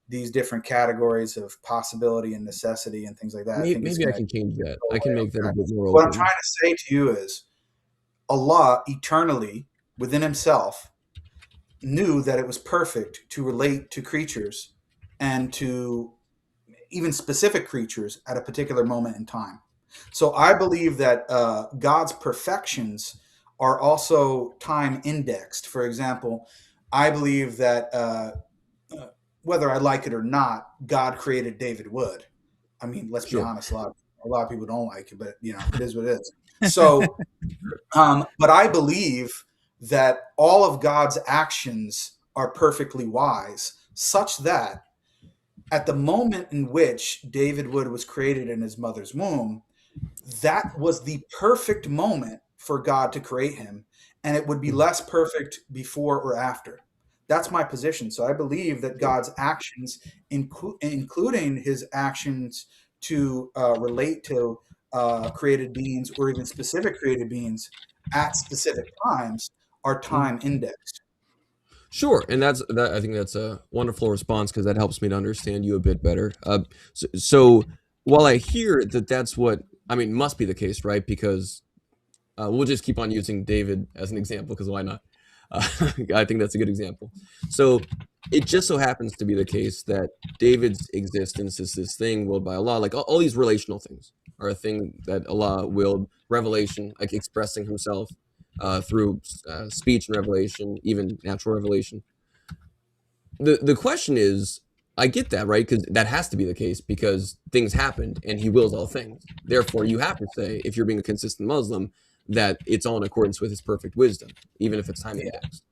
these different categories of possibility and necessity and things like that, maybe I can change that. I can make that a bit more. What I'm trying to say to you is, Allah eternally within himself knew that it was perfect to relate to creatures and to even specific creatures at a particular moment in time. So I believe that God's perfections are also time indexed. For example, I believe that whether I like it or not, God created David Wood. I mean, let's be honest, a lot of people don't like it, but it is what it is. So, but I believe that all of God's actions are perfectly wise, such that at the moment in which David Wood was created in his mother's womb, that was the perfect moment for God to create him, and it would be less perfect before or after. That's my position. So I believe that God's actions, including his actions to relate to created beings or even specific created beings at specific times, are time indexed. Sure, and I think that's a wonderful response because that helps me to understand you a bit better. So while I hear that that's what must be the case, right? Because we'll just keep on using David as an example because why not? I think that's a good example. So it just so happens to be the case that David's existence is this thing willed by Allah. Like all these relational things are a thing that Allah willed. Revelation, like expressing himself through speech and revelation, even natural revelation. The question is, I get that, right? Because that has to be the case because things happened and he wills all things. Therefore, you have to say, if you're being a consistent Muslim, that it's all in accordance with his perfect wisdom, even if it's time indexed.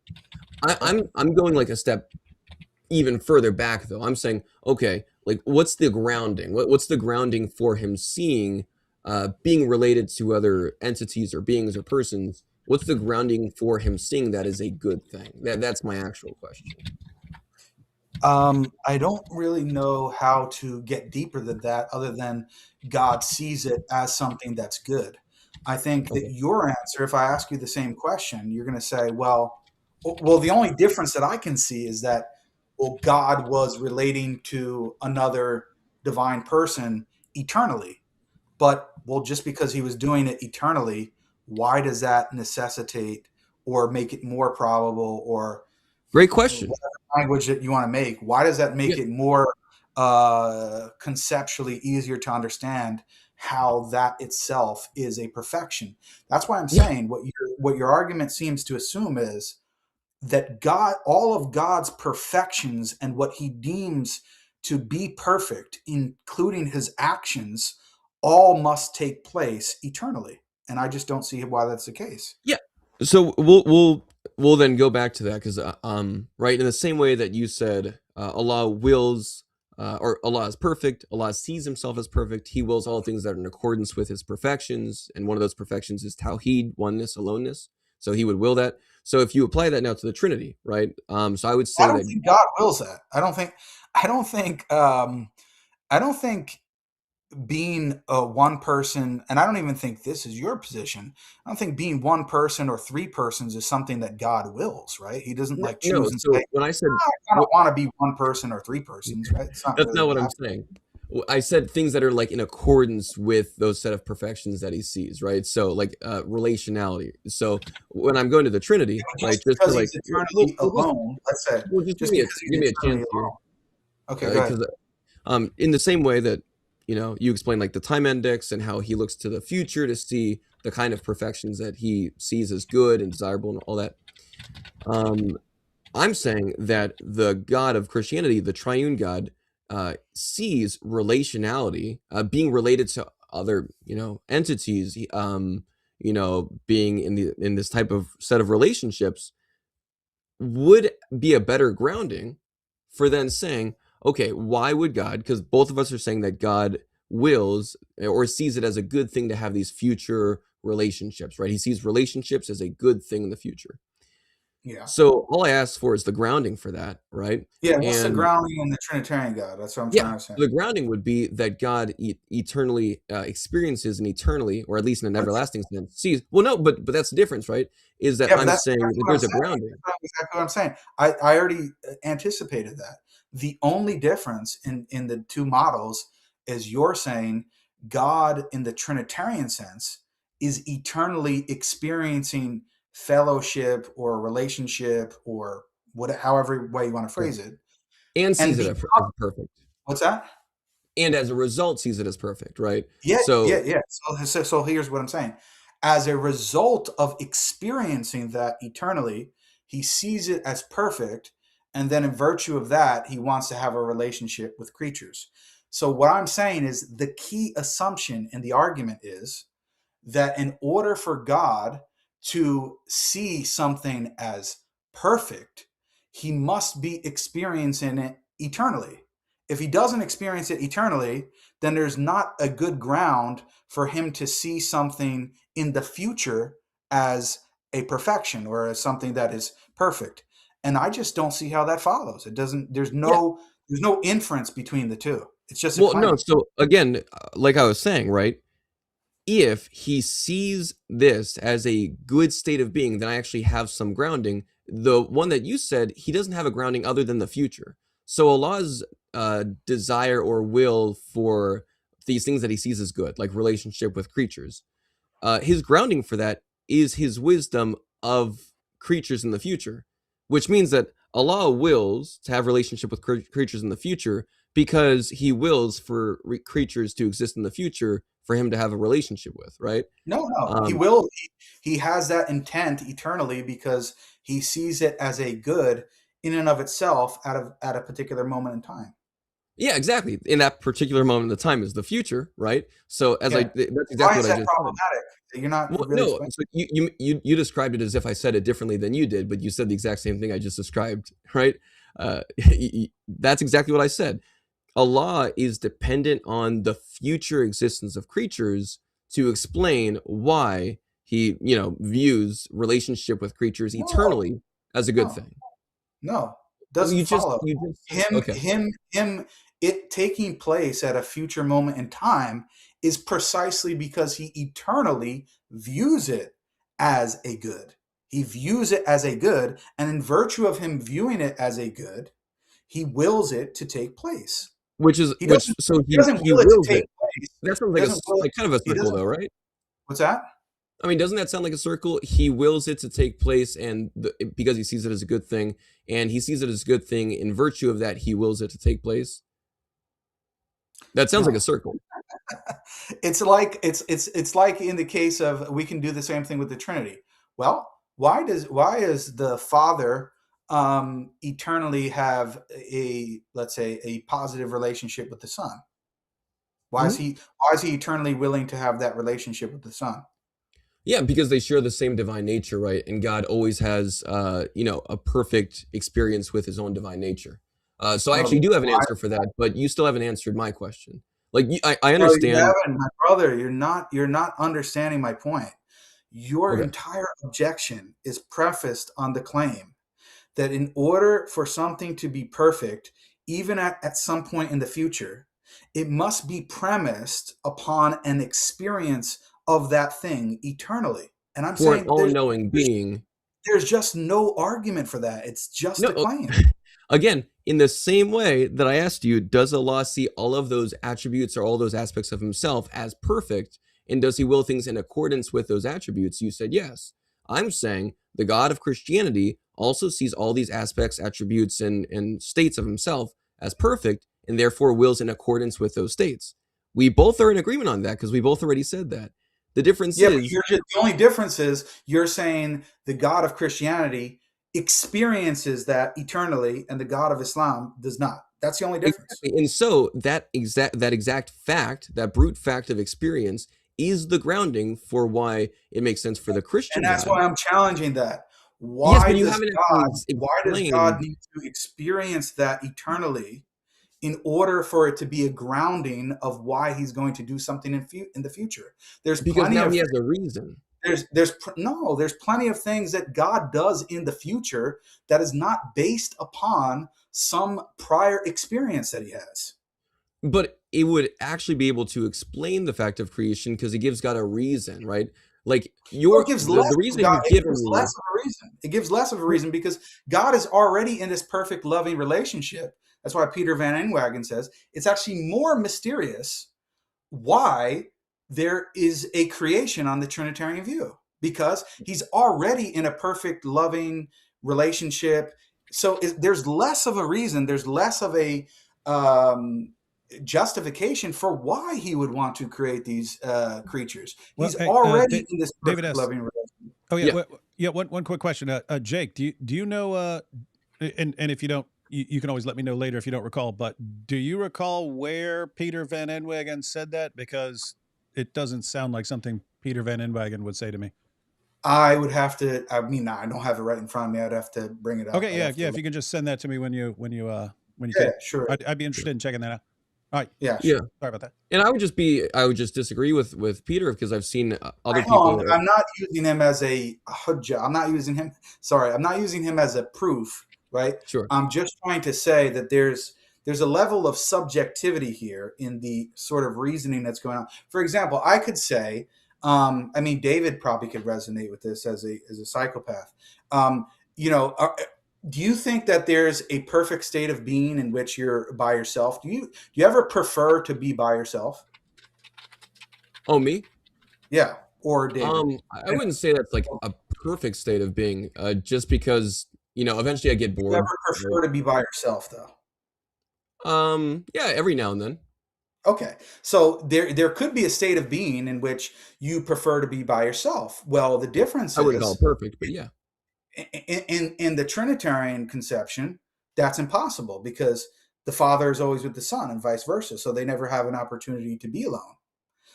I'm going like a step even further back, though. I'm saying, okay, like what's the grounding? What's the grounding for him seeing being related to other entities or beings or persons? What's the grounding for him seeing that is a good thing? That's my actual question. I don't really know how to get deeper than that other than God sees it as something that's good. I think that your answer, if I ask you the same question, you're going to say, well, the only difference that I can see is that, well, God was relating to another divine person eternally. But, well, just because he was doing it eternally, why does that necessitate or make it more probable or great question language that you want to make? Why does that make it more conceptually easier to understand how that itself is a perfection? That's why I'm saying what your argument seems to assume is that God, all of God's perfections and what he deems to be perfect, including his actions, all must take place eternally. And I just don't see why that's the case. Yeah. So we'll then go back to that because right, in the same way that you said Allah wills or Allah is perfect, Allah sees himself as perfect, he wills all things that are in accordance with his perfections, and one of those perfections is tawheed, oneness, aloneness. So he would will that. So if you apply that now to the Trinity, right? So I would say I don't think God wills that. I don't think being one person, and I don't even think this is your position. I don't think being one person or three persons is something that God wills, right? He doesn't like choose and say, when I said I don't want to be one person or three persons, right? That's not what I'm saying. I said things that are like in accordance with those set of perfections that he sees, right? So like relationality. So when I'm going to the Trinity, right, just because like he's eternally alone, let's say. Well, just give me a chance here. Okay, go ahead. In the same way that you explained like the time index and how he looks to the future to see the kind of perfections that he sees as good and desirable and all that. I'm saying that the God of Christianity, the triune God, sees relationality, being related to other, entities, being in this type of set of relationships would be a better grounding for then saying, okay, why would God, because both of us are saying that God wills or sees it as a good thing to have these future relationships, right? He sees relationships as a good thing in the future. Yeah. So all I ask for is the grounding for that, right? Yeah, what's the grounding in the Trinitarian God? That's what I'm trying to say. The grounding would be that God eternally experiences and eternally, or at least in an everlasting sense, sees. Well, no, but that's the difference, right? Is that I'm saying that there's a grounding. That's exactly what I'm saying. I already anticipated that. The only difference in the two models is you're saying God in the Trinitarian sense is eternally experiencing fellowship or relationship or however way you want to phrase it. And sees it as perfect. What's that? And as a result sees it as perfect, right? Yeah. So here's what I'm saying. As a result of experiencing that eternally, he sees it as perfect. And then in virtue of that, he wants to have a relationship with creatures. So what I'm saying is the key assumption in the argument is that in order for God to see something as perfect, he must be experiencing it eternally. If he doesn't experience it eternally, then there's not a good ground for him to see something in the future as a perfection or as something that is perfect. And I just don't see how that follows. It doesn't. There's no inference between the two. It's just no. So again, like I was saying, right? If he sees this as a good state of being, then I actually have some grounding. The one that you said, he doesn't have a grounding other than the future. So Allah's desire or will for these things that he sees as good, like relationship with creatures, his grounding for that is his wisdom of creatures in the future, which means that Allah wills to have relationship with creatures in the future because he wills for creatures to exist in the future for him to have a relationship with, right? No, he will. He has that intent eternally because he sees it as a good in and of itself at a particular moment in time. Yeah, exactly. In that particular moment of time is the future, right? So as Yeah. that's exactly Why what is I that just said. problematic? You're not Well, really no, explaining. so you described it as if I said it differently than you did, but you said the exact same thing I just described, right? That's exactly what I said. Allah is dependent on the future existence of creatures to explain why he, views relationship with creatures No, eternally as a good no, thing. no. Doesn't follow. Okay. Him, it taking place at a future moment in time is precisely because he eternally views it as a good. He views it as a good, and in virtue of him viewing it as a good, he wills it to take place. He doesn't So he will it to wills take it. place. That sounds He like doesn't will it- kind of a he circle doesn't- though, right? What's that? I mean, doesn't that sound like a circle? He wills it to take place, and because he sees it as a good thing, and he sees it as a good thing in virtue of that, he wills it to take place. That sounds like a circle. It's like it's like in the case of, we can do the same thing with the Trinity. Well, why is the Father eternally have let's say a positive relationship with the Son? Why is he eternally willing to have that relationship with the Son? Yeah, because they share the same divine nature, right? And God always has, a perfect experience with his own divine nature. So I actually do have an answer for that, but you still haven't answered my question. Like, I understand. No, you haven't, my brother. You're not understanding my point. Your entire objection is prefaced on the claim that in order for something to be perfect, even at some point in the future, it must be premised upon an experience of that thing eternally. And I'm For saying an all-knowing being. There's just no argument for that. It's just a claim. Again, in the same way that I asked you, does Allah see all of those attributes or all those aspects of himself as perfect? And does he will things in accordance with those attributes? You said yes. I'm saying the God of Christianity also sees all these aspects, attributes, and states of himself as perfect, and therefore wills in accordance with those states. We both are in agreement on that because we both already said that. The difference is... the only difference is you're saying the God of Christianity experiences that eternally, and the God of Islam does not. That's the only difference. Exactly. And so that exact fact, that brute fact of experience, is the grounding for why it makes sense for the Christian. And that's God. why I'm challenging that. Why does God need to experience that eternally in order for it to be a grounding of why he's going to do something in the future? There's plenty now he has a reason. There's plenty of things that God does in the future that is not based upon some prior experience that he has. But it would actually be able to explain the fact of creation because it gives God a reason, right? Like it gives less of a reason because God is already in this perfect loving relationship. That's why Peter Van Inwagen says it's actually more mysterious why there is a creation on the Trinitarian view, because he's already in a perfect loving relationship. So there's less of a reason, there's less of a justification for why he would want to create these creatures. He's already in this perfect loving relationship. Oh yeah. One quick question, Jake. Do you know? And if you don't, you can always let me know later if you don't recall. But do you recall where Peter Van Inwagen said that? Because it doesn't sound like something Peter Van Inwagen would say to me. I would have to. I mean, I don't have it right in front of me. I'd have to bring it up. Okay, yeah. If you can just send that to me when you yeah, can. Sure. I'd be interested in checking that out. All right. Yeah. Sure. Sorry about that. And I would just disagree with Peter because I've seen other people. I'm not using him as a hujjah. I'm not using him as a proof. Right. Sure. I'm just trying to say that there's a level of subjectivity here in the sort of reasoning that's going on. For example, I could say, David probably could resonate with this as a psychopath. Do you think that there's a perfect state of being in which you're by yourself? Do you ever prefer to be by yourself? Oh, me? Yeah. Or David? I wouldn't say that's like a perfect state of being, just because, eventually I get bored. You ever prefer to be by yourself though? Yeah, every now and then. Okay. So there could be a state of being in which you prefer to be by yourself. Well, the difference I wouldn't call it perfect, but yeah. In the Trinitarian conception, that's impossible because the father is always with the son and vice versa. So they never have an opportunity to be alone.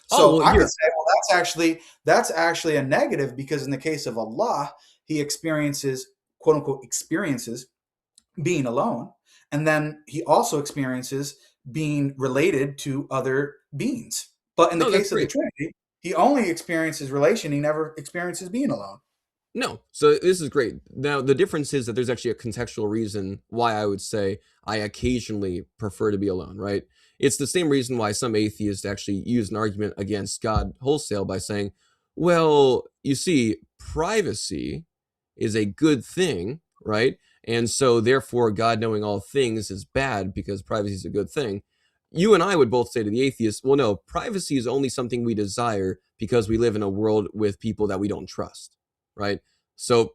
So I could say, well, that's actually a negative, because in the case of Allah, he experiences, quote unquote, experiences being alone. And then he also experiences being related to other beings. But in the case of the Trinity, he only experiences relation. He never experiences being alone. No. So this is great. Now, the difference is that there's actually a contextual reason why I would say I occasionally prefer to be alone, right? It's the same reason why some atheists actually use an argument against God wholesale by saying, well, you see, privacy is a good thing, right? And so therefore God knowing all things is bad because privacy is a good thing. You and I would both say to the atheist, well, no, privacy is only something we desire because we live in a world with people that we don't trust, right? So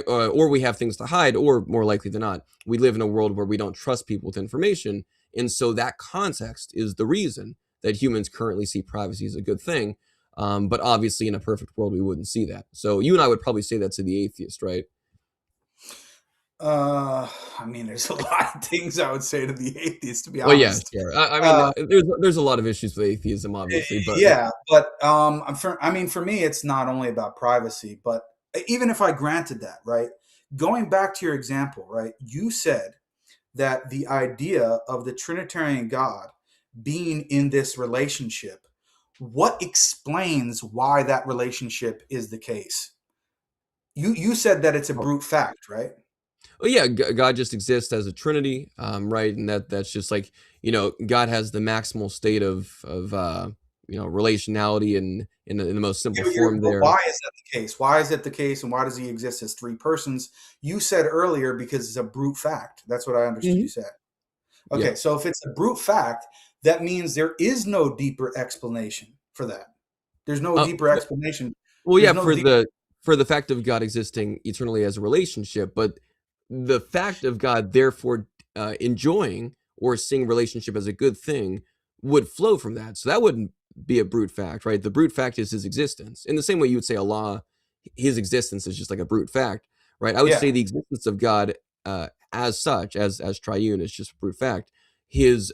or we have things to hide, or more likely than not, we live in a world where we don't trust people with information. And so that context is the reason that humans currently see privacy as a good thing. But obviously in a perfect world, we wouldn't see that. So you and I would probably say that to the atheist, right? I mean, there's a lot of things I would say to the atheist, to be honest. Well, yeah. I mean, there's a lot of issues with atheism, obviously. But yeah, but for me, it's not only about privacy, but even if I granted that, right? Going back to your example, right? You said that the idea of the Trinitarian God being in this relationship, what explains why that relationship is the case? You said that it's a brute fact, right? Well, yeah, God just exists as a Trinity, right? And that's just like, God has the maximal state of relationality and in the most simple form there. Why is that the case? Why is it the case, and why does he exist as three persons? You said earlier because it's a brute fact. That's what I understood you said. Okay, yeah. So if it's a brute fact, that means there is no deeper explanation for that. There's no deeper explanation. Well, yeah, for the fact of God existing eternally as a relationship, but the fact of God therefore enjoying or seeing relationship as a good thing would flow from that. So that wouldn't be a brute fact, right? The brute fact is his existence. In the same way you would say Allah, his existence is just like a brute fact, right? I would say the existence of God as such, as triune, is just a brute fact. His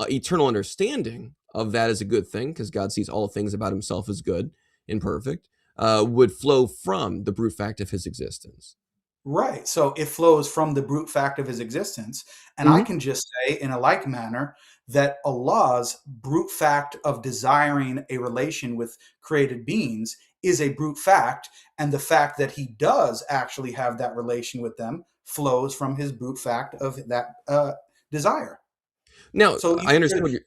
eternal understanding of that is a good thing, because God sees all things about himself as good and perfect, would flow from the brute fact of his existence. Right. So it flows from the brute fact of his existence. And I can just say in a like manner that Allah's brute fact of desiring a relation with created beings is a brute fact. And the fact that he does actually have that relation with them flows from his brute fact of that desire. Now, so I understand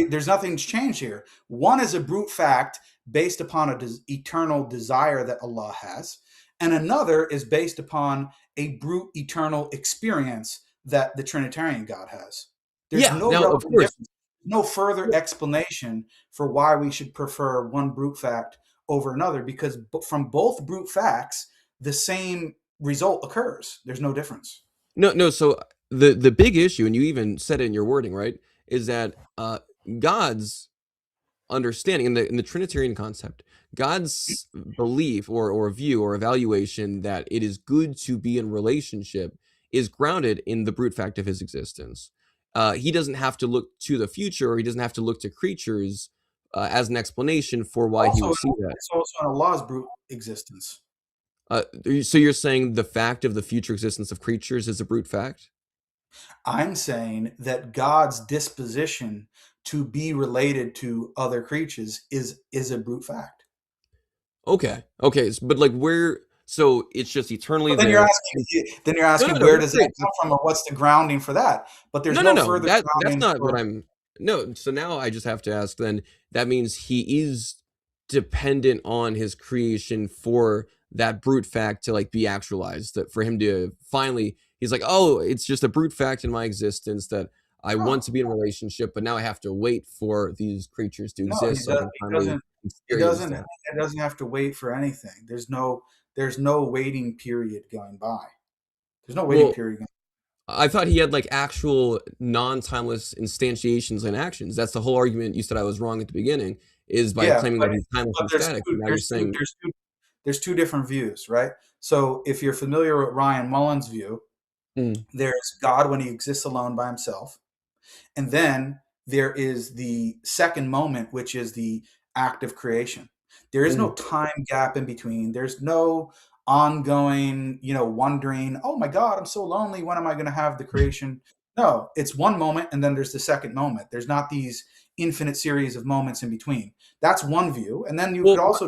there's nothing's changed here. One is a brute fact based upon an eternal desire that Allah has. And another is based upon a brute eternal experience that the Trinitarian God has. There's no further explanation for why we should prefer one brute fact over another, because from both brute facts, the same result occurs. There's no difference. No. So the big issue, and you even said it in your wording, right, is that God's understanding in the Trinitarian concept, God's belief or view or evaluation that it is good to be in relationship is grounded in the brute fact of his existence. He doesn't have to look to the future, or he doesn't have to look to creatures as an explanation for why he would see that. It's also in Allah's brute existence. So you're saying the fact of the future existence of creatures is a brute fact? I'm saying that God's disposition to be related to other creatures is a brute fact. Okay, but like where? So it's just eternally then there. You're asking where does that come from, or what's the grounding for that? But there's no further grounding. That's not what I'm. No, so now I just have to ask. Then that means he is dependent on his creation for that brute fact to like be actualized. That for him to finally, he's like, oh, it's just a brute fact in my existence that I want to be in a relationship, but now I have to wait for these creatures to exist. It doesn't have to wait for anything. There's no waiting period going by. There's no waiting period going by. I thought he had like actual non-timeless instantiations and actions. That's the whole argument. You said I was wrong at the beginning, is by claiming that he's timeless and static. There's two different views, right? So if you're familiar with Ryan Mullen's view, there's God when he exists alone by himself. And then there is the second moment, which is the act of creation. There is no time gap in between. There's no ongoing, wondering, oh my God, I'm so lonely. When am I going to have the creation? No, it's one moment, and then there's the second moment. There's not these infinite series of moments in between. That's one view. And then you could also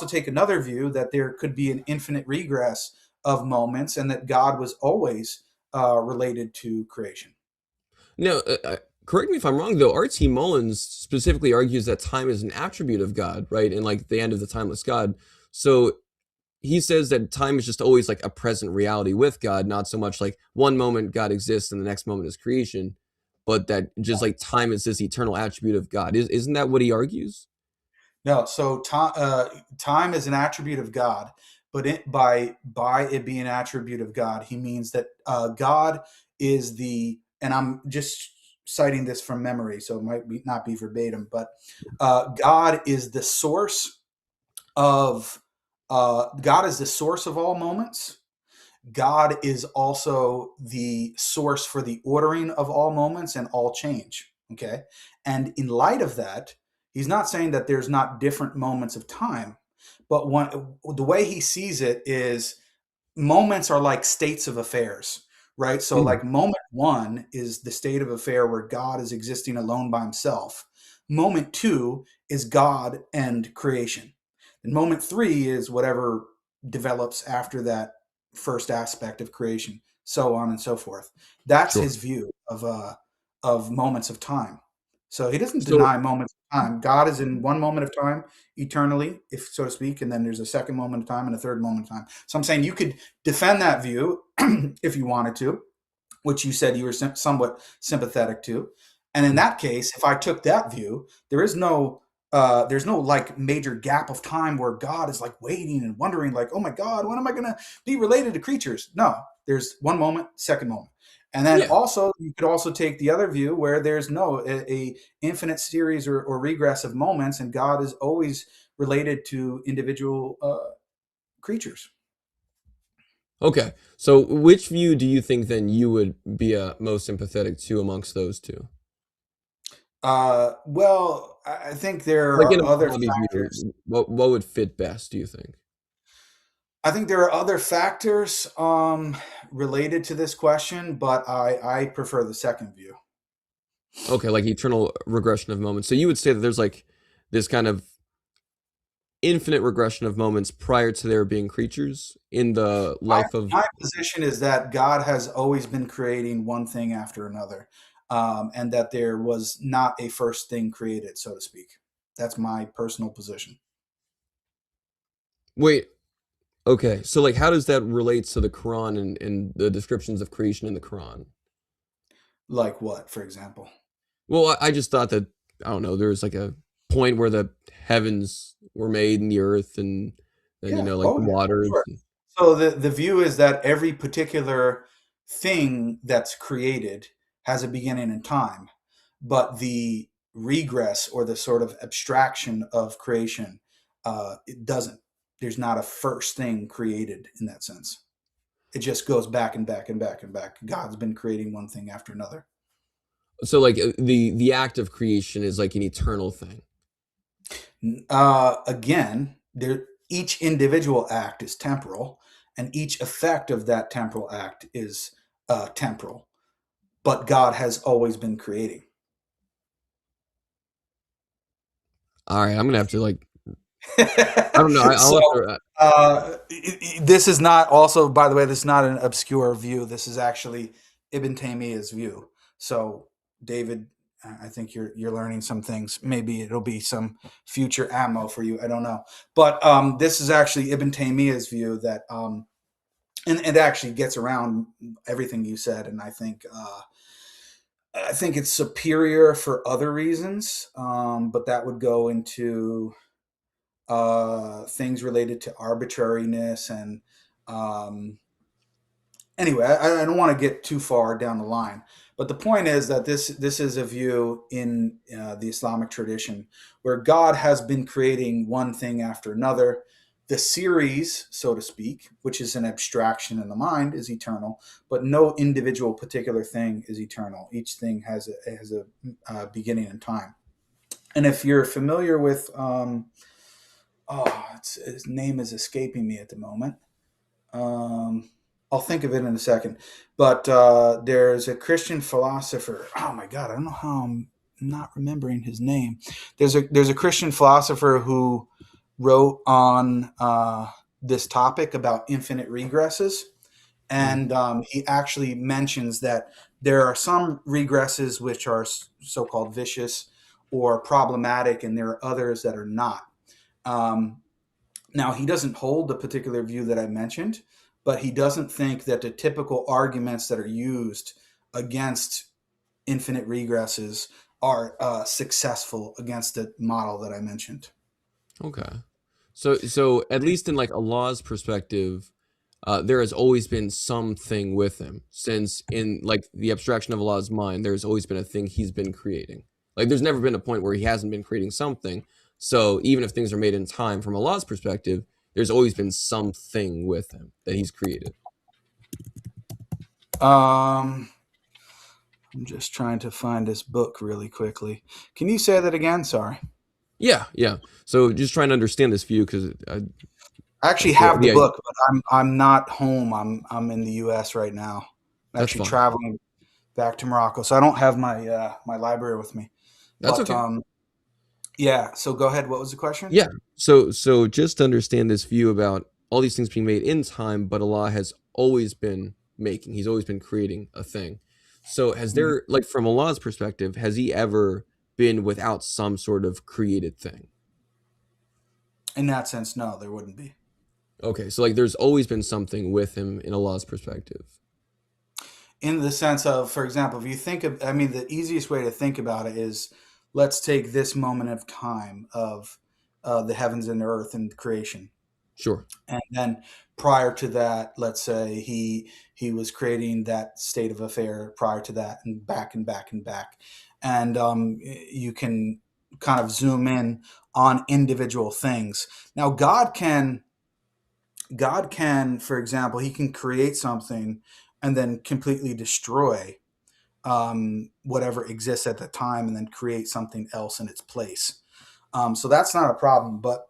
take another view that there could be an infinite regress of moments, and that God was always related to creation. No, correct me if I'm wrong, though. R.T. Mullins specifically argues that time is an attribute of God, right? And like the end of the timeless God. So he says that time is just always like a present reality with God, not so much like one moment God exists and the next moment is creation, but that just like time is this eternal attribute of God. Isn't that what he argues? No, so time is an attribute of God, but by it being an attribute of God, he means that God is and I'm just citing this from memory, so it might not be verbatim, but God is the source of all moments. God is also the source for the ordering of all moments and all change. Okay, and in light of that, he's not saying that there's not different moments of time, but the way he sees it is moments are like states of affairs, right? So like moment one is the state of affair where God is existing alone by himself. Moment two is God and creation. And moment three is whatever develops after that first aspect of creation, so on and so forth. That's his view of moments of time. So he doesn't deny moments of time. God is in one moment of time eternally, if so to speak, and then there's a second moment of time and a third moment of time. So I'm saying you could defend that view if you wanted to, which you said you were somewhat sympathetic to. And in that case, if I took that view, there's no like major gap of time where God is like waiting and wondering like, oh my God, when am I going to be related to creatures? No, there's one moment, second moment. And then also, you could also take the other view where there's a infinite series or regress of moments, and God is always related to individual creatures. Okay, so which view do you think then you would be most sympathetic to amongst those two? Well, I think there are other factors. What would fit best, do you think? I think there are other factors related to this question, but I prefer the second view. Okay, like eternal regression of moments. So you would say that there's like this kind of infinite regression of moments prior to there being creatures in the life of... My position is that God has always been creating one thing after another, and that there was not a first thing created, so to speak. That's my personal position. Wait. Okay, so like how does that relate to the Quran and the descriptions of creation in the Quran? Like what, for example? Well, I just thought that, I don't know, there was like a point where the heavens were made and the earth and then, the waters. Sure. So the view is that every particular thing that's created has a beginning in time, but the regress or the sort of abstraction of creation, it doesn't. There's not a first thing created in that sense. It just goes back and back and back and back. God's been creating one thing after another. So like the act of creation is like an eternal thing. Again, each individual act is temporal, and each effect of that temporal act is temporal. But God has always been creating. All right, I'm gonna have to like... I don't know. This is not also, by the way, this is not an obscure view. This is actually Ibn Taymiyyah's view. So, David, I think you're learning some things. Maybe it'll be some future ammo for you. I don't know. But this is actually Ibn Taymiyyah's view that, and it actually gets around everything you said. And I think it's superior for other reasons, but that would go into things related to arbitrariness and anyway, I don't want to get too far down the line, but the point is that this is a view in the Islamic tradition where God has been creating one thing after another. The series, so to speak, which is an abstraction in the mind, is eternal, but no individual particular thing is eternal. Each thing has a beginning in time. And if you're familiar with, his name is escaping me at the moment. I'll think of it in a second. But there's a Christian philosopher. Oh my God, I don't know how I'm not remembering his name. There's a Christian philosopher who wrote on this topic about infinite regresses. And he actually mentions that there are some regresses which are so-called vicious or problematic, and there are others that are not. Now, he doesn't hold the particular view that I mentioned, but he doesn't think that the typical arguments that are used against infinite regresses are successful against the model that I mentioned. Okay. So at least in like Allah's perspective, there has always been something with him, since in like the abstraction of Allah's mind, there's always been a thing he's been creating. Like there's never been a point where he hasn't been creating something. So even if things are made in time from Allah's perspective, there's always been something with him that he's created. I'm just trying to find this book really quickly. Can you say that again? Sorry. Yeah. So just trying to understand this view, because I actually have the book, but I'm not home. I'm in the U.S. right now. I'm actually traveling back to Morocco, so I don't have my my library with me. That's okay. Yeah. So go ahead. What was the question? Yeah. So just to understand this view about all these things being made in time, but Allah has always been making. He's always been creating a thing. So has there, like from Allah's perspective, has he ever been without some sort of created thing? In that sense, no, there wouldn't be. Okay, so like there's always been something with him in Allah's perspective. In the sense of, for example, if you think of, the easiest way to think about it is, let's take this moment of time of the heavens and the earth and creation. Sure. And then prior to that, let's say he was creating that state of affair prior to that, and back and back and back. And you can kind of zoom in on individual things. Now, God can, for example, he can create something and then completely destroy whatever exists at the time, and then create something else in its place. So that's not a problem. But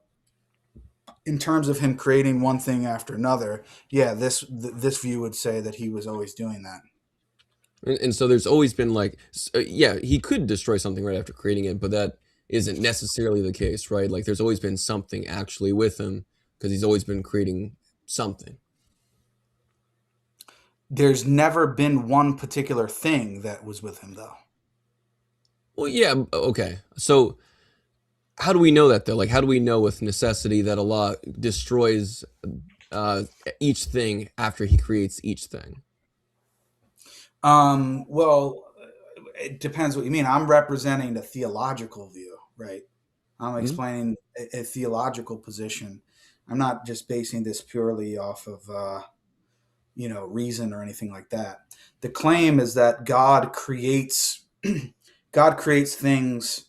in terms of him creating one thing after another, yeah, this view would say that he was always doing that. And so there's always been like, he could destroy something right after creating it, but that isn't necessarily the case, right? Like there's always been something actually with him, because he's always been creating something. There's never been one particular thing that was with him, though. Well, yeah, okay. So how do we know that, though? Like, how do we know with necessity that Allah destroys each thing after he creates each thing? Well, it depends what you mean. I'm representing the theological view, right? I'm explaining a theological position. I'm not just basing this purely off of reason or anything like that. The claim is that God creates things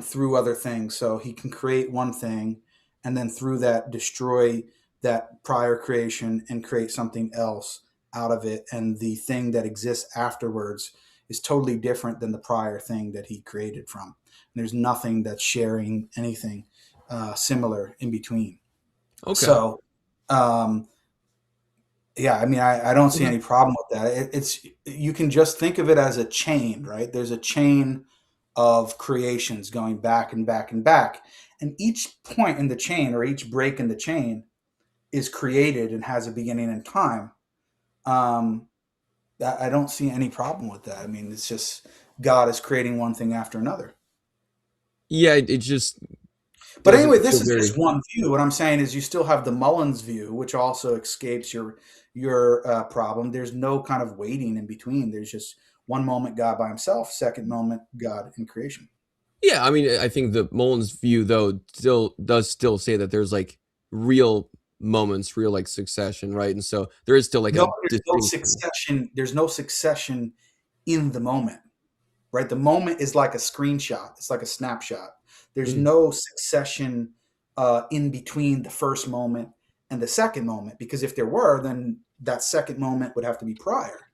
through other things. So he can create one thing and then through that destroy that prior creation and create something else out of it. And the thing that exists afterwards is totally different than the prior thing that he created from. And there's nothing that's sharing anything similar in between. Okay. So, I don't see any problem with that. You can just think of it as a chain, right? There's a chain of creations going back and back and back. And each point in the chain, or each break in the chain, is created and has a beginning in time. I don't see any problem with that. It's just God is creating one thing after another. Yeah, it just... But anyway, this is just one view. What I'm saying is you still have the Mullins view, which also escapes your problem. There's no kind of waiting in between. There's just one moment God by himself, second moment God in creation. Yeah, I think the Mullins view, though, does say that there's like real moments, real like succession, right? And so there is still like there's no succession. There's no succession in the moment, right? The moment is like a screenshot. It's like a snapshot. There's no succession in between the first moment and the second moment, because if there were, then that second moment would have to be prior.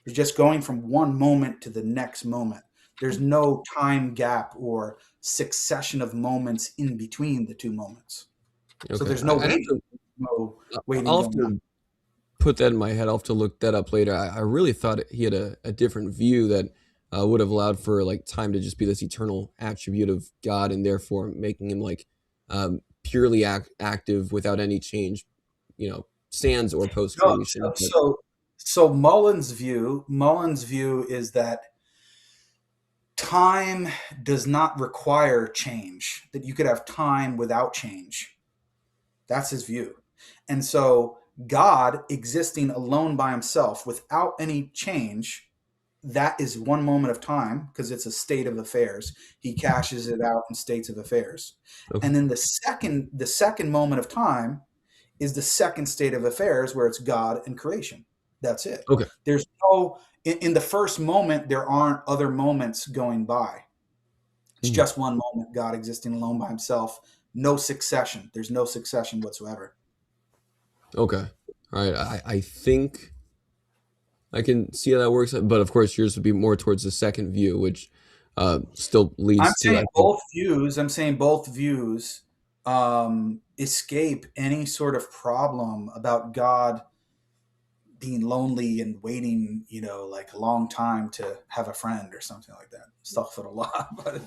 You're just going from one moment to the next moment. There's no time gap or succession of moments in between the two moments. Okay. So there's no waiting. I'll have to put that in my head. I'll have to look that up later. I really thought he had a different view that would have allowed for like time to just be this eternal attribute of God, and therefore making him like purely active without any change, sans or post creation. So Mullen's view is that time does not require change, that you could have time without change. That's his view. And so God existing alone by himself without any change, that is one moment of time, because it's a state of affairs. He cashes it out in states of affairs. Okay. And then the second moment of time is the second state of affairs, where it's God and creation. That's it. Okay. There's no, in the first moment, there aren't other moments going by. It's just one moment, God existing alone by himself. No succession. There's no succession whatsoever. Okay. All right. I think I can see how that works, but of course yours would be more towards the second view, which still leads to I'm saying both views escape any sort of problem about God being lonely and waiting, like a long time to have a friend or something like that. Astaghfirullah, but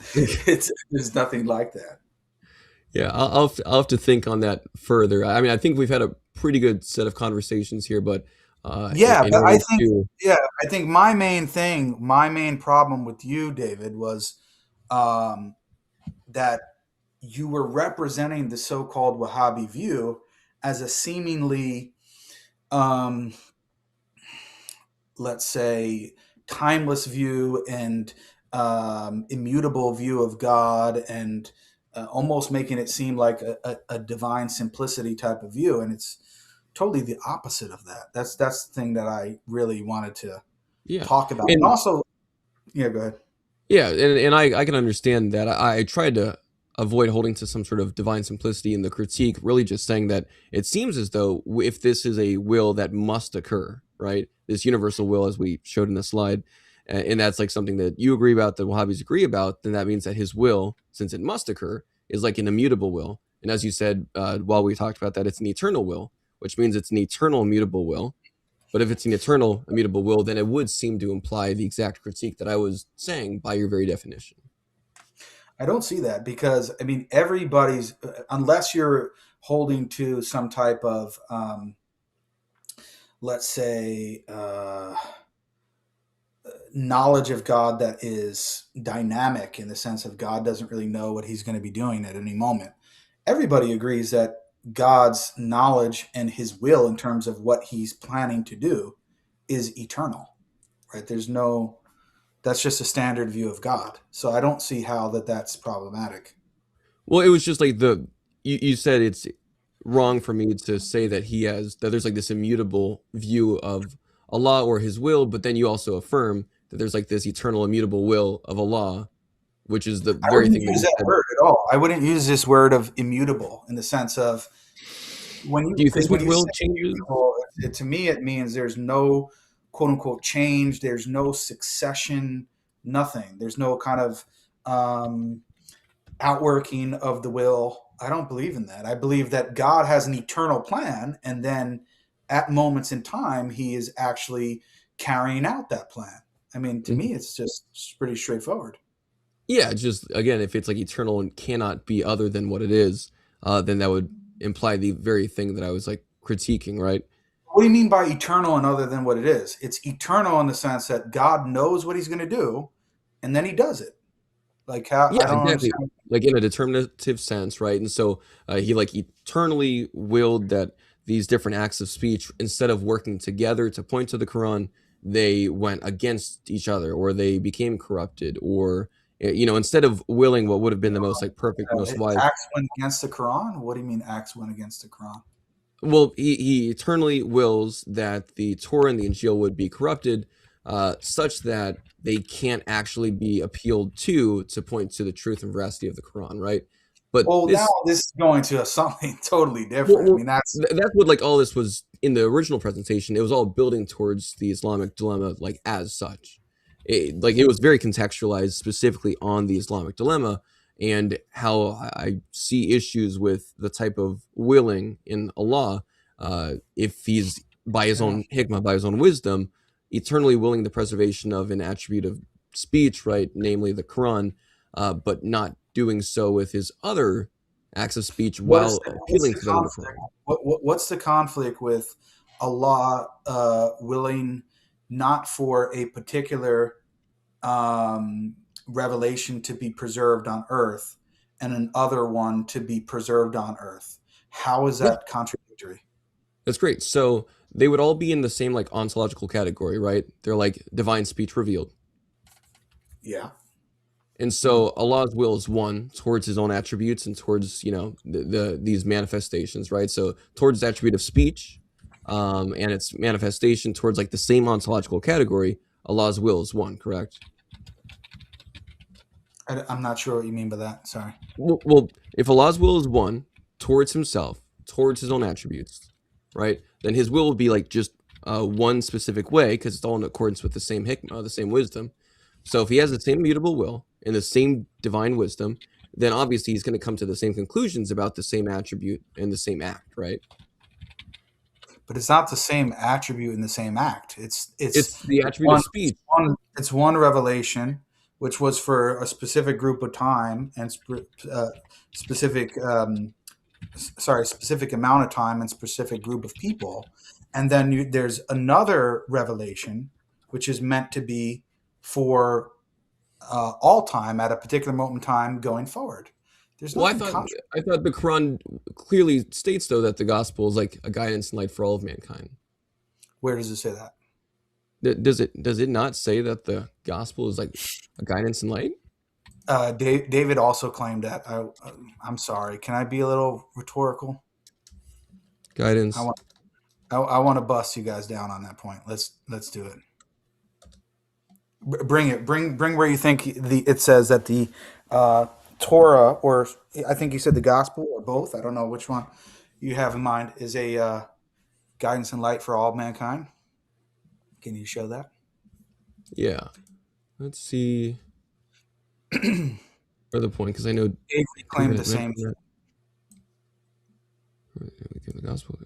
there's nothing like that. Yeah, I'll have to think on that further. I mean, I think we've had a pretty good set of conversations here, but I think my main problem with you, David, was that you were representing the so-called Wahhabi view as a seemingly let's say timeless view and immutable view of God, and almost making it seem like a divine simplicity type of view, and it's totally the opposite of that. That's the thing that I really wanted to talk about. And also, go ahead. Yeah, and I can understand that. I tried to avoid holding to some sort of divine simplicity in the critique, really just saying that it seems as though if this is a will that must occur, right, this universal will, as we showed in the slide, and that's like something that you agree about, that Wahhabis agree about, then that means that his will, since it must occur, is like an immutable will. And as you said, while we talked about that, it's an eternal will, which means it's an eternal immutable will. But if it's an eternal immutable will, then it would seem to imply the exact critique that I was saying by your very definition. I don't see that, because I mean, everybody's, unless you're holding to some type of let's say knowledge of God that is dynamic, in the sense of God doesn't really know what he's going to be doing at any moment. Everybody agrees that God's knowledge and his will in terms of what he's planning to do is eternal, right? That's just a standard view of God. So I don't see how that's problematic. Well, it was just like you said it's wrong for me to say that there's like this immutable view of Allah or his will, but then you also affirm that there's like this eternal immutable will of Allah, which is the very thing. I wouldn't use that word at all. I wouldn't use this word of immutable in the sense of when you, do you think when will changes? To me, it means there's no quote unquote change. There's no succession, nothing. There's no kind of outworking of the will. I don't believe in that. I believe that God has an eternal plan, and then at moments in time, he is actually carrying out that plan. I mean, to me, it's just pretty straightforward. Yeah, just again, if it's like eternal and cannot be other than what it is, then that would imply the very thing that I was like critiquing, right? What do you mean by eternal and other than what it is? It's eternal in the sense that God knows what he's going to do, and then he does it. Like how? Yeah, exactly. Like in a determinative sense, right? And so he like eternally willed that these different acts of speech, instead of working together to point to the Quran, they went against each other, or they became corrupted, or instead of willing what would have been the most like perfect, most wise. Acts went against the Quran? What do you mean acts went against the Quran? Well, he eternally wills that the Torah and the Injil would be corrupted, such that they can't actually be appealed to point to the truth and veracity of the Quran, right? But well, now this is going to something totally different. Well, I mean, that's what like all this was in the original presentation. It was all building towards the Islamic dilemma, like as such. It was very contextualized specifically on the Islamic dilemma and how I see issues with the type of willing in Allah, if he's by his own hikmah, by his own wisdom, eternally willing the preservation of an attribute of speech, right, namely the Quran, but not doing so with his other acts of speech while appealing to them. What's the conflict with Allah willing not for a particular revelation to be preserved on earth and another one to be preserved on earth? How is that contradictory? That's great. So they would all be in the same like ontological category, right? They're like divine speech revealed. Yeah. And so Allah's will is one towards his own attributes and towards, these manifestations, right? So towards the attribute of speech and its manifestation towards like the same ontological category, Allah's will is one, correct? I'm not sure what you mean by that. Sorry. Well, if Allah's will is one towards himself, towards his own attributes, right? Then his will be like just one specific way because it's all in accordance with the same hikmah, the same wisdom. So if he has the same immutable will and the same divine wisdom, then obviously he's going to come to the same conclusions about the same attribute and the same act, right? But it's not the same attribute in the same act. It's the attribute of speech. It's one revelation, which was for a specific group of time and specific amount of time and specific group of people, and then there's another revelation, which is meant to be for all time at a particular moment in time going forward. There's I thought the Quran clearly states though that the gospel is like a guidance and light for all of mankind. Where does it say that? Does it not say that the gospel is like a guidance and light? David also claimed that. I'm sorry. Can I be a little rhetorical? Guidance. I want to bust you guys down on that point. Let's do it. Bring it. Bring where you think it says that the Torah, or I think you said the gospel, or both. I don't know which one you have in mind, is a guidance and light for all mankind. Can you show that? Yeah. Let's see. Further point, because I know David claimed the same. The gospel,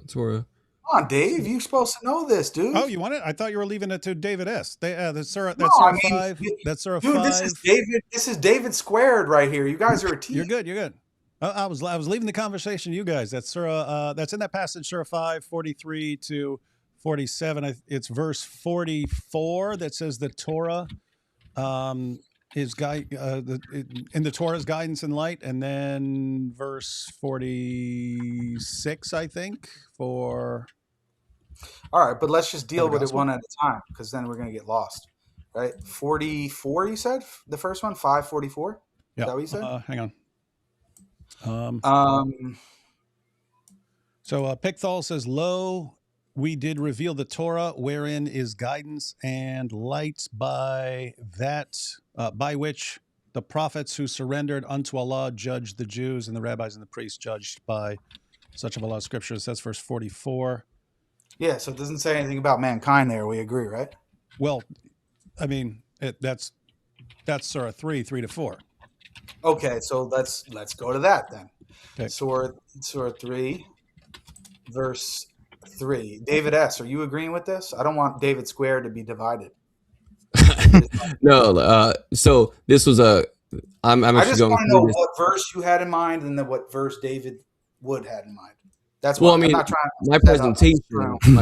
Torah. Come on, Dave. You're supposed to know this, dude. Oh, you want it? I thought you were leaving it to David S. That's Surah 5. That's Surah 5. This is David squared right here. You guys are a team. You're good. You're good. I was leaving the conversation to you guys. That's Surah. That's in that passage, Surah 5, 43 to 47. It's verse 44 that says the Torah is in the Torah's guidance and light, and then verse 46, I think, for. All right, but let's just deal with it one at a time, because then we're going to get lost, right? 44, you said the first one, 544. Yeah. Is that what you said? Hang on. So Pickthall says, "Lo, we did reveal the Torah, wherein is guidance and light by which the prophets who surrendered unto Allah judged the Jews, and the rabbis and the priests judged by such of Allah's scriptures." That's verse 44. Yeah, so it doesn't say anything about mankind there. We agree, right? Well, I mean, that's Surah 3, 3 to 4. Okay, so let's go to that then. Okay. Surah 3, verse 3. David S., are you agreeing with this? I don't want David Square to be divided. No, so this was I'm I actually just going want to know through this. what verse you had in mind and then what verse David Wood had in mind. That's Well, what I mean, I'm not trying to my set up.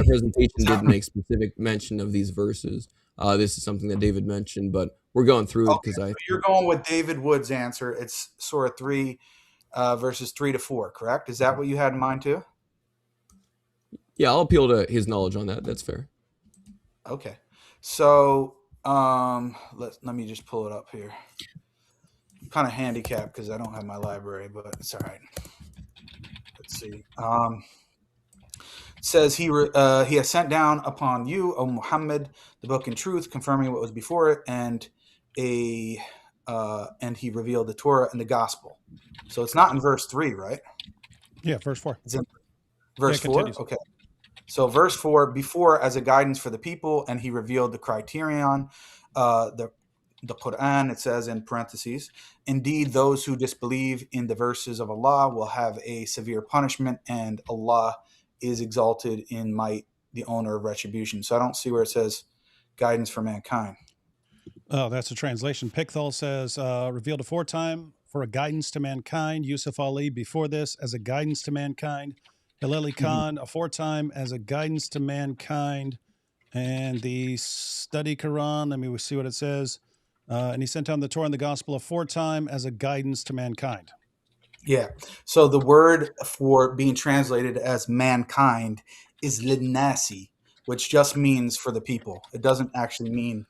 presentation did make specific mention of these verses. This is something that David mentioned, but we're going through it because So you're going with David Wood's answer. It's Surah 3, verses 3 to 4, correct? Is that what you had in mind too? Yeah, I'll appeal to his knowledge on that. That's fair. Okay. So let me just pull it up here. I'm kind of handicapped because I don't have my library, but it's all right. Let's see. It says he has sent down upon you, O Muhammad, the book in truth, confirming what was before it, and a and he revealed the Torah and the gospel. So it's not in verse 3, right? Yeah, verse 4. It's in verse 4? Continues. Okay. So verse 4, before as a guidance for the people, and he revealed the criterion, the Quran, it says in parentheses, indeed, those who disbelieve in the verses of Allah will have a severe punishment, and Allah is exalted in might, the owner of retribution. So I don't see where it says guidance for mankind. Oh, that's a translation. Pickthall says, revealed aforetime for a guidance to mankind. Yusuf Ali before this as a guidance to mankind. Hilali Khan aforetime as a guidance to mankind. And the study Quran, let me see what it says. And he sent down the Torah and the gospel aforetime as a guidance to mankind. Yeah. So the word for being translated as mankind is linnasi, which just means for the people. It doesn't actually mean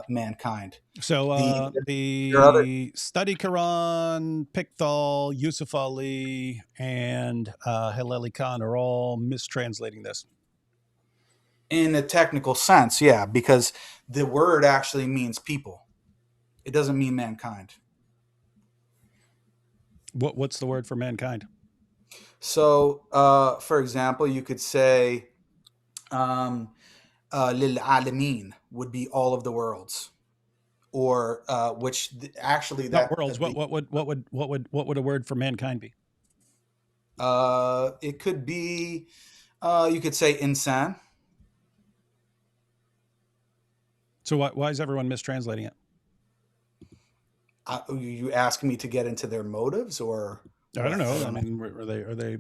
mankind. So the study Quran, Pickthall, Yusuf Ali, and Hilali Khan are all mistranslating this. In a technical sense, yeah, because the word actually means people. It doesn't mean mankind. What's the word for mankind? So, for example, you could say lil alamin would be all of the worlds, or which actually not worlds. What would a word for mankind be? It could be you could say insan. So why is everyone mistranslating it? You asking me to get into their motives, or I don't know. I mean, are they?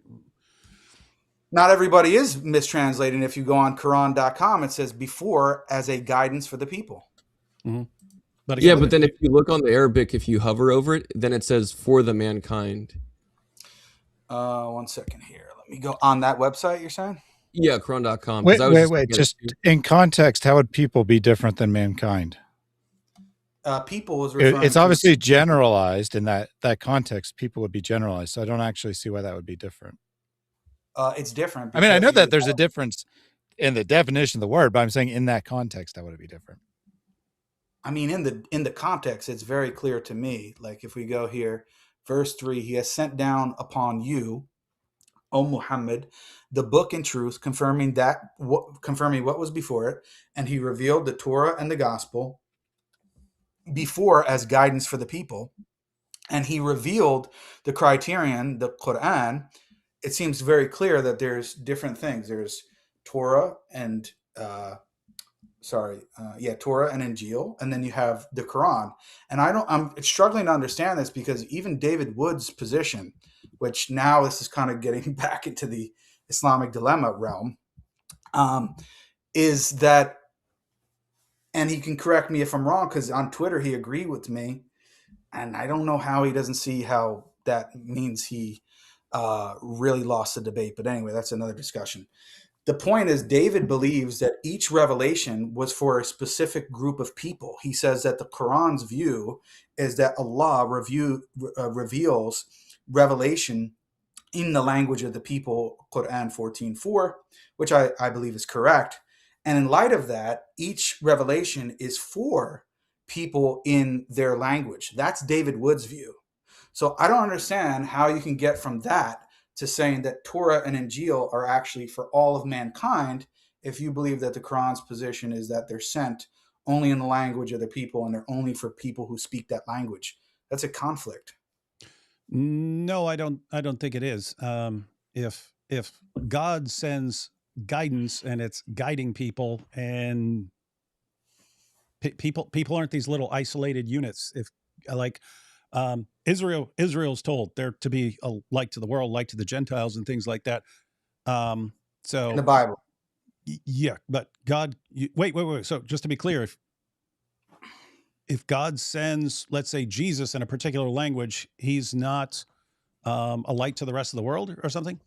Not everybody is mistranslating. If you go on Quran.com, it says before as a guidance for the people. Mm-hmm. But then if you look on the Arabic, if you hover over it, then it says for the mankind. 1 second here. Let me go on that website. You're saying? Yeah, Quran.com. Wait. Just in context, how would people be different than mankind? People was referring it's obviously generalized in that context. People would be generalized. So I don't actually see why that would be different. It's different. I mean, I know that there's a difference in the definition of the word, but I'm saying in that context, how would it be different? I mean, in the context, it's very clear to me. Like if we go here, verse 3, he has sent down upon you, O Muhammad, the book and truth, confirming what was before it, and he revealed the Torah and the gospel before as guidance for the people, and he revealed the criterion, the Quran. It seems very clear that there's different things. There's Torah and Torah and Injil, and then you have the Quran. And I'm struggling to understand this because even David Wood's position, which now this is kind of getting back into the Islamic dilemma realm, is that, and he can correct me if I'm wrong, because on Twitter he agreed with me, and I don't know how he doesn't see how that means he really lost the debate. But anyway, that's another discussion. The point is, David believes that each revelation was for a specific group of people. He says that the Quran's view is that Allah reveals revelation in the language of the people, Quran 14:4, which I believe is correct. And in light of that, each revelation is for people in their language. That's David Wood's view. So I don't understand how you can get from that to saying that Torah and Injil are actually for all of mankind if you believe that the Quran's position is that they're sent only in the language of the people and they're only for people who speak that language. That's a conflict. No, I don't think it is. If God sends guidance and it's guiding people, and people aren't these little isolated units. If like Israel's told they're to be a light to the world, light to the Gentiles, and things like that. So in the Bible, yeah, but God, wait. So just to be clear, if God sends, let's say, Jesus in a particular language, he's not a light to the rest of the world or something?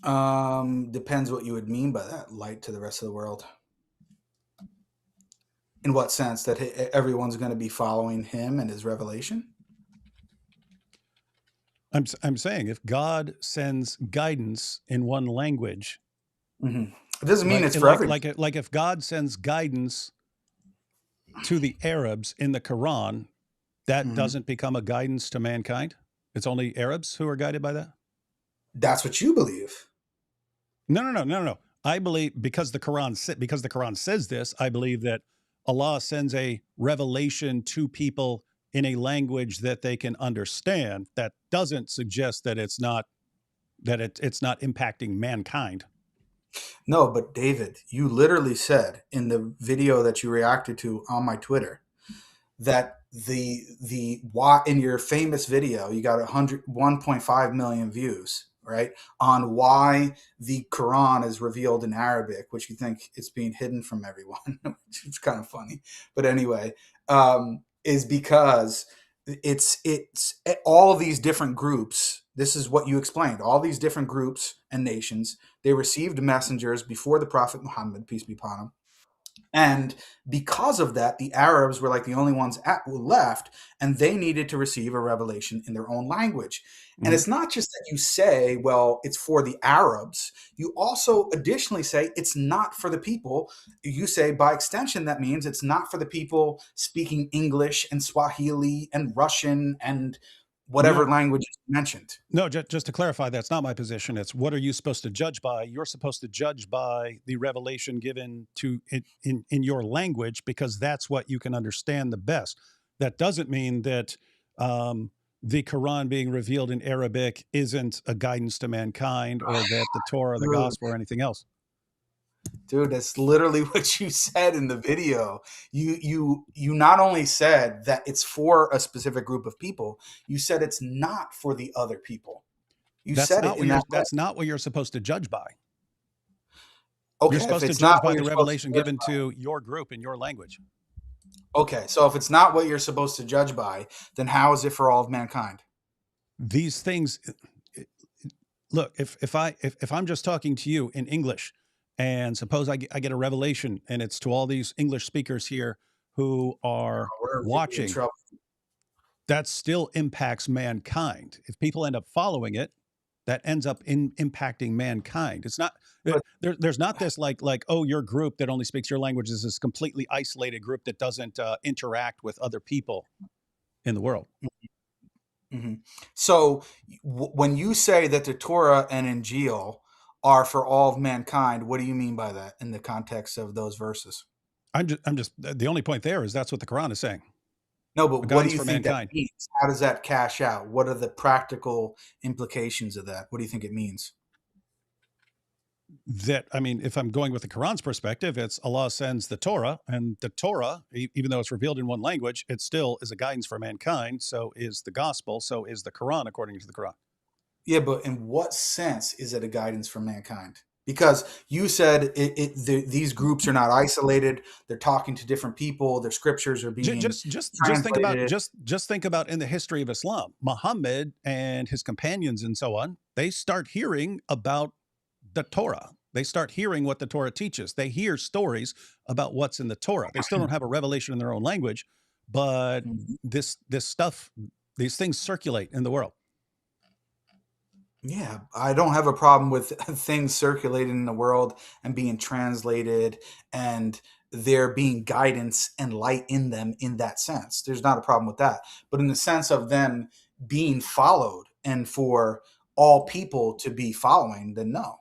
Depends what you would mean by that, light to the rest of the world. In what sense? That everyone's going to be following him and his revelation? I'm saying if God sends guidance in one language, it doesn't mean it's for everyone. Like if God sends guidance to the Arabs in the Quran, that doesn't become a guidance to mankind? It's only Arabs who are guided by that? That's what you believe. No. I believe because the Quran says this, I believe that Allah sends a revelation to people in a language that they can understand. That doesn't suggest that it's not impacting mankind. No, but David, you literally said in the video that you reacted to on my Twitter that the why in your famous video you got 1.5 million views, right, on why the Quran is revealed in Arabic, which you think it's being hidden from everyone, which is kind of funny. But anyway, is because it's all of these different groups. This is what you explained. All these different groups and nations, they received messengers before the Prophet Muhammad, peace be upon him. And because of that, the Arabs were like the only ones left, and they needed to receive a revelation in their own language. And it's not just that you say, well, it's for the Arabs. You also additionally say it's not for the people. You say by extension, that means it's not for the people speaking English and Swahili and Russian and whatever language is mentioned. No, just to clarify, that's not my position. It's what are you supposed to judge by? You're supposed to judge by the revelation given to in your language, because that's what you can understand the best. That doesn't mean that the Quran being revealed in Arabic isn't a guidance to mankind, or that the Torah, the gospel, or anything else. Dude, that's literally what you said in the video. You not only said that it's for a specific group of people, you said it's not for the other people. That's not what you're supposed to judge by. Okay, you're supposed to judge by the revelation given to your group in your language. Okay, so if it's not what you're supposed to judge by, then how is it for all of mankind? These things, look, if I'm just talking to you in English, and suppose I get a revelation, and it's to all these English speakers here who are watching, that still impacts mankind. If people end up following it, that ends up impacting mankind. It's not there's not this like oh, your group that only speaks your language is this completely isolated group that doesn't interact with other people in the world. So when you say that the Torah and Injil are for all of mankind, what do you mean by that in the context of those verses? I'm just the only point there is that's what the Quran is saying. No, but what do you think that means? How does that cash out? What are the practical implications of that? What do you think it means? That, I mean, if I'm going with the Quran's perspective, it's Allah sends the Torah, and the Torah, even though it's revealed in one language, it still is a guidance for mankind. So is the gospel. So is the Quran, according to the Quran. Yeah, but in what sense is it a guidance for mankind? Because you said these groups are not isolated; they're talking to different people. Their scriptures are being just think about in the history of Islam, Muhammad and his companions and so on. They start hearing about the Torah. They start hearing what the Torah teaches. They hear stories about what's in the Torah. They still don't have a revelation in their own language, but this stuff, these things circulate in the world. Yeah, I don't have a problem with things circulating in the world and being translated and there being guidance and light in them in that sense. There's not a problem with that. But in the sense of them being followed and for all people to be following, then no.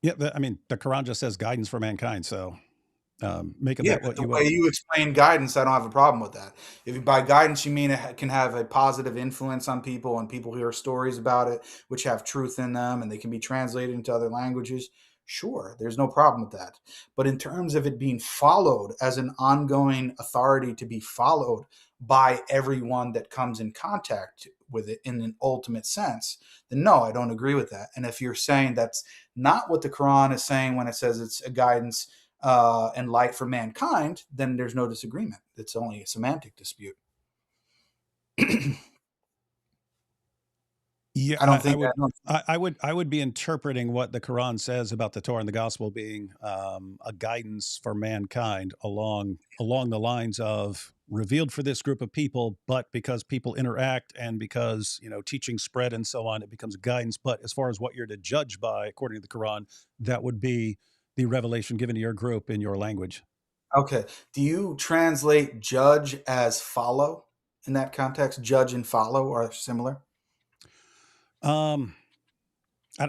Yeah, I mean, the Quran just says guidance for mankind. So making Yeah, that what the you way will. you explain guidance, I don't have a problem with that. If by guidance you mean it can have a positive influence on people and people hear stories about it, which have truth in them and they can be translated into other languages, sure, there's no problem with that. But in terms of it being followed as an ongoing authority to be followed by everyone that comes in contact with it in an ultimate sense, then no, I don't agree with that. And if you're saying that's not what the Quran is saying when it says it's a guidance and light for mankind, then there's no disagreement. It's only a semantic dispute. Yeah, I don't think I would be interpreting what the Quran says about the Torah and the gospel being a guidance for mankind along the lines of revealed for this group of people, but because people interact and because teaching spread and so on, it becomes guidance. But as far as what you're to judge by, according to the Quran, that would be the revelation given to your group in your language. Okay. Do you translate judge as follow in that context? Judge and follow are similar? The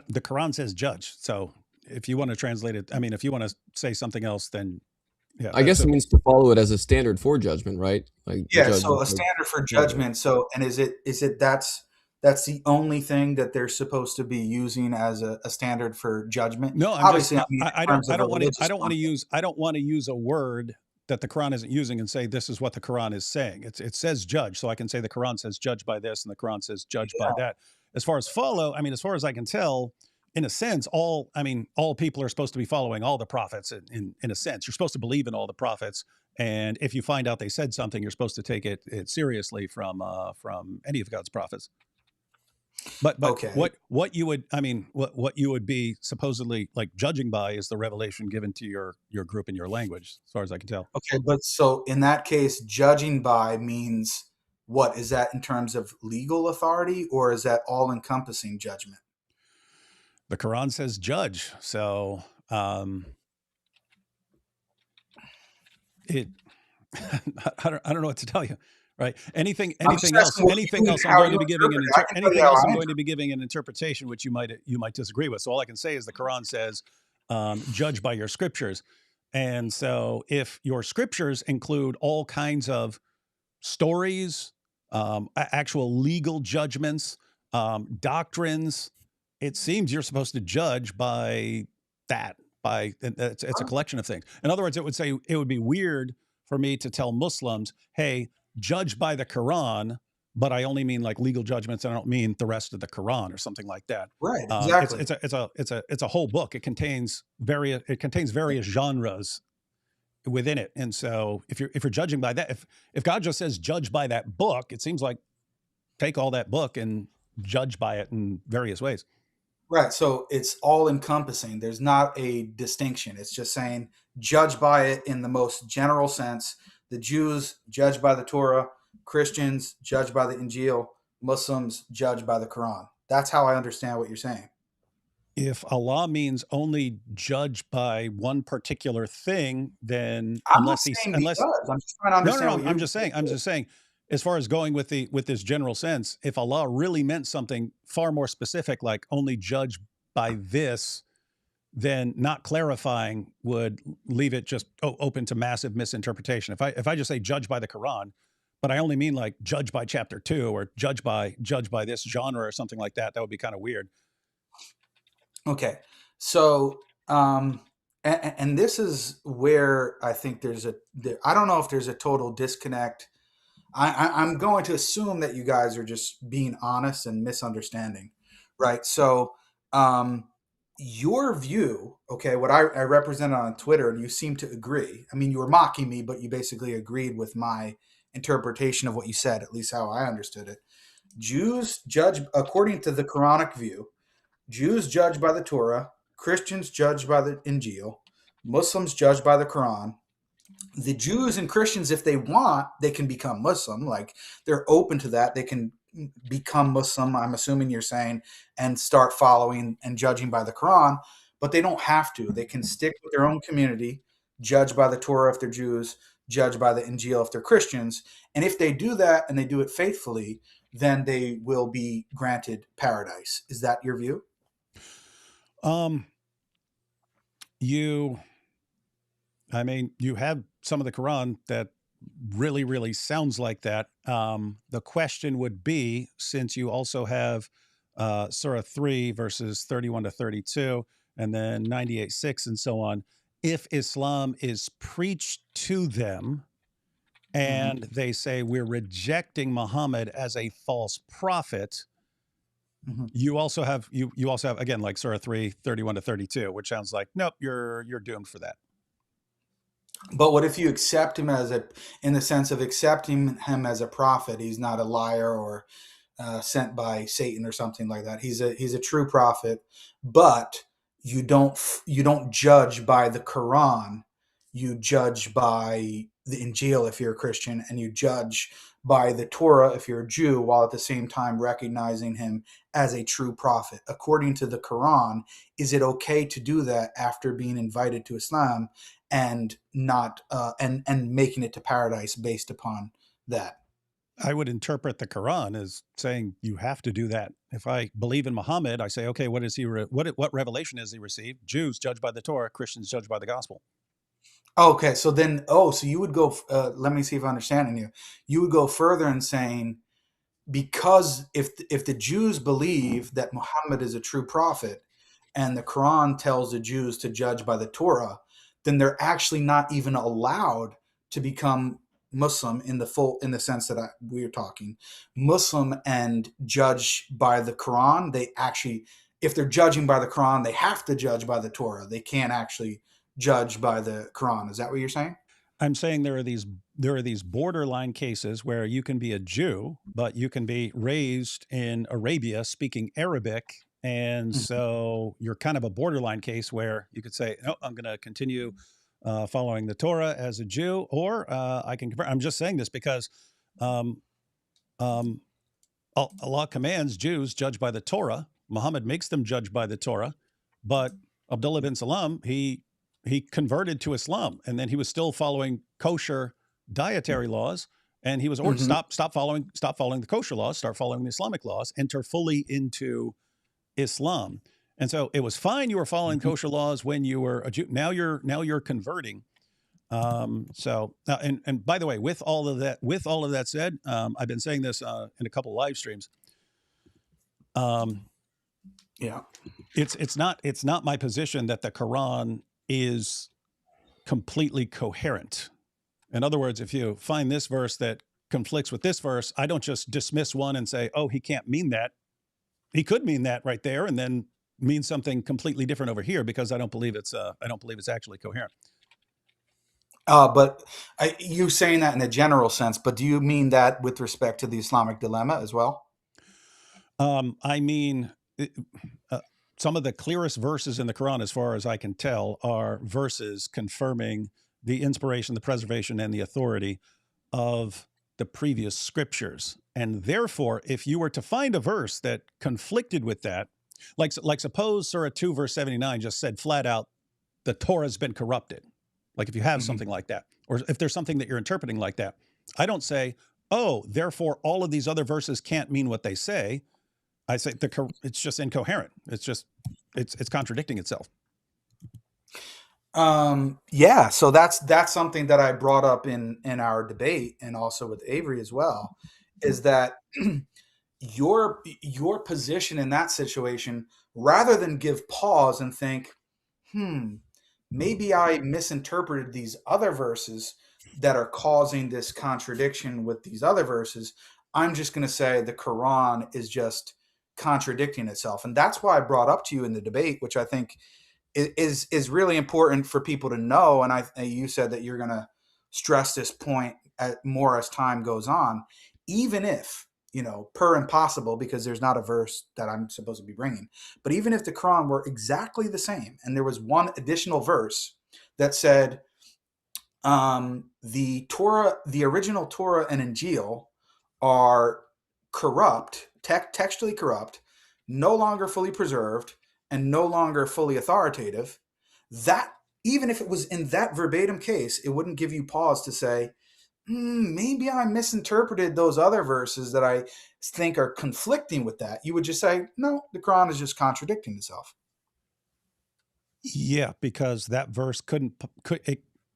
Quran says judge. So if you want to translate it, I mean, if you want to say something else, then yeah. I guess it means to follow it as a standard for judgment, right? Like yeah. So a standard for judgment. So, and is it that's the only thing that they're supposed to be using as a standard for judgment? No, obviously, I don't want to use a word that the Quran isn't using and say this is what the Quran is saying. It says judge, so I can say the Quran says judge by this and the Quran says judge by that. As far as follow, I mean, as far as I can tell, in a sense, all people are supposed to be following all the prophets. In a sense, you're supposed to believe in all the prophets, and if you find out they said something, you're supposed to take it seriously from any of God's prophets. But okay. what you would be supposedly like judging by is the revelation given to your group in your language, as far as I can tell. Okay, but so in that case, judging by means what? Is that in terms of legal authority, or is that all-encompassing judgment? The Quran says judge, so it. I don't know what to tell you. Right. Anything else I'm going to be giving an interpretation which you might disagree with. So all I can say is the Quran says, judge by your scriptures. And so if your scriptures include all kinds of stories, actual legal judgments, doctrines, it seems you're supposed to judge by that. It's a collection of things. In other words, it would be weird for me to tell Muslims, hey, judge by the Quran, but I only mean like legal judgments. And I don't mean the rest of the Quran or something like that. Right. Exactly. It's a whole book. It contains various genres within it. And so if you're judging by that, if God just says judge by that book, it seems like take all that book and judge by it in various ways. Right. So it's all encompassing. There's not a distinction. It's just saying judge by it in the most general sense. The Jews judge by the Torah, Christians judge by the Injil, Muslims judge by the Quran. That's how I understand what you're saying. If Allah means only judge by one particular thing, then I'm just trying to understand. I'm just saying, as far as going with this general sense, if Allah really meant something far more specific, like only judge by this, then not clarifying would leave it just open to massive misinterpretation. If I just say judge by the Quran, but I only mean like judge by chapter 2 or judge by this genre or something like that, that would be kind of weird. Okay. So, and this is where I think I don't know if there's a total disconnect. I'm going to assume that you guys are just being honest and misunderstanding, right? So, your view, okay, what I represented on Twitter, and you seem to agree. I mean, you were mocking me, but you basically agreed with my interpretation of what you said, at least how I understood it. Jews judge, according to the Quranic view, Jews judge by the Torah, Christians judge by the Injil, Muslims judge by the Quran. The Jews and Christians, if they want, they can become Muslim. Like, they're open to that. They can become Muslim, I'm assuming you're saying, and start following and judging by the Quran, but they don't have to. They can stick with their own community, judge by the Torah if they're Jews, judge by the Injil if they're Christians. And if they do that and they do it faithfully, then they will be granted paradise. Is that your view? You have some of the Quran that really, really sounds like that. The question would be, since you also have Surah 3, verses 31 to 32, and then 98:6 and so on, if Islam is preached to them and they say we're rejecting Muhammad as a false prophet, you also have again, like Surah 3, 31 to 32, which sounds like, nope, you're doomed for that. But what if you accept him in the sense of accepting him as a prophet? He's not a liar or sent by Satan or something like that. He's a true prophet, but you don't judge by the Quran. You judge by the Injil if you're a Christian, and you judge by the Torah if you're a Jew, while at the same time recognizing him as a true prophet. According to the Quran, is it okay to do that after being invited to Islam and not and making it to paradise based upon that? I would interpret the Quran as saying you have to do that. If I believe in Muhammad, I say, okay, what revelation has he received? Jews judged by the Torah, Christians judged by the gospel. Okay, so then, so you would go, let me see if I'm understanding you. You would go further in saying, because if the Jews believe that Muhammad is a true prophet and the Quran tells the Jews to judge by the Torah, then they're actually not even allowed to become Muslim in the sense that we're talking Muslim and judge by the Quran. They actually, if they're judging by the Quran, they have to judge by the Torah. They can't actually judge by the Quran. Is that what you're saying? I'm saying there are these borderline cases where you can be a Jew, but you can be raised in Arabia speaking Arabic. And so you're kind of a borderline case where you could say, no, I'm going to continue following the Torah as a Jew, or I can convert. I'm just saying this because Allah commands Jews judge by the Torah. Muhammad makes them judge by the Torah, but Abdullah bin Salam, he converted to Islam, and then he was still following kosher dietary laws, and he was ordered stop following the kosher laws, start following the Islamic laws, enter fully into Islam. And so it was fine you were following kosher laws when you were a Jew. Now you're converting. And by the way, with all of that said, I've been saying this in a couple of live streams. It's not my position that the Quran is completely coherent. In other words, if you find this verse that conflicts with this verse, I don't just dismiss one and say, oh, he can't mean that. He could mean that right there, and then mean something completely different over here, because I don't believe it's actually coherent. But you saying that in a general sense, but do you mean that with respect to the Islamic dilemma as well? I mean, some of the clearest verses in the Quran, as far as I can tell, are verses confirming the inspiration, the preservation, and the authority of the previous scriptures. And therefore, if you were to find a verse that conflicted with that, like suppose Surah 2, verse 79 just said flat out, the Torah has been corrupted. Like if you have something like that, or if there's something that you're interpreting like that, I don't say, oh, therefore all of these other verses can't mean what they say. I say it's just incoherent. It's contradicting itself. Yeah. So that's something that I brought up in our debate, and also with Avery as well, is that your position in that situation, rather than give pause and think, maybe I misinterpreted these other verses that are causing this contradiction with these other verses, I'm just going to say the Quran is just contradicting itself. And that's why I brought up to you in the debate, which I think is really important for people to know. And you said that you're going to stress this point more as time goes on, even if, per impossible, because there's not a verse that I'm supposed to be bringing, but even if the Quran were exactly the same, and there was one additional verse that said the original Torah and Injil are corrupt, textually corrupt, no longer fully preserved, and no longer fully authoritative, that even if it was in that verbatim case, it wouldn't give you pause to say, maybe I misinterpreted those other verses that I think are conflicting with that. You would just say, no, the Quran is just contradicting itself. Yeah, because that verse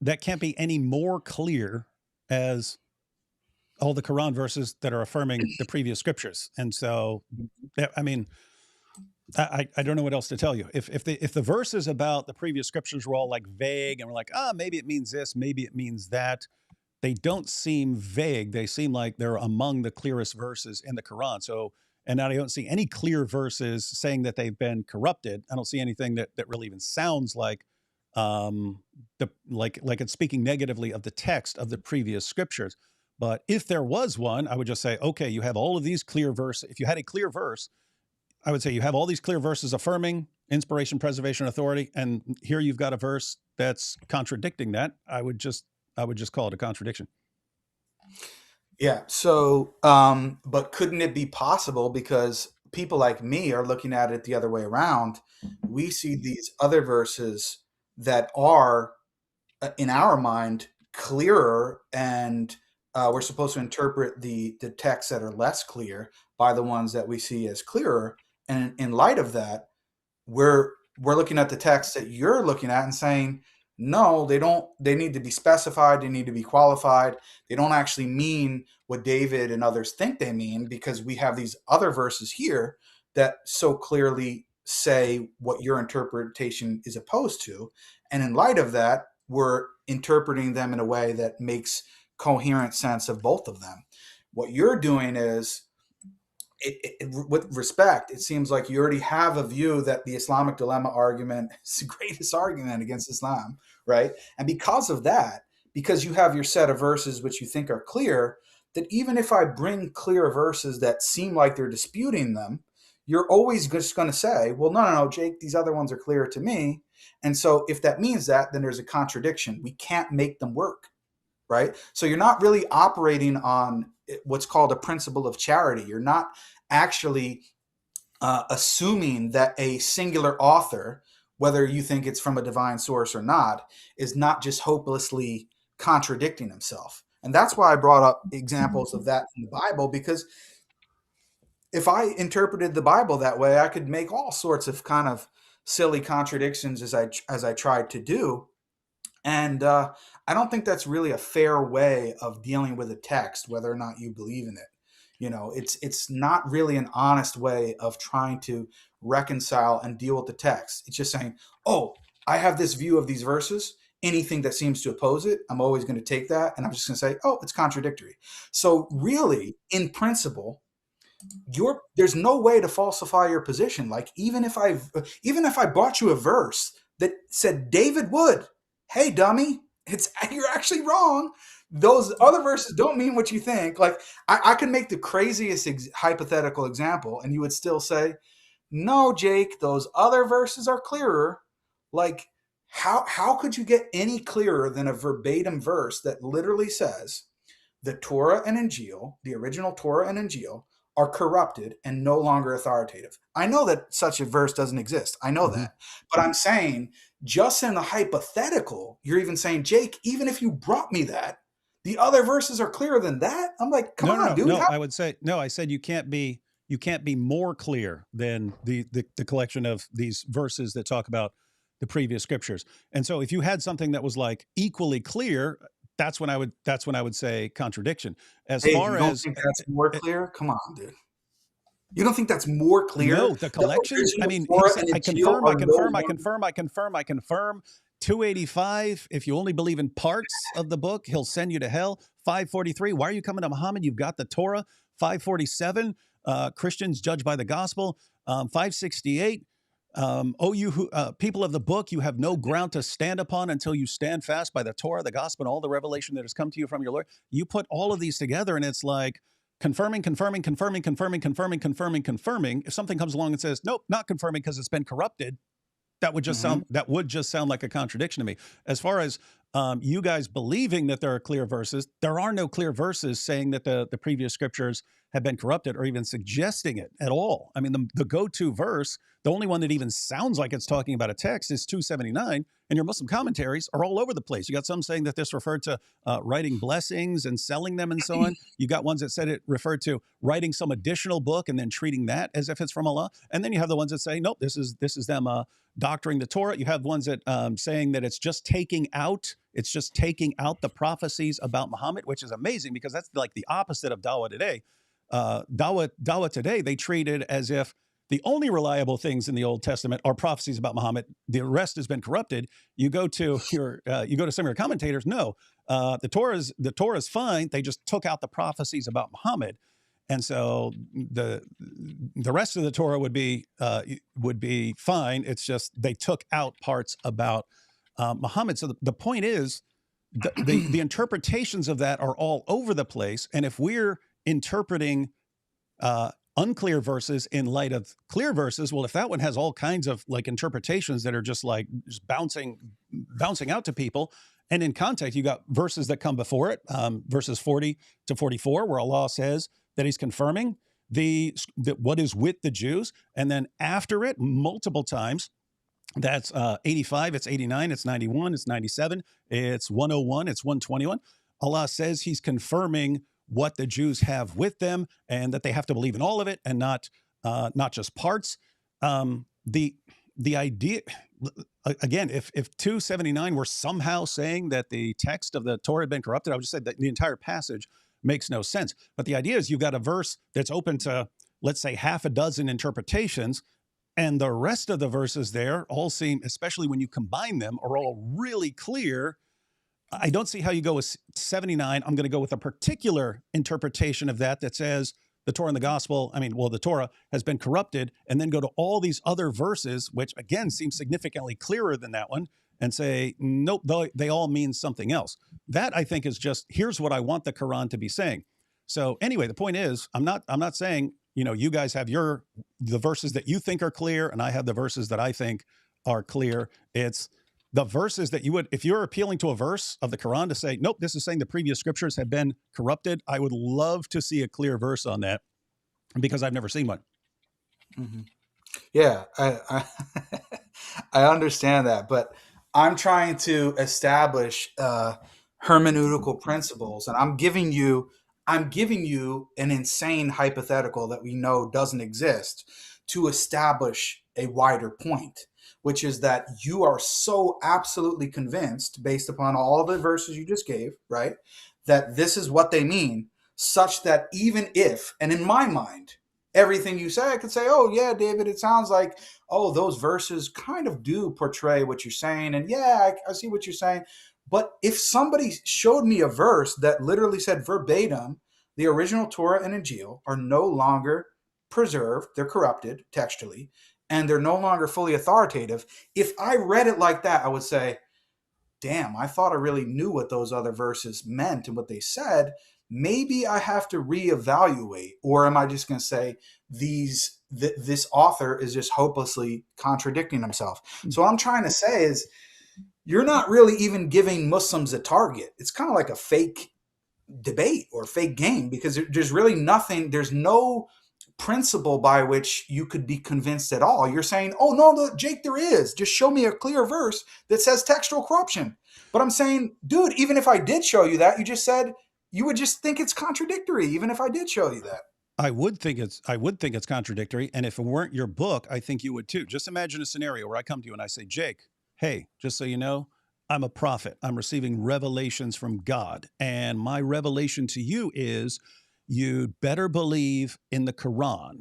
that can't be any more clear as all the Quran verses that are affirming the previous scriptures. And so, I mean, I don't know what else to tell you. If the verses about the previous scriptures were all like vague, and we're like, maybe it means this, maybe it means that, they don't seem vague. They seem like they're among the clearest verses in the Quran. So, and I don't see any clear verses saying that they've been corrupted. I don't see anything that really even sounds like like it's speaking negatively of the text of the previous scriptures. But if there was one, I would just say, okay, you have all of these clear verses. If you had a clear verse, I would say you have all these clear verses affirming inspiration, preservation, authority, and here you've got a verse that's contradicting that. I would I would just call it a contradiction. Yeah. So, but couldn't it be possible, because people like me are looking at it the other way around? We see these other verses that are, in our mind, clearer, and we're supposed to interpret the texts that are less clear by the ones that we see as clearer. And in light of that, we're looking at the text that you're looking at and saying, no, they don't. They need to be specified. They need to be qualified. They don't actually mean what David and others think they mean, because we have these other verses here that so clearly say what your interpretation is opposed to. And in light of that, we're interpreting them in a way that makes coherent sense of both of them. What you're doing is, with respect, it seems like you already have a view that the Islamic dilemma argument is the greatest argument against Islam, right? And because of that, because you have your set of verses which you think are clear, that even if I bring clear verses that seem like they're disputing them, you're always just going to say, well, no, Jake, these other ones are clear to me. And so if that means that, then there's a contradiction. We can't make them work, right? So you're not really operating on what's called a principle of charity. You're not actually assuming that a singular author, whether you think it's from a divine source or not, is not just hopelessly contradicting himself. And that's why I brought up examples of that in the Bible, because if I interpreted the Bible that way, I could make all sorts of kind of silly contradictions as I tried to do. And I don't think that's really a fair way of dealing with a text, whether or not you believe in it. You know, it's not really an honest way of trying to reconcile and deal with the text. It's just saying, oh, I have this view of these verses. Anything that seems to oppose it, I'm always going to take that, and I'm just going to say, oh, it's contradictory. So really, in principle, there's no way to falsify your position. Like even if I brought you a verse that said David would, hey dummy, you're actually wrong. Those other verses don't mean what you think. Like I can make the craziest hypothetical example, and you would still say, no, Jake, those other verses are clearer. Like how could you get any clearer than a verbatim verse that literally says the Torah and Injil, the original Torah and Injil, are corrupted and no longer authoritative? I know that such a verse doesn't exist. I know that. But I'm saying, just in the hypothetical, you're even saying, Jake, even if you brought me that, the other verses are clearer than that. I'm like, come on, dude. No, I would say, no, I said you can't be more clear than the collection of these verses that talk about the previous scriptures. And so if you had something that was like equally clear, that's when I would say contradiction. As far you don't as think that's more clear? Come on, dude. You don't think that's more clear? No, the collection. I mean, I confirm. 285. If you only believe in parts of the book, he'll send you to hell. 543. Why are you coming to Muhammad? You've got the Torah. 547. Christians judged by the gospel. 568. You people of the book, you have no ground to stand upon until you stand fast by the Torah, the gospel, and all the revelation that has come to you from your Lord. You put all of these together, and it's like confirming. If something comes along and says, nope, not confirming because it's been corrupted, that would just sound like a contradiction to me. As far as you guys believing that there are clear verses, there are no clear verses saying that the previous scriptures have been corrupted or even suggesting it at all. I mean, the go-to verse, the only one that even sounds like it's talking about a text is 279, and your Muslim commentaries are all over the place. You got some saying that this referred to writing blessings and selling them and so on. You got ones that said it referred to writing some additional book and then treating that as if it's from Allah. And then you have the ones that say, nope, this is them doctoring the Torah. You have ones that saying that it's just taking out the prophecies about Muhammad, which is amazing because that's like the opposite of Dawah today. Dawah today, they treat it as if the only reliable things in the Old Testament are prophecies about Muhammad. The rest has been corrupted. You go to some of your commentators. No, the Torah is fine. They just took out the prophecies about Muhammad, and so the rest of the Torah would be fine. It's just they took out parts about Muhammad. So the point is, the interpretations of that are all over the place. And if we're interpreting unclear verses in light of clear verses, well, if that one has all kinds of like interpretations that are just bouncing out to people, And in context, you got verses that come before it, verses 40 to 44, where Allah says that he's confirming what is with the Jews. And then after it, multiple times, that's 85, it's 89, it's 91, it's 97, it's 101, it's 121. Allah says he's confirming what the Jews have with them and that they have to believe in all of it and not just parts. The idea, again, if 279 were somehow saying that the text of the Torah had been corrupted, I would just say that the entire passage makes no sense. But the idea is you've got a verse that's open to, let's say, half a dozen interpretations, and the rest of the verses there all seem, especially when you combine them, are all really clear. I don't see how you go with 79. I'm going to go with a particular interpretation of that says the Torah and the gospel, the Torah has been corrupted, and then go to all these other verses, which again seem significantly clearer than that one, and say, nope, they all mean something else. That, I think, is just, here's what I want the Quran to be saying. So anyway, the point is, I'm not saying, you guys have the verses that you think are clear, and I have the verses that I think are clear. It's the verses that if you're appealing to a verse of the Quran to say, nope, this is saying the previous scriptures have been corrupted, I would love to see a clear verse on that, because I've never seen one. Mm-hmm. Yeah, I I understand that, but I'm trying to establish hermeneutical principles, and I'm giving you an insane hypothetical that we know doesn't exist to establish a wider point, which is that you are so absolutely convinced, based upon all of the verses you just gave, right, that this is what they mean, such that even if, and in my mind, everything you say, I could say, oh, yeah, David, it sounds like, oh, those verses kind of do portray what you're saying. And yeah, I see what you're saying. But if somebody showed me a verse that literally said verbatim, the original Torah and Injil are no longer preserved, they're corrupted textually, and they're no longer fully authoritative. If I read it like that, I would say, damn, I thought I really knew what those other verses meant and what they said. Maybe I have to reevaluate, or am I just going to say this author is just hopelessly contradicting himself? So what I'm trying to say is, you're not really even giving Muslims a target. It's kind of like a fake debate or fake game, because there's really nothing, there's no principle by which you could be convinced at all. You're saying, oh, no, Jake, there is. Just show me a clear verse that says textual corruption. But I'm saying, dude, even if I did show you that, you just said you would just think it's contradictory, even if I did show you that. I would think it's contradictory. And if it weren't your book, I think you would too. Just imagine a scenario where I come to you and I say, Jake, hey, just so you know, I'm a prophet. I'm receiving revelations from God. And my revelation to you is you'd better believe in the Quran,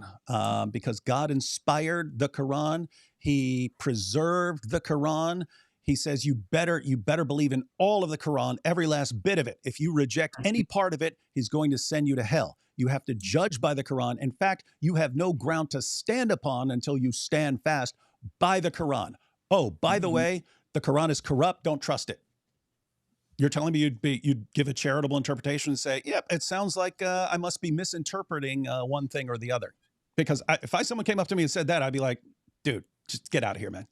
because God inspired the Quran. He preserved the Quran. He says you better believe in all of the Quran, every last bit of it. If you reject any part of it, he's going to send you to hell. You have to judge by the Quran. In fact, you have no ground to stand upon until you stand fast by the Quran. Oh, by the way, the Quran is corrupt. Don't trust it. You're telling me you'd give a charitable interpretation and say, yep, it sounds like I must be misinterpreting one thing or the other. Because if someone came up to me and said that, I'd be like, dude, just get out of here, man.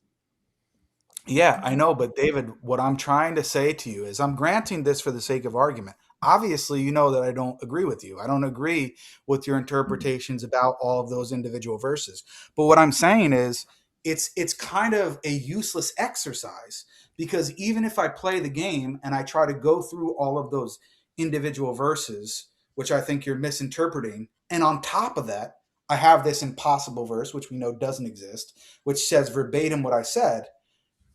Yeah, I know. But David, what I'm trying to say to you is, I'm granting this for the sake of argument. Obviously, you know that I don't agree with you. I don't agree with your interpretations about all of those individual verses. But what I'm saying is, it's kind of a useless exercise, because even if I play the game and I try to go through all of those individual verses, which I think you're misinterpreting, and on top of that, I have this impossible verse, which we know doesn't exist, which says verbatim what I said,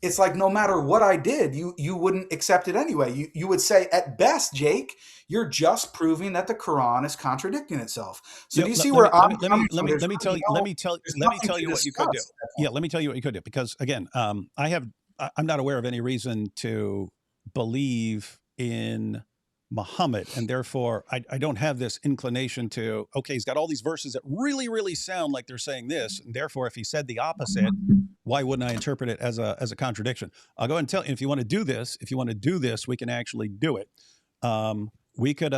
it's like no matter what I did, you wouldn't accept it anyway. You would say, at best, Jake, you're just proving that the Quran is contradicting itself. So do you see where I'm coming from? Let me tell you what you could do. Yeah, let me tell you what you could do. Because again, I'm not aware of any reason to believe in Muhammad, and therefore I don't have this inclination to, okay, he's got all these verses that really, really sound like they're saying this, and therefore if he said the opposite, why wouldn't I interpret it as a contradiction? I'll go ahead and tell you, if you want to do this, we can actually do it. We could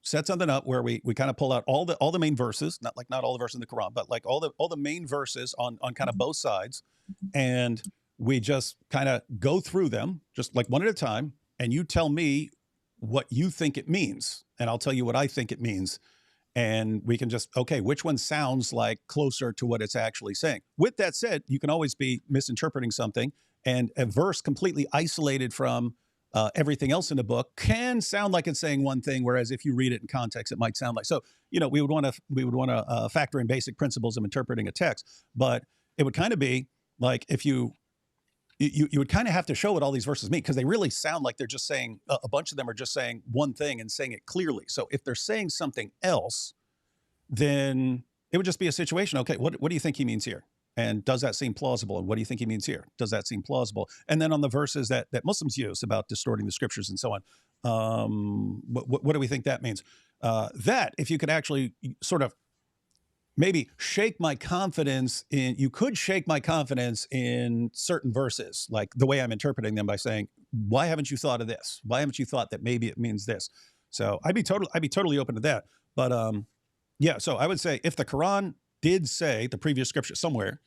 set something up where we kind of pull out all the main verses, not all the verses in the Quran, but like all the main verses on kind of both sides, and we just kind of go through them just like one at a time. and you tell me what you think it means, and I'll tell you what I think it means. And we can just, okay, which one sounds like closer to what it's actually saying? With that said, you can always be misinterpreting something, and a verse completely isolated from everything else in the book can sound like it's saying one thing, whereas if you read it in context, it might sound like. So, we would want to factor in basic principles of interpreting a text, but it would kind of be like if you would kind of have to show what all these verses mean, because they really sound like they're just saying, a bunch of them are just saying one thing and saying it clearly. So if they're saying something else, then it would just be a situation. Okay, what do you think he means here? And does that seem plausible? And what do you think he means here? Does that seem plausible? And then on the verses that Muslims use about distorting the scriptures and so on, what do we think that means? That, if you could actually sort of maybe shake my confidence in, you could shake my confidence in certain verses, like the way I'm interpreting them, by saying, why haven't you thought of this? Why haven't you thought that maybe it means this? So I'd be totally open to that. But yeah, so I would say if the Quran did say the previous scripture somewhere,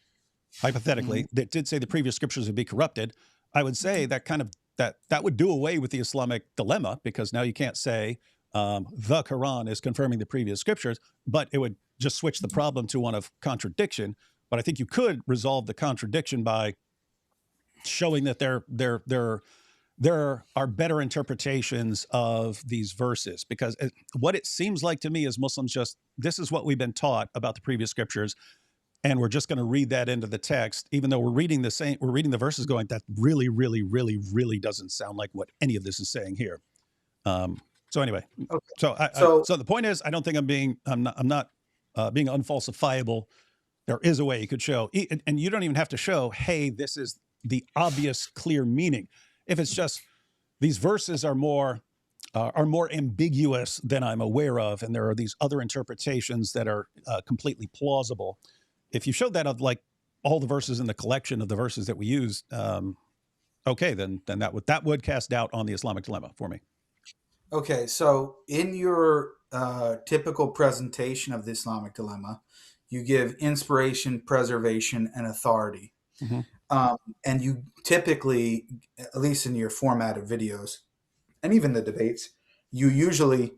hypothetically, that did say the previous scriptures would be corrupted, I would say that kind of that would do away with the Islamic dilemma, because now you can't say the Quran is confirming the previous scriptures, but it would just switch the problem to one of contradiction. But I think you could resolve the contradiction by showing that there are better interpretations of these verses, because what it seems like to me is Muslims just, this is what we've been taught about the previous scriptures, and we're just going to read that into the text, even though we're reading the verses going, that really, really, really, really doesn't sound like what any of this is saying here. So anyway, okay. So the point is, I don't think I'm not being unfalsifiable. There is a way you could show, and you don't even have to show, hey, this is the obvious, clear meaning. If it's just these verses are more ambiguous than I'm aware of, and there are these other interpretations that are completely plausible. If you showed that of like all the verses in the collection of the verses that we use, okay, then that would cast doubt on the Islamic dilemma for me. Okay, so in your typical presentation of the Islamic dilemma, you give inspiration, preservation, and authority. Mm-hmm. And you typically, at least in your format of videos, and even the debates, you usually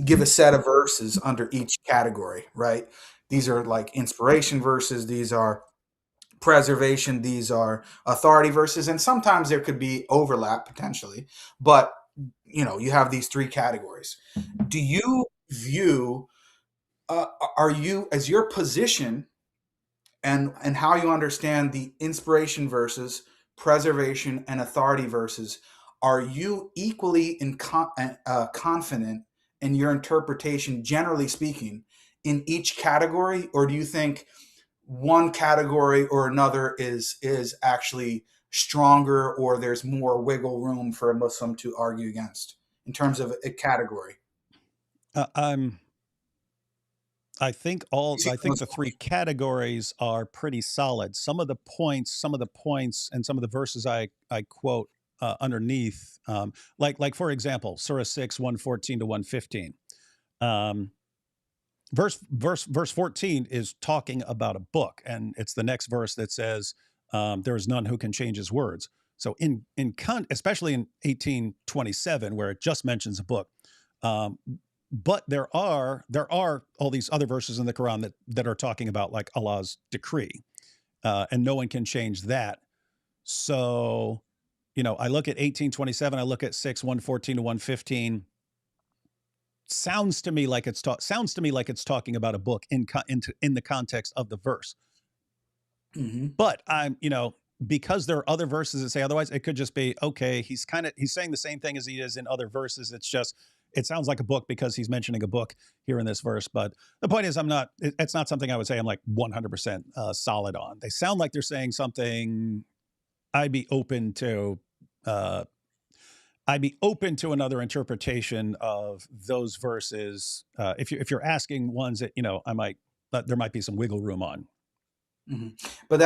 give a set of verses under each category, right? These are like inspiration verses, these are preservation, these are authority verses, and sometimes there could be overlap potentially, but you have these three categories. Do you view, are you, as your position and how you understand the inspiration verses, preservation, and authority verses, are you equally confident in your interpretation, generally speaking, in each category? Or do you think one category or another is actually stronger, or there's more wiggle room for a Muslim to argue against in terms of a category? I think the three categories are pretty solid. Some of the points, and some of the verses I quote underneath, like for example, Surah 6, 114 to 115. Verse 14 is talking about a book, and it's the next verse that says, there is none who can change his words. So especially in 1827, where it just mentions a book, but there are all these other verses in the Quran that are talking about like Allah's decree, and no one can change that. So, I look at 1827, I look at 6, 114 to 115. Sounds to me like it's talking about a book in the context of the verse. Mm-hmm. But I'm, because there are other verses that say otherwise, it could just be, okay, he's saying the same thing as he is in other verses. It's just, it sounds like a book because he's mentioning a book here in this verse. But the point is, it's not something I would say I'm like 100% solid on. They sound like they're saying something. I'd be open to another interpretation of those verses. If you're asking ones that, there might be some wiggle room on. Mm-hmm. But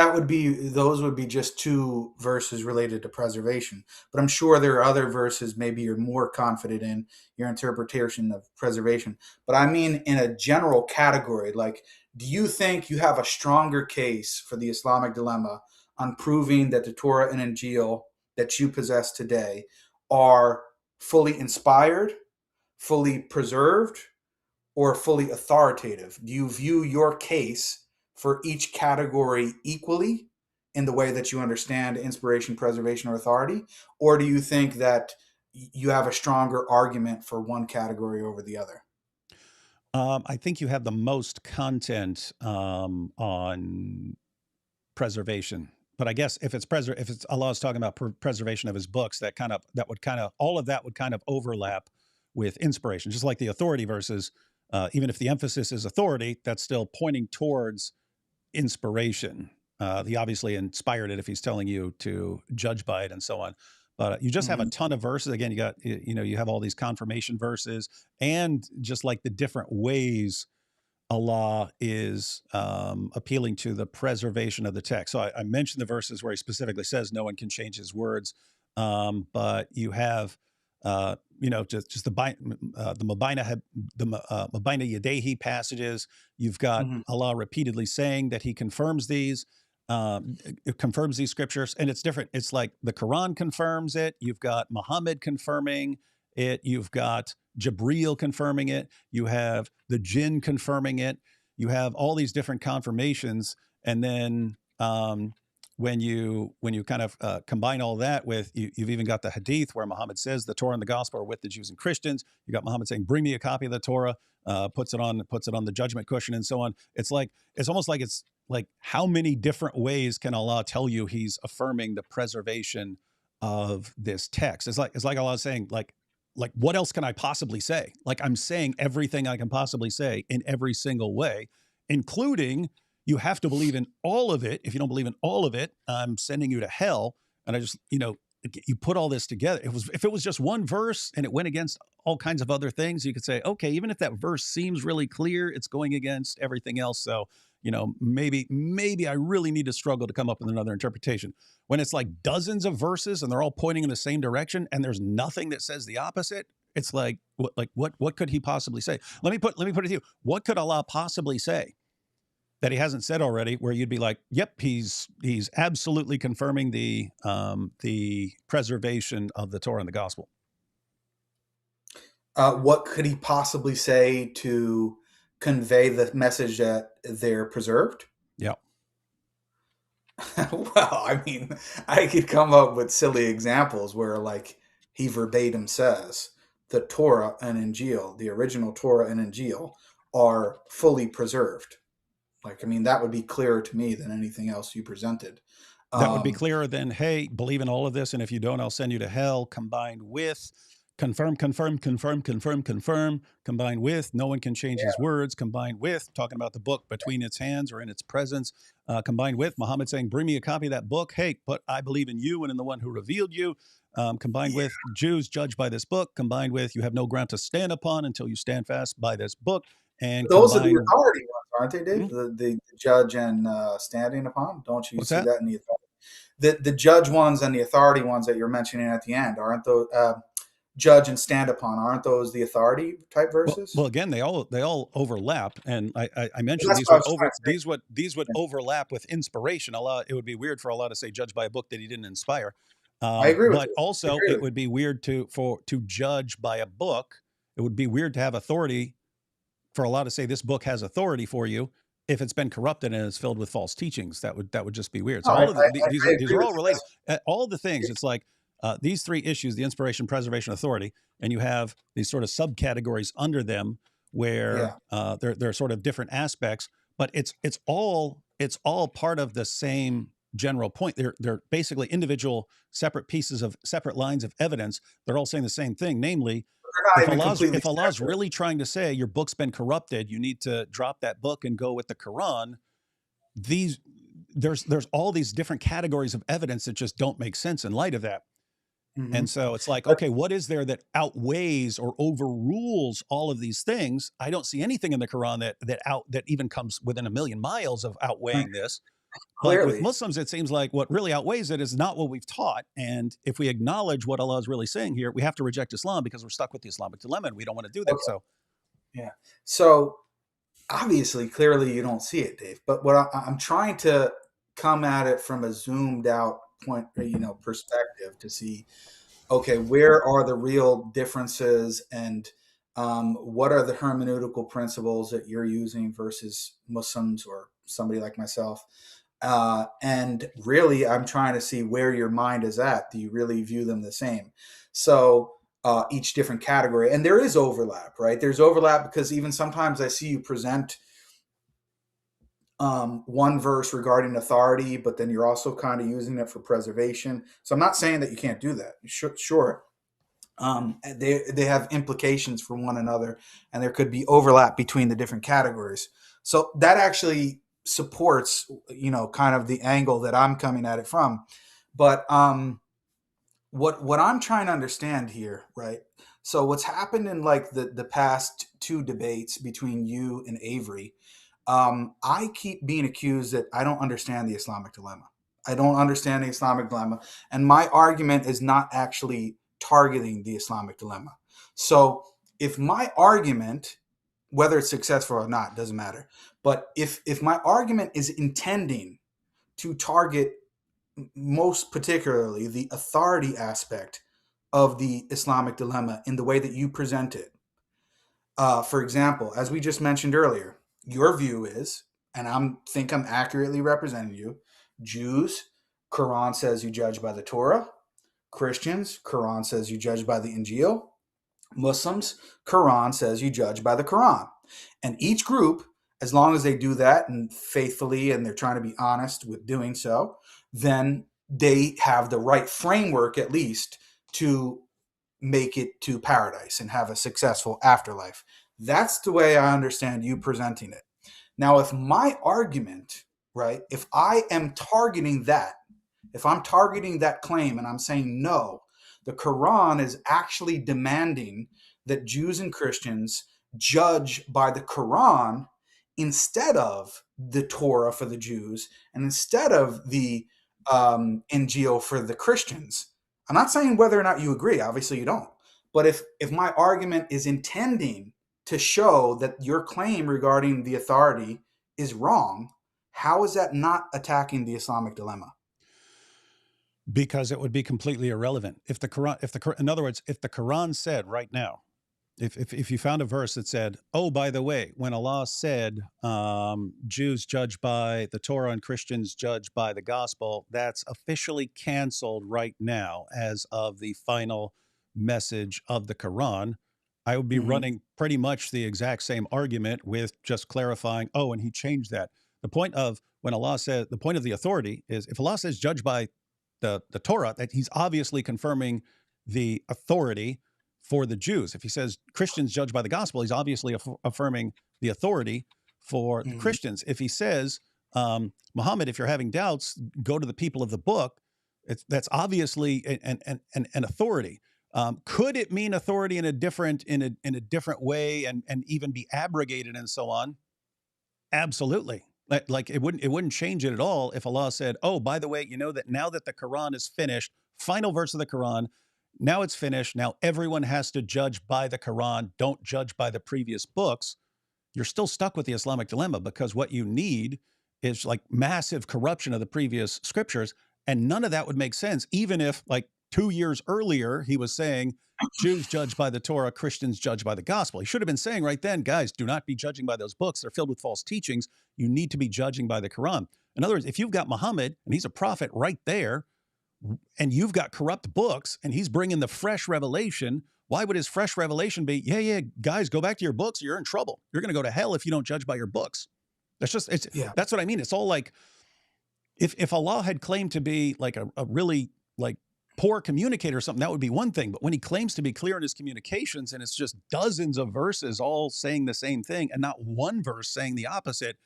those would be just two verses related to preservation. But I'm sure there are other verses maybe you're more confident in your interpretation of preservation. But I mean, in a general category, like, do you think you have a stronger case for the Islamic dilemma on proving that the Torah and Injil that you possess today are fully inspired, fully preserved, or fully authoritative? Do you view your case for each category equally in the way that you understand inspiration, preservation, or authority? Or do you think that you have a stronger argument for one category over the other? I think you have the most content on preservation, but I guess if it's Allah's talking about preservation of his books, all of that would kind of overlap with inspiration, just like the authority verses. Even if the emphasis is authority, that's still pointing towards inspiration. He obviously inspired it if he's telling you to judge by it and so on. But you just have a ton of verses. Again, you have all these confirmation verses, and just like the different ways Allah is appealing to the preservation of the text. So I mentioned the verses where he specifically says no one can change his words, but you have just the Mabina Yadehi passages. You've got Allah repeatedly saying that he confirms these. It confirms these scriptures, and it's different. It's like the Quran confirms it. You've got Muhammad confirming it. You've got Jibreel confirming it. You have the jinn confirming it. You have all these different confirmations, and then when you kind of combine all that with, you've even got the Hadith where Muhammad says the Torah and the Gospel are with the Jews and Christians. You got Muhammad saying, "Bring me a copy of the Torah," puts it on the judgment cushion, and so on. It's almost like it's like, how many different ways can Allah tell you he's affirming the preservation of this text? It's like Allah saying, like what else can I possibly say? Like, I'm saying everything I can possibly say in every single way, including you have to believe in all of it. If you don't believe in all of it, I'm sending you to hell. And I just, you put all this together. If it was just one verse and it went against all kinds of other things, you could say, okay, even if that verse seems really clear, it's going against everything else. So, maybe I really need to struggle to come up with another interpretation. When it's like dozens of verses and they're all pointing in the same direction and there's nothing that says the opposite, it's like, what could he possibly say? Let me put it to you. What could Allah possibly say that he hasn't said already, where you'd be like, yep, he's absolutely confirming the preservation of the Torah and the Gospel? What could he possibly say to convey the message that they're preserved? Yeah. Well, I mean, I could come up with silly examples where, like, he verbatim says the Torah and Injil, the original Torah and Injil, are fully preserved. Like, I mean, that would be clearer to me than anything else you presented. That would be clearer than, hey, believe in all of this, and if you don't, I'll send you to hell, combined with confirm, combined with no one can change his words, combined with talking about the book between its hands or in its presence, combined with Muhammad saying, bring me a copy of that book. Hey, but I believe in you and in the one who revealed you. Combined with Jews judged by this book, combined with you have no ground to stand upon until you stand fast by this book. And those are the authority ones, aren't they, Dave? The judge and standing upon. Don't you see that in the authority? The judge ones and the authority ones that you're mentioning at the end, aren't those judge and stand upon? Aren't those the authority type verses? Well, again, they all overlap, and I mentioned these would overlap with inspiration. Allah, it would be weird for Allah to say judge by a book that he didn't inspire. I agree with but you. Also, it would be weird to judge by a book. It would be weird to have authority for Allah to say this book has authority for you if it's been corrupted and is filled with false teachings. That would just be weird. So these are all related. All the things. It's like these three issues: the inspiration, preservation, authority, and you have these sort of subcategories under them where they're sort of different aspects, but it's all part of the same general point. They're basically individual separate pieces of separate lines of evidence. They're all saying the same thing, namely, if Allah's really trying to say your book's been corrupted, you need to drop that book and go with the Quran. There's all these different categories of evidence that just don't make sense in light of that. And so it's like, okay, what is there that outweighs or overrules all of these things? I don't see anything in the Quran that even comes within a million miles of outweighing this. But with Muslims, it seems like what really outweighs it is not what we've taught. And if we acknowledge what Allah is really saying here, we have to reject Islam because we're stuck with the Islamic dilemma and we don't want to do that. Okay. So obviously, clearly you don't see it, Dave. But what I'm trying to come at it from a zoomed out point, perspective to see okay, where are the real differences, and what are the hermeneutical principles that you're using versus Muslims or somebody like myself? And really, I'm trying to see where your mind is at. Do you really view them the same? So each different category, and there is overlap, right? There's overlap because even sometimes I see you present one verse regarding authority, but then you're also kind of using it for preservation. So I'm not saying that you can't do that. Sure. They have implications for one another, and there could be overlap between the different categories. So that actually supports, kind of the angle that I'm coming at it from. But what I'm trying to understand here, right? So what's happened in like the past two debates between you and Avery, I keep being accused that I don't understand the Islamic dilemma. I don't understand the Islamic dilemma, and my argument is not actually targeting the Islamic dilemma. So if my argument, whether it's successful or not, doesn't matter. But if my argument is intending to target most particularly the authority aspect of the Islamic dilemma in the way that you present it, for example, as we just mentioned earlier, your view is, and I'm accurately representing you, Jews, Quran says you judge by the Torah. Christians, Quran says you judge by the Injil. Muslims, Quran says you judge by the Quran. And each group, as long as they do that and faithfully, and they're trying to be honest with doing so, then they have the right framework at least to make it to paradise and have a successful afterlife. That's the way I understand you presenting it. Now, if my argument, right, if I am targeting that, if I'm targeting that claim and I'm saying, no, the Quran is actually demanding that Jews and Christians judge by the Quran instead of the Torah for the Jews and instead of the Injil for the Christians. I'm not saying whether or not you agree. Obviously you don't. But if my argument is intending to show that your claim regarding the authority is wrong, how is that not attacking the Islamic dilemma? Because it would be completely irrelevant. In other words, if the Quran said right now, if you found a verse that said, oh, by the way, when Allah said Jews judge by the Torah and Christians judge by the gospel, that's officially canceled right now as of the final message of the Quran, I would be running pretty much the exact same argument with just clarifying, oh, and he changed that. The point of when Allah says, the point of the authority is if Allah says judge by the Torah, that he's obviously confirming the authority for the Jews. If he says Christians judge by the gospel, he's obviously affirming the authority for the Christians. If he says, Muhammad, if you're having doubts, go to the people of the book, that's obviously an authority. Could it mean authority in a different way and even be abrogated and so on? Absolutely. Like it wouldn't change it at all if Allah said, oh, by the way, you know that now that the Quran is finished, final verse of the Quran, now it's finished. Now everyone has to judge by the Quran. Don't judge by the previous books. You're still stuck with the Islamic dilemma because what you need is like massive corruption of the previous scriptures. And none of that would make sense, even if like 2 years earlier, he was saying Jews judge by the Torah, Christians judge by the gospel. He should have been saying right then, guys, do not be judging by those books. They're filled with false teachings. You need to be judging by the Quran. In other words, if you've got Muhammad and he's a prophet right there, and you've got corrupt books and he's bringing the fresh revelation, why would his fresh revelation be, yeah, guys, go back to your books. You're in trouble. You're going to go to hell if you don't judge by your books. That's what I mean. It's all like, if Allah had claimed to be like a really like poor communicator or something, that would be one thing. But when he claims to be clear in his communications and it's just dozens of verses all saying the same thing and not one verse saying the opposite.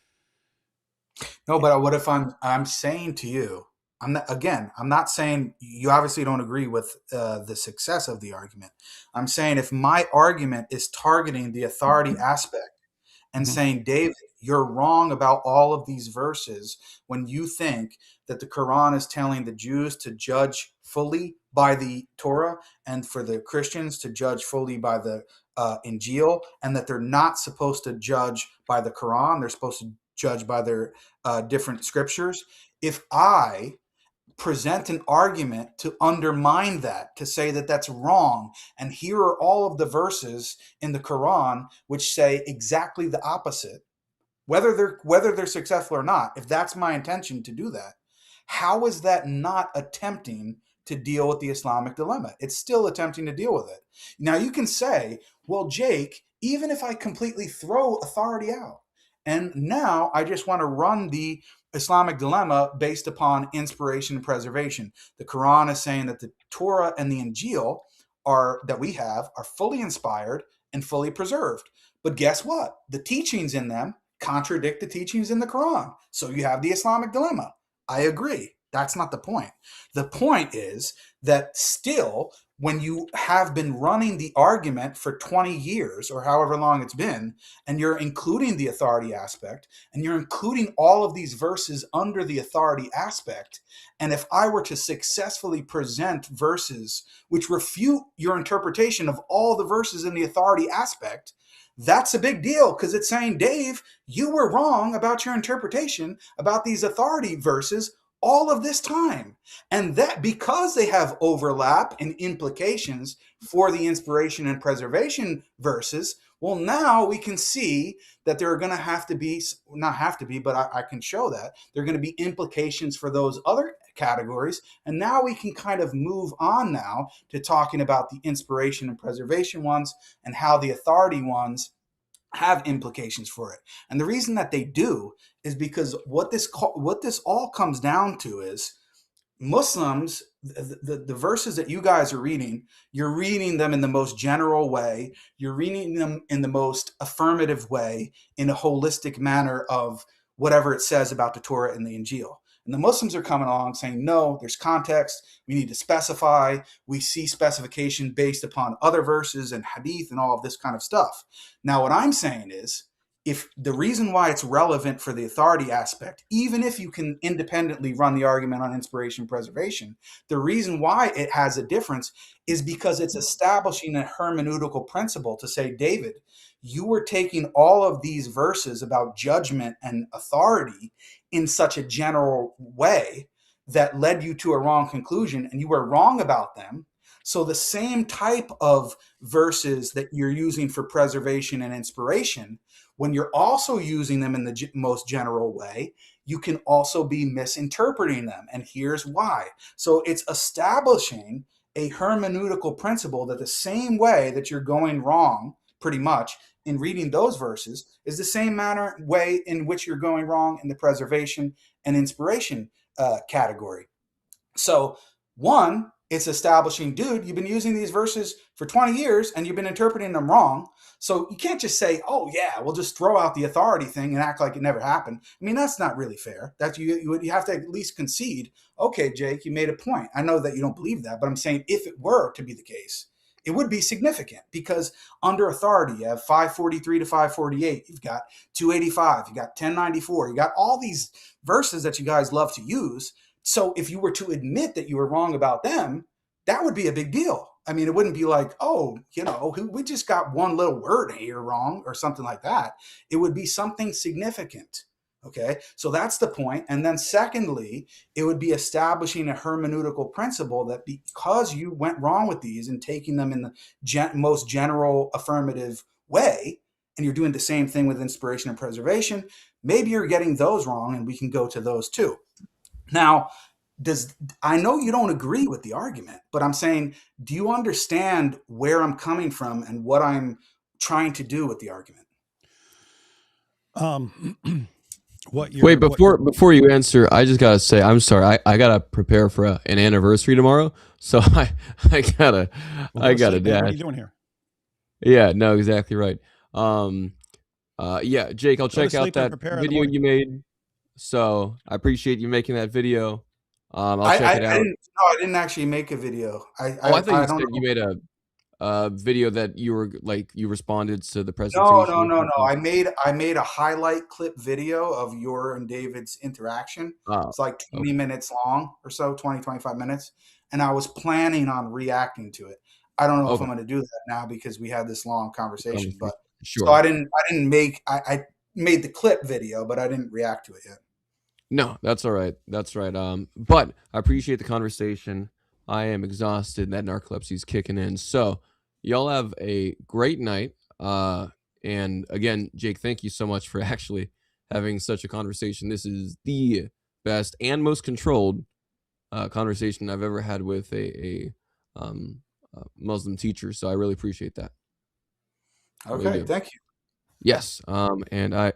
No, but what if I'm saying to you, I'm not saying you obviously don't agree with the success of the argument. I'm saying if my argument is targeting the authority aspect and saying, David, you're wrong about all of these verses when you think that the Quran is telling the Jews to judge fully by the Torah and for the Christians to judge fully by the Injil, and that they're not supposed to judge by the Quran. They're supposed to judge by their different scriptures. If I present an argument to undermine that, to say that that's wrong. And here are all of the verses in the Quran which say exactly the opposite. Whether they're successful or not, if that's my intention to do that, how is that not attempting to deal with the Islamic dilemma? It's still attempting to deal with it. Now you can say, well, Jake, even if I completely throw authority out, and now I just want to run the Islamic dilemma based upon inspiration and preservation. The Quran is saying that the Torah and the Injil that we have are fully inspired and fully preserved. But guess what? The teachings in them contradict the teachings in the Quran. So you have the Islamic dilemma. I agree. That's not the point. The point is that still, when you have been running the argument for 20 years or however long it's been, and you're including the authority aspect, and you're including all of these verses under the authority aspect, and if I were to successfully present verses which refute your interpretation of all the verses in the authority aspect, that's a big deal, because it's saying, Dave, you were wrong about your interpretation about these authority verses all of this time. And that because they have overlap and implications for the inspiration and preservation verses, well, now we can see that there are going to have to be, not have to be, but I can show that there are going to be implications for those other categories. And now we can kind of move on now to talking about the inspiration and preservation ones and how the authority ones have implications for it. And the reason that they do is because what this all comes down to is Muslims, the verses that you guys are reading, you're reading them in the most general way. You're reading them in the most affirmative way, in a holistic manner of whatever it says about the Torah and the Injil. And the Muslims are coming along saying, no, there's context. We need to specify. We see specification based upon other verses and Hadith and all of this kind of stuff. Now, what I'm saying is, if the reason why it's relevant for the authority aspect, even if you can independently run the argument on inspiration preservation, the reason why it has a difference is because it's establishing a hermeneutical principle to say, David, you were taking all of these verses about judgment and authority in such a general way that led you to a wrong conclusion, and you were wrong about them. So the same type of verses that you're using for preservation and inspiration, when you're also using them in the most general way, you can also be misinterpreting them. And here's why. So it's establishing a hermeneutical principle that the same way that you're going wrong, pretty much, in reading those verses is the same way in which you're going wrong in the preservation and inspiration category. So one, it's establishing, dude, you've been using these verses for 20 years and you've been interpreting them wrong. So you can't just say, oh yeah, we'll just throw out the authority thing and act like it never happened. I mean, that's not really fair. That you have to at least concede, okay, Jake, you made a point. I know that you don't believe that, but I'm saying if it were to be the case, it would be significant, because under authority, you have 543 to 548, you've got 285, you got 1094, you got all these verses that you guys love to use. So if you were to admit that you were wrong about them, that would be a big deal. I mean, it wouldn't be like, oh, we just got one little word here wrong or something like that. It would be something significant. Okay, so that's the point. And then secondly, it would be establishing a hermeneutical principle that because you went wrong with these and taking them in the most general affirmative way, and you're doing the same thing with inspiration and preservation, maybe you're getting those wrong, and we can go to those too. Now, I know you don't agree with the argument, but I'm saying, do you understand where I'm coming from and what I'm trying to do with the argument? Wait, before you answer, I just gotta say, I'm sorry. I gotta prepare for an anniversary tomorrow, so I gotta dash. What are you doing here? Yeah, no, exactly right. Yeah, Jake, I'll check out that video you made. So I appreciate you making that video. I'll check it out. I didn't actually make a video. I thought you made a video that you responded to the presentation. No. I made a highlight clip video of your and David's interaction. It's like 20 minutes long or so, 25 minutes. And I was planning on reacting to it. I don't know if I'm going to do that now because we had this long conversation, but sure. So I made the clip video, but I didn't react to it yet. No, that's all right. That's right. But I appreciate the conversation. I am exhausted. That narcolepsy's kicking in. So y'all have a great night. And again, Jake, thank you so much for actually having such a conversation. This is the best and most controlled conversation I've ever had with a Muslim teacher. So I really appreciate that. Okay, Really do. thank you. Yes. And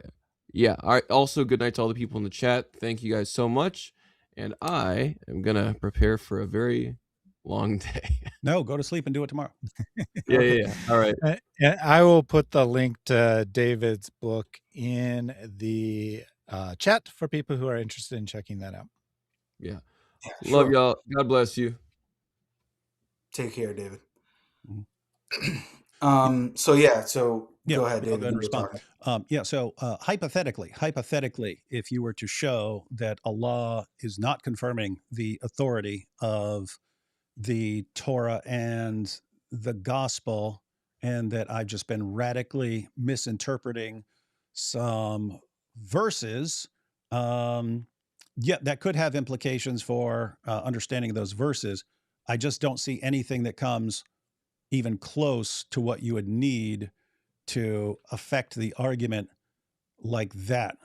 yeah. All right. Also, good night to all the people in the chat. Thank you guys so much. And I am gonna prepare for a very long day. No, go to sleep and do it tomorrow. Yeah. All right. And I will put the link to David's book in the chat for people who are interested in checking that out. Yeah. Sure. Love y'all. God bless you. Take care, David. So go ahead, David. Go ahead and respond. So hypothetically, if you were to show that Allah is not confirming the authority of the Torah and the gospel, and that I've just been radically misinterpreting some verses, that could have implications for understanding those verses. I just don't see anything that comes even close to what you would need to affect the argument like that.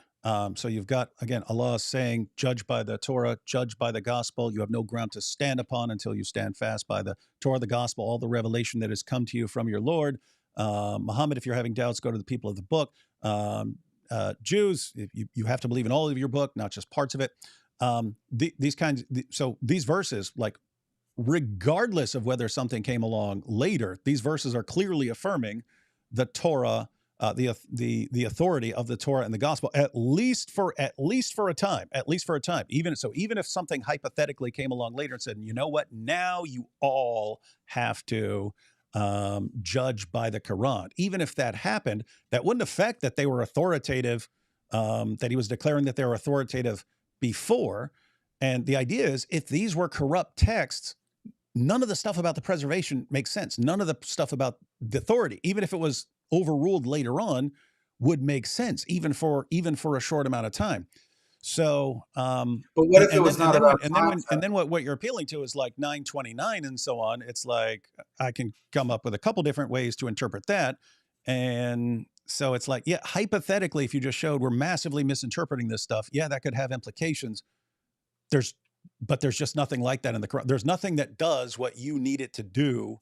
So you've got, again, Allah saying, judge by the Torah, judge by the gospel. You have no ground to stand upon until you stand fast by the Torah, the gospel, all the revelation that has come to you from your Lord. Muhammad, if you're having doubts, go to the people of the book. Jews, you have to believe in all of your book, not just parts of it. So these verses, like, regardless of whether something came along later, these verses are clearly affirming the Torah, the authority of the Torah and the gospel, at least for a time. Even if something hypothetically came along later and said, you know what, now you all have to judge by the Quran. Even if that happened, that wouldn't affect that they were authoritative, that he was declaring that they were authoritative before. And the idea is, if these were corrupt texts, none of the stuff about the preservation makes sense. None of the stuff about the authority, even if it was overruled later on, would make sense, even for a short amount of time. So, but what if it was not about? And then what you're appealing to is like 929 and so on. It's like, I can come up with a couple different ways to interpret that. And so it's like, yeah, hypothetically, if you just showed we're massively misinterpreting this stuff, yeah, that could have implications. But there's just nothing like that in the Quran. There's nothing that does what you need it to do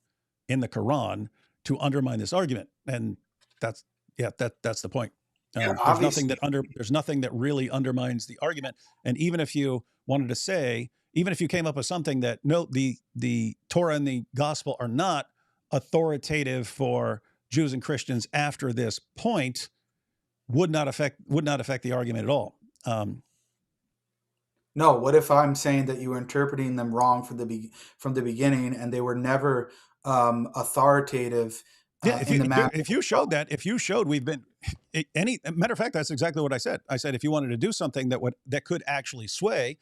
in the Quran to undermine this argument. And that's the point. There's nothing that really undermines the argument. And even if you wanted to say, even if you came up with something that, no, the Torah and the gospel are not authoritative for Jews and Christians after this point, would not affect the argument at all. No, what if I'm saying that you were interpreting them wrong from the beginning, and they were never authoritative? If you showed we've been matter of fact, that's exactly what I said. I said, if you wanted to do something that could actually sway,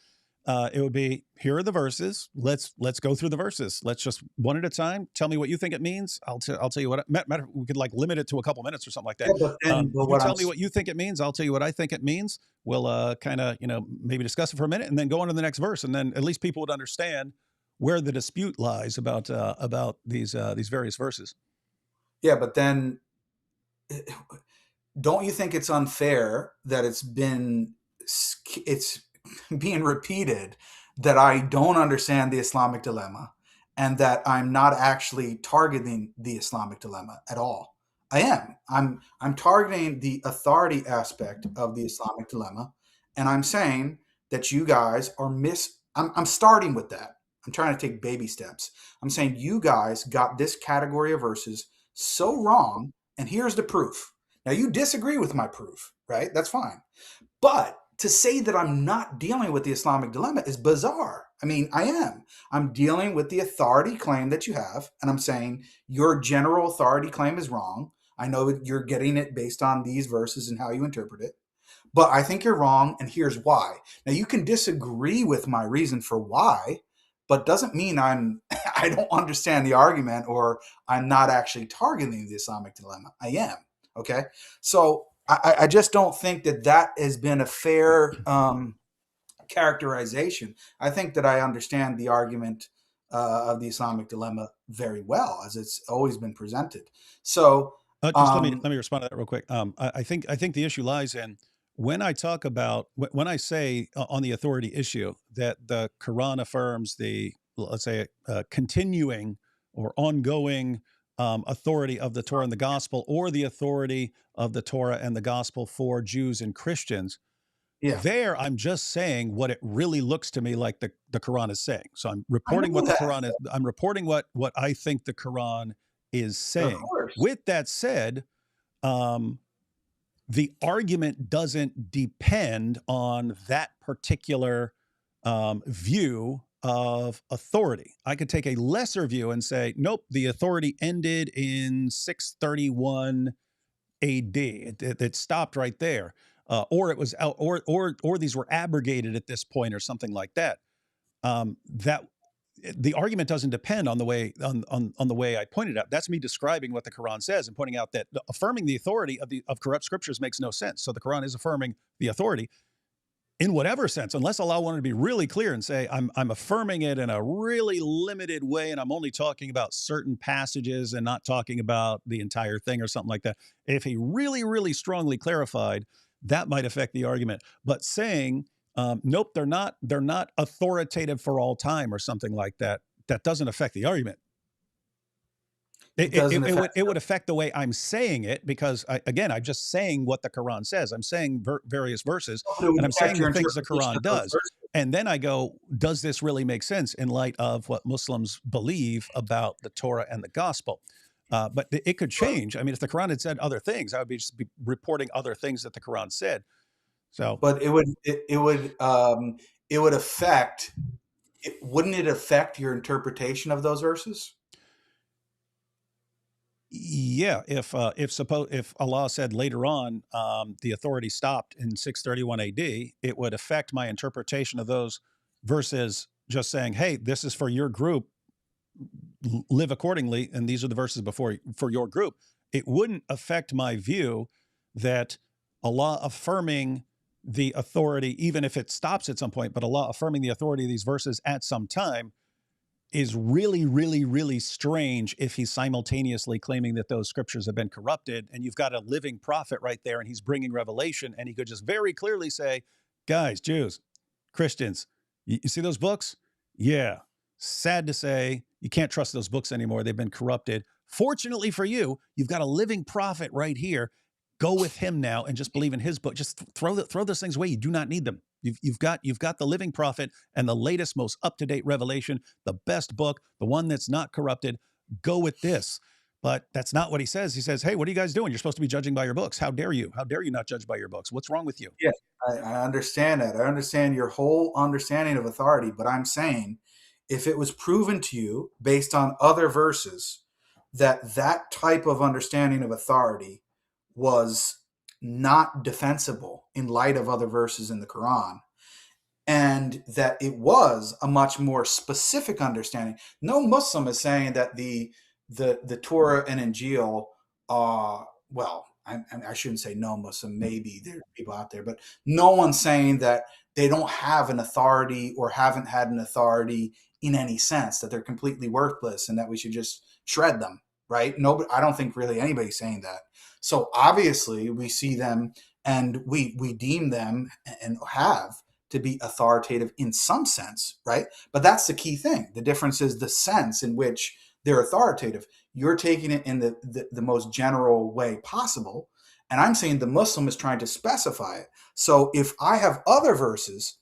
it would be, here are the verses. Let's go through the verses. Let's just one at a time. Tell me what you think it means. I'll tell you what. Matter. We could like limit it to a couple minutes or something like that. You tell me what you think it means. I'll tell you what I think it means. We'll kind of maybe discuss it for a minute and then go on to the next verse, and then at least people would understand where the dispute lies about these various verses. Yeah, but then don't you think it's unfair that it's being repeated that I don't understand the Islamic dilemma, and that I'm not actually targeting the Islamic dilemma at all? I am. I'm targeting the authority aspect of the Islamic dilemma, and I'm saying that you guys are I'm starting with that. I'm trying to take baby steps. I'm saying you guys got this category of verses so wrong, and here's the proof. Now, you disagree with my proof, right? That's fine. But to say that I'm not dealing with the Islamic dilemma is bizarre. I mean, I am. I'm dealing with the authority claim that you have, and I'm saying your general authority claim is wrong. I know that you're getting it based on these verses and how you interpret it, but I think you're wrong, and here's why. Now, you can disagree with my reason for why, but doesn't mean I don't understand the argument or I'm not actually targeting the Islamic dilemma. I am. Okay. So I just don't think that has been a fair characterization, I think that I understand the argument of the Islamic dilemma very well, as it's always been presented. So just let me respond to that real quick. I think the issue lies in when I talk about when I say on the authority issue that the Quran affirms the, let's say, continuing or ongoing authority of the Torah and the gospel, or the authority of the Torah and the gospel for Jews and Christians. Yeah. There, I'm just saying what it really looks to me like the Quran is saying. So I'm reporting what the Quran is. I'm reporting what I think the Quran is saying. With that said, the argument doesn't depend on that particular view of authority. I could take a lesser view and say, nope, the authority ended in 631 AD. It stopped right there. Or it was, or these were abrogated at this point, or something like that. That the argument doesn't depend on the way on the way I pointed out. That's me describing what the Quran says and pointing out that affirming the authority of corrupt scriptures makes no sense. So the Quran is affirming the authority in whatever sense, unless Allah wanted to be really clear and say, I'm affirming it in a really limited way, and I'm only talking about certain passages and not talking about the entire thing or something like that. If he really, really strongly clarified, that might affect the argument. But saying, nope, they're not authoritative for all time or something like that, that doesn't affect the argument. It would affect the way I'm saying it, because I'm just saying what the Quran says. I'm saying various verses, and I'm saying the things the Quran does. And then I go, does this really make sense in light of what Muslims believe about the Torah and the gospel? But it could change. I mean, if the Quran had said other things, I would just be reporting other things that the Quran said. So, but it would affect. Wouldn't it affect your interpretation of those verses? Yeah, if Allah said later on the authority stopped in 631 AD, it would affect my interpretation of those verses. Just saying, hey, this is for your group, live accordingly, and these are the verses for your group. It wouldn't affect my view that Allah affirming the authority, even if it stops at some point, but Allah affirming the authority of these verses at some time, is really, really, really strange if he's simultaneously claiming that those scriptures have been corrupted, and you've got a living prophet right there, and he's bringing revelation, and he could just very clearly say, guys, Jews, Christians, you see those books? Yeah. Sad to say, you can't trust those books anymore. They've been corrupted. Fortunately for you, you've got a living prophet right here. Go with him now and just believe in his book. Just throw those things away. You do not need them. You've got the living prophet and the latest, most up-to-date revelation, the best book, the one that's not corrupted. Go with this. But that's not what he says. He says, hey, what are you guys doing? You're supposed to be judging by your books. How dare you? How dare you not judge by your books? What's wrong with you? Yeah, I understand that. I understand your whole understanding of authority, but I'm saying if it was proven to you based on other verses that that type of understanding of authority was not defensible in light of other verses in the Quran, and that it was a much more specific understanding. No Muslim is saying that the Torah and Injil well, I shouldn't say no Muslim, maybe there are people out there, but no one's saying that they don't have an authority or haven't had an authority in any sense, that they're completely worthless and that we should just shred them, right? No, I don't think really anybody's saying that. So obviously we see them and we deem them and have to be authoritative in some sense, right? But that's the key thing. The difference is the sense in which they're authoritative. You're taking it in the most general way possible. And I'm saying the Muslim is trying to specify it. So if I have other verses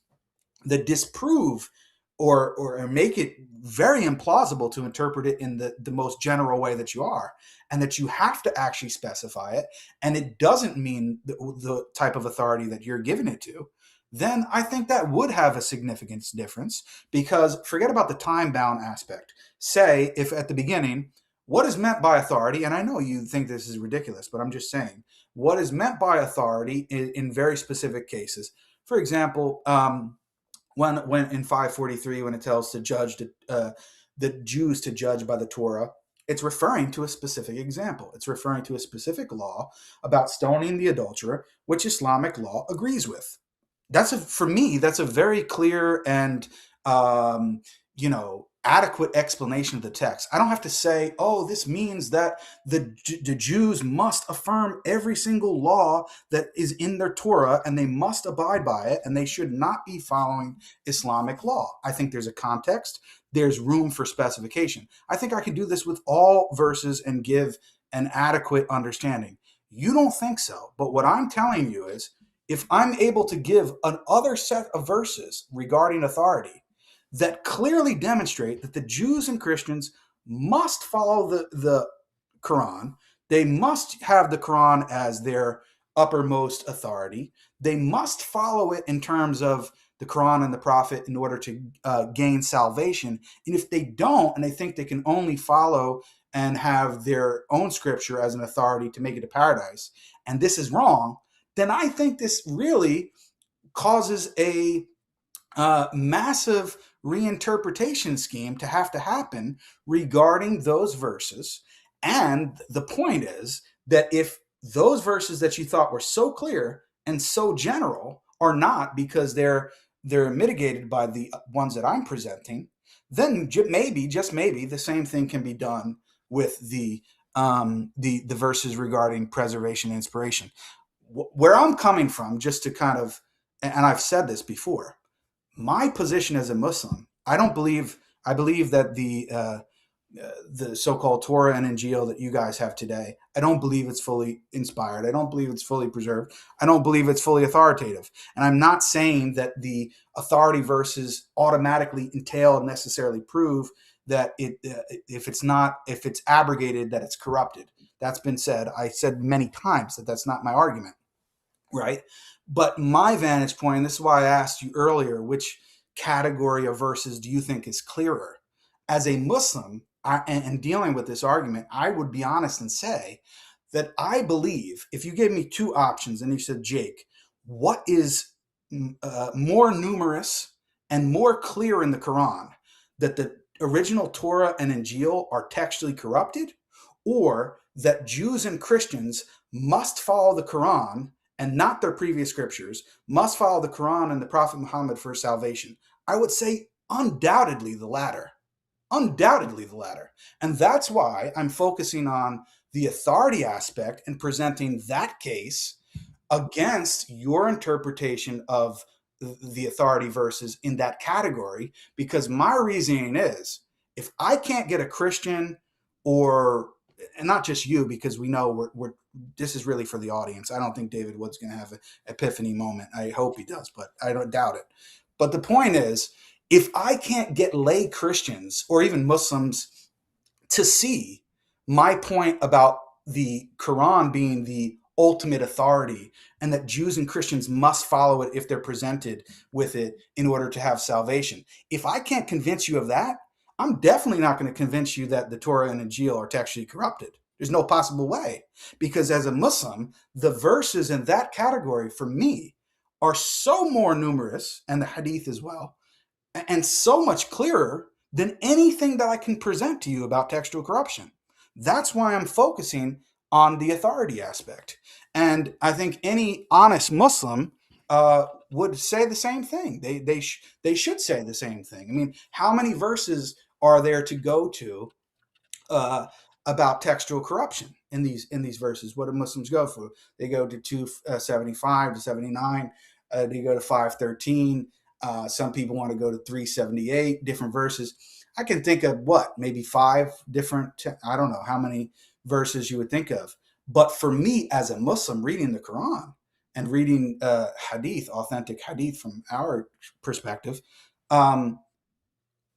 that disprove or make it very implausible to interpret it in the most general way that you are, and that you have to actually specify it, and it doesn't mean the type of authority that you're giving it to, then I think that would have a significant difference, because forget about the time-bound aspect. Say, if at the beginning, what is meant by authority, and I know you think this is ridiculous, but I'm just saying, what is meant by authority in very specific cases. For example, when in 543, when it tells the Jews to judge by the Torah, it's referring to a specific example. It's referring to a specific law about stoning the adulterer, which Islamic law agrees with. for me, that's a very clear and adequate explanation of the text. I don't have to say, oh, this means that the Jews must affirm every single law that is in their Torah and they must abide by it and they should not be following Islamic law. I think there's a context. There's room for specification. I think I can do this with all verses and give an adequate understanding. You don't think so, but what I'm telling you is, if I'm able to give another set of verses regarding authority that clearly demonstrate that the Jews and Christians must follow the Quran, they must have the Quran as their uppermost authority, they must follow it in terms of the Quran and the Prophet in order to gain salvation. And if they don't, and they think they can only follow and have their own scripture as an authority to make it to paradise, and this is wrong, then I think this really causes a massive reinterpretation scheme to happen regarding those verses. And the point is that if those verses that you thought were so clear and so general are not, because they're mitigated by the ones that I'm presenting, then maybe, just maybe, the same thing can be done with the verses regarding preservation and inspiration. Where I'm coming from, just to kind of, and I've said this before, my position as a Muslim, I believe that the so-called Torah and Injil that you guys have today, I don't believe it's fully inspired. I don't believe it's fully preserved. I don't believe it's fully authoritative. And I'm not saying that the authority verses automatically entail and necessarily prove that if it's abrogated, that it's corrupted. That's been said. I said many times that that's not my argument, right? But my vantage point, and this is why I asked you earlier, which category of verses do you think is clearer? As a Muslim, and dealing with this argument, I would be honest and say that I believe, if you gave me two options and you said, Jake, what is more numerous and more clear in the Quran, that the original Torah and Injil are textually corrupted, or that Jews and Christians must follow the Quran and not their previous scriptures, must follow the Quran and the Prophet Muhammad for salvation? I would say undoubtedly the latter. Undoubtedly the latter. And that's why I'm focusing on the authority aspect and presenting that case against your interpretation of the authority verses in that category, because my reasoning is, if I can't get a Christian, or, and not just you, because we know this is really for the audience. I don't think David Wood's going to have an epiphany moment. I hope he does, but I don't doubt it. But the point is, if I can't get lay Christians or even Muslims to see my point about the Quran being the ultimate authority and that Jews and Christians must follow it if they're presented with it in order to have salvation, if I can't convince you of that, I'm definitely not going to convince you that the Torah and Injil are textually corrupted. There's no possible way, because as a Muslim, the verses in that category for me are so more numerous, and the Hadith as well, and so much clearer than anything that I can present to you about textual corruption. That's why I'm focusing on the authority aspect. And I think any honest Muslim would say the same thing. They should say the same thing. I mean, how many verses are there to go to about textual corruption in these verses? What do Muslims go for? They go to 275 to 79. They go to 513. Some people want to go to 378, different verses. I can think of maybe 5 different, I don't know how many verses you would think of. But for me as a Muslim reading the Quran and reading Hadith, authentic Hadith from our perspective,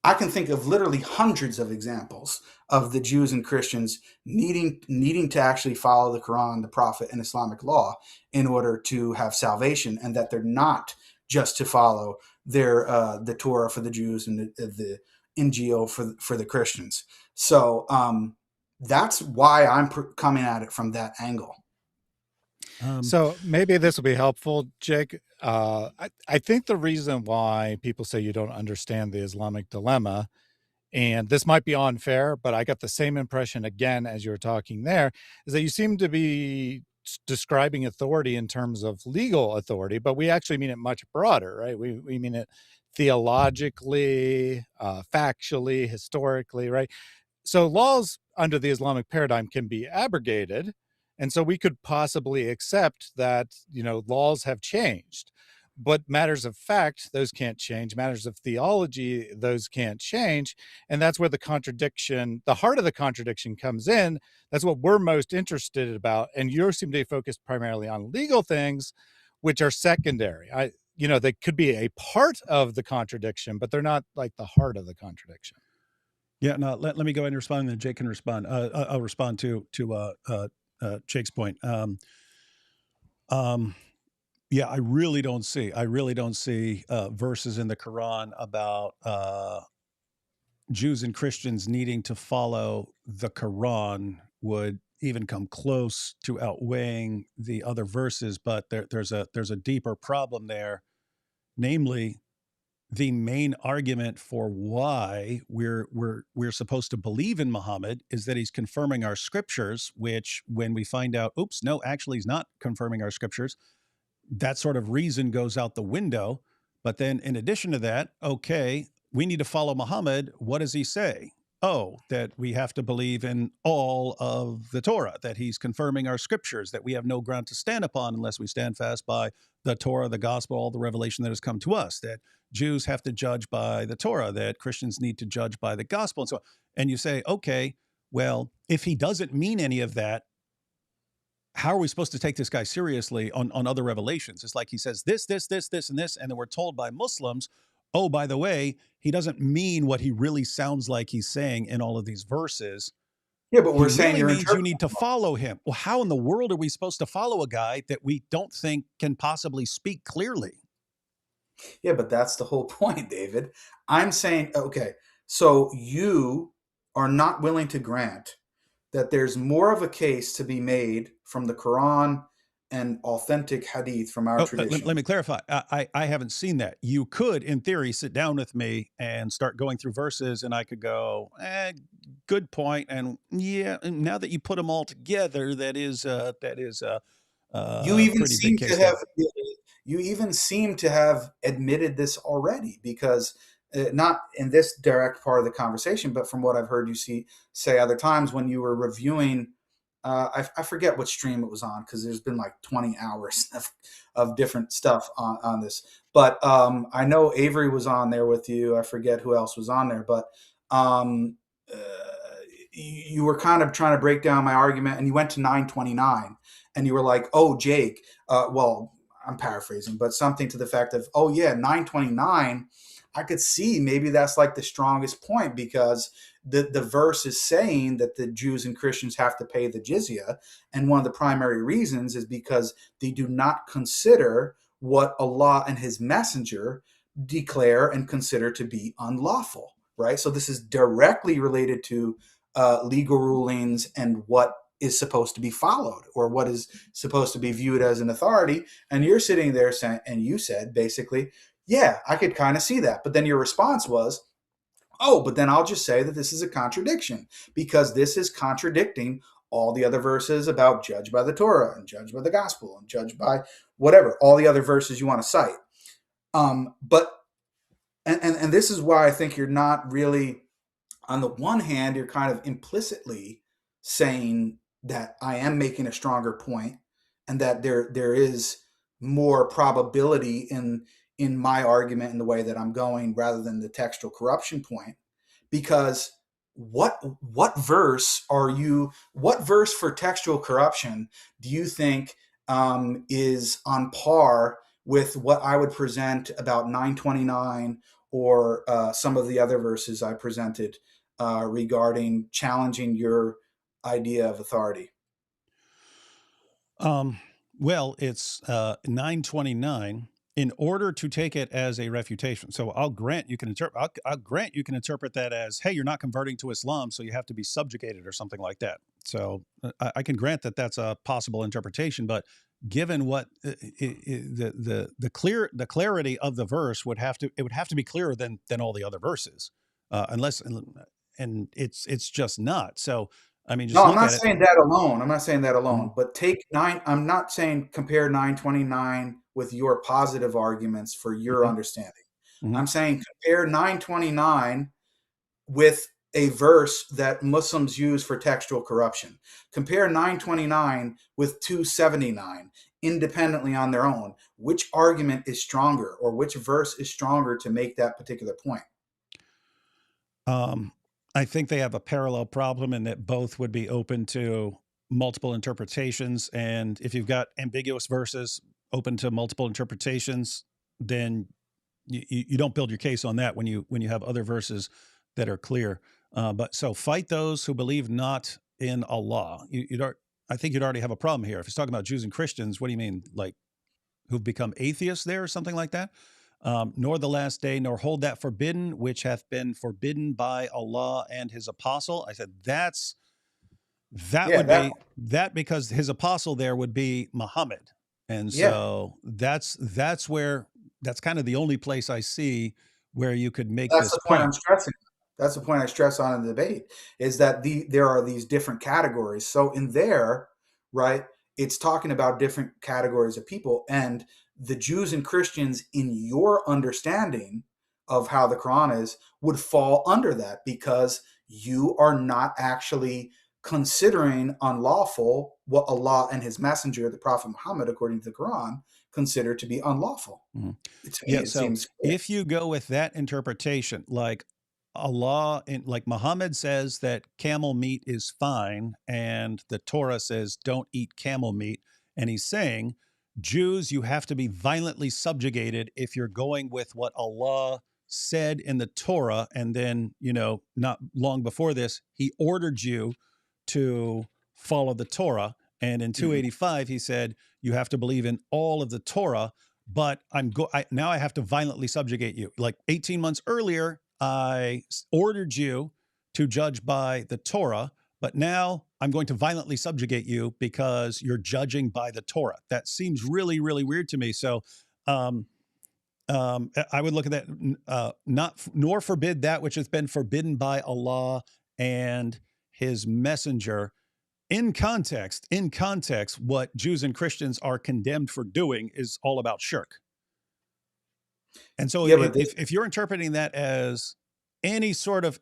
I can think of literally hundreds of examples of the Jews and Christians needing to actually follow the Quran, the Prophet, and Islamic law in order to have salvation, and that they're not just to follow the Torah for the Jews and the Injil for the Christians. So that's why I'm coming at it from that angle. So maybe this will be helpful, Jake. I think the reason why people say you don't understand the Islamic dilemma, and this might be unfair, but I got the same impression again as you were talking there, is that you seem to be describing authority in terms of legal authority, but we actually mean it much broader, right? We mean it theologically, factually, historically, right? So laws under the Islamic paradigm can be abrogated. And so we could possibly accept that, laws have changed. But matters of fact, those can't change. Matters of theology, those can't change. And that's where the heart of the contradiction comes in. That's what we're most interested about. And you seem to be focused primarily on legal things, which are secondary. They could be a part of the contradiction, but they're not like the heart of the contradiction. Yeah, no, let me go ahead and respond, and then Jake can respond. I'll respond to Jake's point. Yeah, I really don't see verses in the Quran about Jews and Christians needing to follow the Quran would even come close to outweighing the other verses. But there's a deeper problem there, namely the main argument for why we're supposed to believe in Muhammad is that he's confirming our scriptures, which when we find out, oops, no, actually he's not confirming our scriptures, that sort of reason goes out the window. But then in addition to that, okay, we need to follow Muhammad. What does he say? Oh, that we have to believe in all of the Torah, that he's confirming our scriptures, that we have no ground to stand upon unless we stand fast by the Torah, the gospel, all the revelation that has come to us, that Jews have to judge by the Torah, that Christians need to judge by the gospel, and so on. And you say, okay, well, if he doesn't mean any of that, how are we supposed to take this guy seriously on other revelations? It's like he says this, and this, and then we're told by Muslims, oh, by the way, he doesn't mean what he really sounds like he's saying in all of these verses. Yeah, but we're He saying really means you need to follow him. Well, how in the world are we supposed to follow a guy that we don't think can possibly speak clearly? Yeah, but that's the whole point, David. I'm saying, okay, so you are not willing to grant that there's more of a case to be made from the Quran and authentic Hadith from our tradition. Let me clarify. I haven't seen that. You could, in theory, sit down with me and start going through verses, and I could go, good point. And yeah, and now that you put them all together, that is you even seem to have you even seem to have admitted this already, because not in this direct part of the conversation, but from what I've heard you say other times when you were reviewing, I forget what stream it was on, because there's been like 20 hours of different stuff on this. But I know Avery was on there with you. I forget who else was on there, but you were kind of trying to break down my argument, and you went to 929, and you were like, oh, Jake, well, I'm paraphrasing, but something to the fact of, oh yeah, 929, I could see maybe that's like the strongest point, because the verse is saying that the Jews and Christians have to pay the jizya. And one of the primary reasons is because they do not consider what Allah and his messenger declare and consider to be unlawful, right? So this is directly related to legal rulings and what is supposed to be followed, or what is supposed to be viewed as an authority. And you're sitting there saying, and you said basically, yeah, I could kind of see that. But then your response was, oh, but then I'll just say that this is a contradiction, because this is contradicting all the other verses about judge by the Torah and judge by the gospel and judge by whatever, all the other verses you want to cite. But this is why I think you're not really, on the one hand, you're kind of implicitly saying that I am making a stronger point, and that there is more probability in my argument in the way that I'm going, rather than the textual corruption point. Because what verse for textual corruption do you think is on par with what I would present about 929 or some of the other verses I presented regarding challenging your idea of authority? Well, it's 929 in order to take it as a refutation. So I'll grant you can interpret that as, hey, you're not converting to Islam, so you have to be subjugated or something like that. So I can grant that that's a possible interpretation, but given what the clarity of the verse would have to be clearer than all the other verses, and it's just not. So I mean, just No, I'm look not at it. saying that alone. I'm not saying that alone. But take I'm not saying compare 929 with your positive arguments for your understanding. I'm saying compare 929 with a verse that Muslims use for textual corruption. Compare 929 with 279 independently on their own. Which argument is stronger, or which verse is stronger to make that particular point? I think they have a parallel problem in that both would be open to multiple interpretations. And if you've got ambiguous verses open to multiple interpretations, then you don't build your case on that when you have other verses that are clear. But so fight those who believe not in Allah. I think you'd already have a problem here. If he's talking about Jews and Christians, what do you mean? Like who've become atheists there or something like that? Nor the last day, nor hold that forbidden, which hath been forbidden by Allah and his apostle. I said, that because his apostle there would be Muhammad. And so that's kind of the only place I see where you could make That's this the point point. I'm stressing. That's the point I stress on in the debate, is that there are these different categories. So in there, right, it's talking about different categories of people, and the Jews and Christians in your understanding of how the Quran is would fall under that, because you are not actually considering unlawful what Allah and his messenger, the Prophet Muhammad, according to the Quran, consider to be unlawful. To me, it seems clear. If you go with that interpretation, like Allah, like Muhammad says that camel meat is fine, and the Torah says don't eat camel meat, and he's saying, Jews, you have to be violently subjugated if you're going with what Allah said in the Torah. And then, not long before this, he ordered you to follow the Torah. And in 285, he said, you have to believe in all of the Torah, but now I have to violently subjugate you. Like 18 months earlier, I ordered you to judge by the Torah, but now I'm going to violently subjugate you because you're judging by the Torah. That seems really, really weird to me. So I would look at that, nor forbid that which has been forbidden by Allah and his messenger. In context, what Jews and Christians are condemned for doing is all about shirk. And so if you're interpreting that as any sort of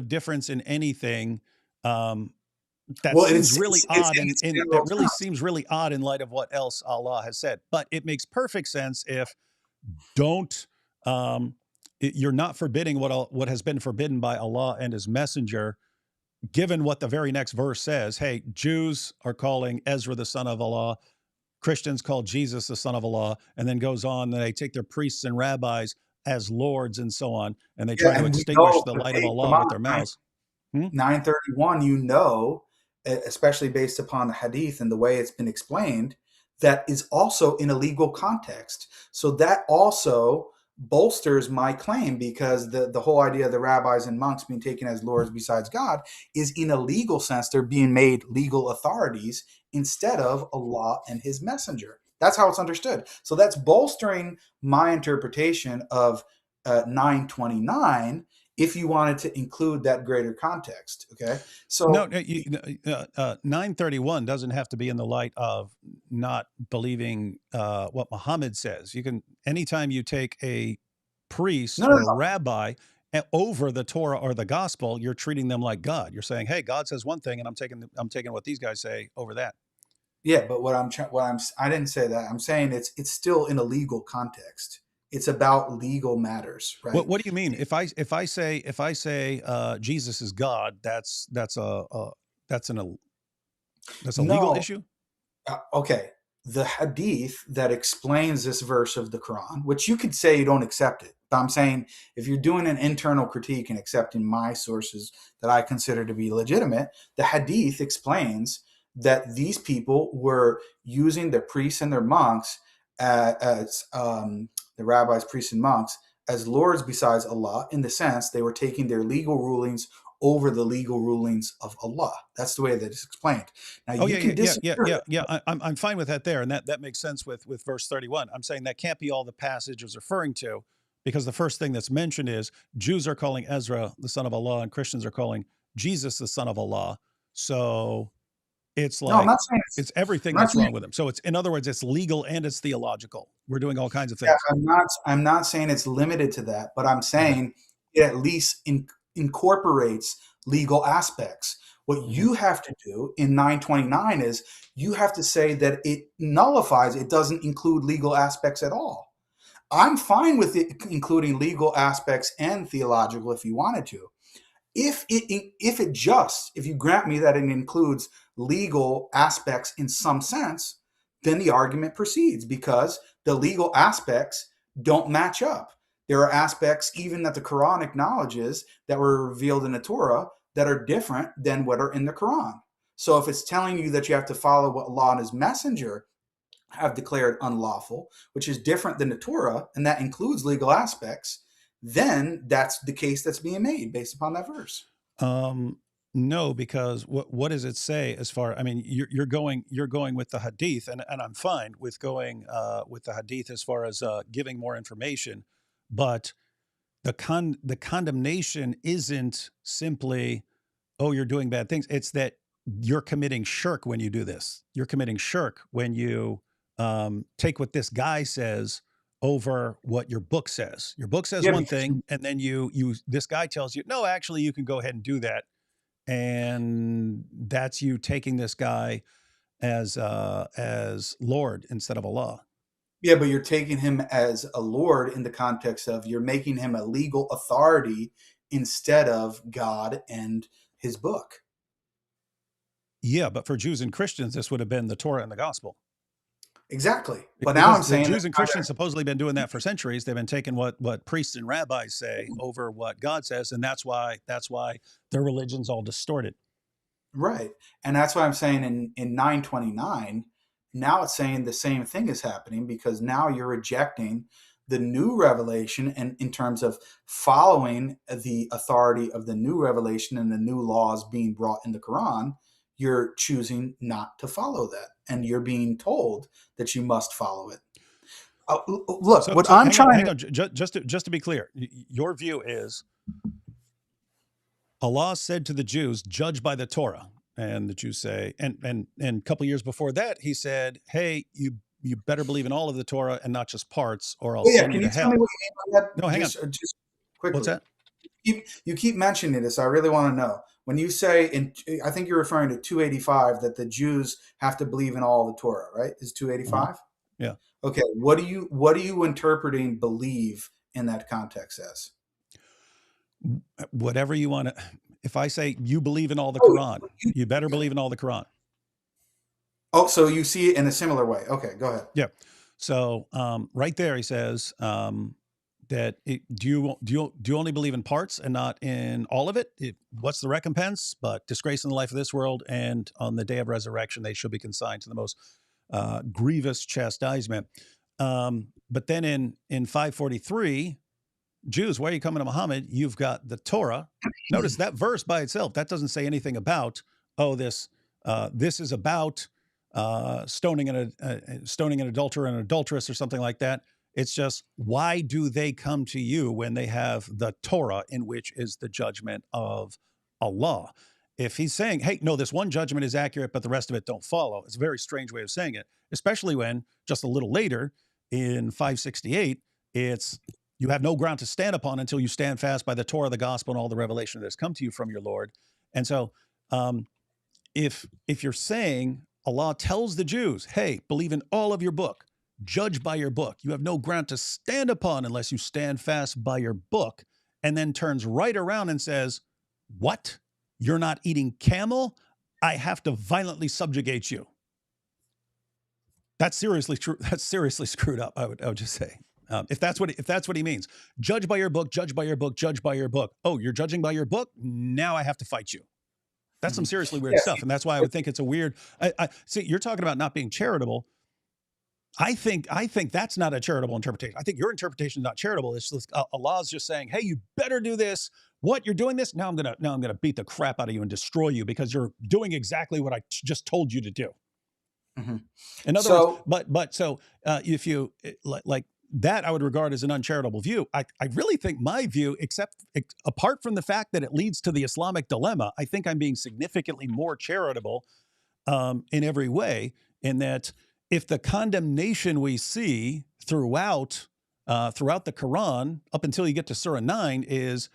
difference in anything, seems really odd. That really seems really odd in light of what else Allah has said. But it makes perfect sense if you're not forbidding what has been forbidden by Allah and his messenger, given what the very next verse says. Hey, Jews are calling Ezra the son of Allah, Christians call Jesus the son of Allah, and then goes on, and they take their priests and rabbis as lords and so on, and they try to extinguish the light of Allah with their mouths. 931, especially based upon the Hadith and the way it's been explained, that is also in a legal context. So that also bolsters my claim, because the whole idea of the rabbis and monks being taken as lords besides God is, in a legal sense, they're being made legal authorities instead of Allah and his messenger. That's how it's understood. So that's bolstering my interpretation of 929 if you wanted to include that greater context. Okay. So 931 doesn't have to be in the light of not believing what Muhammad says. You can, anytime you take a priest or a rabbi over the Torah or the gospel, you're treating them like God. You're saying, hey, God says one thing, and I'm taking what these guys say over that. Yeah, but I didn't say that. I'm saying it's still in a legal context. It's about legal matters, right? What do you mean? If I say Jesus is God, that's a legal issue? Okay. The Hadith that explains this verse of the Quran, which you could say you don't accept it, but I'm saying if you're doing an internal critique and accepting my sources that I consider to be legitimate, the Hadith explains that these people were using their priests and their monks as the rabbis, priests, and monks as lords besides Allah, in the sense they were taking their legal rulings over the legal rulings of Allah. That's the way that it's explained. Now, I'm fine with that there, and that makes sense with verse 31. I'm saying that can't be all the passage is referring to, because the first thing that's mentioned is Jews are calling Ezra the son of Allah, and Christians are calling Jesus the son of Allah. So it's No, I'm like not saying it's everything I'm not that's wrong saying- with him. So it's, in other words, it's legal and it's theological. We're doing all kinds of Yeah, things. I'm not saying it's limited to that, but I'm saying it at least incorporates legal aspects. What you have to do in 929 is you have to say that it nullifies, it doesn't include legal aspects at all. I'm fine with it including legal aspects and theological if you wanted to. If you grant me that it includes legal aspects in some sense, then the argument proceeds because the legal aspects don't match up. There are aspects even that the Quran acknowledges that were revealed in the Torah that are different than what are in the Quran. So if it's telling you that you have to follow what Allah and his messenger have declared unlawful, which is different than the Torah, and that includes legal aspects, then that's the case that's being made based upon that verse. No, because what does it say as far? I mean, you're going with the Hadith, and I'm fine with going with the Hadith as far as giving more information, but the condemnation isn't simply, oh, you're doing bad things. It's that you're committing shirk when you do this. You're committing shirk when you take what this guy says over what your book says. Your book says one thing, and then this guy tells you, no, actually, you can go ahead and do that. And that's you taking this guy as Lord instead of Allah. Yeah, but you're taking him as a Lord in the context of you're making him a legal authority instead of God and his book. Yeah, but for Jews and Christians, this would have been the Torah and the gospel. Exactly. But Because now I'm saying Jews and Christians supposedly been doing that for centuries. They've been taking what priests and rabbis say over what God says, and that's why their religion's all distorted. Right. And that's why I'm saying in 929, now it's saying the same thing is happening because now you're rejecting the new revelation and in terms of following the authority of the new revelation and the new laws being brought in the Quran. You're choosing not to follow that, and you're being told that you must follow it. Look, hang on, just to be clear, your view is Allah said to the Jews, "Judge by the Torah," and the Jews say, and a couple of years before that, he said, "Hey, you better believe in all of the Torah and not just parts, or I'll send you to hell." Tell me what you mean by that? No, hang on. Just quickly. What's that? You keep mentioning this. I really want to know. When you say, I think you're referring to 285, that the Jews have to believe in all the Torah, right? Is 285? Yeah. Okay. What are you interpreting believe in that context as? Whatever you want to. If I say you believe in all the Quran, you better believe in all the Quran. Oh, so you see it in a similar way. Okay, go ahead. Yeah. So right there, he says that do you only believe in parts and not in all of it? What's the recompense? But disgrace in the life of this world, and on the day of resurrection, they shall be consigned to the most grievous chastisement. But then in 543, Jews, why are you coming to Muhammad? You've got the Torah. Notice that verse by itself, that doesn't say anything about, this is about stoning an adulterer and an adulteress or something like that. It's just, why do they come to you when they have the Torah, in which is the judgment of Allah? If he's saying, hey, no, this one judgment is accurate, but the rest of it don't follow, it's a very strange way of saying it, especially when just a little later in 568, it's, you have no ground to stand upon until you stand fast by the Torah, the gospel, and all the revelation that has come to you from your Lord. And so if you're saying Allah tells the Jews, hey, believe in all of your book, judge by your book, you have no ground to stand upon unless you stand fast by your book, and then turns right around and says, what? You're not eating camel? I have to violently subjugate you. That's seriously true. That's seriously screwed up, I would just say. If that's what he means, judge by your book, judge by your book, judge by your book. Oh, you're judging by your book? Now I have to fight you. That's some seriously weird stuff. And that's why I would think it's a weird, I see, you're talking about not being charitable. I think that's not a charitable interpretation. I think your interpretation is not charitable. It's just, Allah's just saying, hey, you better do this. What, you're doing this? Now I'm gonna beat the crap out of you and destroy you because you're doing exactly what I just told you to do. Mm-hmm. In other words, but if you like that I would regard as an uncharitable view. I really think my view, apart from the fact that it leads to the Islamic dilemma, I think I'm being significantly more charitable in every way, in that if the condemnation we see throughout the Quran, up until you get to Surah 9, is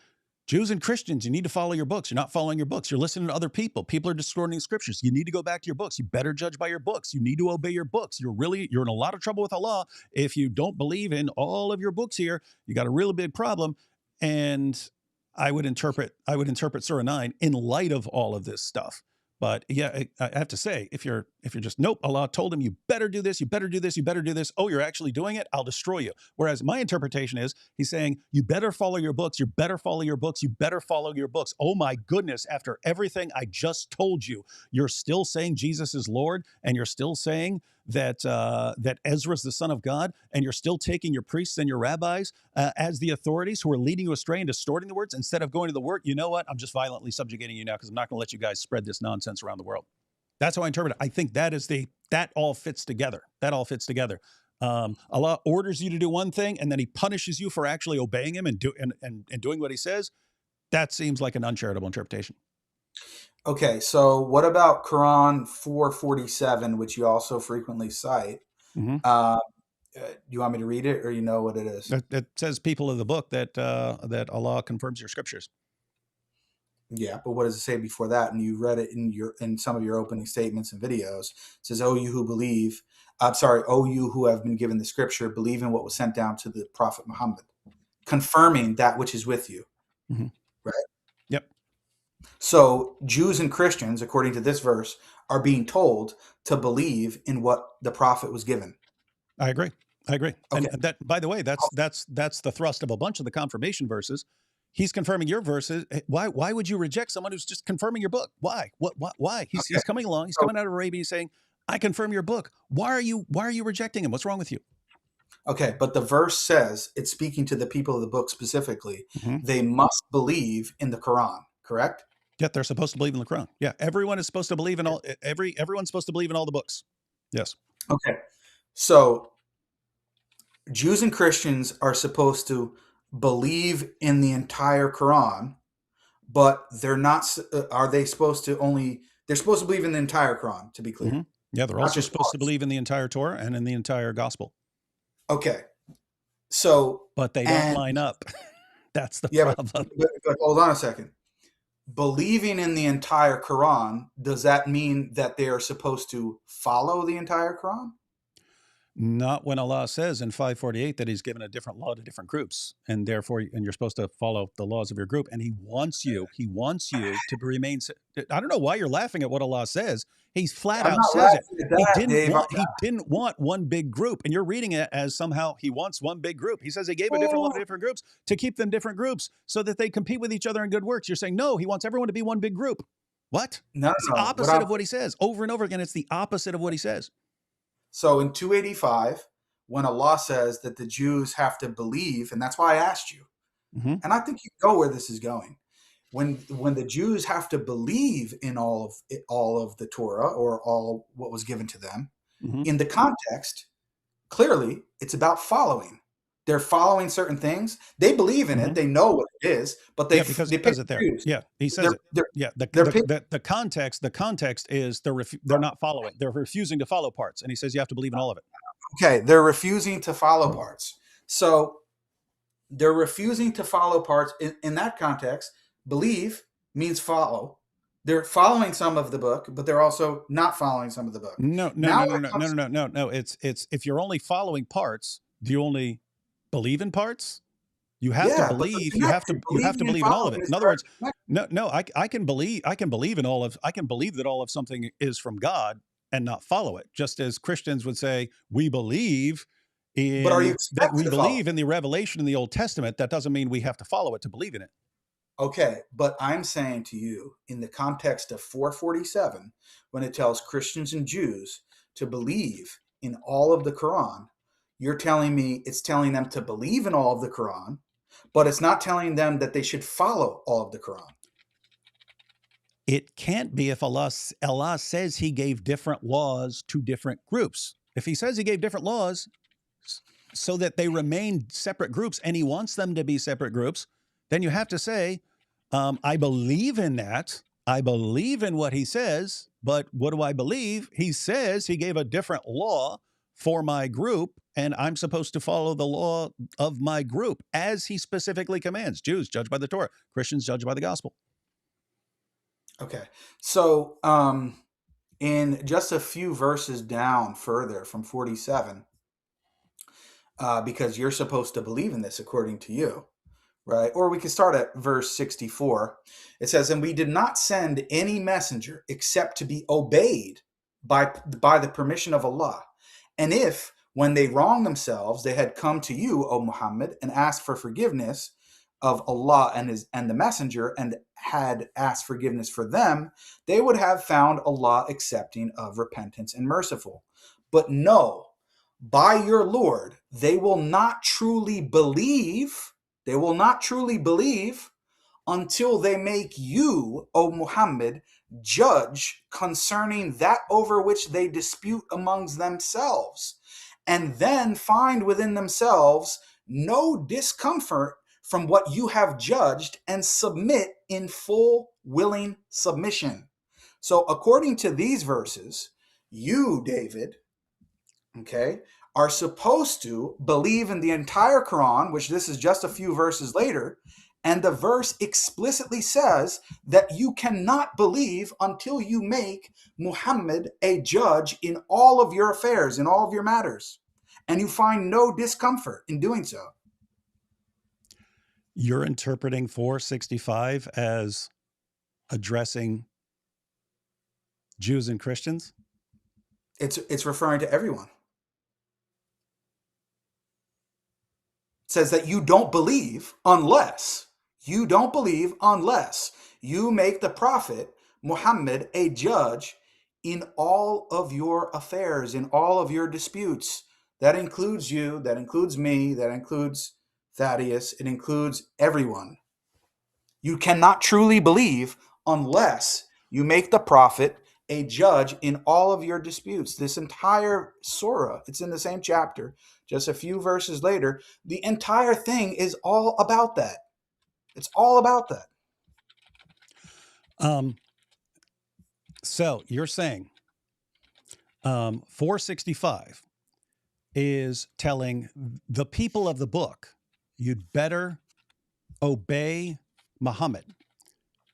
Jews and Christians, you need to follow your books. You're not following your books. You're listening to other people. People are distorting the scriptures. You need to go back to your books. You better judge by your books. You need to obey your books. You're in a lot of trouble with Allah if you don't believe in all of your books here. You got a really big problem. And I would interpret Surah 9 in light of all of this stuff. But yeah, I have to say, if you're just, nope, Allah told him, you better do this, you better do this, you better do this. Oh, you're actually doing it, I'll destroy you. Whereas my interpretation is, he's saying, you better follow your books, you better follow your books, you better follow your books. Oh my goodness, after everything I just told you, you're still saying Jesus is Lord, and you're still saying that Ezra's the son of God, and you're still taking your priests and your rabbis as the authorities who are leading you astray and distorting the words, instead of going to the word, you know what, I'm just violently subjugating you now because I'm not going to let you guys spread this nonsense around the world. That's how I interpret it. I think that all fits together. That all fits together. Allah orders you to do one thing, and then he punishes you for actually obeying him and doing what he says. That seems like an uncharitable interpretation. Okay, so what about Quran 447, which you also frequently cite? Mm-hmm. You want me to read it, or you know what it is? It says, people of the book, that Allah confirms your scriptures. Yeah, but what does it say before that? And you read it in some of your opening statements and videos. It says, "Oh, you who believe, oh, you who have been given the scripture, believe in what was sent down to the Prophet Muhammad, confirming that which is with you." Mm-hmm. Right? Yep. So Jews and Christians, according to this verse, are being told to believe in what the prophet was given. I agree. Okay. And that, by the way, that's the thrust of a bunch of the confirmation verses. He's confirming your verses. Why would you reject someone who's just confirming your book? Why? Why? He's coming along. He's coming out of Arabia. He's saying, "I confirm your book." Why are you rejecting him? What's wrong with you? Okay, but the verse says, it's speaking to the people of the book specifically. Mm-hmm. They must believe in the Quran. Correct? Yeah, they're supposed to believe in the Quran. Yeah, everyone is supposed to believe in all. Everyone's supposed to believe in all the books. Yes. Okay, so Jews and Christians are supposed to believe in the entire Quran, but they're not. Are they supposed to only? They're supposed to believe in the entire Quran. To be clear. Mm-hmm. Yeah, they're also supposed to believe in the entire Torah and in the entire Gospel. Okay, so but they don't line up. That's the problem. But hold on a second. Believing in the entire Quran, does that mean that they are supposed to follow the entire Quran? Not when Allah says in 548 that he's given a different law to different groups, and therefore, you're supposed to follow the laws of your group. And he wants you to remain. I don't know why you're laughing at what Allah says. He's flat out says it. He didn't want one big group, and you're reading it as somehow he wants one big group. He says he gave a different law to different groups to keep them different groups so that they compete with each other in good works. You're saying no, he wants everyone to be one big group. What? It's the opposite of what he says over and over again. It's the opposite of what he says. So in 285, when Allah says that the Jews have to believe, and that's why I asked you, mm-hmm. and I think you know where this is going. When the Jews have to believe in all of the Torah or all what was given to them, mm-hmm. in the context, clearly it's about following. They're following certain things. They believe in mm-hmm. it. They know what it is, but they because they he says it there. Jews. Yeah, he says it. Yeah, the context is they're not following. They're refusing to follow parts, and he says you have to believe in all of it. Okay, they're refusing to follow parts. So they're refusing to follow parts. In that context, believe means follow. They're following some of the book, but they're also not following some of the book. No. It's if you're only following parts, do you only believe in parts? You have to believe. You have to believe in all of it. In other words, no. I can believe in all of. I can believe that all of something is from God and not follow it. Just as Christians would say, we believe in. But are you we believe in the revelation in the Old Testament? That doesn't mean we have to follow it to believe in it. Okay, but I'm saying to you, in the context of 447, when it tells Christians and Jews to believe in all of the Quran, you're telling me it's telling them to believe in all of the Quran, but it's not telling them that they should follow all of the Quran. It can't be if Allah says he gave different laws to different groups. If he says he gave different laws, so that they remain separate groups, and he wants them to be separate groups, then you have to say, I believe in that. I believe in what he says, but what do I believe? He says he gave a different law for my group, and I'm supposed to follow the law of my group as he specifically commands. Jews judged by the Torah, Christians judged by the gospel. Okay. So in just a few verses down further from 47, because you're supposed to believe in this according to you, right? Or we can start at verse 64. It says, and we did not send any messenger except to be obeyed by the permission of Allah. And if, when they wronged themselves, they had come to you, O Muhammad, and asked for forgiveness of Allah and the messenger, and had asked forgiveness for them, they would have found Allah accepting of repentance and merciful. But no, by your Lord, they will not truly believe. They will not truly believe until they make you, O Muhammad, judge concerning that over which they dispute amongst themselves, and then find within themselves no discomfort from what you have judged, and submit in full willing submission. So according to these verses, you, David, okay, are supposed to believe in the entire Quran, which this is just a few verses later, and the verse explicitly says that you cannot believe until you make Muhammad a judge in all of your affairs, in all of your matters, and you find no discomfort in doing so. You're interpreting 465 as addressing Jews and Christians? It's referring to everyone. It says that you don't believe unless you make the Prophet Muhammad a judge in all of your affairs, in all of your disputes. That includes you, that includes me, that includes Thaddeus, it includes everyone. You cannot truly believe unless you make the Prophet a judge in all of your disputes. This entire surah, it's in the same chapter, just a few verses later, the entire thing is all about that. It's all about that. So you're saying 465 is telling the people of the book, you'd better obey Muhammad.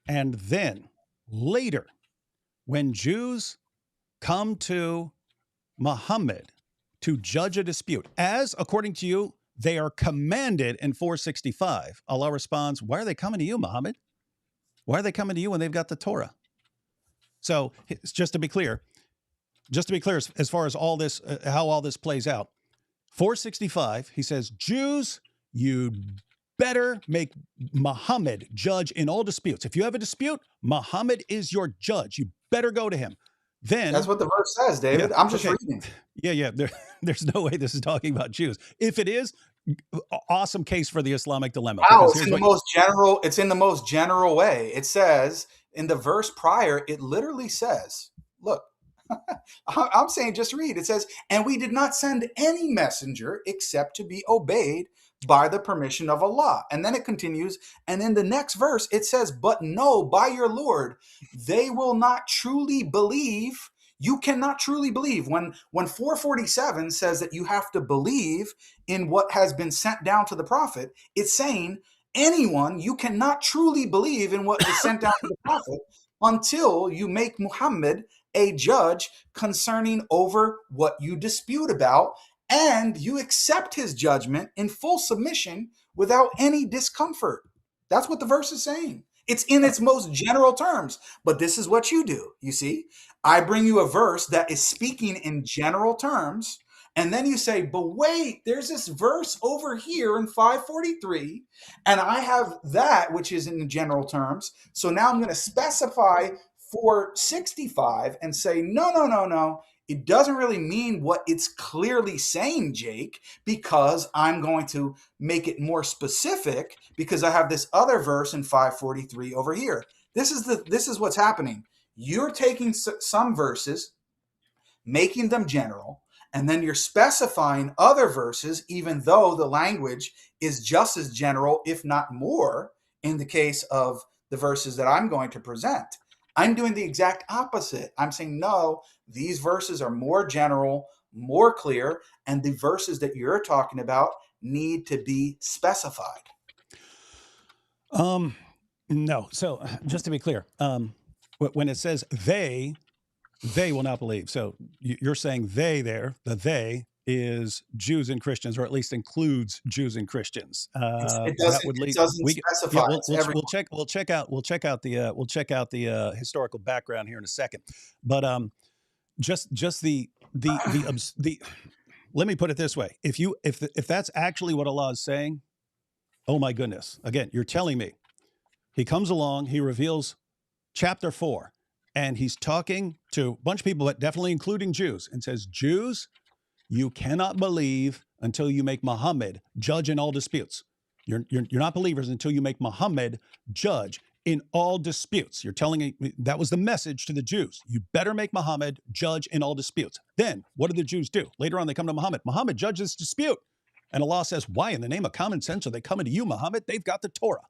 And then later, when Jews come to Muhammad to judge a dispute, as according to you, they are commanded in 465, Allah responds, why are they coming to you, Muhammad? Why are they coming to you when they've got the Torah? So just to be clear, as far as all this, how all this plays out, 465, he says, Jews, you better make Muhammad judge in all disputes. If you have a dispute, Muhammad is your judge. You better go to him. Then that's what the verse says, David. Yeah, I'm just reading. Yeah. There's no way this is talking about Jews. If it is, awesome case for the Islamic dilemma. Wow, it's in the most general. It's in the most general way. It says in the verse prior, it literally says, look, I'm saying just read. It says, and we did not send any messenger except to be obeyed by the permission of Allah. And then it continues. And in the next verse, it says, but no, by your Lord, they will not truly believe. You cannot truly believe. When 447 says that you have to believe in what has been sent down to the prophet, it's saying anyone, you cannot truly believe in what is sent down to the prophet until you make Muhammad a judge concerning over what you dispute about, and you accept his judgment in full submission without any discomfort. That's what the verse is saying. It's in its most general terms, but this is what you do. You see, I bring you a verse that is speaking in general terms, and then you say, but wait, there's this verse over here in 543, and I have that, which is in general terms. So now I'm going to specify 465 and say, no. It doesn't really mean what it's clearly saying, Jake, because I'm going to make it more specific because I have this other verse in 543 over here. This is what's happening. You're taking some verses, making them general, And then you're specifying other verses, even though the language is just as general, if not more, in the case of the verses that I'm going to present. I'm doing the exact opposite. I'm saying, no, these verses are more general, more clear, and the verses that you're talking about need to be specified. No. So just to be clear, when it says they will not believe. So you're saying they there, the they is Jews and Christians, or at least includes Jews and Christians. It doesn't specify. We'll check out the historical background here in a second. But just the let me put it this way: if that's actually what Allah is saying, oh my goodness! Again, you're telling me He comes along, He reveals chapter 4, and He's talking to a bunch of people, but definitely including Jews, and says, Jews, you cannot believe until you make Muhammad judge in all disputes. You're not believers until you make Muhammad judge in all disputes. You're telling me that was the message to the Jews. You better make Muhammad judge in all disputes. Then what do the Jews do? Later on, they come to Muhammad. Muhammad, judge this dispute. And Allah says, why? In the name of common sense are they coming to you, Muhammad? They've got the Torah.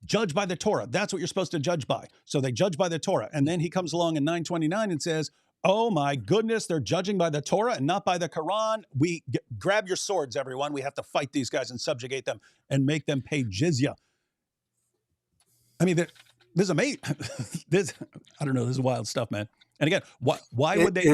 Judge by the Torah. That's what you're supposed to judge by. So they judge by the Torah. And then he comes along in 929 and says, oh my goodness, they're judging by the Torah and not by the Quran. Grab your swords, everyone. We have to fight these guys and subjugate them and make them pay jizya. I mean, this is amazing. I don't know. This is wild stuff, man. And again, why would they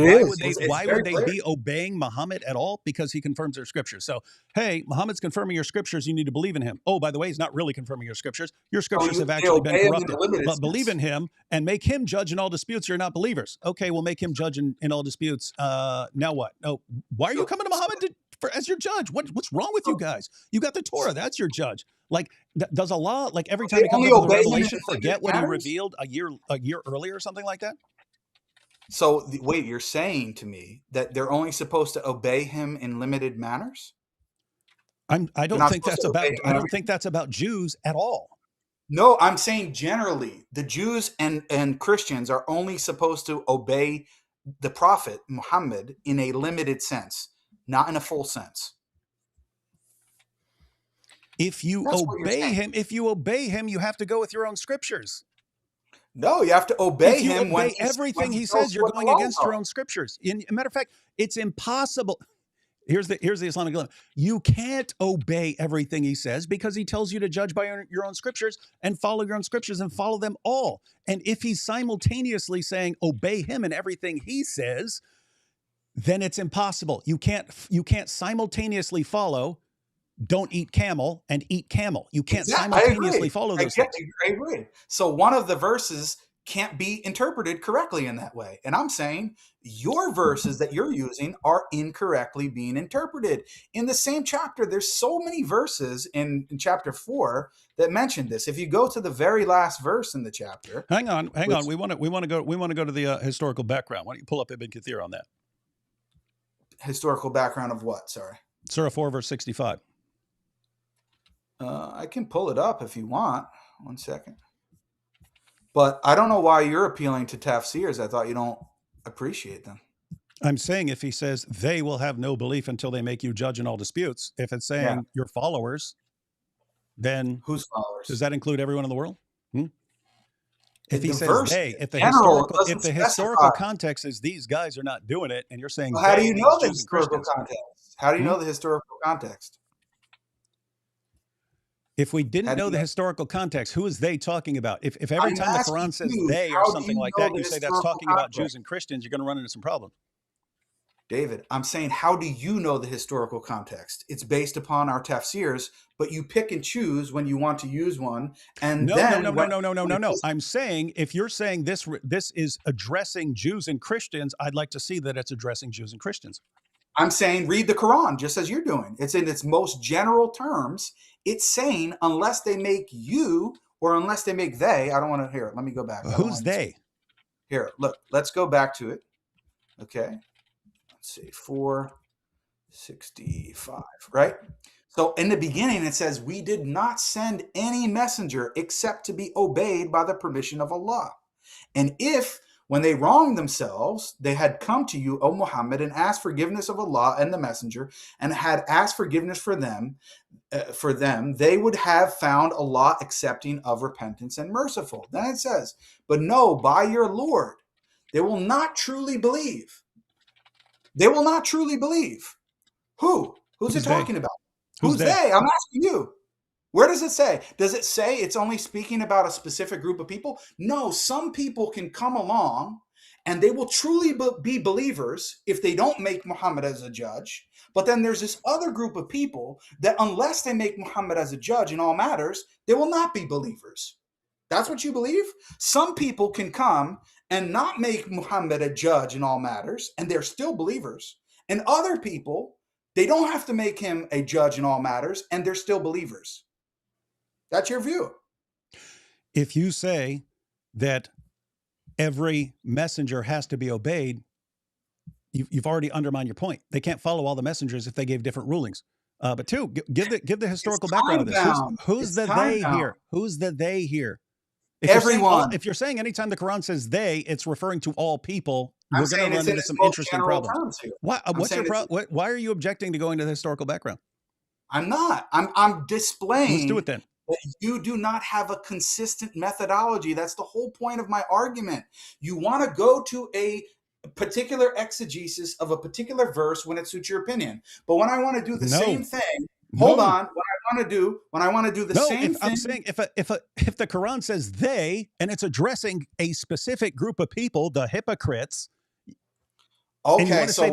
be obeying Muhammad at all? Because he confirms their scriptures. So, hey, Muhammad's confirming your scriptures. You need to believe in him. Oh, by the way, he's not really confirming your scriptures. Your scriptures have actually been corrupted. But believe in him and make him judge in all disputes. You're not believers. Okay, we'll make him judge in all disputes. Now what? Oh, why are you coming to Muhammad as your judge? What's wrong with you guys? You got the Torah. That's your judge. Like, does Allah, like every time he comes to the revelation, forget what he revealed a year earlier or something like that? So wait, you're saying to me that they're only supposed to obey him in limited manners? I don't think that's about Jews at all. No, I'm saying generally the Jews and Christians are only supposed to obey the Prophet Muhammad in a limited sense, not in a full sense. If you obey him, you have to go with your own scriptures. No, you have to obey him when everything he says. You're going against your own scriptures. Matter of fact, it's impossible. Here's the Islamic dilemma. You can't obey everything he says because he tells you to judge by your own scriptures and follow your own scriptures and follow them all. And if he's simultaneously saying obey him in everything he says, then it's impossible. You can't simultaneously follow don't eat camel and eat camel. You can't simultaneously follow those things. I agree. So one of the verses can't be interpreted correctly in that way. And I'm saying your verses that you're using are incorrectly being interpreted. In the same chapter, there's so many verses in chapter 4 that mention this. If you go to the very last verse in the chapter. Hang on. We want to go to the historical background. Why don't you pull up Ibn Kathir on that? Historical background of what? Sorry. Surah 4, verse 65. I can pull it up if you want. 1 second. But I don't know why you're appealing to tafsirs. I thought you don't appreciate them. I'm saying if he says they will have no belief until they make you judge in all disputes, if it's saying your followers, then whose followers? Does that include everyone in the world? If he says they, if the historical context is these guys are not doing it, and you're saying, well, how do you know the historical context? How do you know the historical context? If we didn't know the historical context, who is they talking about? If every time the Quran says they or something like that, you say that's talking about Jews and Christians, you're going to run into some problems. David, I'm saying, how do you know the historical context? It's based upon our tafsirs, but you pick and choose when you want to use one. And no. I'm saying if you're saying this is addressing Jews and Christians, I'd like to see that it's addressing Jews and Christians. I'm saying read the Quran just as you're doing. It's in its most general terms. It's saying unless they make you or unless they make they, I don't want to hear it. Let me go back. Who's they? Here, look, let's go back to it. Okay. Let's see, 465, right? So in the beginning, it says, we did not send any messenger except to be obeyed by the permission of Allah. And if When they wronged themselves, they had come to you, O Muhammad, and asked forgiveness of Allah and the Messenger, and had asked forgiveness for them, they would have found Allah accepting of repentance and merciful. Then it says, but no, by your Lord, they will not truly believe. They will not truly believe. Who? Who's it talking about? Who's they? I'm asking you. Where does it say? Does it say it's only speaking about a specific group of people? No, some people can come along and they will truly be believers if they don't make Muhammad as a judge. But then there's this other group of people that unless they make Muhammad as a judge in all matters, they will not be believers. That's what you believe? Some people can come and not make Muhammad a judge in all matters, and they're still believers. And other people, they don't have to make him a judge in all matters, and they're still believers. That's your view. If you say that every messenger has to be obeyed, you've already undermined your point. They can't follow all the messengers if they gave different rulings. But two, give the historical background of this. Who's the they here? Who's the they here? Everyone. If you're saying anytime the Quran says they, it's referring to all people, we're going to run into some interesting problems. Why are you objecting to going to the historical background? I'm not. I'm displaying. Let's do it then. That you do not have a consistent methodology. That's the whole point of my argument. You want to go to a particular exegesis of a particular verse when it suits your opinion. But when I want to do the same thing, hold on. When I want to do the same thing. I'm saying if the Quran says they, and it's addressing a specific group of people, the hypocrites. Okay, and you want to so say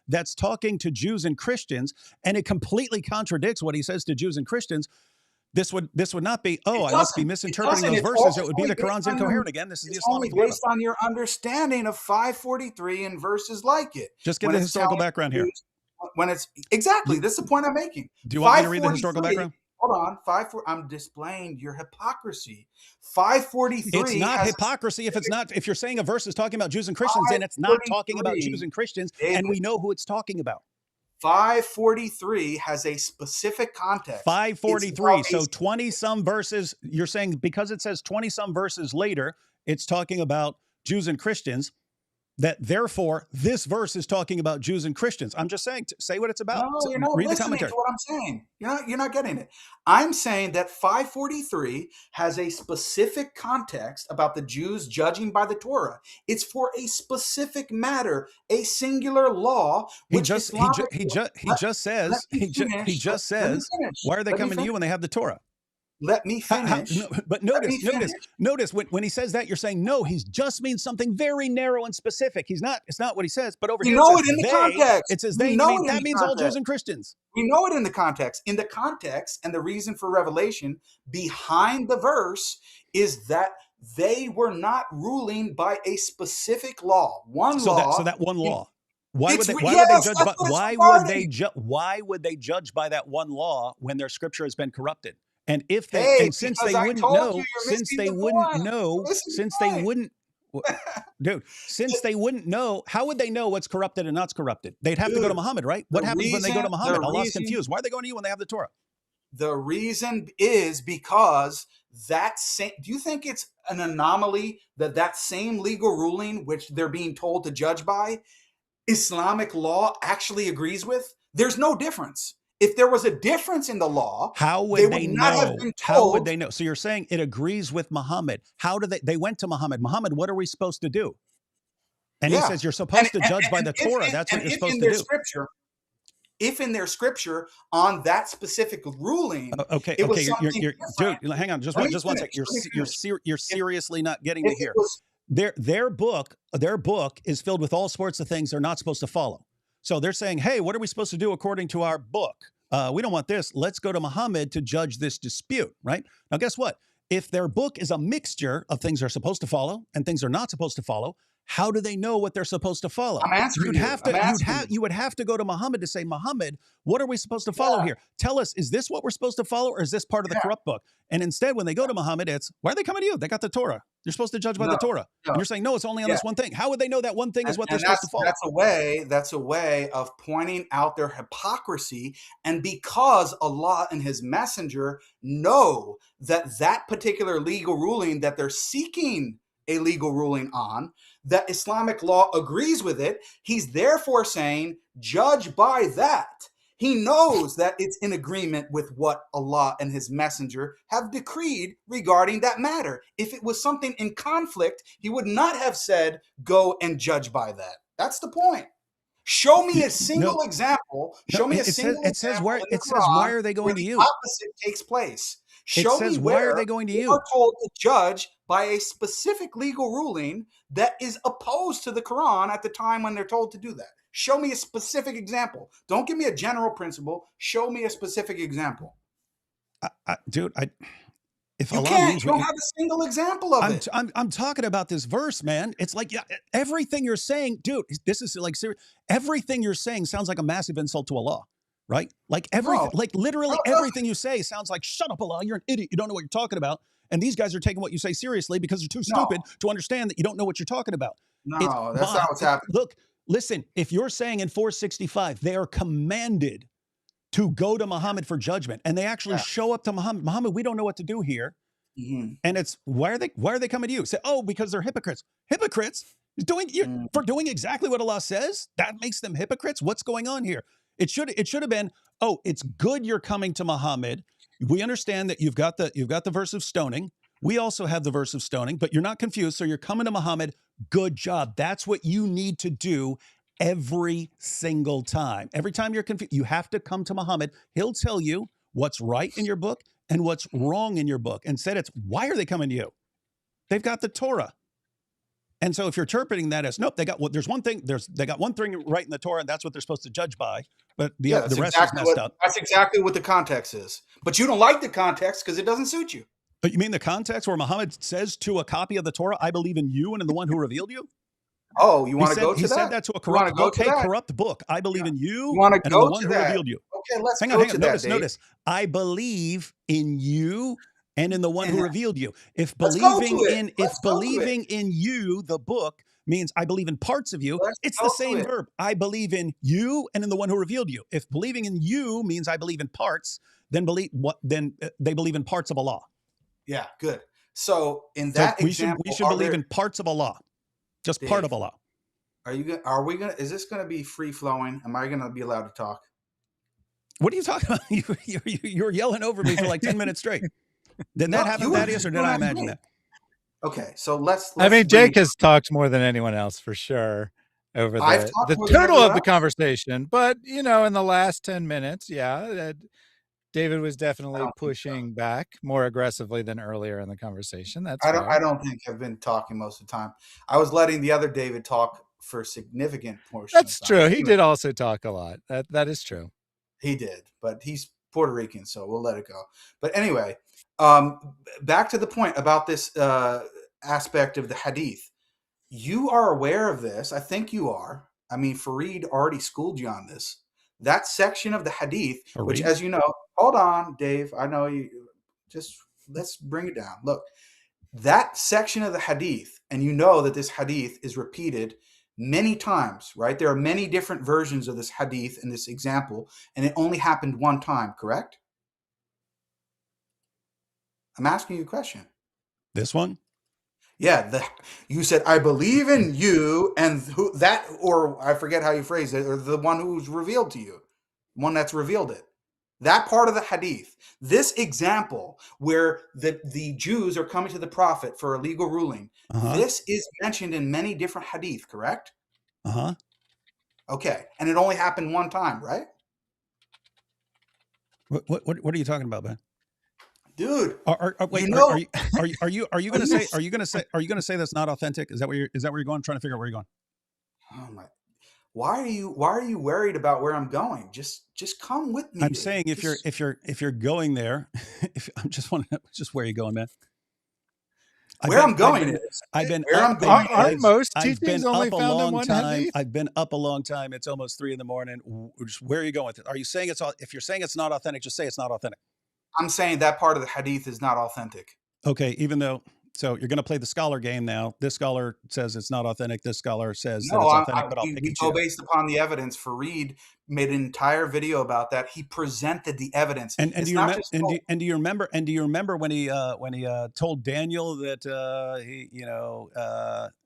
that's talking to Jews and Christians, and it completely contradicts what he says to Jews and Christians. This would not be, I must be misinterpreting those verses. It would be the Quran's incoherent again. This is the Islamic dilemma. Based on your understanding of 543 and verses like it. Just give the historical background here. When it's exactly, this is the point I'm making. Do you want me to read the historical background? Hold on, I'm displaying your hypocrisy. 543. It's not hypocrisy if you're saying a verse is talking about Jews and Christians, and it's not talking about Jews and Christians, and we know who it's talking about. 543 has a specific context. 543. So 20 some verses. You're saying because it says 20 some verses later, it's talking about Jews and Christians. That therefore this verse is talking about Jews and Christians. I'm just saying, say what it's about. No, you're not read the listening commentary. to what I'm saying. You're not getting it. I'm saying that 543 has a specific context about the Jews judging by the Torah. It's for a specific matter, a singular law. He just says, why are they coming to you when they have the Torah? Let me finish. But notice when he says that, you're saying, no, he just means something very narrow and specific. It's not what he says, but over here it says they. That means all Jews and Christians. We know it in the context. In the context, and the reason for revelation behind the verse is that they were not ruling by a specific law. So that one law. Why would they judge by that one law when their scripture has been corrupted? And if they, since they wouldn't know, how would they know what's corrupted and not corrupted? They'd have to go to Muhammad, right? What happens when they go to Muhammad? Allah's confused. Why are they going to you when they have the Torah? The reason is because do you think it's an anomaly that same legal ruling, which they're being told to judge by, Islamic law actually agrees with? There's no difference. If there was a difference in the law, how would they know? How would they know? So you're saying it agrees with Muhammad. How do they went to Muhammad? Muhammad, what are we supposed to do? And he says you're supposed to judge by the Torah. That's what you're supposed to do. If in their scripture on that specific ruling, dude, hang on, just one second. You're seriously not getting me here. Their book is filled with all sorts of things they're not supposed to follow. So they're saying, hey, what are we supposed to do according to our book? We don't want this. Let's go to Muhammad to judge this dispute, right? Now, guess what? If their book is a mixture of things they're supposed to follow and things they're not supposed to follow, how do they know what they're supposed to follow? I'm answering you. You would have to go to Muhammad to say, Muhammad, what are we supposed to follow here? Tell us, is this what we're supposed to follow, or is this part of the corrupt book? And instead, when they go to Muhammad, it's, why are they coming to you? They got the Torah. You're supposed to judge by the Torah. And you're saying, no, it's only on this one thing. How would they know that one thing is what they're supposed to follow? That's a way of pointing out their hypocrisy. And because Allah and his messenger know that that particular legal ruling that they're seeking a legal ruling on, that Islamic law agrees with it, he's therefore saying, judge by that. He knows that it's in agreement with what Allah and his messenger have decreed regarding that matter. If it was something in conflict, he would not have said, go and judge by that. That's the point. Show me a single example. Show me a single example. It says, why are they going to you? The opposite takes place. Show me why are they going to you? Are told to judge by a specific legal ruling that is opposed to the Quran at the time when they're told to do that. Show me a specific example. Don't give me a general principle. Show me a specific example. Dude, if you Allah can't, means you don't have a single example of it. I'm talking about this verse, man. It's like, yeah, everything you're saying, dude, this is like serious. Everything you're saying sounds like a massive insult to Allah. Right? Like everything, like literally everything you say sounds like, shut up, Allah, you're an idiot. You don't know what you're talking about. And these guys are taking what you say seriously because they're too stupid to understand that you don't know what you're talking about. No, that's not what's happening. Look, listen, if you're saying in 465, they are commanded to go to Muhammad for judgment, and they actually show up to Muhammad. Muhammad, we don't know what to do here. And it's, why are they coming to you? Say, oh, because they're hypocrites. Hypocrites? For doing exactly what Allah says? That makes them hypocrites? What's going on here? It should have been, oh, it's good you're coming to Muhammad. We understand that you've got the verse of stoning. We also have the verse of stoning, but you're not confused. So you're coming to Muhammad. Good job. That's what you need to do every single time. Every time you're confused, you have to come to Muhammad. He'll tell you what's right in your book and what's wrong in your book. Instead, it's, why are they coming to you? They've got the Torah. And so if you're interpreting that as, nope, they got one thing right in the Torah, and that's what they're supposed to judge by. But the rest is messed up. That's exactly what the context is. But you don't like the context because it doesn't suit you. But you mean the context where Muhammad says to a copy of the Torah, I believe in you and in the one who revealed you? Oh, you want to go to that? He said that to a corrupt book. Hey, corrupt book. I believe in you and in the one who revealed you. Okay, let's hang on. Notice. I believe in you and in the one who revealed you. If believing in you, the book, means I believe in parts of you, it's the same verb. I believe in you and in the one who revealed you. If believing in you means I believe in parts, then they believe in parts of Allah. Yeah, good. So in that example, we should believe in parts of Allah, just part of Allah. Is this going to be free flowing? Am I going to be allowed to talk? What are you talking about? You're yelling over me for like 10 minutes straight. Did that happen, Thaddeus, or did I imagine that? Okay, so let's I mean, Jake has talked more than anyone else for sure over the total of the conversation. But, in the last 10 minutes, David was definitely pushing back more aggressively than earlier in the conversation. I don't think I've been talking most of the time. I was letting the other David talk for significant portions. That's true. He did also talk a lot. That is true. He did, but he's Puerto Rican, so we'll let it go. But anyway, back to the point about this aspect of the Hadith. You are aware of this. I think you are. I mean, Fareed already schooled you on this. That section of the Hadith, which, as you know, hold on, Dave. I know you. Just let's bring it down. Look, that section of the Hadith, and you know that this Hadith is repeated many times, right? There are many different versions of this Hadith in this example, and it only happened one time, correct? I'm asking you a question. This one? Yeah, you said, I believe in you, and or I forget how you phrased it, or the one who's revealed to you, one that's revealed it. That part of the Hadith, this example where the Jews are coming to the Prophet for a legal ruling, this is mentioned in many different Hadith, correct? Okay, and it only happened one time, right? What are you talking about, man? Dude, are you going to say that's not authentic? Is that where you're going? I'm trying to figure out where you're going. Oh my! Why are you worried about where I'm going? Just come with me. I'm saying if you're going there, I'm just where are you going, man? Where I'm going is aren't most teachings only up a found in long one time. hadith? I've been up a long time. It's almost 3 a.m. Where are you going with it? Are you saying if you're saying it's not authentic, just say it's not authentic. I'm saying that part of the hadith is not authentic. Okay, even though, so you're going to play the scholar game now. This scholar says it's not authentic. This scholar says that it's authentic, but I'll pick we and go choose. based upon the evidence. Fareed made an entire video about that. He presented the evidence. And do you remember when he told Daniel that he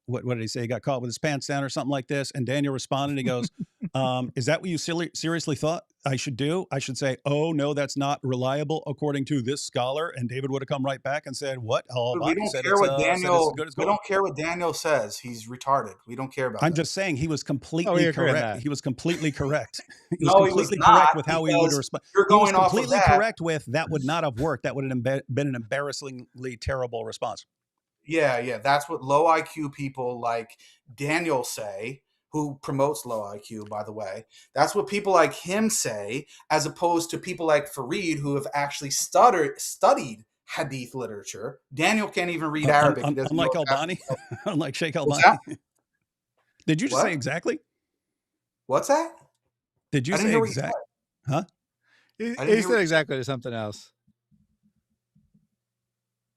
what did he say? He got caught with his pants down or something like this, and Daniel responded. He goes, "Is that what you seriously thought I should do? I should say, oh no, that's not reliable according to this scholar." And David would have come right back and said, "What? We don't care what Daniel. We don't care what Daniel says. He's retarded. We don't care about. I'm just saying he was completely correct. He was completely correct. He was No, completely he was not, correct with how he would respond. You're He was going off of completely that. correct with that would not have worked. That would have been an embarrassingly terrible response. Yeah. That's what low IQ people like Daniel say, who promotes low IQ, by the way. That's what people like him say, as opposed to people like Fareed, who have actually studied hadith literature. Daniel can't even read Arabic. Unlike Albani, unlike Sheikh Albani. Did you just say exactly? What's that? Did you say exactly? Huh? He said exactly to something else.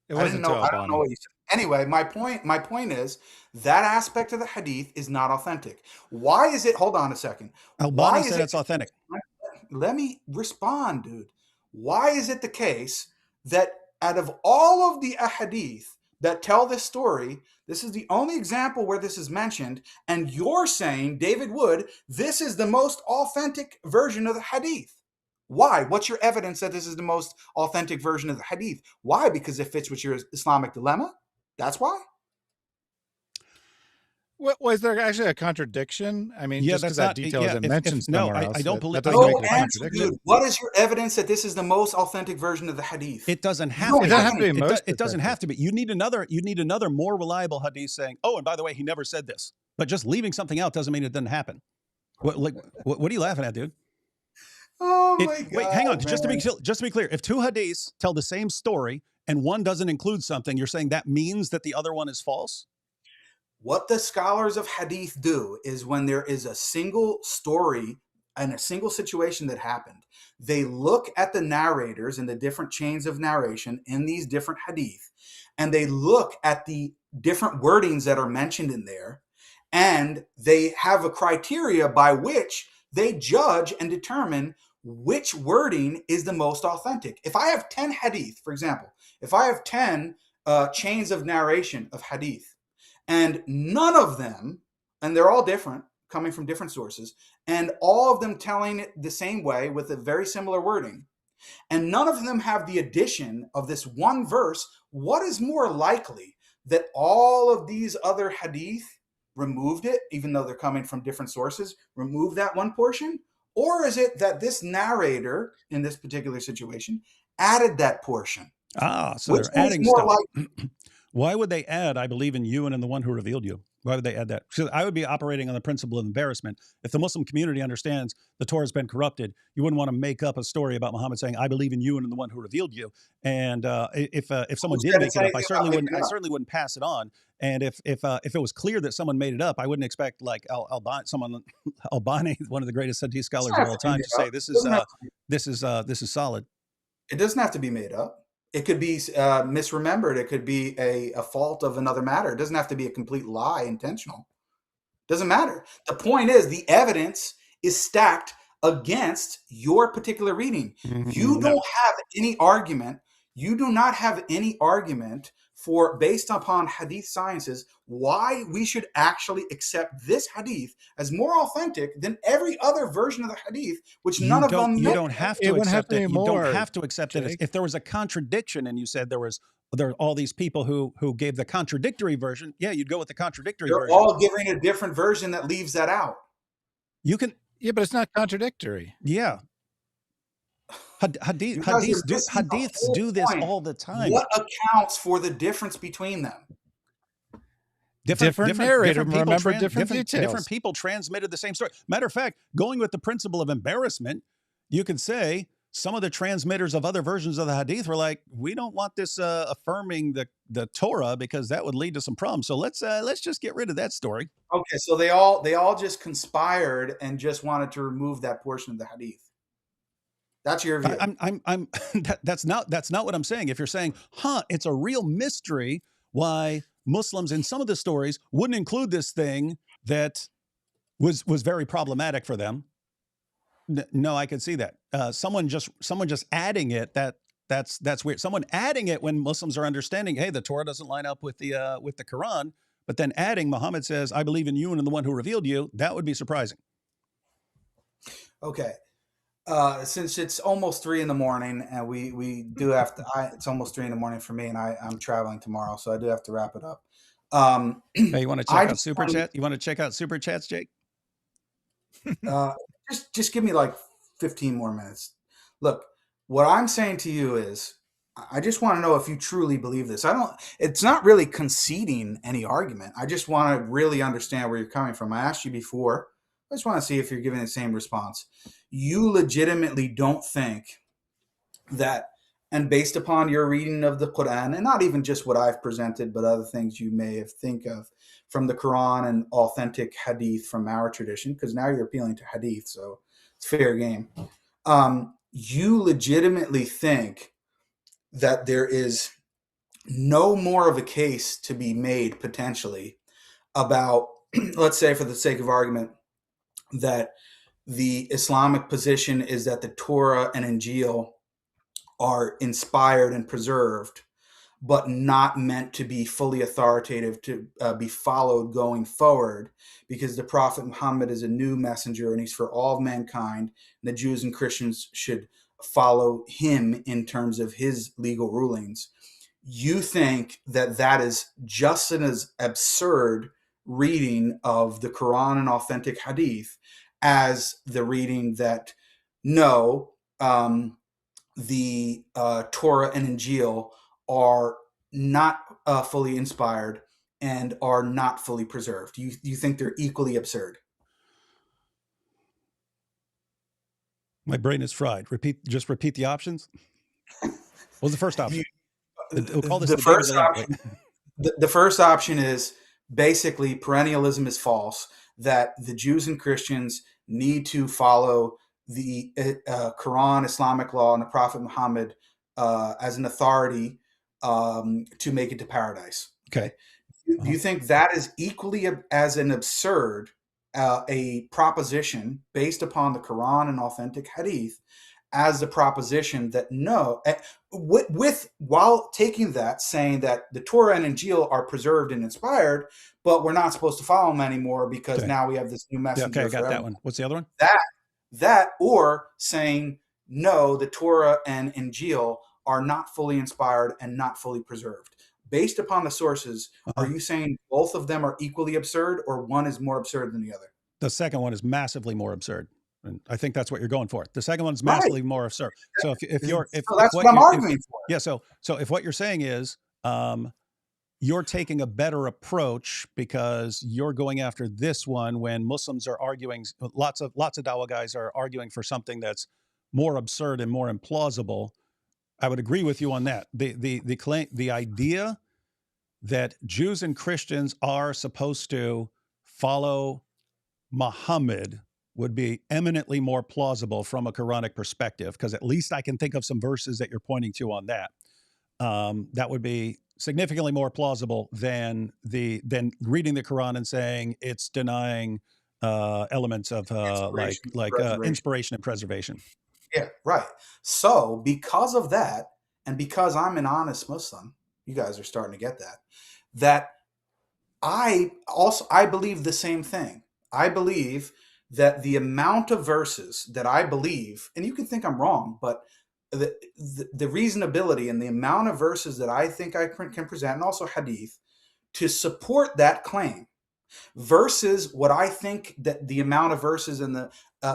It wasn't I don't know what you said. Anyway, my point is that aspect of the hadith is not authentic. Why is it? Hold on a second. Albani said it's authentic. Let me respond, dude. Why is it the case that out of all of the ahadith that tell this story, this is the only example where this is mentioned, and you're saying, David Wood, this is the most authentic version of the hadith? Why? What's your evidence that this is the most authentic version of the hadith? Why? Because it fits with your Islamic dilemma? That's why? Was there actually a contradiction? I mean, just because that detail isn't mentioned somewhere else. I don't believe. What is your evidence that this is the most authentic version of the hadith? It doesn't have to. It doesn't have to be. It doesn't have to be. You need another more reliable hadith saying, "Oh, and by the way, he never said this." But just leaving something out doesn't mean it didn't happen. What are you laughing at, dude? Oh my God! Wait, hang on. Man. Just to be clear, if two hadiths tell the same story and one doesn't include something, you're saying that means that the other one is false? What the scholars of hadith do is when there is a single story and a single situation that happened, they look at the narrators and the different chains of narration in these different hadith, and they look at the different wordings that are mentioned in there, and they have a criteria by which they judge and determine which wording is the most authentic. If I have 10 hadith, for example, if I have 10 chains of narration of hadith, and none of them, and they're all different, coming from different sources, and all of them telling it the same way with a very similar wording, and none of them have the addition of this one verse, what is more likely, that all of these other hadith removed it, even though they're coming from different sources, remove that one portion? Or is it that this narrator, in this particular situation, added that portion? So they're adding stuff. Why would they add, "I believe in you and in the one who revealed you"? Why would they add that? Because I would be operating on the principle of embarrassment. If the Muslim community understands the Torah has been corrupted, you wouldn't want to make up a story about Muhammad saying, "I believe in you and in the one who revealed you." And if someone did make it up, I certainly wouldn't pass it on. And if it was clear that someone made it up, I wouldn't expect like Albani, one of the greatest hadith scholars of all time, to say this is solid. It doesn't have to be made up. It could be misremembered. It could be a fault of another matter. It doesn't have to be a complete lie, intentional. Doesn't matter. The point is the evidence is stacked against your particular reading. You don't have any argument. You do not have any argument for, based upon hadith sciences, why we should actually accept this hadith as more authentic than every other version of the hadith, which none of them. You don't have to accept it. You don't have to accept it. If there was a contradiction and you said there are all these people who gave the contradictory version, yeah, you'd go with the contradictory version. They're all giving a different version that leaves that out. You can. Yeah, but it's not contradictory. Yeah. Hadiths do this all the time. What accounts for the difference between them? Different narrator, remember different details. Different people transmitted the same story. Matter of fact, going with the principle of embarrassment, you could say some of the transmitters of other versions of the Hadith were like, we don't want this affirming the Torah because that would lead to some problems. So let's just get rid of that story. Okay, so they all just conspired and just wanted to remove that portion of the Hadith. That's your view. That's not what I'm saying. If you're saying, it's a real mystery why Muslims in some of the stories wouldn't include this thing that was very problematic for them. No, I could see that. Someone just adding it, that's weird. Someone adding it when Muslims are understanding, hey, the Torah doesn't line up with the Quran, but then adding Muhammad says, I believe in you and in the one who revealed you, that would be surprising. Okay. Since it's almost 3 a.m. and we do have to, it's almost 3 a.m. for me, and I'm traveling tomorrow, so I do have to wrap it up. Hey, you want to check out Super Chat? You want to check out Super Chats, Jake? Just give me like 15 more minutes. Look, what I'm saying to you is, I just want to know if you truly believe this. It's not really conceding any argument. I just want to really understand where you're coming from. I asked you before. I just want to see if you're giving the same response. You legitimately don't think that, and based upon your reading of the Quran, and not even just what I've presented, but other things you may have think of from the Quran and authentic Hadith from our tradition, because now you're appealing to Hadith, so it's fair game. You legitimately think that there is no more of a case to be made potentially about, let's say for the sake of argument, that the Islamic position is that the Torah and Injil are inspired and preserved, but not meant to be fully authoritative to be followed going forward, because the Prophet Muhammad is a new messenger and he's for all of mankind. And the Jews and Christians should follow him in terms of his legal rulings. You think that that is just as absurd reading of the Quran and authentic Hadith as the reading that no, the Torah and Injil are not fully inspired and are not fully preserved. You think they're equally absurd? My brain is fried. Just repeat the options. What was the first option? We'll call this the first option is basically perennialism is false, that the Jews and Christians need to follow the Quran, Islamic law, and the Prophet Muhammad as an authority to make it to paradise. Okay. Do you think that is equally as an absurd a proposition based upon the Quran and authentic Hadith as the proposition that no, while taking that, saying that the Torah and Injil are preserved and inspired, but we're not supposed to follow them anymore because now we have this new messenger. Yeah, okay, I got that one. What's the other one? That, or saying no, the Torah and Injil are not fully inspired and not fully preserved. Based upon the sources, are you saying both of them are equally absurd, or one is more absurd than the other? The second one is massively more absurd. And I think that's what you're going for. The second one's massively more absurd. So if that's what I'm arguing for. Yeah. So if what you're saying is you're taking a better approach because you're going after this one when Muslims are arguing, lots of Dawah guys are arguing for something that's more absurd and more implausible. I would agree with you on that. The claim, the idea that Jews and Christians are supposed to follow Muhammad would be eminently more plausible from a Quranic perspective, because at least I can think of some verses that you're pointing to on that. That would be significantly more plausible than reading the Quran and saying it's denying elements of inspiration and preservation. Yeah, right. So because of that, and because I'm an honest Muslim, you guys are starting to get that I believe the same thing. I believe that the amount of verses that I believe, and you can think I'm wrong, but the reasonability and the amount of verses that I think I can present, and also Hadith, to support that claim, versus what I think that the amount of verses and the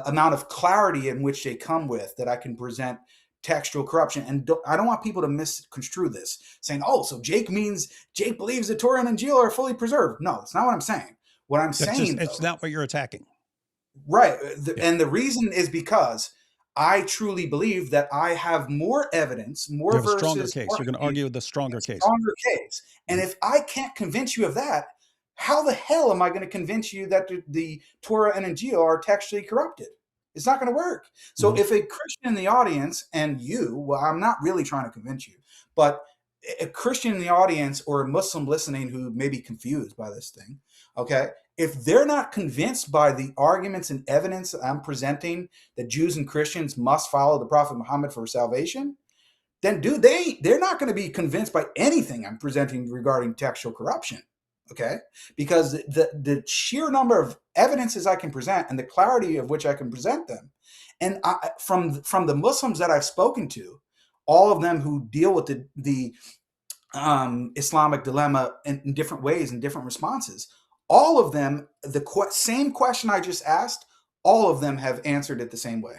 amount of clarity in which they come with, that I can present textual corruption. And I don't want people to misconstrue this, saying, oh, so Jake believes the Torah and Injil are fully preserved. No, that's not what I'm saying. What I'm saying, it's not what you're attacking. Right. And the reason is because I truly believe that I have more evidence, more You have a verses. stronger case. You're going to argue the stronger case. Stronger case. And if I can't convince you of that, how the hell am I going to convince you that the Torah and Injil are textually corrupted? It's not going to work. So if a Christian in the audience, and you, well, I'm not really trying to convince you, but a Christian in the audience or a Muslim listening who may be confused by this thing, okay, if they're not convinced by the arguments and evidence that I'm presenting that Jews and Christians must follow the Prophet Muhammad for salvation, then dude, they're not going to be convinced by anything I'm presenting regarding textual corruption, okay? Because the sheer number of evidences I can present and the clarity of which I can present them, and from the Muslims that I've spoken to, all of them who deal with the Islamic dilemma in different ways and different responses, all of them, the same question I just asked, all of them have answered it the same way.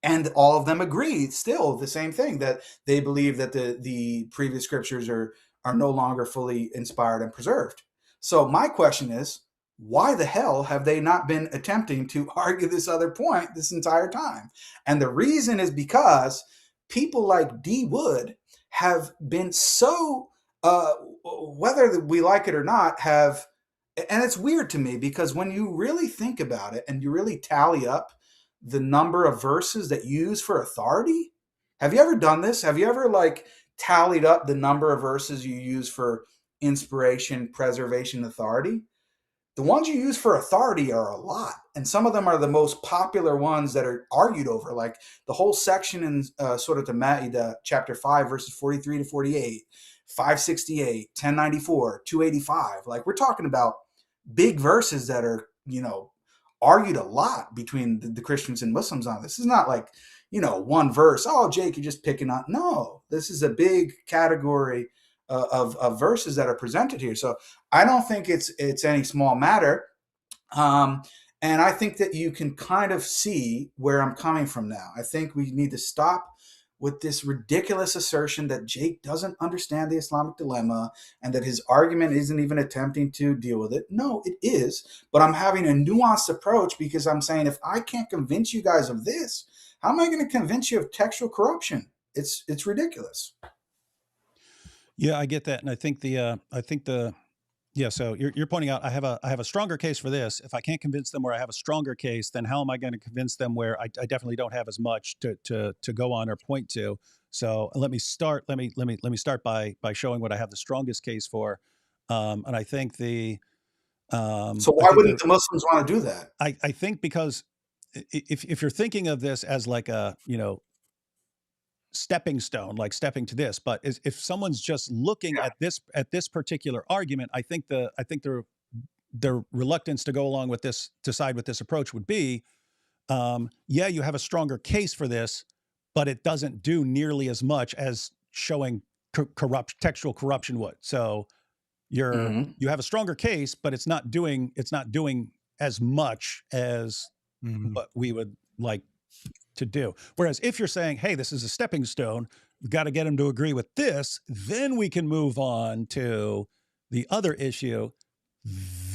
And all of them agree still the same thing, that they believe that the previous scriptures are no longer fully inspired and preserved. So my question is, why the hell have they not been attempting to argue this other point this entire time? And the reason is because people like D. Wood have been so, whether we like it or not, have, and it's weird to me because when you really think about it and you really tally up the number of verses that you use for authority, have you ever done this? Have you ever like tallied up the number of verses you use for inspiration, preservation, authority? The ones you use for authority are a lot. And some of them are the most popular ones that are argued over, like the whole section in Surah Al-Ma'idah, chapter 5, verses 43 to 48, 568, 1094, 285. Like we're talking about big verses that are, argued a lot between the Christians and Muslims on this. It's not like, one verse. Oh, Jake, you're just picking on. No, this is a big category of verses that are presented here. So I don't think it's any small matter. And I think that you can kind of see where I'm coming from now. I think we need to stop with this ridiculous assertion that Jake doesn't understand the Islamic dilemma and that his argument isn't even attempting to deal with it. No, it is. But I'm having a nuanced approach because I'm saying, if I can't convince you guys of this, how am I going to convince you of textual corruption? It's ridiculous. Yeah, I get that. And I think so you're pointing out I have a stronger case for this. If I can't convince them where I have a stronger case, then how am I going to convince them where I definitely don't have as much to go on or point to? So let me start by showing what I have the strongest case for. And I think so why wouldn't the Muslims want to do that? I think because if you're thinking of this as like a, stepping stone, like stepping to this, but if someone's just looking at this particular argument, I think their reluctance to go along with this, to side with this approach would be, you have a stronger case for this, but it doesn't do nearly as much as showing textual corruption would. So you have a stronger case, but it's not doing as much as what we would like to do. Whereas if you're saying, hey, this is a stepping stone, we've got to get them to agree with this, then we can move on to the other issue.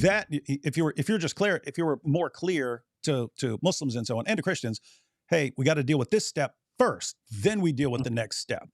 That if you were more clear to Muslims and so on, and to Christians, hey, we got to deal with this step first, then we deal with the next step.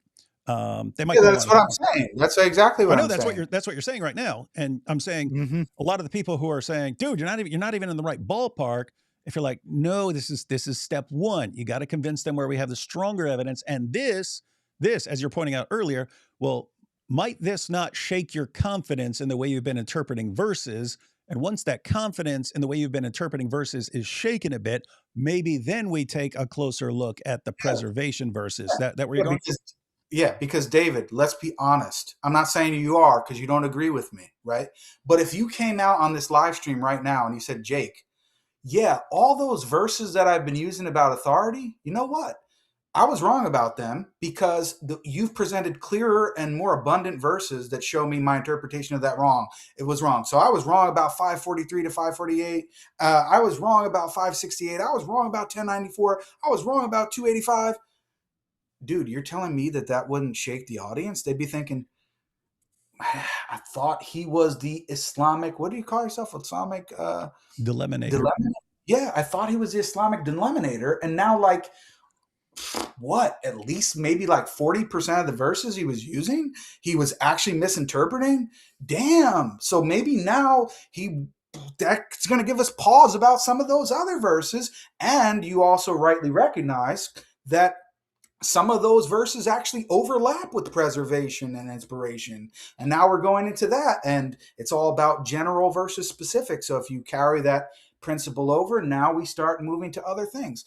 They might. That's what I'm saying. That's exactly what I'm saying. That's what you're saying right now. And I'm saying a lot of the people who are saying, dude, you're not even in the right ballpark. If you're like, no, this is step one. You got to convince them where we have the stronger evidence. And this, as you're pointing out earlier, well, might this not shake your confidence in the way you've been interpreting verses? And once that confidence in the way you've been interpreting verses is shaken a bit, maybe then we take a closer look at the preservation verses. That where you're going? Because David, let's be honest. I'm not saying you are because you don't agree with me, right? But if you came out on this live stream right now and you said, Jake, all those verses that I've been using about authority, you know what? I was wrong about them because you've presented clearer and more abundant verses that show me my interpretation of that wrong. It was wrong. So I was wrong about 543 to 548. I was wrong about 568. I was wrong about 1094. I was wrong about 285. Dude, you're telling me that wouldn't shake the audience? They'd be thinking, I thought he was the Islamic, what do you call yourself? Islamic Deliminator. Yeah, I thought he was the Islamic deliminator. And now, like, at least maybe like 40% of the verses he was using, he was actually misinterpreting. Damn. So maybe now that's going to give us pause about some of those other verses. And you also rightly recognize that some of those verses actually overlap with preservation and inspiration. And now we're going into that, and it's all about general versus specific. So if you carry that principle over, now we start moving to other things.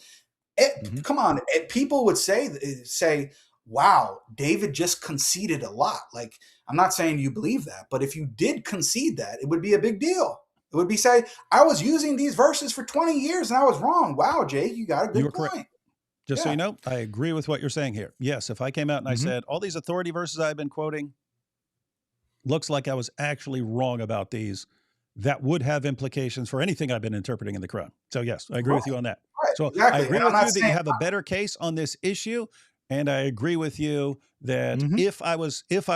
Come on, people would say, wow, David just conceded a lot. Like, I'm not saying you believe that, but if you did concede that, it would be a big deal. It would be say, I was using these verses for 20 years and I was wrong. Wow, Jake, you got a good point. Correct. Just so you know, I agree with what you're saying here. Yes, if I came out and I said, all these authority verses I've been quoting, looks like I was actually wrong about these, that would have implications for anything I've been interpreting in the Quran. So yes, I agree with you on that. So I agree with you that you have a better case on this issue. And I agree with you that if I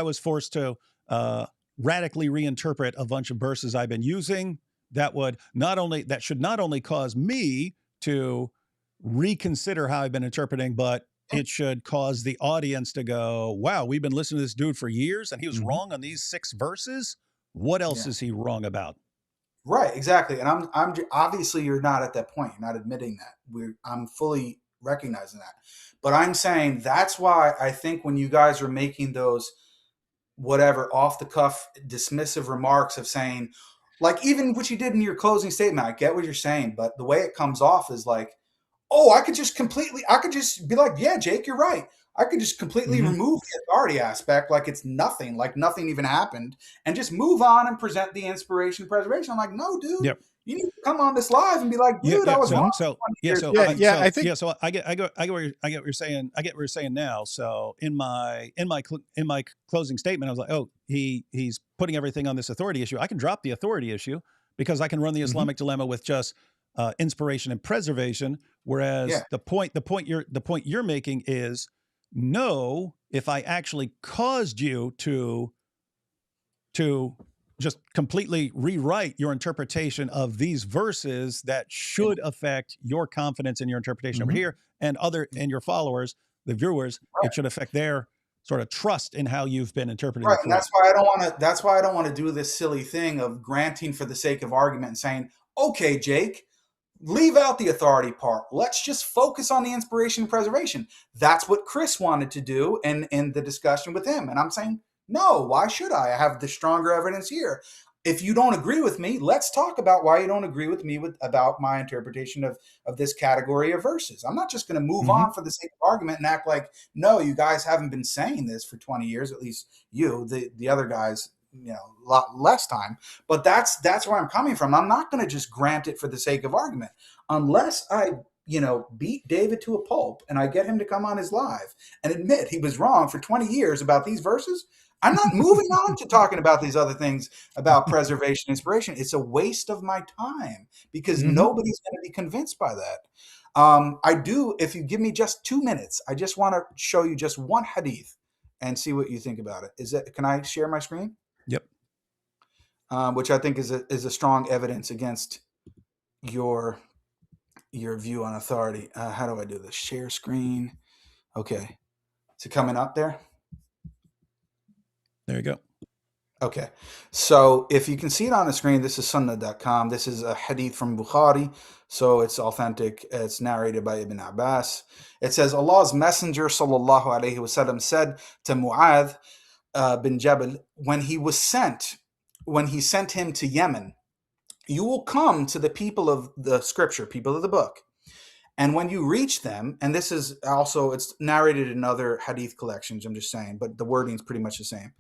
was forced to radically reinterpret a bunch of verses I've been using, that should not only cause me to reconsider how I've been interpreting, but it should cause the audience to go, wow, we've been listening to this dude for years and he was wrong on these 6 verses. What else is he wrong about? Right, exactly. And I'm obviously you're not at that point. You're not admitting that. I'm fully recognizing that. But I'm saying that's why I think when you guys are making those whatever off the cuff dismissive remarks of saying, like even what you did in your closing statement, I get what you're saying, but the way it comes off is like, oh, I could just be like, yeah, Jake, you're right. I could just completely remove the authority aspect like it's nothing, like nothing even happened, and just move on and present the inspiration and preservation. I'm like, no, dude, you need to come on this live and be like, dude, I was wrong. I get what you're saying. I get what you're saying now. So in my closing statement, I was like, oh, he's putting everything on this authority issue. I can drop the authority issue because I can run the Islamic dilemma with just inspiration and preservation. Whereas the point you're making is, no, if I actually caused you to just completely rewrite your interpretation of these verses that should affect your confidence in your interpretation over here and your followers, the viewers, it should affect their sort of trust in how you've been interpreting. Right. And that's why I don't want to do this silly thing of granting for the sake of argument and saying, okay, Jake, leave out the authority part. Let's just focus on the inspiration and preservation. That's what Chris wanted to do in the discussion with him. And I'm saying, no, why should I? I have the stronger evidence here. If you don't agree with me, let's talk about why you don't agree with me about my interpretation of this category of verses. I'm not just going to move on for the sake of argument and act like, no, you guys haven't been saying this for 20 years, at least you, the other guys, a lot less time. But that's where I'm coming from. I'm not going to just grant it for the sake of argument unless I beat David to a pulp and I get him to come on his live and admit he was wrong for 20 years about these verses. I'm not moving on to talking about these other things about preservation, inspiration. It's a waste of my time because nobody's going to be convinced by that. If you give me just 2 minutes, I just want to show you just one hadith and see what you think about it. Can I share my screen? Yep. Which I think is a strong evidence against your view on authority. How do I do this? Share screen. Okay. Is it coming up there? There you go. Okay. So if you can see it on the screen, this is sunnah.com. This is a hadith from Bukhari. So it's authentic. It's narrated by Ibn Abbas. It says, Allah's Messenger sallallahu alaihi wasallam said to Mu'adh bin Jabal, when he sent him to Yemen, you will come to the people of the scripture, people of the book. And when you reach them, and this is also, it's narrated in other hadith collections, I'm just saying, but the wording is pretty much the same.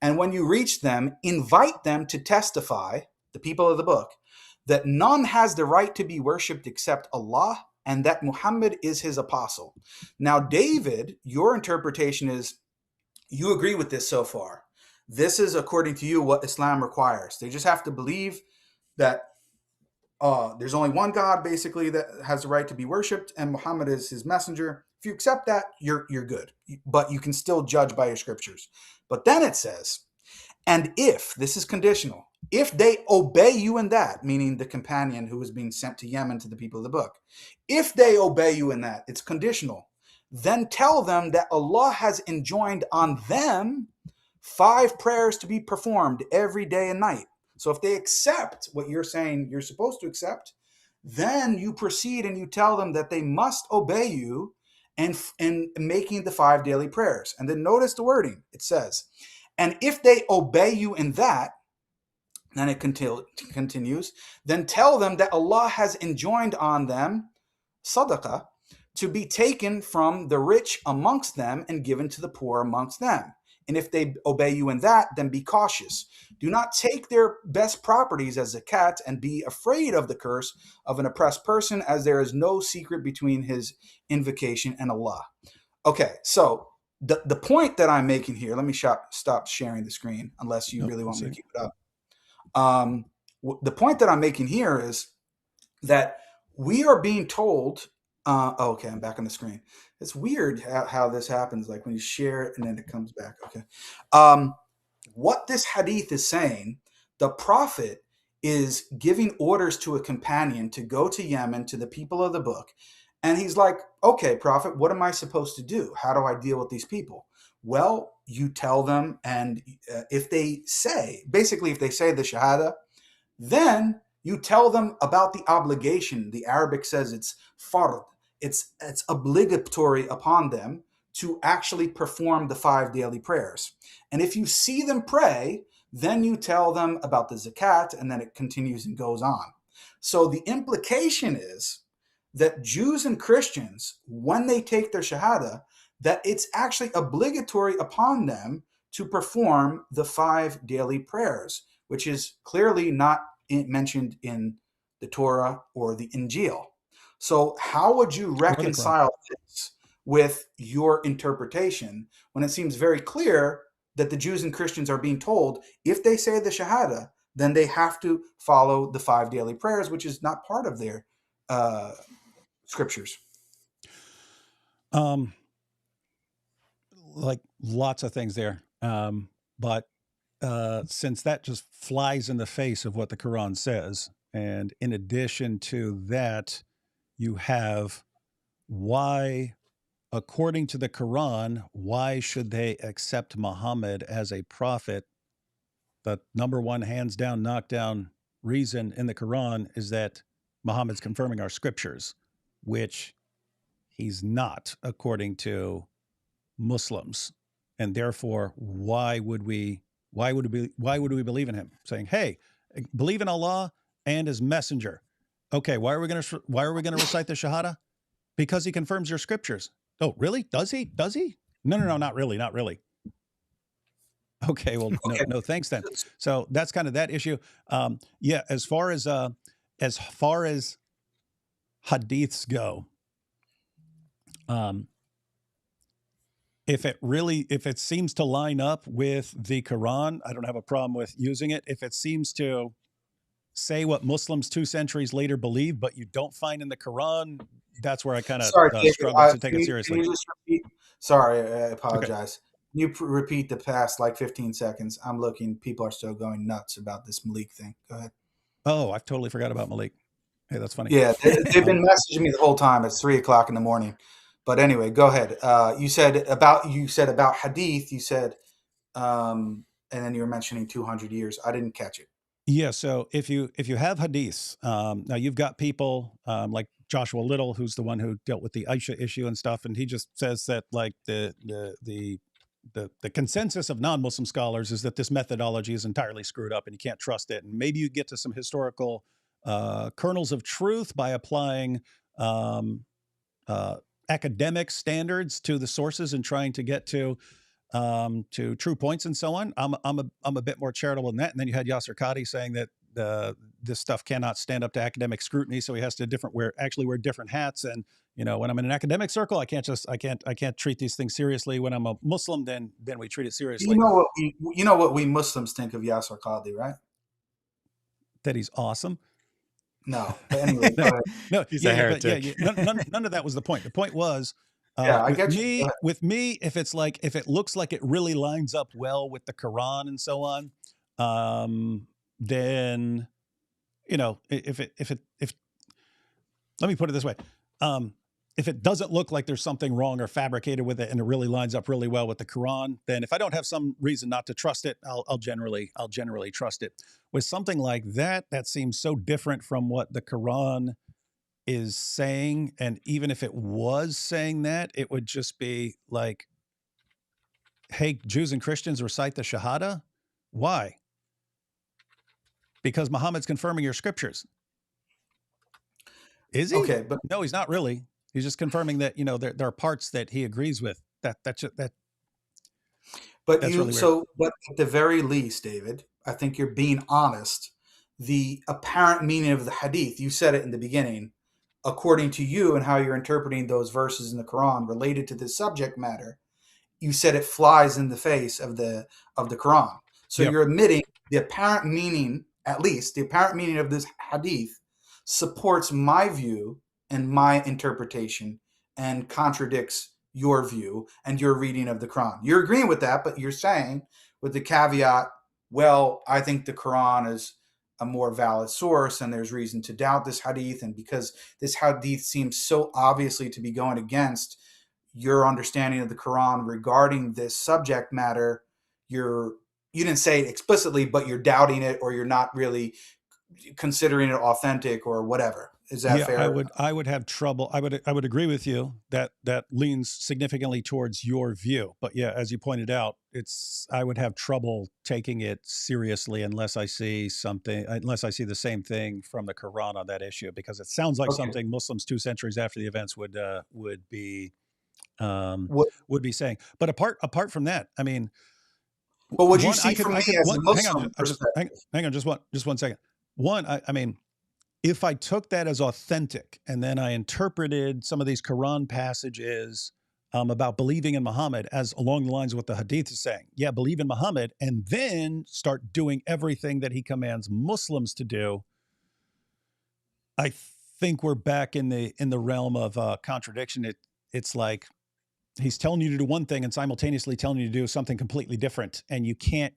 And when you reach them, invite them to testify, the people of the book, that none has the right to be worshipped except Allah, and that Muhammad is his apostle. Now, David, your interpretation is, you agree with this so far. This is, according to you, what Islam requires. They just have to believe that there's only one God, basically, that has the right to be worshipped, and Muhammad is his messenger. If you accept that, you're good. But you can still judge by your scriptures. But then it says, and if, this is conditional, if they obey you in that, meaning the companion who was being sent to Yemen to the people of the book, if they obey you in that, it's conditional, then tell them that Allah has enjoined on them 5 prayers to be performed every day and night. So if they accept what you're saying you're supposed to accept, then you proceed and you tell them that they must obey you in making the 5 daily prayers. And then notice the wording. It says, and if they obey you in that, then it continues, then tell them that Allah has enjoined on them sadaqah to be taken from the rich amongst them and given to the poor amongst them. And if they obey you in that, then be cautious. Do not take their best properties as zakat and be afraid of the curse of an oppressed person, as there is no secret between his invocation and Allah. Okay, so the point that I'm making here, let me stop sharing the screen unless you really want me to keep it up. The point that I'm making here is that we are being told, okay, I'm back on the screen. It's weird how this happens, like when you share it and then it comes back. Okay. What this hadith is saying, the prophet is giving orders to a companion to go to Yemen, to the people of the book. And he's like, okay, prophet, what am I supposed to do? How do I deal with these people? Well, you tell them, and if they say the shahada, then you tell them about the obligation. The Arabic says it's fard. It's obligatory upon them to actually perform the 5 daily prayers. And if you see them pray, then you tell them about the zakat, and then it continues and goes on. So the implication is that Jews and Christians, when they take their shahada, that it's actually obligatory upon them to perform the 5 daily prayers, which is clearly not mentioned in the Torah or the Injil. So how would you reconcile this with your interpretation when it seems very clear that the Jews and Christians are being told if they say the shahada, then they have to follow the 5 daily prayers, which is not part of their scriptures? Like lots of things there. But since that just flies in the face of what the Quran says, and in addition to that, you have why, according to the Quran, why should they accept Muhammad as a prophet? The number one, hands down, knockdown reason in the Quran is that Muhammad's confirming our scriptures, which he's not, according to Muslims. And therefore, why would we believe in him? Saying, hey, believe in Allah and his messenger. Okay, why are we going to recite the shahada? Because he confirms your scriptures. Oh, really? Does he? No, not really. Okay, well, no, thanks then. So that's kind of that issue. Yeah, as far as hadiths go, if it seems to line up with the Quran, I don't have a problem with using it. If it seems to say what Muslims 2 centuries later believe, but you don't find in the Quran, that's where I kind of struggle to take it seriously. Can you just repeat? Sorry, I apologize. Okay. Can you repeat the past 15 seconds? I'm looking. People are still going nuts about this Malik thing. Go ahead. Oh, I totally forgot about Malik. Hey, that's funny. Yeah, they've been messaging me the whole time. It's 3:00 in the morning. But anyway, go ahead. You said about hadith. You said, and then you were mentioning 200 years. I didn't catch it. Yeah. So if you have hadiths, now you've got people like Joshua Little, who's the one who dealt with the Aisha issue and stuff, and he just says that like the consensus of non-Muslim scholars is that this methodology is entirely screwed up and you can't trust it. And maybe you get to some historical kernels of truth by applying academic standards to the sources and trying to get to true points and so on. I'm a bit more charitable than that. And then you had Yasser Qadi saying that this stuff cannot stand up to academic scrutiny, so he has to wear different hats. And when I'm in an academic circle, I can't treat these things seriously. When I'm a Muslim, then we treat it seriously. You know what we Muslims think of Yasser Qadi, right? That he's awesome. No, but anyway, no, he's a heretic. None of that was the point. The point was, with me, if it looks like it really lines up well with the Quran and so on, then if let me put it this way, it doesn't look like there's something wrong or fabricated with it, and it really lines up really well with the Quran, then if I don't have some reason not to trust it, I'll generally trust it. With something like that, that seems so different from what the Quran is saying, and even if it was saying that, it would just be like, hey, Jews and Christians, recite the Shahada. Why? Because Muhammad's confirming your scriptures. Is he? Okay, but no, he's not really. He's just confirming that, you know, there are parts that he agrees with. But that's you really so but at the very least, David, I think you're being honest. The apparent meaning of the hadith, you said it in the beginning, according to you and how you're interpreting those verses in the Quran related to this subject matter, you said it flies in the face of the Quran. So Yep. you're admitting the apparent meaning, at least the apparent meaning of this hadith, supports my view and my interpretation and contradicts your view and your reading of the Quran. You're agreeing with that, but you're saying with the caveat, well, I think the Quran is a more valid source and there's reason to doubt this hadith. And because this hadith seems so obviously to be going against your understanding of the Quran regarding this subject matter, you didn't say it explicitly, but you're doubting it, or you're not really considering it authentic or whatever. Is that fair? I would have trouble. I would agree with you that leans significantly towards your view. But yeah, as you pointed out, I would have trouble taking it seriously unless I see the same thing from the Quran on that issue, because it sounds like something Muslims 2 centuries after the events would be saying. But apart from that, I mean, but would you see from me as a Muslim perspective? Hang on, just one second. One, I mean, if I took that as authentic and then I interpreted some of these Quran passages about believing in Muhammad as along the lines of what the Hadith is saying, yeah, believe in Muhammad, and then start doing everything that he commands Muslims to do, I think we're back in the realm of contradiction. It's like he's telling you to do one thing and simultaneously telling you to do something completely different, and you can't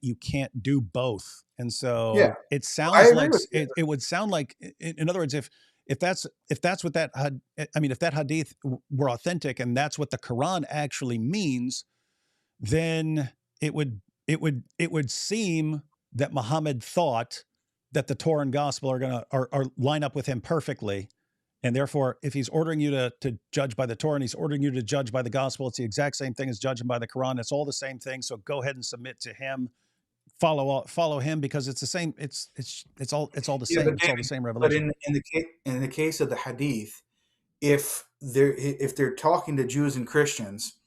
do both. And so it sounds like it would sound like, in other words, if that's what that if that hadith were authentic and that's what the Quran actually means, then it would seem that Muhammad thought that the Torah and Gospel are line up with him perfectly. And therefore, if he's ordering you to judge by the Torah and he's ordering you to judge by the Gospel, it's the exact same thing as judging by the Quran. It's all the same thing. So go ahead and submit to him, follow him, because it's the same. It's all the same. It's all the same revelation. But in the case of the Hadith, if they're talking to Jews and Christians,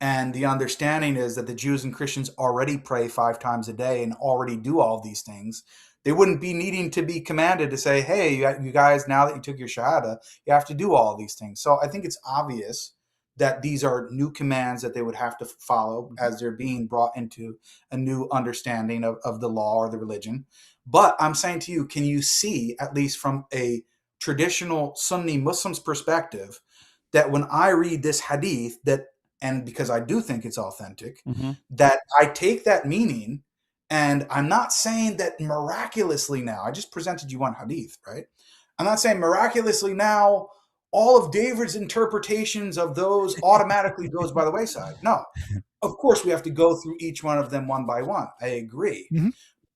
and the understanding is that the Jews and Christians already pray 5 times a day and already do all these things, they wouldn't be needing to be commanded to say, hey, you guys, now that you took your Shahada, you have to do all of these things. So I think it's obvious that these are new commands that they would have to follow as they're being brought into a new understanding of the law or the religion. But I'm saying to you, can you see, at least from a traditional Sunni Muslim's perspective, that when I read this hadith, and because I do think it's authentic, that I take that meaning. And I'm not saying that miraculously now, I just presented you one hadith, right? I'm not saying miraculously now all of David's interpretations of those automatically goes by the wayside. No, of course we have to go through each one of them one by one. I agree.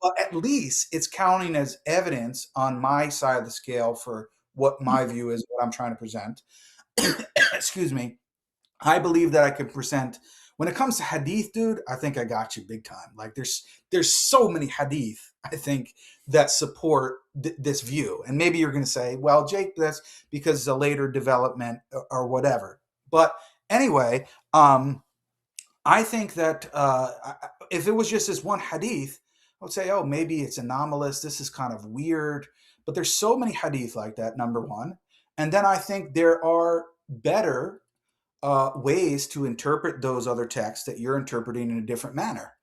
But at least it's counting as evidence on my side of the scale for what my view is, what I'm trying to present. Excuse me. I believe that I could present. When it comes to hadith, dude, I think I got you big time. Like there's so many hadith, I think, that support this view. And maybe you're going to say, well, Jake, that's because it's a later development or whatever. But anyway, I think that if it was just this one hadith, I would say, oh, maybe it's anomalous. This is kind of weird. But there's so many hadith like that, number one. And then I think there are better ways to interpret those other texts that you're interpreting in a different manner.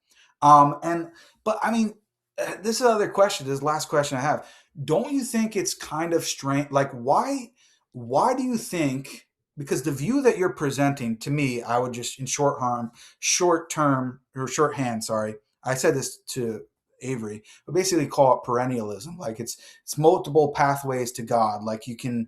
But I mean, this is another question. This is the last question I have. Don't you think it's kind of strange? Like, why do you think? Because the view that you're presenting to me, I would just in shorthand. I said this to Avery, but basically call it perennialism. Like it's multiple pathways to God. Like you can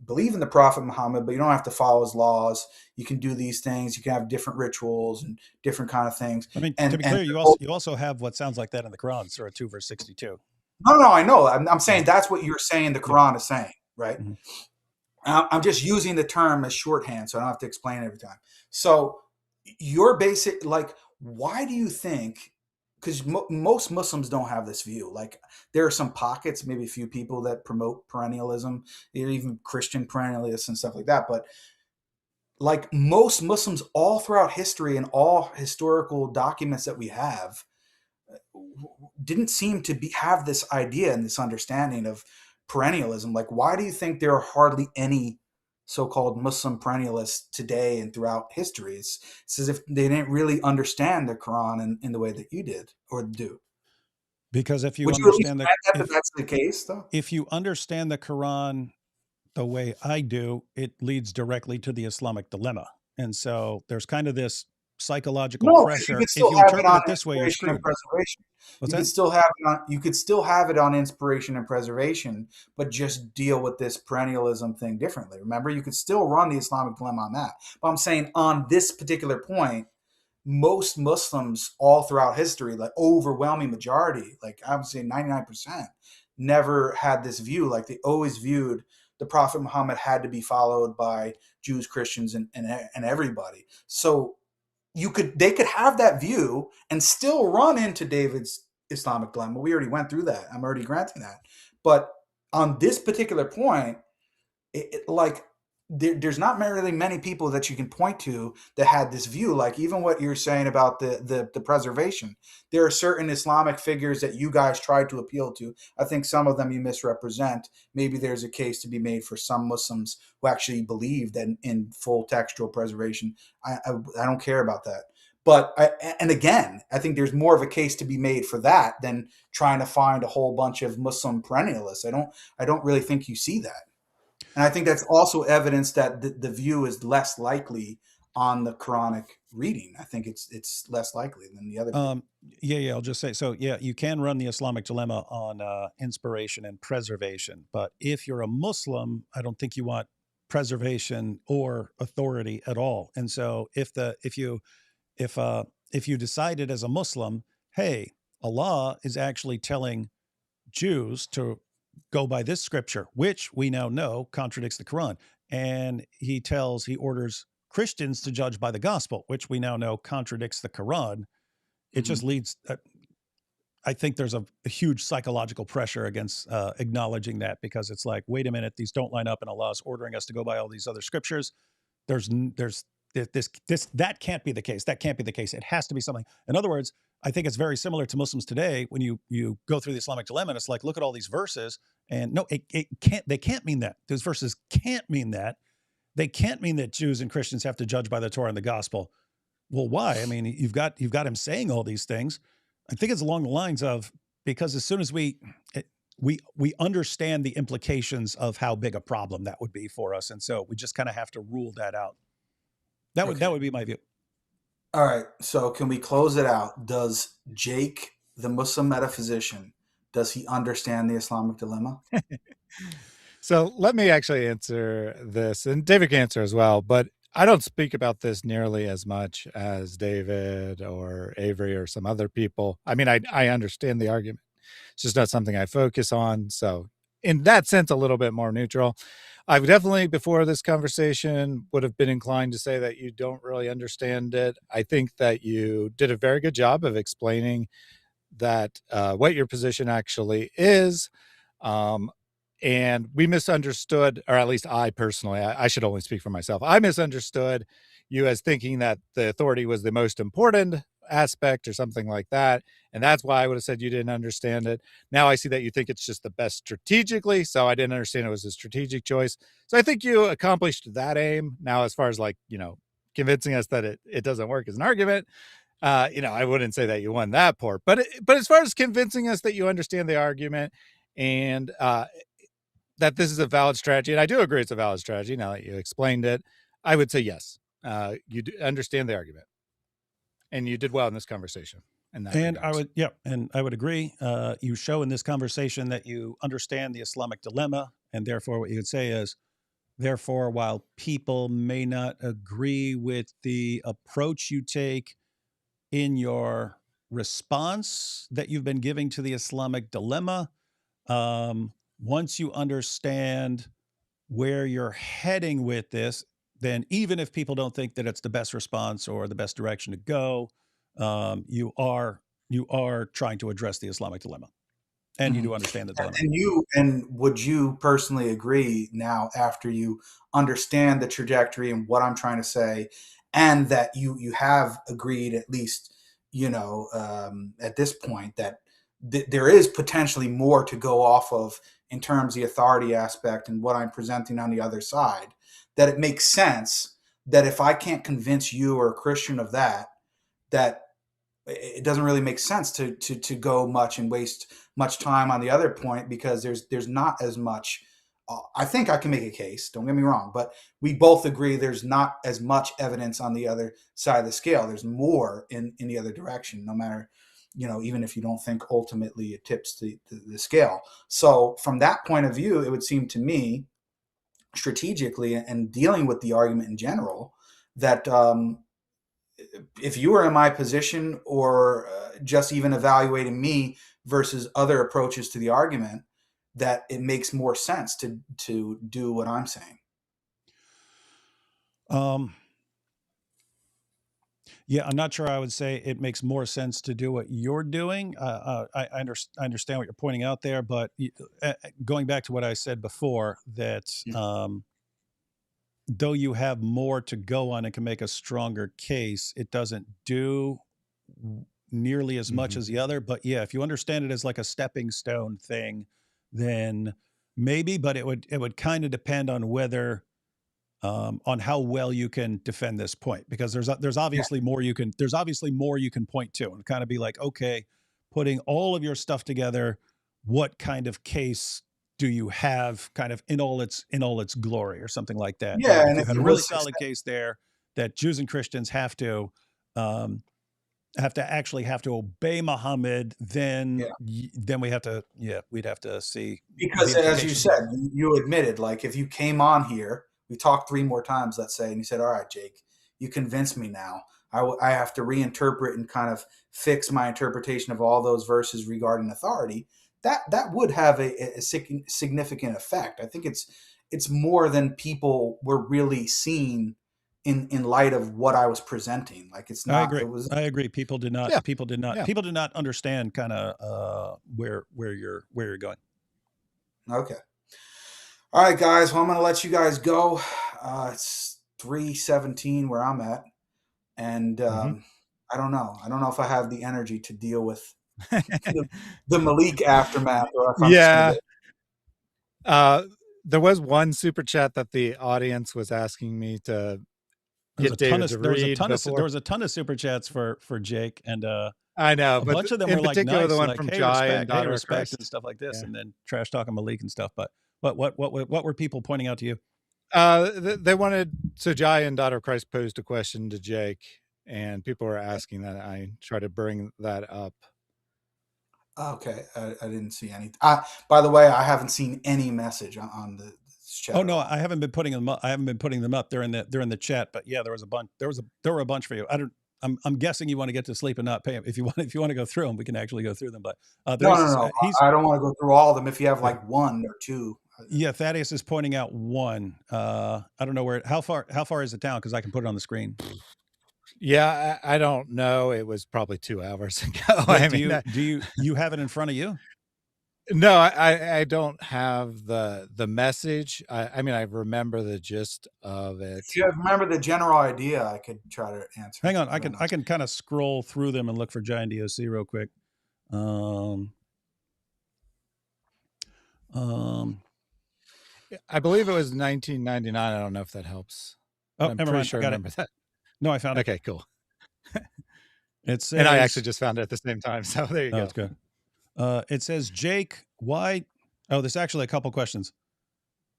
believe in the Prophet Muhammad, but you don't have to follow his laws. You can do these things. You can have different rituals and different kind of things. I mean, to be clear, you also have what sounds like that in the Quran, Surah 2, verse 62. No, I know. I'm saying that's what you're saying the Quran is saying, right? Mm-hmm. I'm just using the term as shorthand, so I don't have to explain it every time. So your basic, like, why do you think, because most Muslims don't have this view. Like there are some pockets, maybe a few people that promote perennialism, even Christian perennialists and stuff like that. But like most Muslims all throughout history and all historical documents that we have didn't seem to have this idea and this understanding of perennialism. Like, why do you think there are hardly any so-called Muslim perennialists today and throughout history? It's as if they didn't really understand the Quran in the way that you did or do. Because if you understand that's the case, though, if you understand the Quran the way I do, it leads directly to the Islamic dilemma, and so there's kind of this psychological pressure. If you interpret it this way, you're screwed. You could still have it on inspiration and preservation, but just deal with this perennialism thing differently. Remember, you could still run the Islamic dilemma on that. But I'm saying on this particular point, most Muslims all throughout history, like overwhelming majority, like I would say 99%, never had this view. Like they always viewed the Prophet Muhammad had to be followed by Jews, Christians, and everybody. So they could have that view and still run into David's Islamic dilemma. We already went through that. I'm already granting that. But on this particular point, there's not really many people that you can point to that had this view. Like even what you're saying about the preservation, there are certain Islamic figures that you guys tried to appeal to. I think some of them you misrepresent. Maybe there's a case to be made for some Muslims who actually believe that in full textual preservation. I don't care about that. But again, I think there's more of a case to be made for that than trying to find a whole bunch of Muslim perennialists. I don't really think you see that. And I think that's also evidence that the view is less likely on the Quranic reading. I think it's less likely than the other. Yeah. I'll just say, so yeah, you can run the Islamic dilemma on inspiration and preservation. But if you're a Muslim, I don't think you want preservation or authority at all. And so if you decided as a Muslim, hey, Allah is actually telling Jews to go by this scripture, which we now know contradicts the Quran. And he orders Christians to judge by the gospel, which we now know contradicts the Quran. It just leads, I think there's a huge psychological pressure against acknowledging that, because it's like, wait a minute, these don't line up and Allah's ordering us to go by all these other scriptures. That can't be the case. That can't be the case. It has to be something. In other words, I think it's very similar to Muslims today when you go through the Islamic dilemma and it's like, look at all these verses, and no, it can't. They can't mean that. Those verses can't mean that. They can't mean that Jews and Christians have to judge by the Torah and the gospel. Well, why? I mean, you've got him saying all these things. I think it's along the lines of, because as soon as we understand the implications of how big a problem that would be for us, and so we just kind of have to rule that out. That would be my view. All right. So can we close it out? Does Jake, the Muslim metaphysician, does he understand the Islamic dilemma? So let me actually answer this, and David can answer as well, but I don't speak about this nearly as much as David or Avery or some other people. I mean, I understand the argument. It's just not something I focus on. So in that sense, a little bit more neutral. I've definitely, before this conversation, would have been inclined to say that you don't really understand it. I think that you did a very good job of explaining that what your position actually is. And we misunderstood, or at least I personally, I should only speak for myself. I misunderstood you as thinking that the authority was the most important aspect or something like that. And that's why I would have said you didn't understand it. Now I see that you think it's just the best strategically. So I didn't understand it was a strategic choice. So I think you accomplished that aim. Now, as far as convincing us that it doesn't work as an argument, I wouldn't say that you won that part. But as far as convincing us that you understand the argument and that this is a valid strategy, and I do agree it's a valid strategy now that you explained it, I would say yes. You do understand the argument. And you did well in this conversation. in that And regards. I would agree. You show in this conversation that you understand the Islamic dilemma, and therefore what you would say is, therefore, while people may not agree with the approach you take in your response that you've been giving to the Islamic dilemma, once you understand where you're heading with this, then even if people don't think that it's the best response or the best direction to go, you are trying to address the Islamic dilemma, and you do understand the dilemma. And would you personally agree now, after you understand the trajectory and what I'm trying to say, and that you have agreed, at least, at this point, that there is potentially more to go off of in terms of the authority aspect and what I'm presenting on the other side, that it makes sense that if I can't convince you or a Christian of that it doesn't really make sense to go much and waste much time on the other point, because there's not as much. I think I can make a case, don't get me wrong, but we both agree there's not as much evidence on the other side of the scale. There's more in the other direction, no matter, even if you don't think ultimately it tips the scale. So from that point of view, it would seem to me, strategically and dealing with the argument in general, that if you were in my position, or just even evaluating me versus other approaches to the argument, that it makes more sense to do what I'm saying. Yeah, I'm not sure I would say it makes more sense to do what you're doing. I understand what you're pointing out there, but going back to what I said before, that though you have more to go on and can make a stronger case, it doesn't do nearly as much as the other. But yeah, if you understand it as like a stepping stone thing, then maybe, but it would kind of depend on whether, on how well you can defend this point, because there's obviously more you can point to, and kind of be like, okay, putting all of your stuff together, what kind of case do you have, kind of in all its glory, or something like that? Yeah, if you had a really solid case there that Jews and Christians have to obey Muhammad, then we'd have to see, because as you said, you admitted, like, if you came on here, we talked 3 more times, let's say, and you said, all right, Jake, you convinced me now. I have to reinterpret and kind of fix my interpretation of all those verses regarding authority. That would have a significant effect. I think it's more than people were really seeing in light of what I was presenting. Like, it's not. I agree. People did not understand kind of where you're going. Okay. All right, guys. Well, I'm going to let you guys go. It's 3:17 where I'm at, and I don't know. I don't know if I have the energy to deal with the Maleek aftermath. Or if I'm there was one super chat that the audience was asking me to get David to read. There was a ton of super chats for Jake, and I know, a but bunch of them in were like particular, nice, the one like, from hey, Jai respect, and Daughter of respect, Christ. and stuff like this, and then trash talking Malik and stuff. But what were people pointing out to you? They wanted, so Jai and Daughter of Christ posed a question to Jake, and people were asking that I try to bring that up. Okay, I didn't see any. By the way, I haven't seen any message on the chat. Oh no, I haven't been putting them up. They're in the chat. But yeah, there was a bunch. There were a bunch for you. I'm guessing you want to get to sleep and not pay them. If you want to go through them, we can actually go through them. But no. I don't want to go through all of them. If you have like 1 or 2. Yeah, Thaddeus is pointing out one. I don't know how far is it down, because I can put it on the screen. Yeah, I don't know. It was probably 2 hours ago. Do you have it in front of you? No, I don't have the message. I mean, I remember the gist of it. If you remember the general idea, I could try to answer. Hang on, I can kind of scroll through them and look for Giant DOC real quick. I believe it was 1999. I don't know if that helps. Oh, I'm never pretty mind. sure I remember that. No, I found it. Okay, cool. It's and I actually just found it at the same time. So there you go. That's good. It says, Jake, why? Oh, there's actually a couple questions.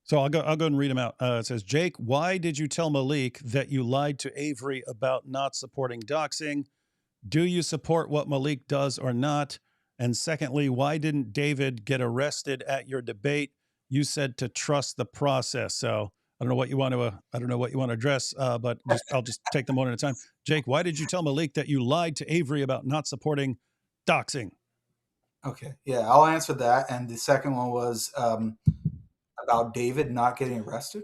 So I'll go and read them out. It says, Jake, why did you tell Malik that you lied to Avery about not supporting doxing? do you support what Malik does or not? And secondly, why didn't David get arrested at your debate? You said to trust the process. So I don't know what you want to address, but I'll just take them one at a time. Jake, why did you tell Malik that you lied to Avery about not supporting doxing? Okay, yeah, I'll answer that. And the second one was about David not getting arrested.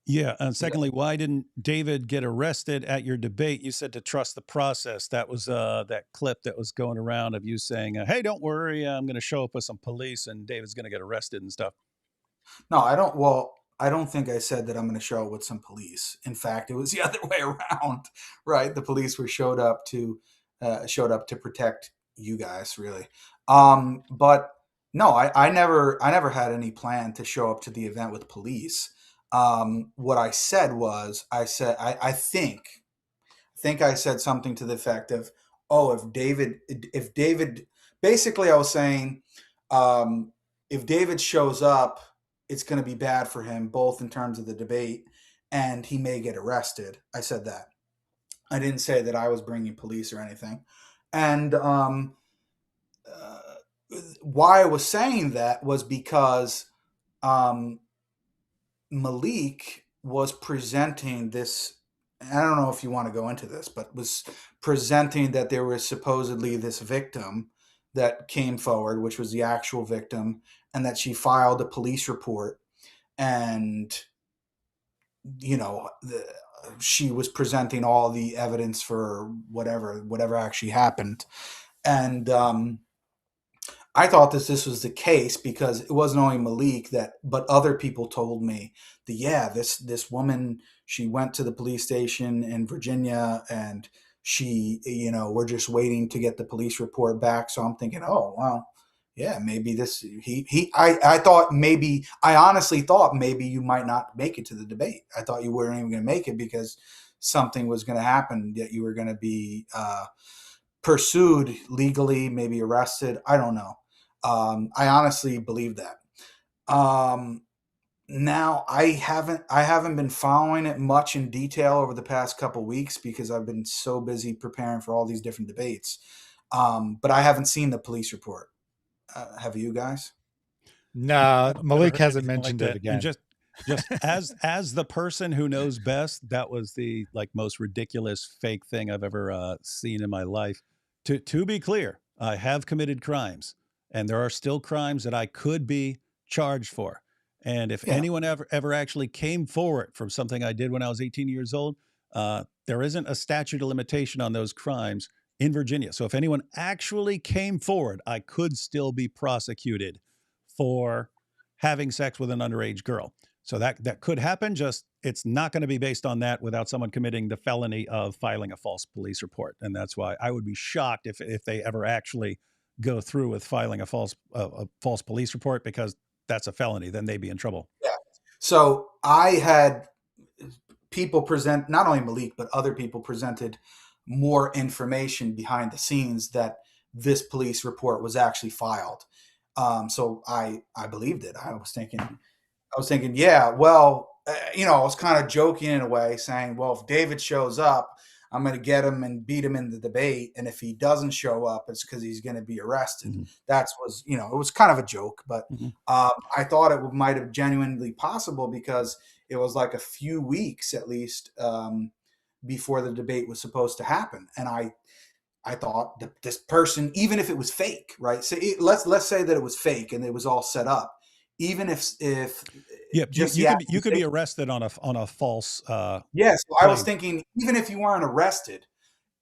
Yeah, and secondly, why didn't David get arrested at your debate? You said to trust the process. That was that clip that was going around of you saying, "Hey, don't worry, I'm going to show up with some police, and David's going to get arrested and stuff." No, I don't. Well, I don't think I said that I'm going to show up with some police. In fact, it was the other way around, right? The police showed up to protect you guys, really. But no, I never had any plan to show up to the event with police. What I said was, I think I said something to the effect of, oh, if David, basically I was saying, if David shows up, it's going to be bad for him, both in terms of the debate and he may get arrested. I said that. I didn't say that I was bringing police or anything. And why I was saying that was because Malik was presenting this. I don't know if you want to go into this, but was presenting that there was supposedly this victim that came forward, which was the actual victim, and that she filed a police report, and she was presenting all the evidence for whatever actually happened. And I thought this was the case because it wasn't only Malik but other people told me that, this woman, she went to the police station in Virginia and she, we're just waiting to get the police report back. So I'm thinking, oh, well, yeah, maybe I honestly thought maybe you might not make it to the debate. I thought you weren't even going to make it because something was going to happen, that you were going to be pursued legally, maybe arrested. I don't know. I honestly believe that. Now I haven't been following it much in detail over the past couple of weeks because I've been so busy preparing for all these different debates. But I haven't seen the police report. Have you guys? No, Malik hasn't mentioned it again. And just as the person who knows best, that was the most ridiculous fake thing I've ever seen in my life. To be clear, I have committed crimes, and there are still crimes that I could be charged for. And if anyone ever actually came forward from something I did when I was 18 years old, there isn't a statute of limitation on those crimes in Virginia. So if anyone actually came forward, I could still be prosecuted for having sex with an underage girl. So that could happen. Just it's not going to be based on that without someone committing the felony of filing a false police report. And that's why I would be shocked if they ever actually go through with filing a false police report, because that's a felony. Then they'd be in trouble. Yeah. So I had people present, not only Malik, but other people presented more information behind the scenes that this police report was actually filed. So I believed it. I was thinking, yeah, well, I was kind of joking in a way, saying, well, if David shows up, I'm going to get him and beat him in the debate. And if he doesn't show up, it's because he's going to be arrested. Mm-hmm. It was kind of a joke, but I thought it might have genuinely possible because it was like a few weeks at least before the debate was supposed to happen. And I thought that this person, even if it was fake, right? So let's say that it was fake and it was all set up. Even if you could be arrested on a false. Yes, so I was thinking, even if you weren't arrested,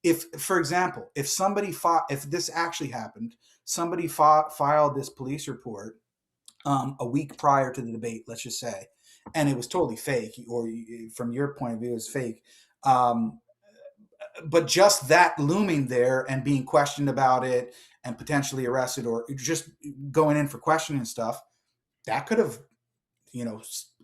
if, for example, if this actually happened, somebody filed this police report a week prior to the debate, let's just say, and it was totally fake, or from your point of view, it's fake. But just that looming there and being questioned about it and potentially arrested or just going in for questioning and stuff, that could have,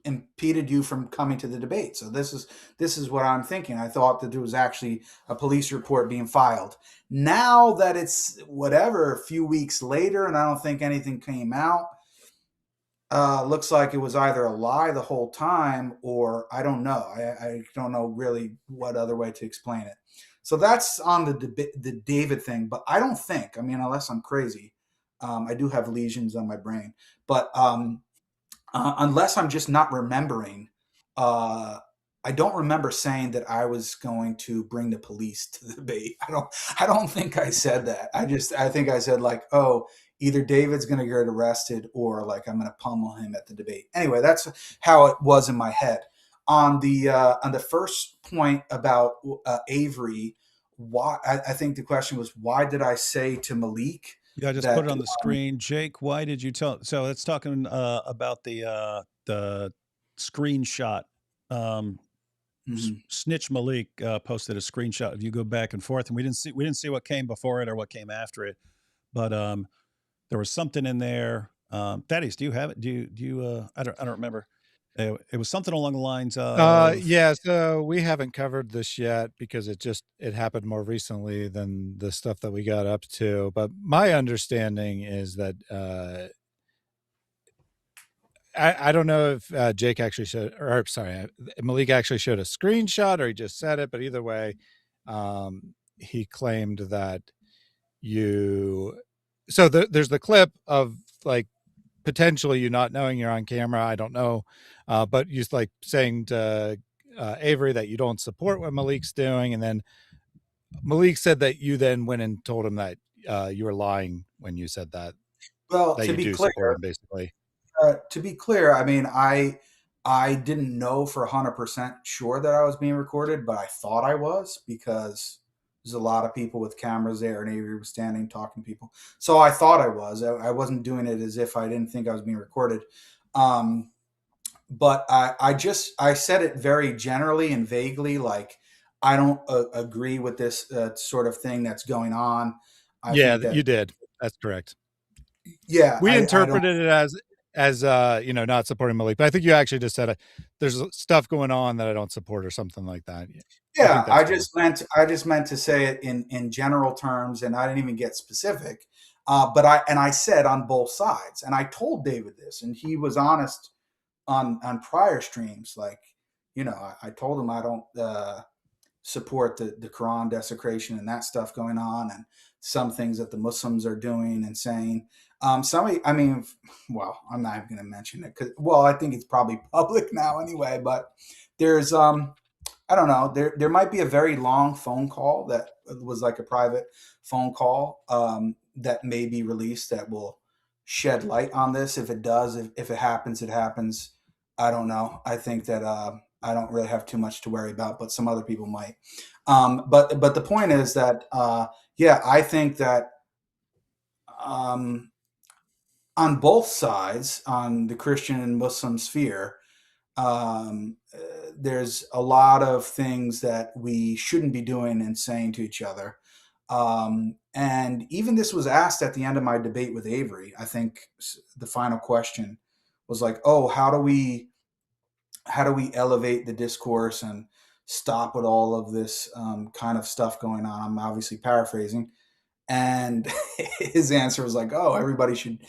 impeded you from coming to the debate. So this is what I'm thinking. I thought that there was actually a police report being filed. Now that it's a few weeks later, and I don't think anything came out, looks like it was either a lie the whole time, or I don't know. I don't know really what other way to explain it. So that's on the David thing. But I don't think, I mean, unless I'm crazy, I do have lesions on my brain. But unless I'm just not remembering, I don't remember saying that I was going to bring the police to the debate. I don't think I said that. I think I said like, oh, either David's going to get arrested or like I'm going to pummel him at the debate. Anyway, that's how it was in my head. On the first point about Avery, why I think the question was, why did I say to Malik? Yeah, I just put it on the screen. Jake, why did you tell? So it's talking about the screenshot. Snitch Malik posted a screenshot. If you go back and forth, and we didn't see what came before it or what came after it, but there was something in there. Thaddeus, do you have it? Do you? I don't remember. It was something along the lines of. Yeah, so we haven't covered this yet because it happened more recently than the stuff that we got up to. But my understanding is that I don't know if Jake actually showed, or sorry, Malik actually showed a screenshot or he just said it. But either way, he claimed that so there's the clip of like potentially you not knowing you're on camera. I don't know. But you like saying to Avery that you don't support what Malik's doing. And then Malik said that you then went and told him that you were lying when you said that. Well, that to you be do clear, support him, basically. To be clear, I mean, I didn't know for 100% sure that I was being recorded, but I thought I was because there's a lot of people with cameras there and Avery was standing talking to people. So I thought I was. I wasn't doing it as if I didn't think I was being recorded. But I said it very generally and vaguely, like I don't agree with this sort of thing that's going on. You did. That's correct. Yeah, we interpreted it as not supporting Malik, but I think you actually just said there's stuff going on that I don't support or something like that. Yeah, I just meant to say it in general terms, and I didn't even get specific. But I said on both sides, and I told David this, and he was honest on prior streams. Like, I told him I don't support the Quran desecration and that stuff going on, and some things that the Muslims are doing and saying. I'm not even going to mention it because, I think it's probably public now anyway. But there's, I don't know, there might be a very long phone call that was like a private phone call that may be released that will shed light on this. If it does, if it happens, it happens. I don't know. I think that I don't really have too much to worry about, but some other people might. But the point is that, I think that on both sides, on the Christian and Muslim sphere, there's a lot of things that we shouldn't be doing and saying to each other. And even this was asked at the end of my debate with Avery. I think the final question was like, oh, how do we elevate the discourse and stop with all of this kind of stuff going on? I'm obviously paraphrasing. And his answer was like, oh, everybody should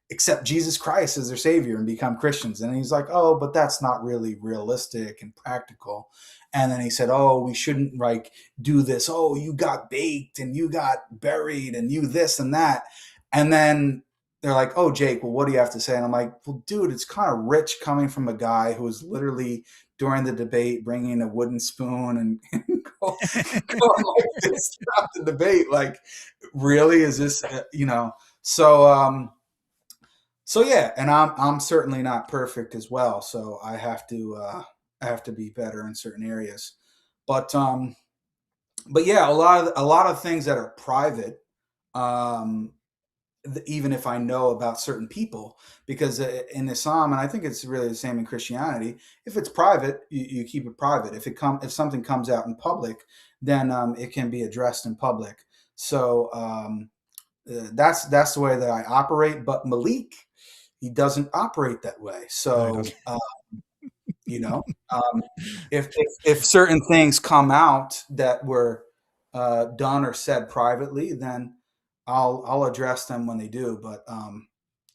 accept Jesus Christ as their savior and become Christians. And he's like, oh, but that's not really realistic and practical. And then he said, oh, we shouldn't like do this. Oh, you got baked and you got buried and you this and that. And then they're like, oh, Jake, well, what do you have to say? And I'm like, well, dude, it's kind of rich coming from a guy who was literally during the debate bringing a wooden spoon and going like this throughout the debate. Like, really, is this, So yeah, and I'm certainly not perfect as well. So I have to be better in certain areas. But yeah, a lot of things that are private, even if I know about certain people, because in Islam, and I think it's really the same in Christianity, if it's private, you keep it private. If something comes out in public, then it can be addressed in public. So that's the way that I operate. But Malik, he doesn't operate that way. So if certain things come out that were done or said privately, then I'll address them when they do. But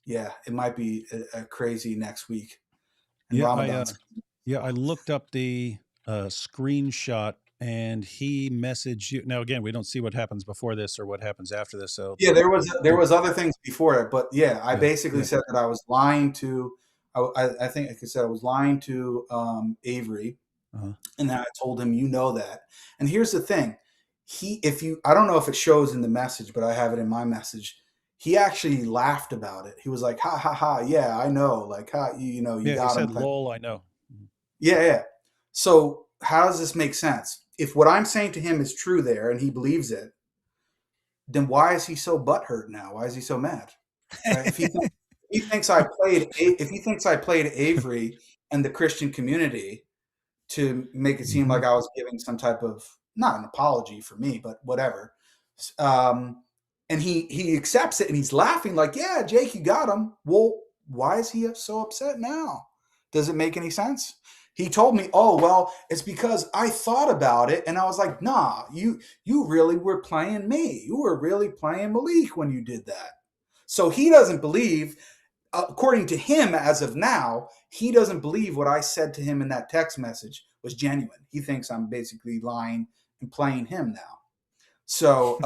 it might be a crazy next week. I looked up the screenshot and he messaged you. Now, again, we don't see what happens before this or what happens after this. So yeah, there was other things before it, but yeah, I basically said that I was lying to. I think, like I said, I was lying to Avery, and then I told him, you know that. And here's the thing, I don't know if it shows in the message, but I have it in my message. He actually laughed about it. He was like, "Ha ha ha! Yeah, I know. Like, ha, you know, you got him." He said, "Lol, I know." Yeah. So how does this make sense? If what I'm saying to him is true there, and he believes it, then why is he so butthurt now? Why is he so mad? Right? If he thinks I played Avery and the Christian community to make it seem like I was giving some type of, not an apology for me, but whatever. And he accepts it and he's laughing like, yeah, Jake, you got him. Well, why is he so upset now? Does it make any sense? He told me, oh, well, it's because I thought about it. And I was like, nah, you really were playing me. You were really playing Malik when you did that. So he doesn't believe, according to him as of now, he doesn't believe what I said to him in that text message was genuine. He thinks I'm basically lying and playing him now. So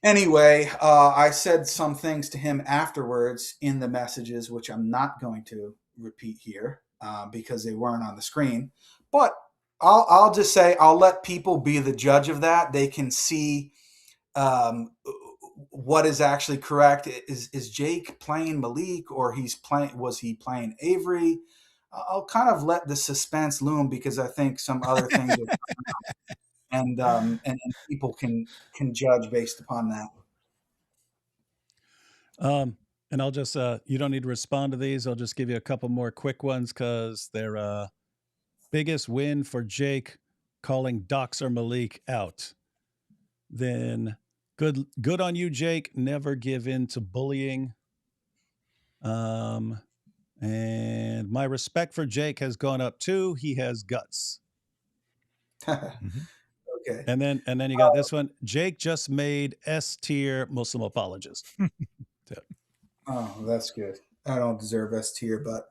anyway, I said some things to him afterwards in the messages, which I'm not going to repeat here because they weren't on the screen. But I'll just say I'll let people be the judge of that. They can see what is actually correct. Is Jake playing Malik, or was he playing Avery? I'll kind of let the suspense loom because I think some other things are and people can judge based upon that. And I'll just you don't need to respond to these. I'll just give you a couple more quick ones because they're biggest win for Jake calling Doxer Malik out. Then good on you, Jake. Never give in to bullying. And my respect for Jake has gone up too. He has guts. Okay. And then you got this one. Jake just made S tier Muslim apologist. Oh, that's good. I don't deserve S tier, but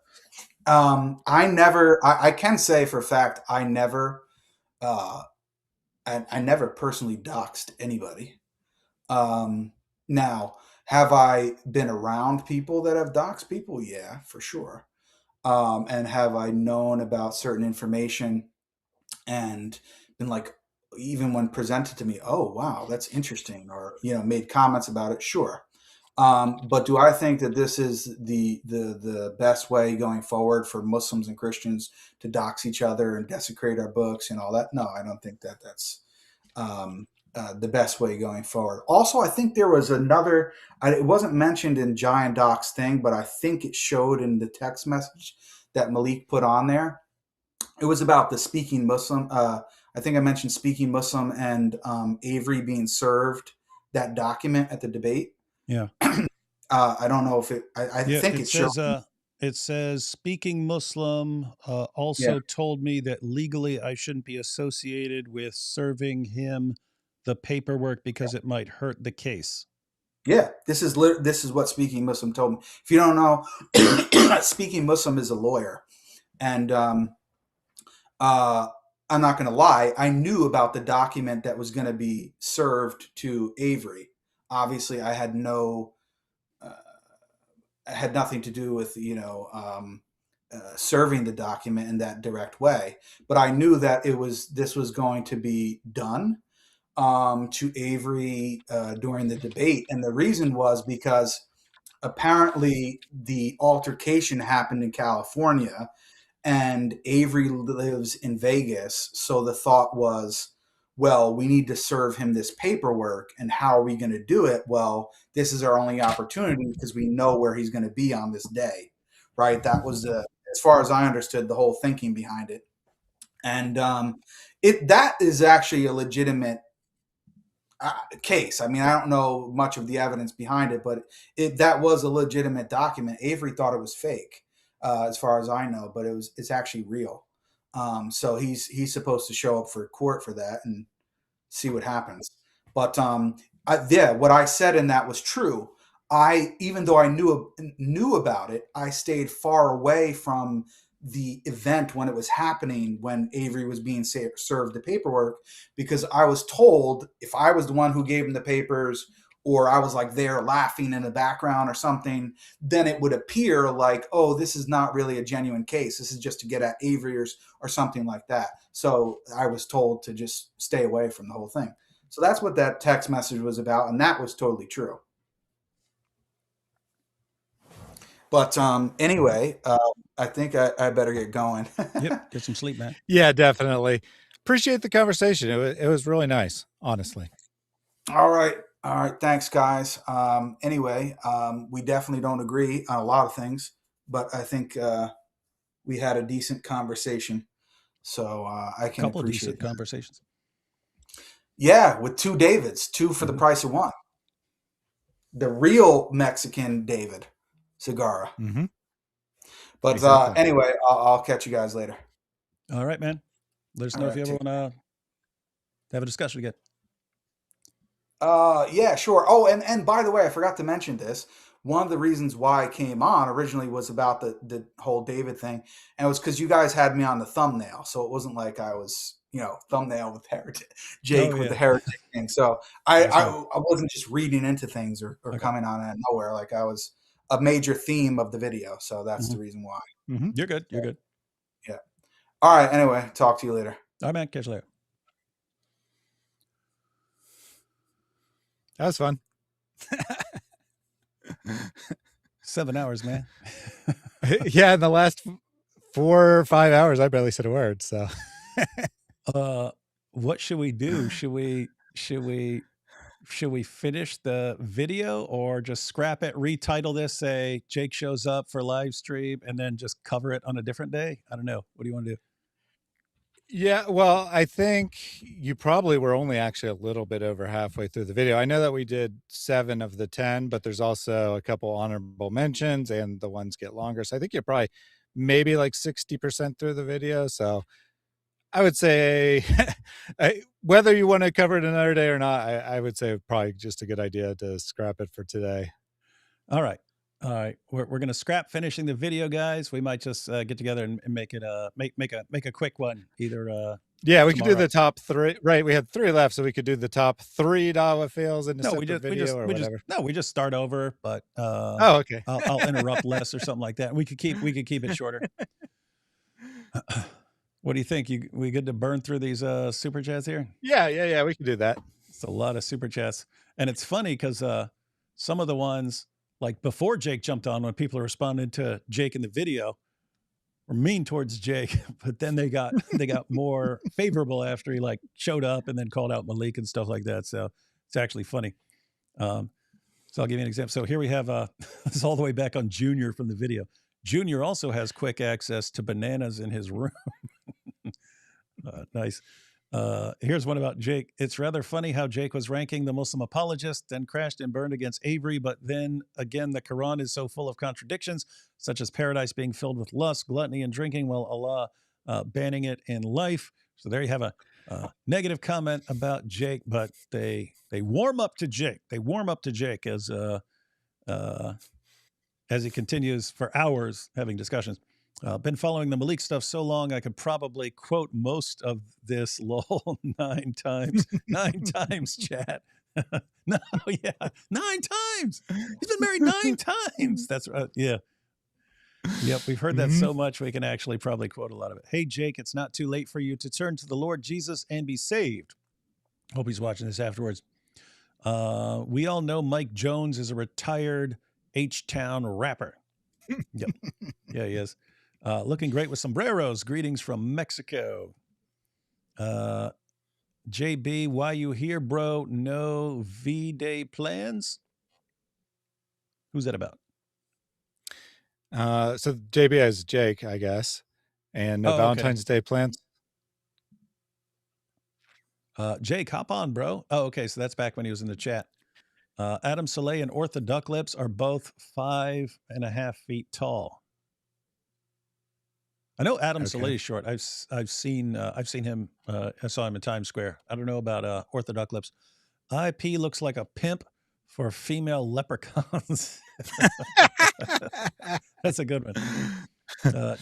I can say for a fact I never personally doxed anybody. Now, have I been around people that have doxed people? Yeah, for sure. And have I known about certain information and been like, even when presented to me, oh, wow, that's interesting, or, made comments about it? Sure. But do I think that this is the best way going forward for Muslims and Christians to dox each other and desecrate our books and all that? No, I don't think that that's the best way going forward. Also, I think there was another, it wasn't mentioned in Giant Doc's thing, but I think it showed in the text message that Malik put on there. It was about the Speaking Muslim. I think I mentioned Speaking Muslim and Avery being served that document at the debate. Yeah. I don't know if I think it says it says Speaking Muslim also told me that legally I shouldn't be associated with serving him the paperwork because it might hurt the case. Yeah, this is what Speaking Muslim told me. If you don't know, Speaking Muslim is a lawyer, and I'm not going to lie. I knew about the document that was going to be served to Avery. Obviously, I had had nothing to do with serving the document in that direct way. But I knew that this was going to be done to Avery during the debate, and the reason was because apparently the altercation happened in California, and Avery lives in Vegas. So the thought was, well, we need to serve him this paperwork, and how are we going to do it? Well, this is our only opportunity because we know where he's going to be on this day, right? That was, as far as I understood, the whole thinking behind it. And that is actually a legitimate case. I mean, I don't know much of the evidence behind it, but that was a legitimate document. Avery thought it was fake, as far as I know, but it's actually real. So he's supposed to show up for court for that and see what happens. But what I said in that was true. Even though I knew about it, I stayed far away from the event when it was happening, when Avery was being served the paperwork, because I was told if I was the one who gave him the papers, or I was like there laughing in the background or something, then it would appear like, oh, this is not really a genuine case. This is just to get at Avery or something like that. So I was told to just stay away from the whole thing. So that's what that text message was about, and that was totally true. But anyway, I think I better get going. Yep, get some sleep, man. Yeah, definitely. Appreciate the conversation. It was really nice, honestly. All right. Thanks, guys. Anyway, we definitely don't agree on a lot of things, but I think we had a decent conversation. So I can Couple appreciate decent conversations. Yeah, with two Davids, two for the price of one. The real Mexican David Segarra. Mm-hmm. But Exactly. Anyway, I'll catch you guys later. All right, man. Let us know if you ever want to have a discussion again. Yeah, sure. Oh, and by the way, I forgot to mention this. One of the reasons why I came on originally was about the whole David thing, and it was because you guys had me on the thumbnail, so it wasn't like I was, thumbnail with Jake with the heretic thing. So I wasn't just reading into things or coming on out of nowhere. Like I was a major theme of the video, so that's the reason why. Mm-hmm. You're good. You're good. Yeah. All right. Anyway, talk to you later. All right, man. Catch you later. That was fun. 7 hours, man. Yeah, in the last 4 or 5 hours, I barely said a word. So, what should we do? Should we finish the video or just scrap it, retitle this, say Jake shows up for live stream, and then just cover it on a different day? I don't know. What do you want to do? Yeah, well, I think you probably were only actually a little bit over halfway through the video. I know that we did 7 of the 10, but there's also a couple honorable mentions and the ones get longer. So I think you're probably maybe like 60% through the video. So I would say whether you want to cover it another day or not, I would say probably just a good idea to scrap it for today. All right. We're going to scrap finishing the video, guys. We might just get together and make it make a quick one. Either yeah, we could do the top 3. Right, we had 3 left, so we could do the top 3 Dawah fails in a separate video or whatever. We just start over. But oh, okay. I'll interrupt less or something like that. We could keep it shorter. What do you think? We good to burn through these super chats here? Yeah. We can do that. It's a lot of super chats, and it's funny because some of the ones, like before Jake jumped on, when people responded to Jake in the video, were mean towards Jake, but then they got more favorable after he like showed up and then called out Malik and stuff like that. So it's actually funny. So I'll give you an example. So here we have this is all the way back on Junior from the video. Junior also has quick access to bananas in his room. Nice. Here's one about Jake. It's rather funny how Jake was ranking the Muslim apologist, then crashed and burned against Avery. But then again, the Quran is so full of contradictions, such as paradise being filled with lust, gluttony, and drinking, while Allah banning it in life. So there you have a negative comment about Jake, but they warm up to Jake. They warm up to Jake as he continues for hours having discussions. Been following the Malik stuff so long, I could probably quote most of this lol 9 times. 9 times, chat. No, yeah, 9 times. He's been married 9 times. That's right. Yeah. Yep, we've heard that so much we can actually probably quote a lot of it. Hey, Jake, it's not too late for you to turn to the Lord Jesus and be saved. Hope he's watching this afterwards. We all know Mike Jones is a retired H-Town rapper. Yep. Yeah, he is. Looking great with sombreros. Greetings from Mexico. JB, why you here, bro? No V-Day plans? Who's that about? So JB has Jake, I guess, and no Valentine's Day plans. Jake, hop on, bro. Oh, okay. So that's back when he was in the chat. Adam Soleil and Ortha Ducklips are both 5.5 feet tall. I know Adam Soleil is short. I've seen him. I saw him in Times Square. I don't know about Ortha Ducklips. IP looks like a pimp for female leprechauns. That's a good one.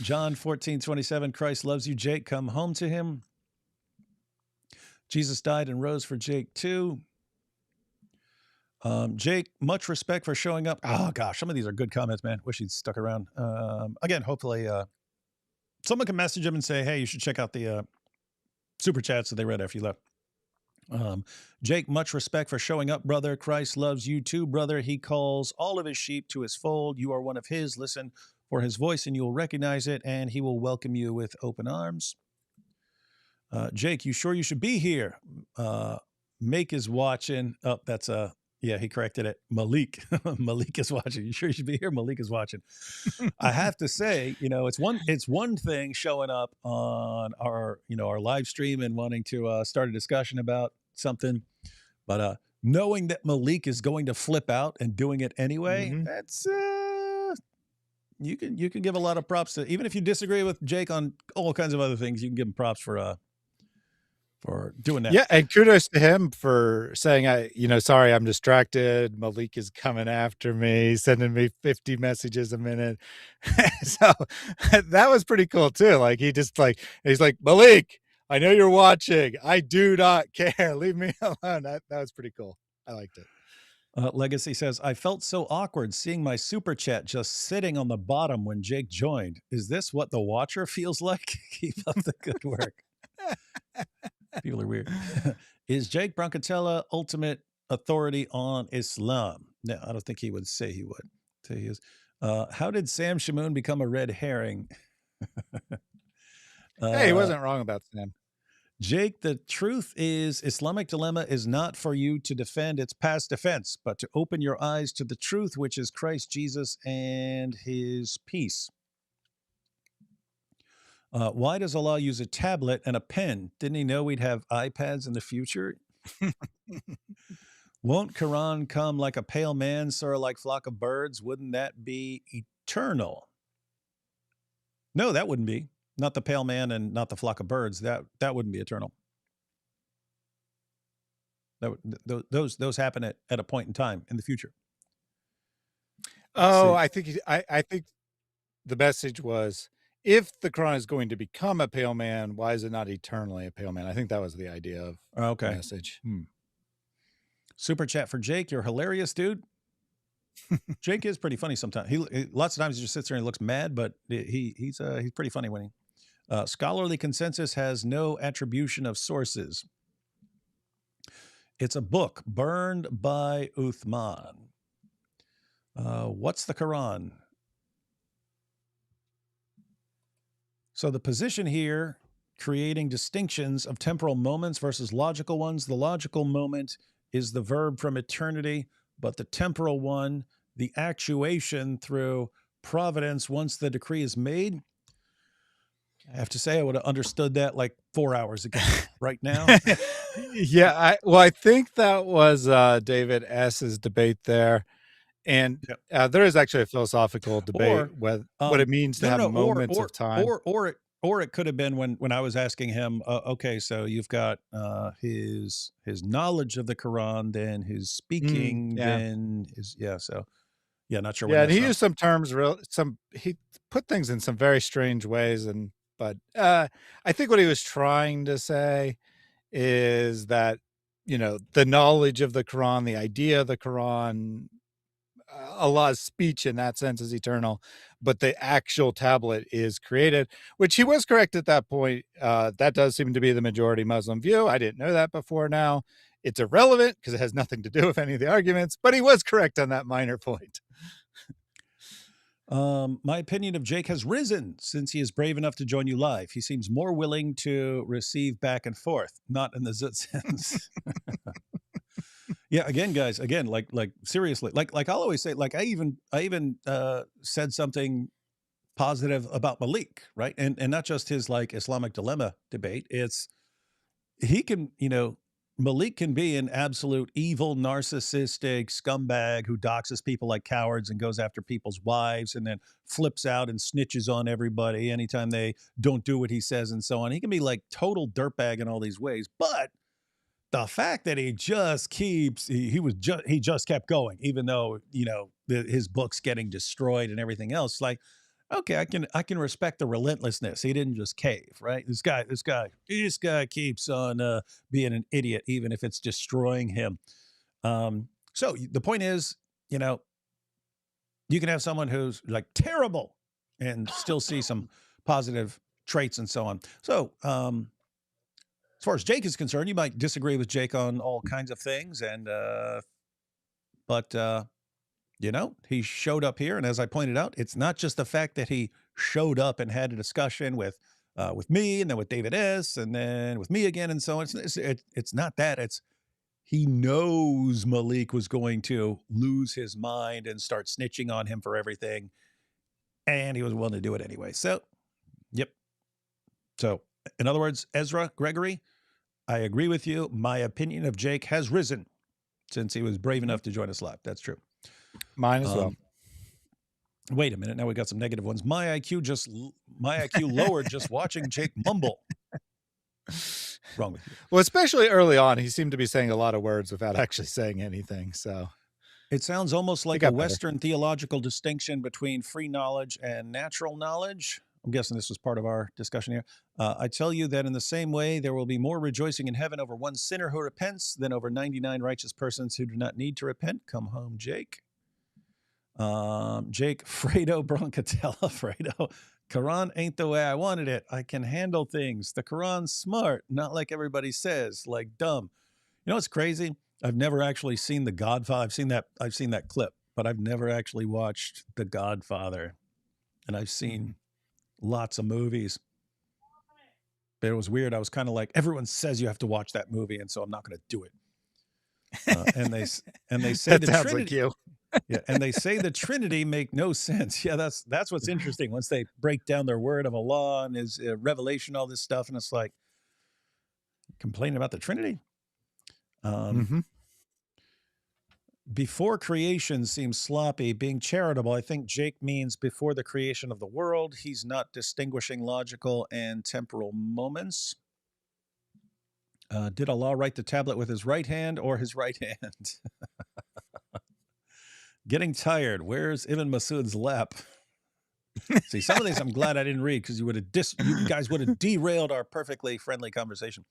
John 14:27, Christ loves you, Jake. Come home to him. Jesus died and rose for Jake too. Jake, much respect for showing up. Oh gosh, some of these are good comments, man. Wish he'd stuck around. Again, hopefully someone can message him and say, hey, you should check out the super chats that they read after you left. Jake, much respect for showing up, brother. Christ loves you too, brother. He calls all of his sheep to his fold. You are one of his. Listen for his voice and you will recognize it, and he will welcome you with open arms. Jake, you sure you should be here? Make is watching. Oh, that's yeah, he corrected it. Malik. Malik is watching. You sure you should be here? Malik is watching. I have to say, it's one thing showing up on our live stream and wanting to start a discussion about something, but knowing that Malik is going to flip out and doing it anyway, that's you can give a lot of props to, even if you disagree with Jake on all kinds of other things, you can give him props for doing that. Yeah, and kudos to him for saying, sorry, I'm distracted. Malik is coming after me, sending me 50 messages a minute. So that was pretty cool too. Like he's like, Malik, I know you're watching. I do not care. Leave me alone. That was pretty cool. I liked it. Legacy says, I felt so awkward seeing my super chat just sitting on the bottom when Jake joined. Is this what the watcher feels like? Keep up the good work. People are weird. Is Jake Brancatella ultimate authority on Islam? No, I don't think he would say he would. Say he is. How did Sam Shamoon become a red herring? Hey, he wasn't wrong about Sam. Jake, the truth is Islamic dilemma is not for you to defend its past defense, but to open your eyes to the truth, which is Christ Jesus and his peace. Why does Allah use a tablet and a pen? Didn't he know we'd have iPads in the future? Won't Quran come like a pale man, sir, like flock of birds? Wouldn't that be eternal? No, that wouldn't be. Not the pale man and not the flock of birds. That wouldn't be eternal. Those happen at a point in time in the future. Oh, I think the message was, if the Quran is going to become a pale man, why is it not eternally a pale man? I think that was the idea of the message. Super chat for Jake. You're hilarious, dude. Jake is pretty funny sometimes. He lots of times he just sits there and he looks mad, but he's pretty funny when he. Scholarly consensus has no attribution of sources. It's a book burned by Uthman. What's the Quran? So the position here, creating distinctions of temporal moments versus logical ones. The logical moment is the verb from eternity, but the temporal one, the actuation through providence once the decree is made. I have to say, I would have understood that like 4 hours ago. Right now. Yeah, I think that was David S.'s debate there. And there is actually a philosophical debate what it means to have moments of time. Or it could have been when I was asking him, okay, so you've got his knowledge of the Quran, then his speaking, then his not sure. Yeah, and he used some terms he put things in some very strange ways, but I think what he was trying to say is that the knowledge of the Quran, the idea of the Quran, Allah's speech in that sense is eternal, but the actual tablet is created, which he was correct at that point. That does seem to be the majority Muslim view. I didn't know that before now. It's irrelevant because it has nothing to do with any of the arguments, but he was correct on that minor point. My opinion of Jake has risen since he is brave enough to join you live. He seems more willing to receive back and forth, not in the zut sense. Yeah, again, guys, like seriously, like I'll always say, like I even said something positive about Malik, right? And not just his like Islamic dilemma debate. It's Malik can be an absolute evil, narcissistic scumbag who doxes people like cowards and goes after people's wives and then flips out and snitches on everybody anytime they don't do what he says and so on. He can be like total dirtbag in all these ways, but the fact that he just keeps, he just kept going, even though, his book's getting destroyed and everything else. Like, okay, I can respect the relentlessness. He didn't just cave, right? This guy keeps on being an idiot, even if it's destroying him. So the point is, you know, you can have someone who's like terrible and still see some positive traits and so on. So as far as Jake is concerned, you might disagree with Jake on all kinds of things, and but you know, he showed up here, and as I pointed out, it's not just the fact that he showed up and had a discussion with me, and then with David S, and then with me again, and so on. It's not that. It's he knows Malik was going to lose his mind and start snitching on him for everything, and he was willing to do it anyway. So, yep. So, in other words, Ezra Gregory, I agree with you. My opinion of Jake has risen since he was brave enough to join us live. That's true. Mine as well. Wait a minute. Now we got some negative ones. My IQ lowered just watching Jake mumble. Wrong with you. Well, especially early on, he seemed to be saying a lot of words without actually saying anything. So it sounds almost like a Western theological distinction between free knowledge and natural knowledge. I'm guessing this was part of our discussion here. I tell you that in the same way, there will be more rejoicing in heaven over one sinner who repents than over 99 righteous persons who do not need to repent. Come home, Jake. Jake Fredo Brancatella. Fredo. Quran ain't the way I wanted it. I can handle things. The Quran's smart, not like everybody says, like dumb. You know what's crazy? I've never actually seen The Godfather. I've seen that clip, but I've never actually watched The Godfather. And I've seen lots of movies. But it was weird. I was kind of like, everyone says you have to watch that movie, and so I'm not going to do it. And they say the sounds Trinity. like you. Yeah, and they say the Trinity make no sense. Yeah, that's what's interesting. Once they break down their word of Allah and his revelation, all this stuff, and it's like complaining about the Trinity. Before creation seems sloppy. Being charitable, I think Jake means before the creation of the world. He's not distinguishing logical and temporal moments. Did Allah write the tablet with his right hand or his right hand? Getting tired. Where's Ibn Masud's lap? See, some of these I'm glad I didn't read because you guys would have derailed our perfectly friendly conversation.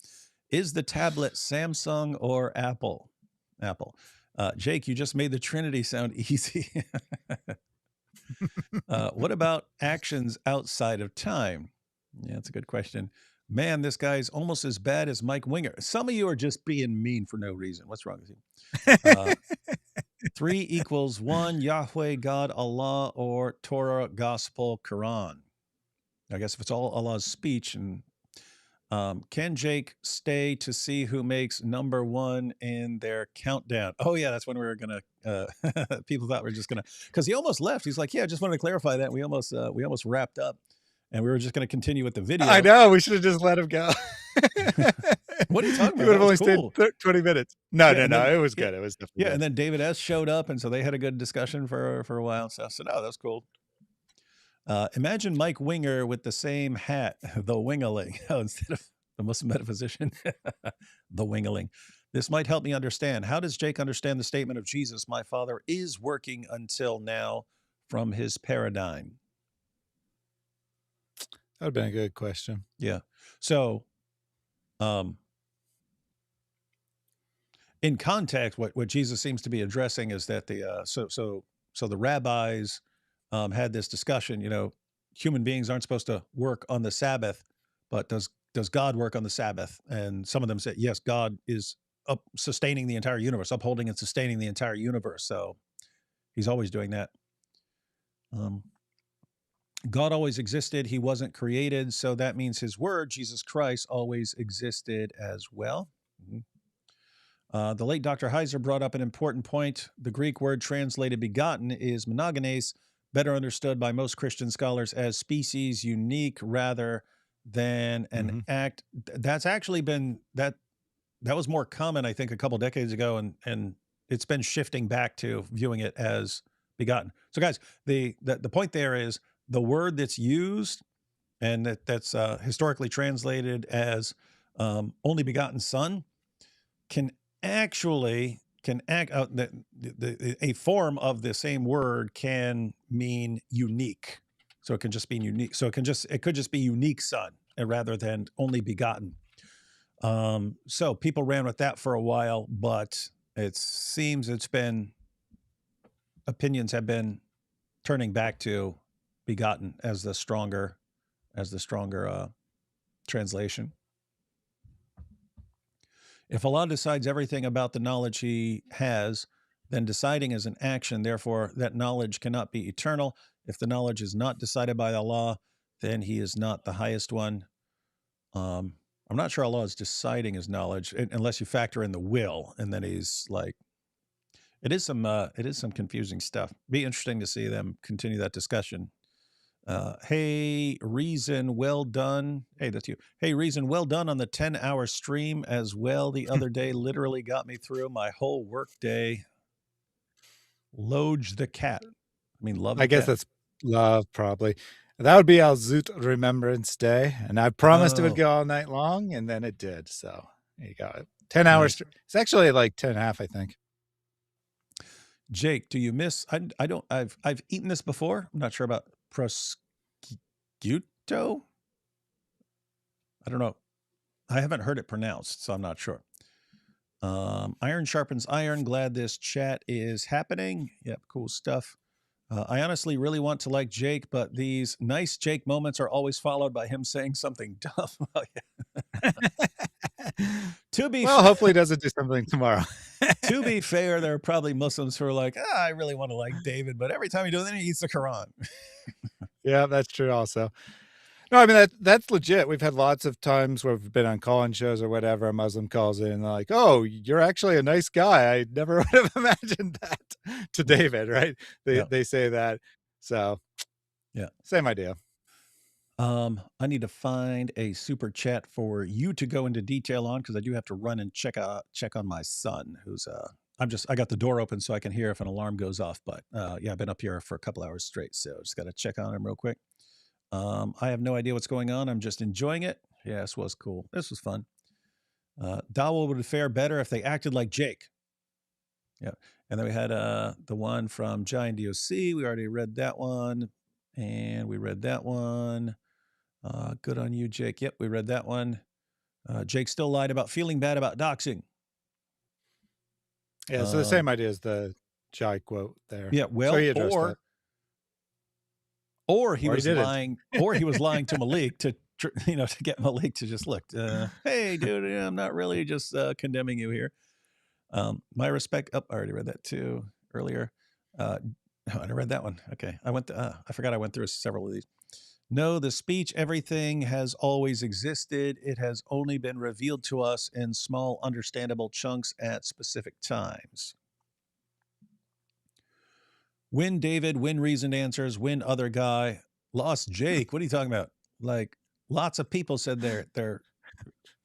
Is the tablet Samsung or Apple? Apple. Jake, you just made the Trinity sound easy. What about actions outside of time? Yeah, that's a good question. Man, this guy's almost as bad as Mike Winger. Some of you are just being mean for no reason. What's wrong with you? 3 equals 1, Yahweh, God, Allah, or Torah, Gospel, Quran. I guess if it's all Allah's speech. And can Jake stay to see who makes number 1 in their countdown? Oh, yeah, that's when we were going to, people thought we were just going to, because he almost left. He's like, yeah, I just wanted to clarify that. We almost wrapped up. And we were just going to continue with the video. I know. We should have just let him go. What are you talking about? He would have only cool. stayed 20 minutes. No. It was good. Yeah, it was definitely good. And then David S. showed up, and so they had a good discussion for a while. So no, that's cool. Imagine Mike Winger with the same hat, the Wingeling, instead of the Muslim metaphysician, the Wingeling. This might help me understand. How does Jake understand the statement of Jesus, my Father is working until now, from his paradigm? That would have been a good question. Yeah. So, in context, what Jesus seems to be addressing is that so the rabbis had this discussion. You know, human beings aren't supposed to work on the Sabbath, but does God work on the Sabbath? And some of them said, yes, God is sustaining the entire universe, upholding and sustaining the entire universe. So he's always doing that. God always existed. He wasn't created. So that means his word, Jesus Christ, always existed as well. The late Dr. Heiser brought up an important point. The Greek word translated begotten is monogenes, better understood by most Christian scholars as species unique rather than an act. That's actually been, that was more common, I think, a couple decades ago, and it's been shifting back to viewing it as begotten. So guys, the point there is, the word that's used and that's historically translated as only begotten son can actually a form of the same word can mean unique. So it can just be unique. So it could just be unique son rather than only begotten. So people ran with that for a while, but it seems opinions have been turning back to begotten as the stronger translation. If Allah decides everything about the knowledge he has, then deciding is an action. Therefore, that knowledge cannot be eternal. If the knowledge is not decided by Allah, then he is not the highest one. I'm not sure Allah is deciding his knowledge unless you factor in the will, and then he's like, it is some confusing stuff. Be interesting to see them continue that discussion. Hey, Reason, well done. Hey, that's you. Hey, Reason, well done on the 10-hour stream as well the other day. Literally got me through my whole work day. Loge the cat. I mean, love the I guess cat. that's love, probably. That would be Al Zut Remembrance Day. And I promised it would go all night long, and then it did. So there you go. 10 hours. It's actually like 10 and a half, I think. Jake, do you miss? I've eaten this before. I'm not sure about prosciutto. I don't know. I haven't heard it pronounced, so I'm not sure. Iron sharpens iron. Glad this chat is happening. Yep, cool stuff. I honestly really want to like Jake, but these nice Jake moments are always followed by him saying something dumb. Oh, yeah. Hopefully he doesn't do something tomorrow. To be fair, there are probably Muslims who are like, I really want to like David, but every time he does it, he eats the Quran. Yeah, that's true also. No, I mean, that's legit. We've had lots of times where we've been on call-in shows or whatever. A Muslim calls in and they're like, oh, you're actually a nice guy. I never would have imagined that to David, right? They say that. So, yeah, same idea. I need to find a super chat for you to go into detail on, because I do have to run and check on my son, who's I got the door open so I can hear if an alarm goes off. But yeah, I've been up here for a couple hours straight, so just got to check on him real quick. I have no idea what's going on. I'm just enjoying it. Yeah, this was cool. This was fun. Dawah would fare better if they acted like Jake. Yeah. And then we had the one from Giant DOC. We already read that one. And we read that one. Good on you, Jake. Yep, we read that one. Jake still lied about feeling bad about doxing. Yeah, so the same idea as the Jai quote there. Yeah, well, so or he was lying, or he was lying to Malik to get Malik to just look. Hey, dude, I'm not really just condemning you here. My respect. Oh, I already read that too earlier. I read that one. Okay, I forgot I went through several of these. No, the speech, everything has always existed. It has only been revealed to us in small, understandable chunks at specific times. Win David, win reasoned answers, win other guy, lost Jake. What are you talking about? Like, lots of people said their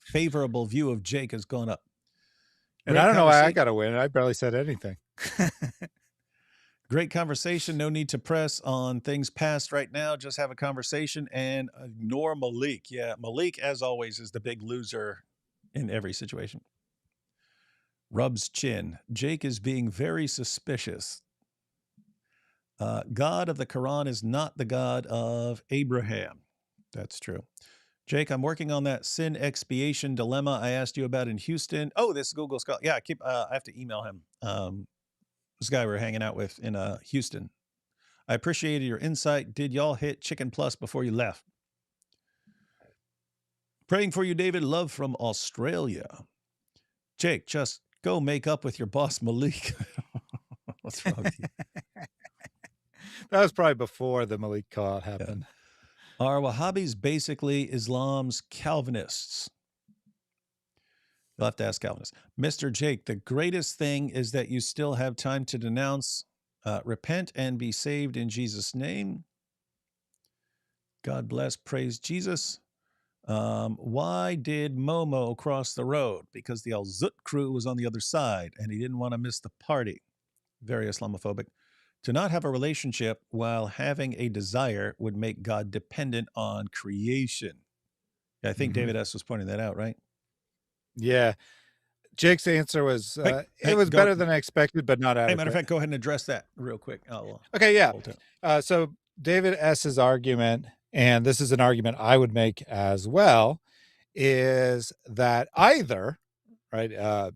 favorable view of Jake has gone up. And I don't know why I got to win. I barely said anything. Great conversation. No need to press on things past right now. Just have a conversation and ignore Malik. Yeah, Malik, as always, is the big loser in every situation. Rubs chin. Jake is being very suspicious. God of the Quran is not the God of Abraham. That's true. Jake, I'm working on that sin expiation dilemma I asked you about in Houston. Oh, this Google Scholar. Yeah, I have to email him. This guy we're hanging out with in Houston. I appreciated your insight. Did y'all hit Chicken Plus before you left? Praying for you, David. Love from Australia. Jake, just go make up with your boss, Malik. What's wrong with you? That was probably before the Malik call happened. Yeah. Are Wahhabis basically Islam's Calvinists? You'll have to ask Calvinists. Mr. Jake, the greatest thing is that you still have time to denounce, repent, and be saved in Jesus' name. God bless. Praise Jesus. Why did Momo cross the road? Because the Al-Zut crew was on the other side, and he didn't want to miss the party. Very Islamophobic. To not have a relationship while having a desire would make God dependent on creation. I think David S. was pointing that out, right? Yeah. Jake's answer was, it was better than I expected, but not adequate. Hey, matter of fact, go ahead and address that real quick. Okay, yeah. So David S's argument, and this is an argument I would make as well, is that either, right,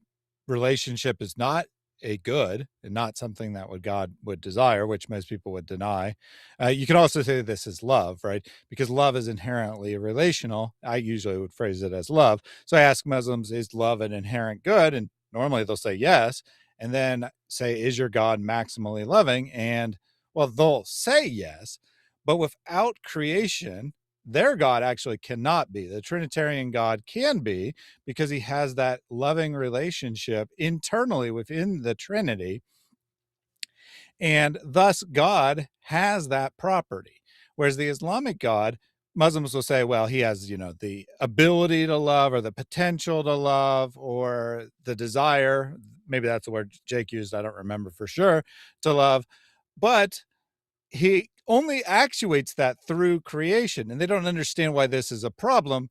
relationship is not a good and not something that God would desire, which most people would deny. You can also say this is love, right? Because love is inherently relational. I usually would phrase it as love. So I ask Muslims, is love an inherent good? And normally they'll say yes. And then say, is your God maximally loving? And well, they'll say yes, but without creation, their God actually cannot be. The Trinitarian God can be, because he has that loving relationship internally within the Trinity. And thus God has that property. Whereas the Islamic God, Muslims will say, well, he has, the ability to love, or the potential to love, or the desire. Maybe that's the word Jake used. I don't remember for sure, to love. But he only actuates that through creation, and they don't understand why this is a problem,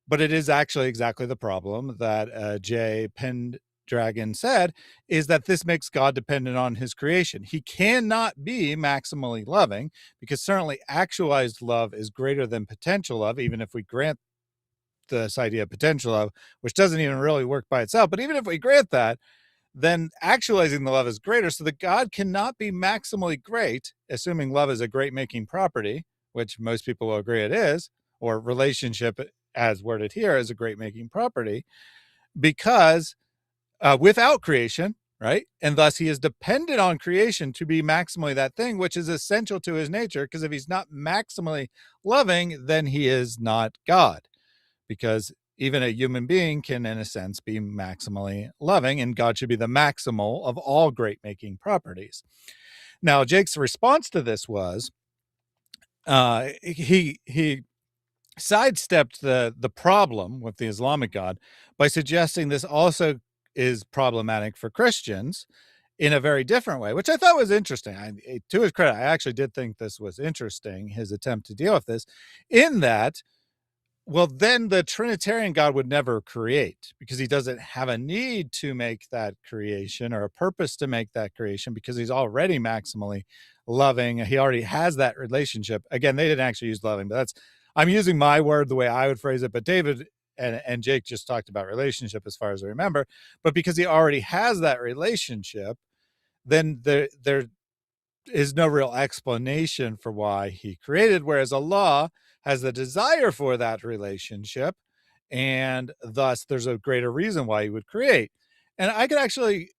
but it is actually exactly the problem that Jay Pendragon said, is that this makes God dependent on his creation. He cannot be maximally loving, because certainly actualized love is greater than potential love, even if we grant this idea of potential love, which doesn't even really work by itself. But even if we grant that, then actualizing the love is greater. So the God cannot be maximally great, assuming love is a great making property, which most people will agree it is, or relationship as worded here is a great making property, because without creation, right? And thus he is dependent on creation to be maximally that thing, which is essential to his nature, because if he's not maximally loving, then he is not God, because even a human being can, in a sense, be maximally loving, and God should be the maximal of all great making properties. Now, Jake's response to this was, he sidestepped the problem with the Islamic God by suggesting this also is problematic for Christians in a very different way, which I thought was interesting. To his credit, I actually did think this was interesting, his attempt to deal with this, in that, well, then the Trinitarian God would never create, because he doesn't have a need to make that creation, or a purpose to make that creation, because he's already maximally loving. He already has that relationship. Again, they didn't actually use loving, but I'm using my word the way I would phrase it. But David and Jake just talked about relationship, as far as I remember. But because he already has that relationship, then there is no real explanation for why he created, whereas Allah has the desire for that relationship, and thus there's a greater reason why he would create. And I could actually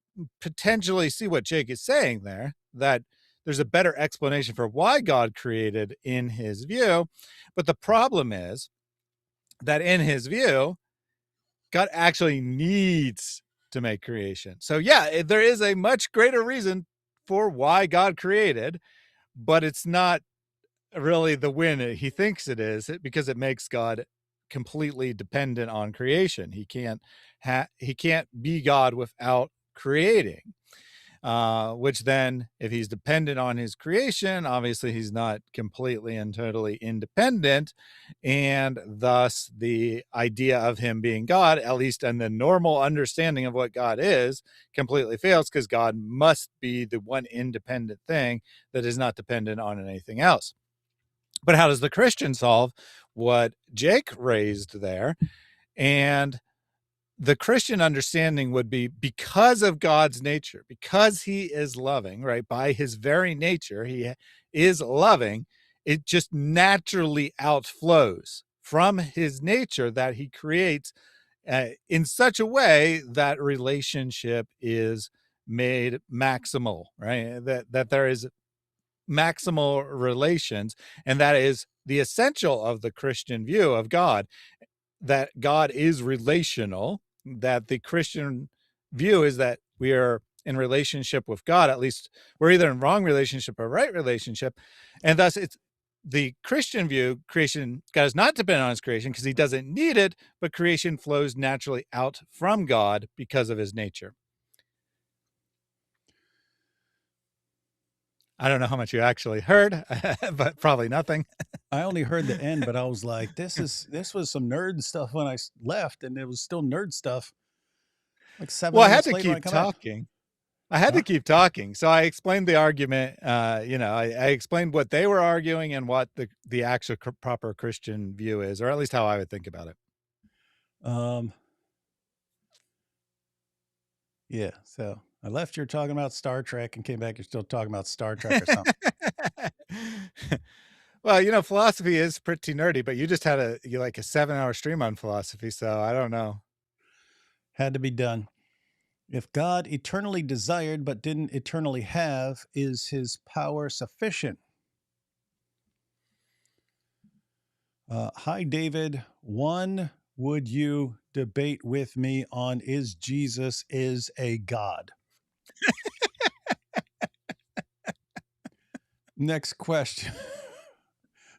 potentially see what Jake is saying there, that there's a better explanation for why God created in his view. But the problem is that in his view, God actually needs to make creation. So yeah, there is a much greater reason for why God created, but it's not really the win he thinks it is, because it makes God completely dependent on creation. He can't be God without creating, which then, if he's dependent on his creation, obviously he's not completely and totally independent, and thus the idea of him being God, at least in the normal understanding of what God is, completely fails, because God must be the one independent thing that is not dependent on anything else. But how does the Christian solve what Jake raised there? And the Christian understanding would be, because of God's nature, because he is loving, right? By his very nature, he is loving. It just naturally outflows from his nature that he creates in such a way that relationship is made maximal, right? That there is maximal relations, and that is the essential of the Christian view of God, that God is relational, that the Christian view is that we are in relationship with God, at least we're either in wrong relationship or right relationship, and thus it's the Christian view, creation, God is not dependent on his creation because he doesn't need it, but creation flows naturally out from God because of his nature. I don't know how much you actually heard, but probably nothing. I only heard the end, but I was like, this was some nerd stuff when I left, and it was still nerd stuff. Like 7 Well, I had minutes to later when keep I come back. talking. I had to keep talking. So I explained the argument. I explained what they were arguing and what the actual proper Christian view is, or at least how I would think about it. Yeah. So I left you talking about Star Trek and came back. You're still talking about Star Trek or something. Well, philosophy is pretty nerdy, but you just had a 7-hour stream on philosophy. So I don't know. Had to be done. If God eternally desired but didn't eternally have, is his power sufficient? Hi, David. One, would you debate with me on is Jesus is a God? Next question.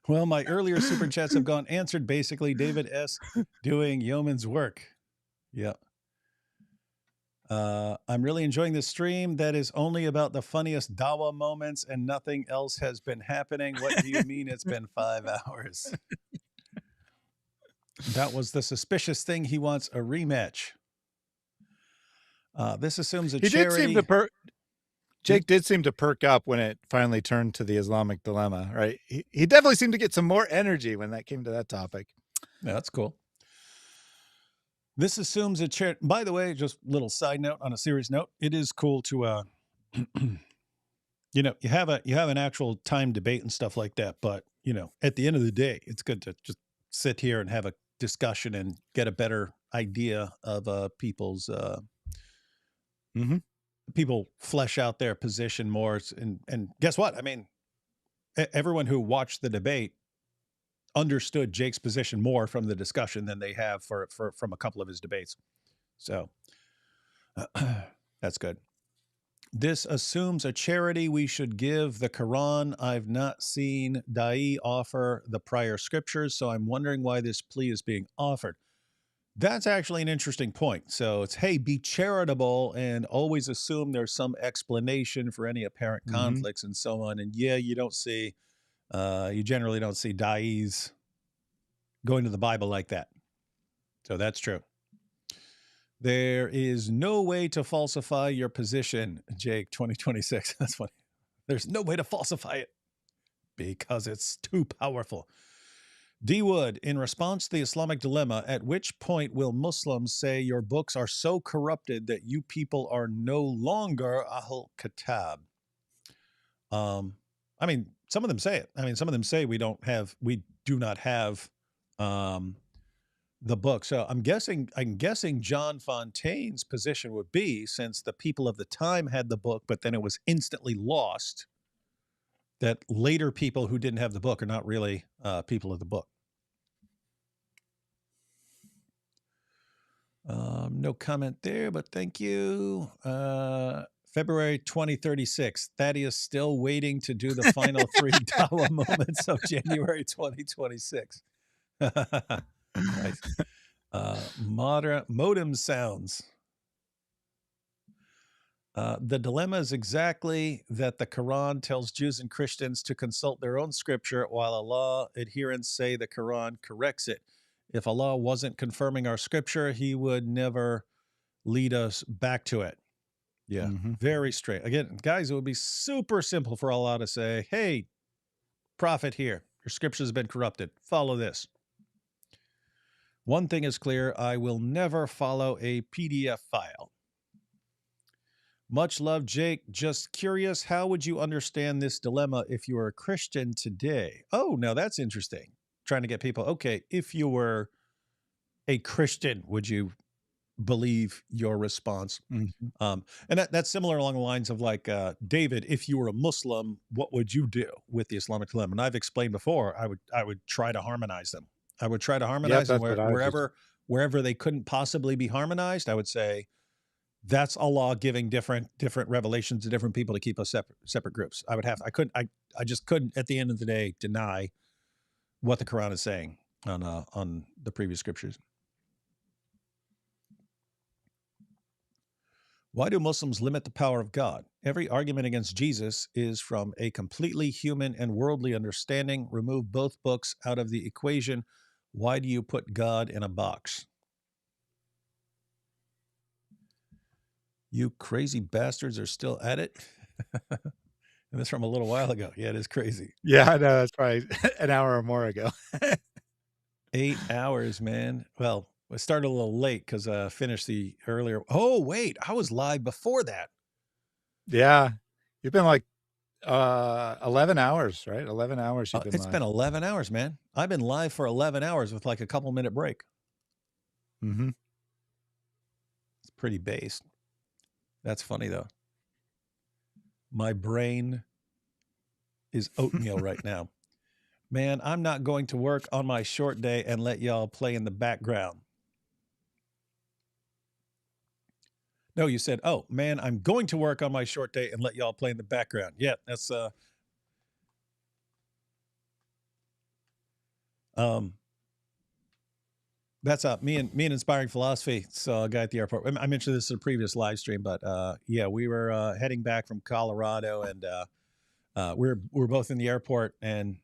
Well, my earlier super chats have gone answered. Basically, David S. doing yeoman's work. Yep. I'm really enjoying this stream. That is only about the funniest Dawah moments and nothing else has been happening. What do you mean it's been 5 hours? That was the suspicious thing. He wants a rematch. This assumes a charity. Jake did seem to perk up when it finally turned to the Islamic dilemma, right? He definitely seemed to get some more energy when that came to that topic. Yeah, that's cool. This assumes a charity. By the way, just a little side note on a serious note, it is cool to, you have an actual time debate and stuff like that. But, at the end of the day, it's good to just sit here and have a discussion and get a better idea of people's people flesh out their position more. And guess what? I mean, everyone who watched the debate understood Jake's position more from the discussion than they have from a couple of his debates. So that's good. This assumes a charity we should give the Quran. I've not seen Dai offer the prior scriptures, so I'm wondering why this plea is being offered. That's actually an interesting point. So it's, hey, be charitable and always assume there's some explanation for any apparent conflicts and so on. And yeah, you generally don't see Dais going to the Bible like that. So that's true. There is no way to falsify your position, Jake, 2026. That's funny. There's no way to falsify it because it's too powerful. D. Wood, in response to the Islamic dilemma, at which point will Muslims say your books are so corrupted that you people are no longer Ahl Kitab? I mean, some of them say it. I mean, some of them say we do not have the book. So I'm guessing John Fontaine's position would be, since the people of the time had the book, but then it was instantly lost, that later people who didn't have the book are not really people of the book. No comment there, but thank you. February 2036. Thaddeus still waiting to do the final 3 Dawah moments of January 2026. Nice. Modem sounds. The dilemma is exactly that the Quran tells Jews and Christians to consult their own scripture, while Allah adherents say the Quran corrects it. If Allah wasn't confirming our scripture, he would never lead us back to it. Yeah, very straight. Again, guys, it would be super simple for Allah to say, hey, prophet here, your scripture has been corrupted. Follow this. One thing is clear, I will never follow a PDF file. Much love, Jake. Just curious, how would you understand this dilemma if you were a Christian today? Oh, now that's interesting. Trying to get people, okay, if you were a Christian, would you believe your response? And that's similar along the lines of like, David, if you were a Muslim, what would you do with the Islamic dilemma? And I've explained before, I would try to harmonize them. I would try to harmonize them wherever they couldn't possibly be harmonized. I would say that's Allah giving different revelations to different people to keep us separate groups. I just couldn't at the end of the day deny what the Quran is saying on the previous scriptures. Why do Muslims limit the power of God? Every argument against Jesus is from a completely human and worldly understanding. Remove both books out of the equation. Why do you put God in a box? You crazy bastards are still at it. And this from a little while ago. Yeah, it is crazy. Yeah, I know. That's probably an hour or more ago. 8 hours, man. Well, I started a little late because I finished the earlier. Oh, wait. I was live before that. Yeah. You've been like 11 hours, right? 11 hours you've been It's live. been 11 hours, man. I've been live for 11 hours with like a couple-minute break. Mm-hmm. It's pretty based. That's funny, though. My brain is oatmeal right now. Man, I'm not going to work on my short day and let y'all play in the background. No, you said, oh, man, I'm going to work on my short day and let y'all play in the background. Yeah, that's me and Inspiring Philosophy. So a guy at the airport. I mentioned this in a previous live stream, but yeah, we were heading back from Colorado, and we're both in the airport, and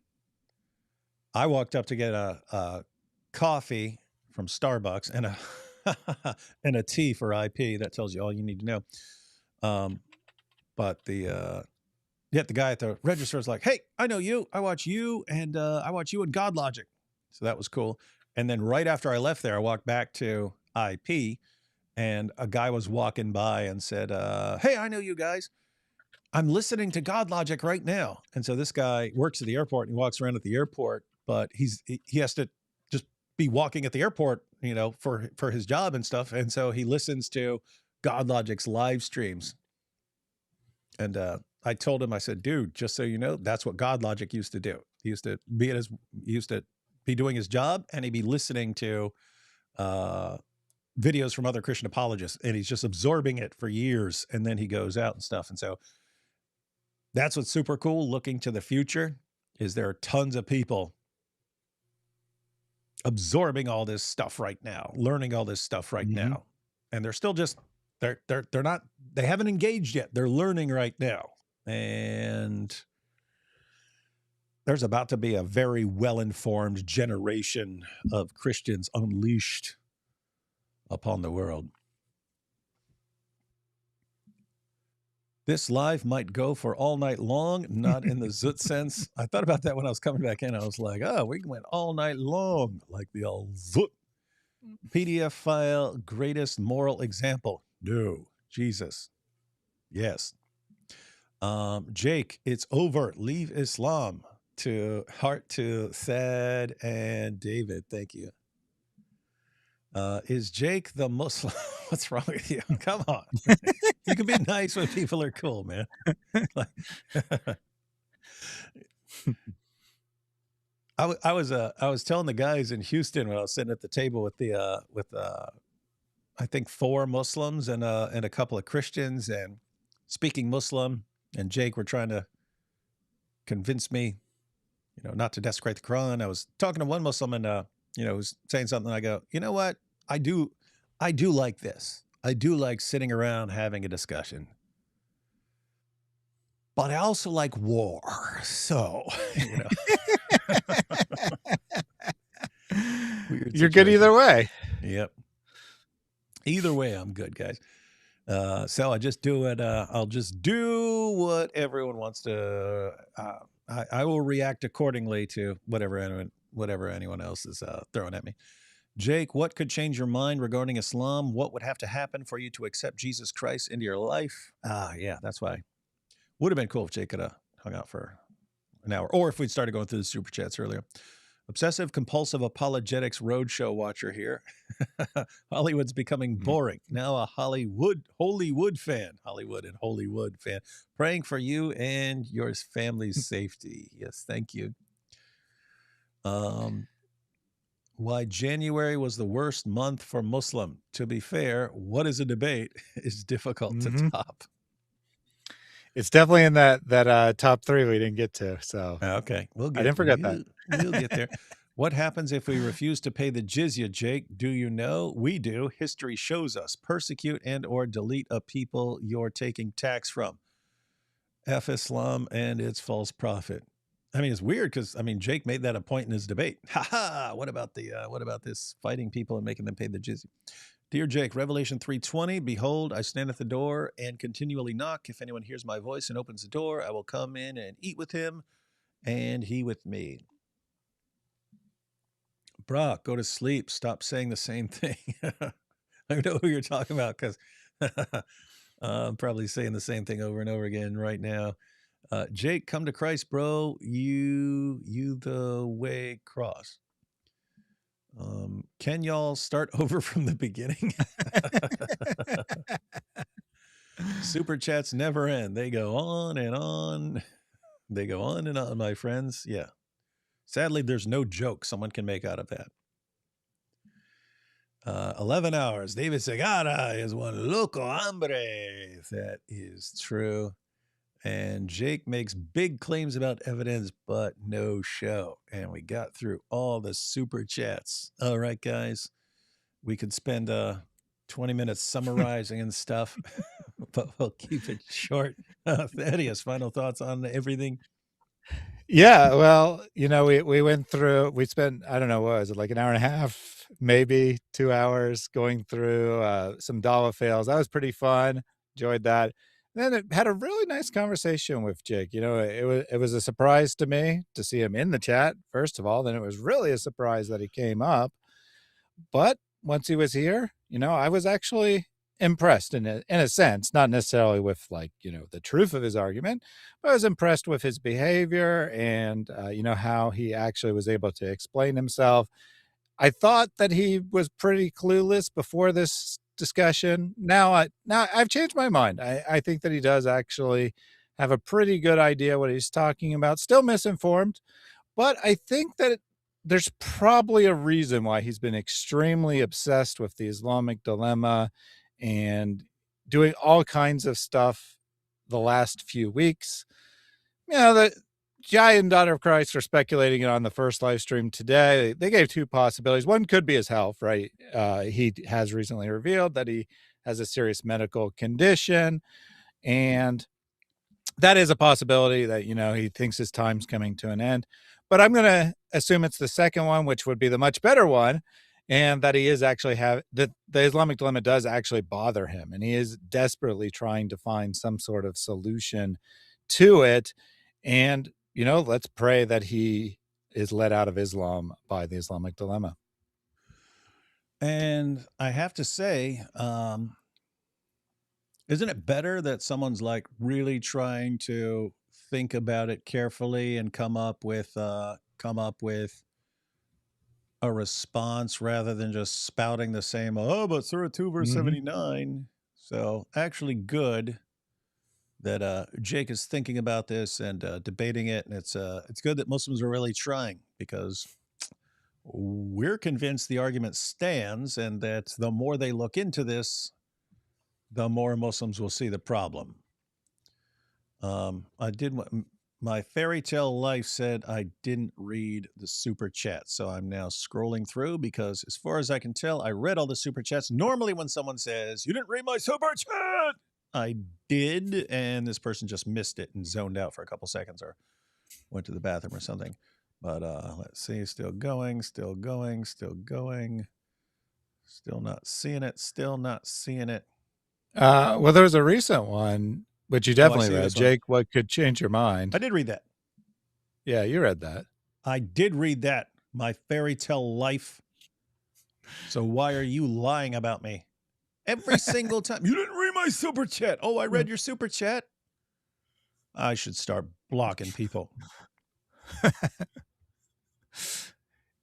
I walked up to get a coffee from Starbucks and a and a tea for IP. That tells you all you need to know. But the guy at the register is like, "Hey, I know you. I watch you, and I watch you and God Logic." So that was cool. And then right after I left there, I walked back to IP, and a guy was walking by and said, "Hey, I know you guys. I'm listening to God Logic right now." And so this guy works at the airport, and he walks around at the airport, but he has to just be walking at the airport, you know, for his job and stuff. And so he listens to God Logic's live streams. And I told him, I said, dude, just so you know, that's what God Logic used to do. He used to be doing his job, and he'd be listening to videos from other Christian apologists, and he's just absorbing it for years, and then he goes out and stuff. And so that's what's super cool. Looking to the future is there are tons of people absorbing all this stuff right now, learning all this stuff right now, and they're still just they haven't engaged yet. They're learning right now, and there's about to be a very well-informed generation of Christians unleashed upon the world. This live might go for all night long, not in the Zut sense. I thought about that when I was coming back in. I was like, oh, we went all night long, like the old Zut. PDF file, greatest moral example. No, Jesus. Yes. Jake, it's over. Leave Islam. To heart to Thad and David. Thank you. Is Jake the Muslim? What's wrong with you? Come on. You can be nice when people are cool, man. I was telling the guys in Houston when I was sitting at the table with I think 4 Muslims and a couple of Christians and speaking Muslim, and Jake were trying to convince me, you know, not to desecrate the Quran. I was talking to one Muslim and, you know, was saying something. I go, you know what? I do like this. I do like sitting around having a discussion, but I also like war. So, you know, you're good either way. Yep. Either way, I'm good, guys. So I just do it. I'll just do what everyone wants to. I will react accordingly to whatever anyone else is throwing at me. Jake, what could change your mind regarding Islam? What would have to happen for you to accept Jesus Christ into your life? Yeah, that's why. Would have been cool if Jake could have hung out for an hour, or if we'd started going through the super chats earlier. Obsessive compulsive apologetics roadshow watcher here. Hollywood's becoming boring. Now a Hollywood fan. Hollywood and Hollywood fan. Praying for you and your family's safety. Yes, thank you. Why January was the worst month for Muslim. To be fair, what is a debate is difficult to top. It's definitely in that top 3 we didn't get to. So okay, I didn't forget that. We'll get there. What happens if we refuse to pay the jizya, Jake? Do you know? We do. History shows us. Persecute and or delete a people you're taking tax from. F Islam and its false prophet. I mean, it's weird because, I mean, Jake made that a point in his debate. Ha ha! What about this fighting people and making them pay the jizya? Dear Jake, Revelation 3:20, behold, I stand at the door and continually knock. If anyone hears my voice and opens the door, I will come in and eat with him and he with me. Bruh, go to sleep. Stop saying the same thing. I know who you're talking about because I'm probably saying the same thing over and over again right now. Jake, come to Christ, bro. You the way cross. Can y'all start over from the beginning? Super chats never end. They go on and on. They go on and on, my friends. Yeah. Sadly, there's no joke someone can make out of that. 11 hours. David Segara is one loco hombre. That is true. And Jake makes big claims about evidence, but no show. And we got through all the super chats. All right, guys. We could spend 20 minutes summarizing and stuff, but we'll keep it short. Thaddeus, final thoughts on everything? Yeah, well, we went through, we spent, I don't know, what was it, like an hour and a half, maybe 2 hours going through some Dawah fails. That was pretty fun. Enjoyed that. Then it had a really nice conversation with Jake. It was a surprise to me to see him in the chat, first of all. Then it was really a surprise that he came up. But once he was here, I was actually impressed in a sense, not necessarily with the truth of his argument, but I was impressed with his behavior and, how he actually was able to explain himself. I thought that he was pretty clueless before this discussion. Now I've changed my mind. I think that he does actually have a pretty good idea what he's talking about. Still misinformed, but I think that there's probably a reason why he's been extremely obsessed with the Islamic dilemma and doing all kinds of stuff the last few weeks. The Jai and Daughter of Christ are speculating it on the first live stream today. They gave two possibilities. One could be his health, right? He has recently revealed that he has a serious medical condition, and that is a possibility that, he thinks his time's coming to an end. But I'm going to assume it's the second one, which would be the much better one, and that he is actually the Islamic dilemma does actually bother him, and he is desperately trying to find some sort of solution to it. And let's pray that he is let out of Islam by the Islamic dilemma. And I have to say, isn't it better that someone's really trying to think about it carefully and come up with a response rather than just spouting the same, but Surah 2 verse 79. So actually good that Jake is thinking about this and debating it, and it's good that Muslims are really trying, because we're convinced the argument stands, and that the more they look into this, the more Muslims will see the problem. My fairy tale life said I didn't read the super chat, so I'm now scrolling through, because as far as I can tell, I read all the super chats. Normally when someone says, "You didn't read my super chat," I did, and this person just missed it and zoned out for a couple seconds or went to the bathroom or something. But let's see, still going. Still not seeing it. Well, there's a recent one, which you definitely read. Jake, what could change your mind? I did read that. Yeah, you read that. I did read that. My fairy tale life. So why are you lying about me? Every single time. You didn't read my super chat. Oh, I read your super chat. I should start blocking people.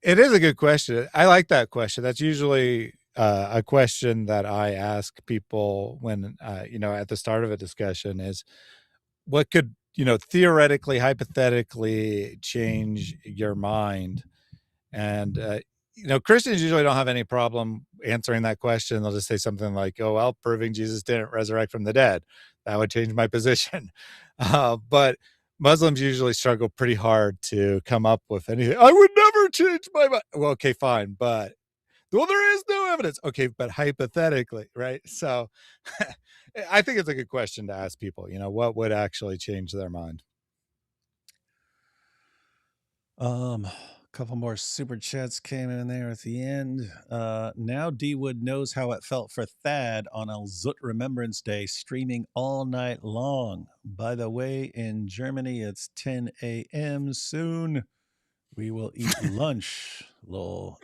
It is a good question. I like that question. That's usually a question that I ask people when, at the start of a discussion is, what could, theoretically, hypothetically change your mind? And, Christians usually don't have any problem answering that question. They'll just say something like, "Oh, well, proving Jesus didn't resurrect from the dead. That would change my position." But Muslims usually struggle pretty hard to come up with anything. I would never change my mind. Well, okay, fine. But, well, there is no evidence. Okay, but hypothetically, right? So I think it's a good question to ask people, what would actually change their mind? couple more super chats came in there at the end. Now D Wood knows how it felt for Thad on Al Zut Remembrance Day, streaming all night long. By the way, in Germany, it's 10 a.m. soon. We will eat lunch. Lol.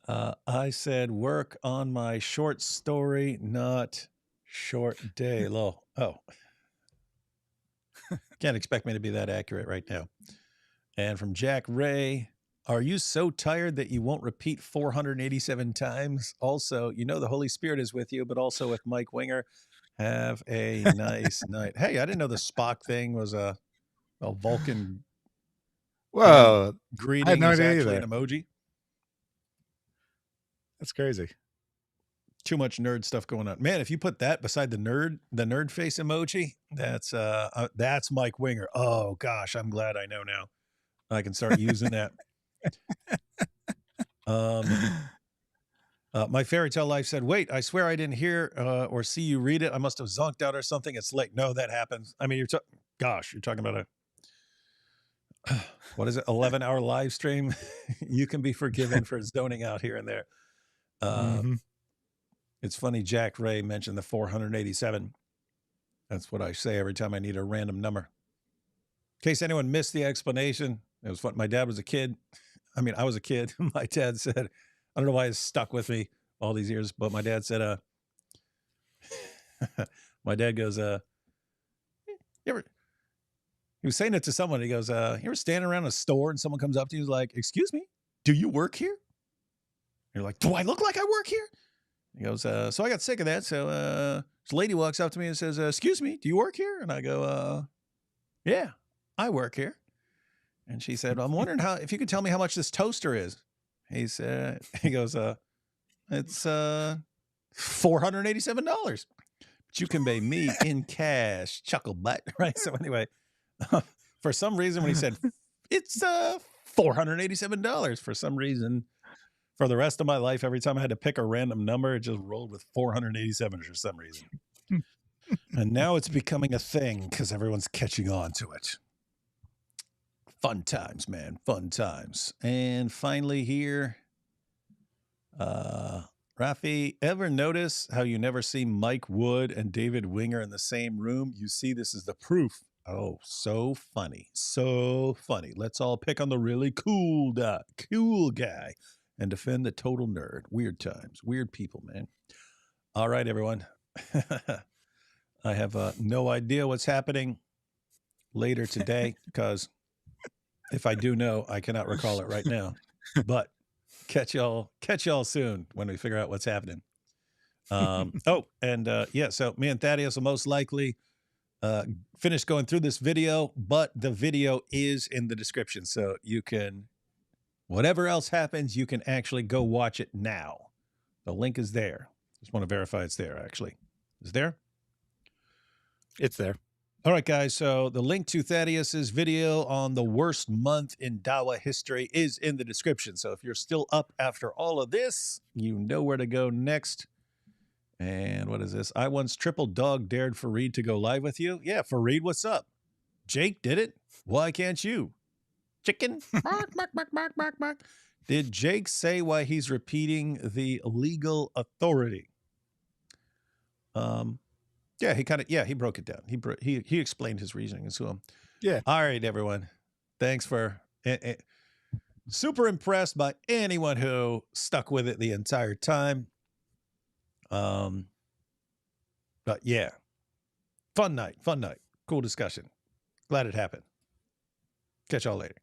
I said work on my short story, not short day. Lol. Oh. Can't expect me to be that accurate right now. And from Jack Ray, are you so tired that you won't repeat 487 times? Also, you know the Holy Spirit is with you, but also with Mike Winger. Have a nice night. Hey, I didn't know the Spock thing was a Vulcan. Whoa. Greeting I had no is idea actually either. an emoji. That's crazy. Too much nerd stuff going on, man. If you put that beside the nerd face emoji, that's Mike Winger. Oh gosh, I'm glad I know now. I can start using that. My fairy tale life said, wait, I swear I didn't hear or see you read it. I must have zonked out or something. It's late. No, that happens. I mean, you're talking about what is it? 11-hour live stream. You can be forgiven for zoning out here and there. It's funny, Jack Ray mentioned the 487. That's what I say every time I need a random number. In case anyone missed the explanation, it was fun. My dad was a kid. I mean, I was a kid. My dad said, I don't know why it's stuck with me all these years, but my dad said, my dad goes, he was saying it to someone. He goes, you ever standing around a store and someone comes up to you and is like, excuse me, do you work here? You're like, do I look like I work here? He goes, so I got sick of that. So this lady walks up to me and says, excuse me, do you work here? And I go, yeah, I work here. And she said, I'm wondering if you could tell me how much this toaster is. He goes, it's $487, but you can pay me in cash, chuckle butt, right? So anyway, for some reason, when he said it's $487, for some reason, for the rest of my life, every time I had to pick a random number, it just rolled with 487 for some reason. And now it's becoming a thing because everyone's catching on to it. Fun times, man. Fun times. And finally here, Rafi, ever notice how you never see Mike Wood and David Winger in the same room? You see, this is the proof. Oh, so funny. So funny. Let's all pick on the really cool guy and defend the total nerd. Weird times. Weird people, man. All right, everyone. I have no idea what's happening later today because if I do know, I cannot recall it right now. But catch y'all soon when we figure out what's happening. So me and Thaddeus will most likely finish going through this video, but the video is in the description. So you can, whatever else happens, you can actually go watch it now. The link is there. Just want to verify it's there, actually. Is there? It's there. All right, guys. So the link to Thaddeus's video on the worst month in Dawah history is in the description. So if you're still up after all of this, you know where to go next. And what is this? I once triple dog dared Fareed to go live with you. Yeah, Fareed, what's up? Jake did it. Why can't you? Chicken. Bark, bark, bark, bark, bark, bark. Did Jake say why he's repeating the legal authority? Yeah, he broke it down. He explained his reasoning as well. Yeah. All right, everyone. Thanks for super impressed by anyone who stuck with it the entire time. But yeah, fun night. Cool discussion. Glad it happened. Catch y'all later.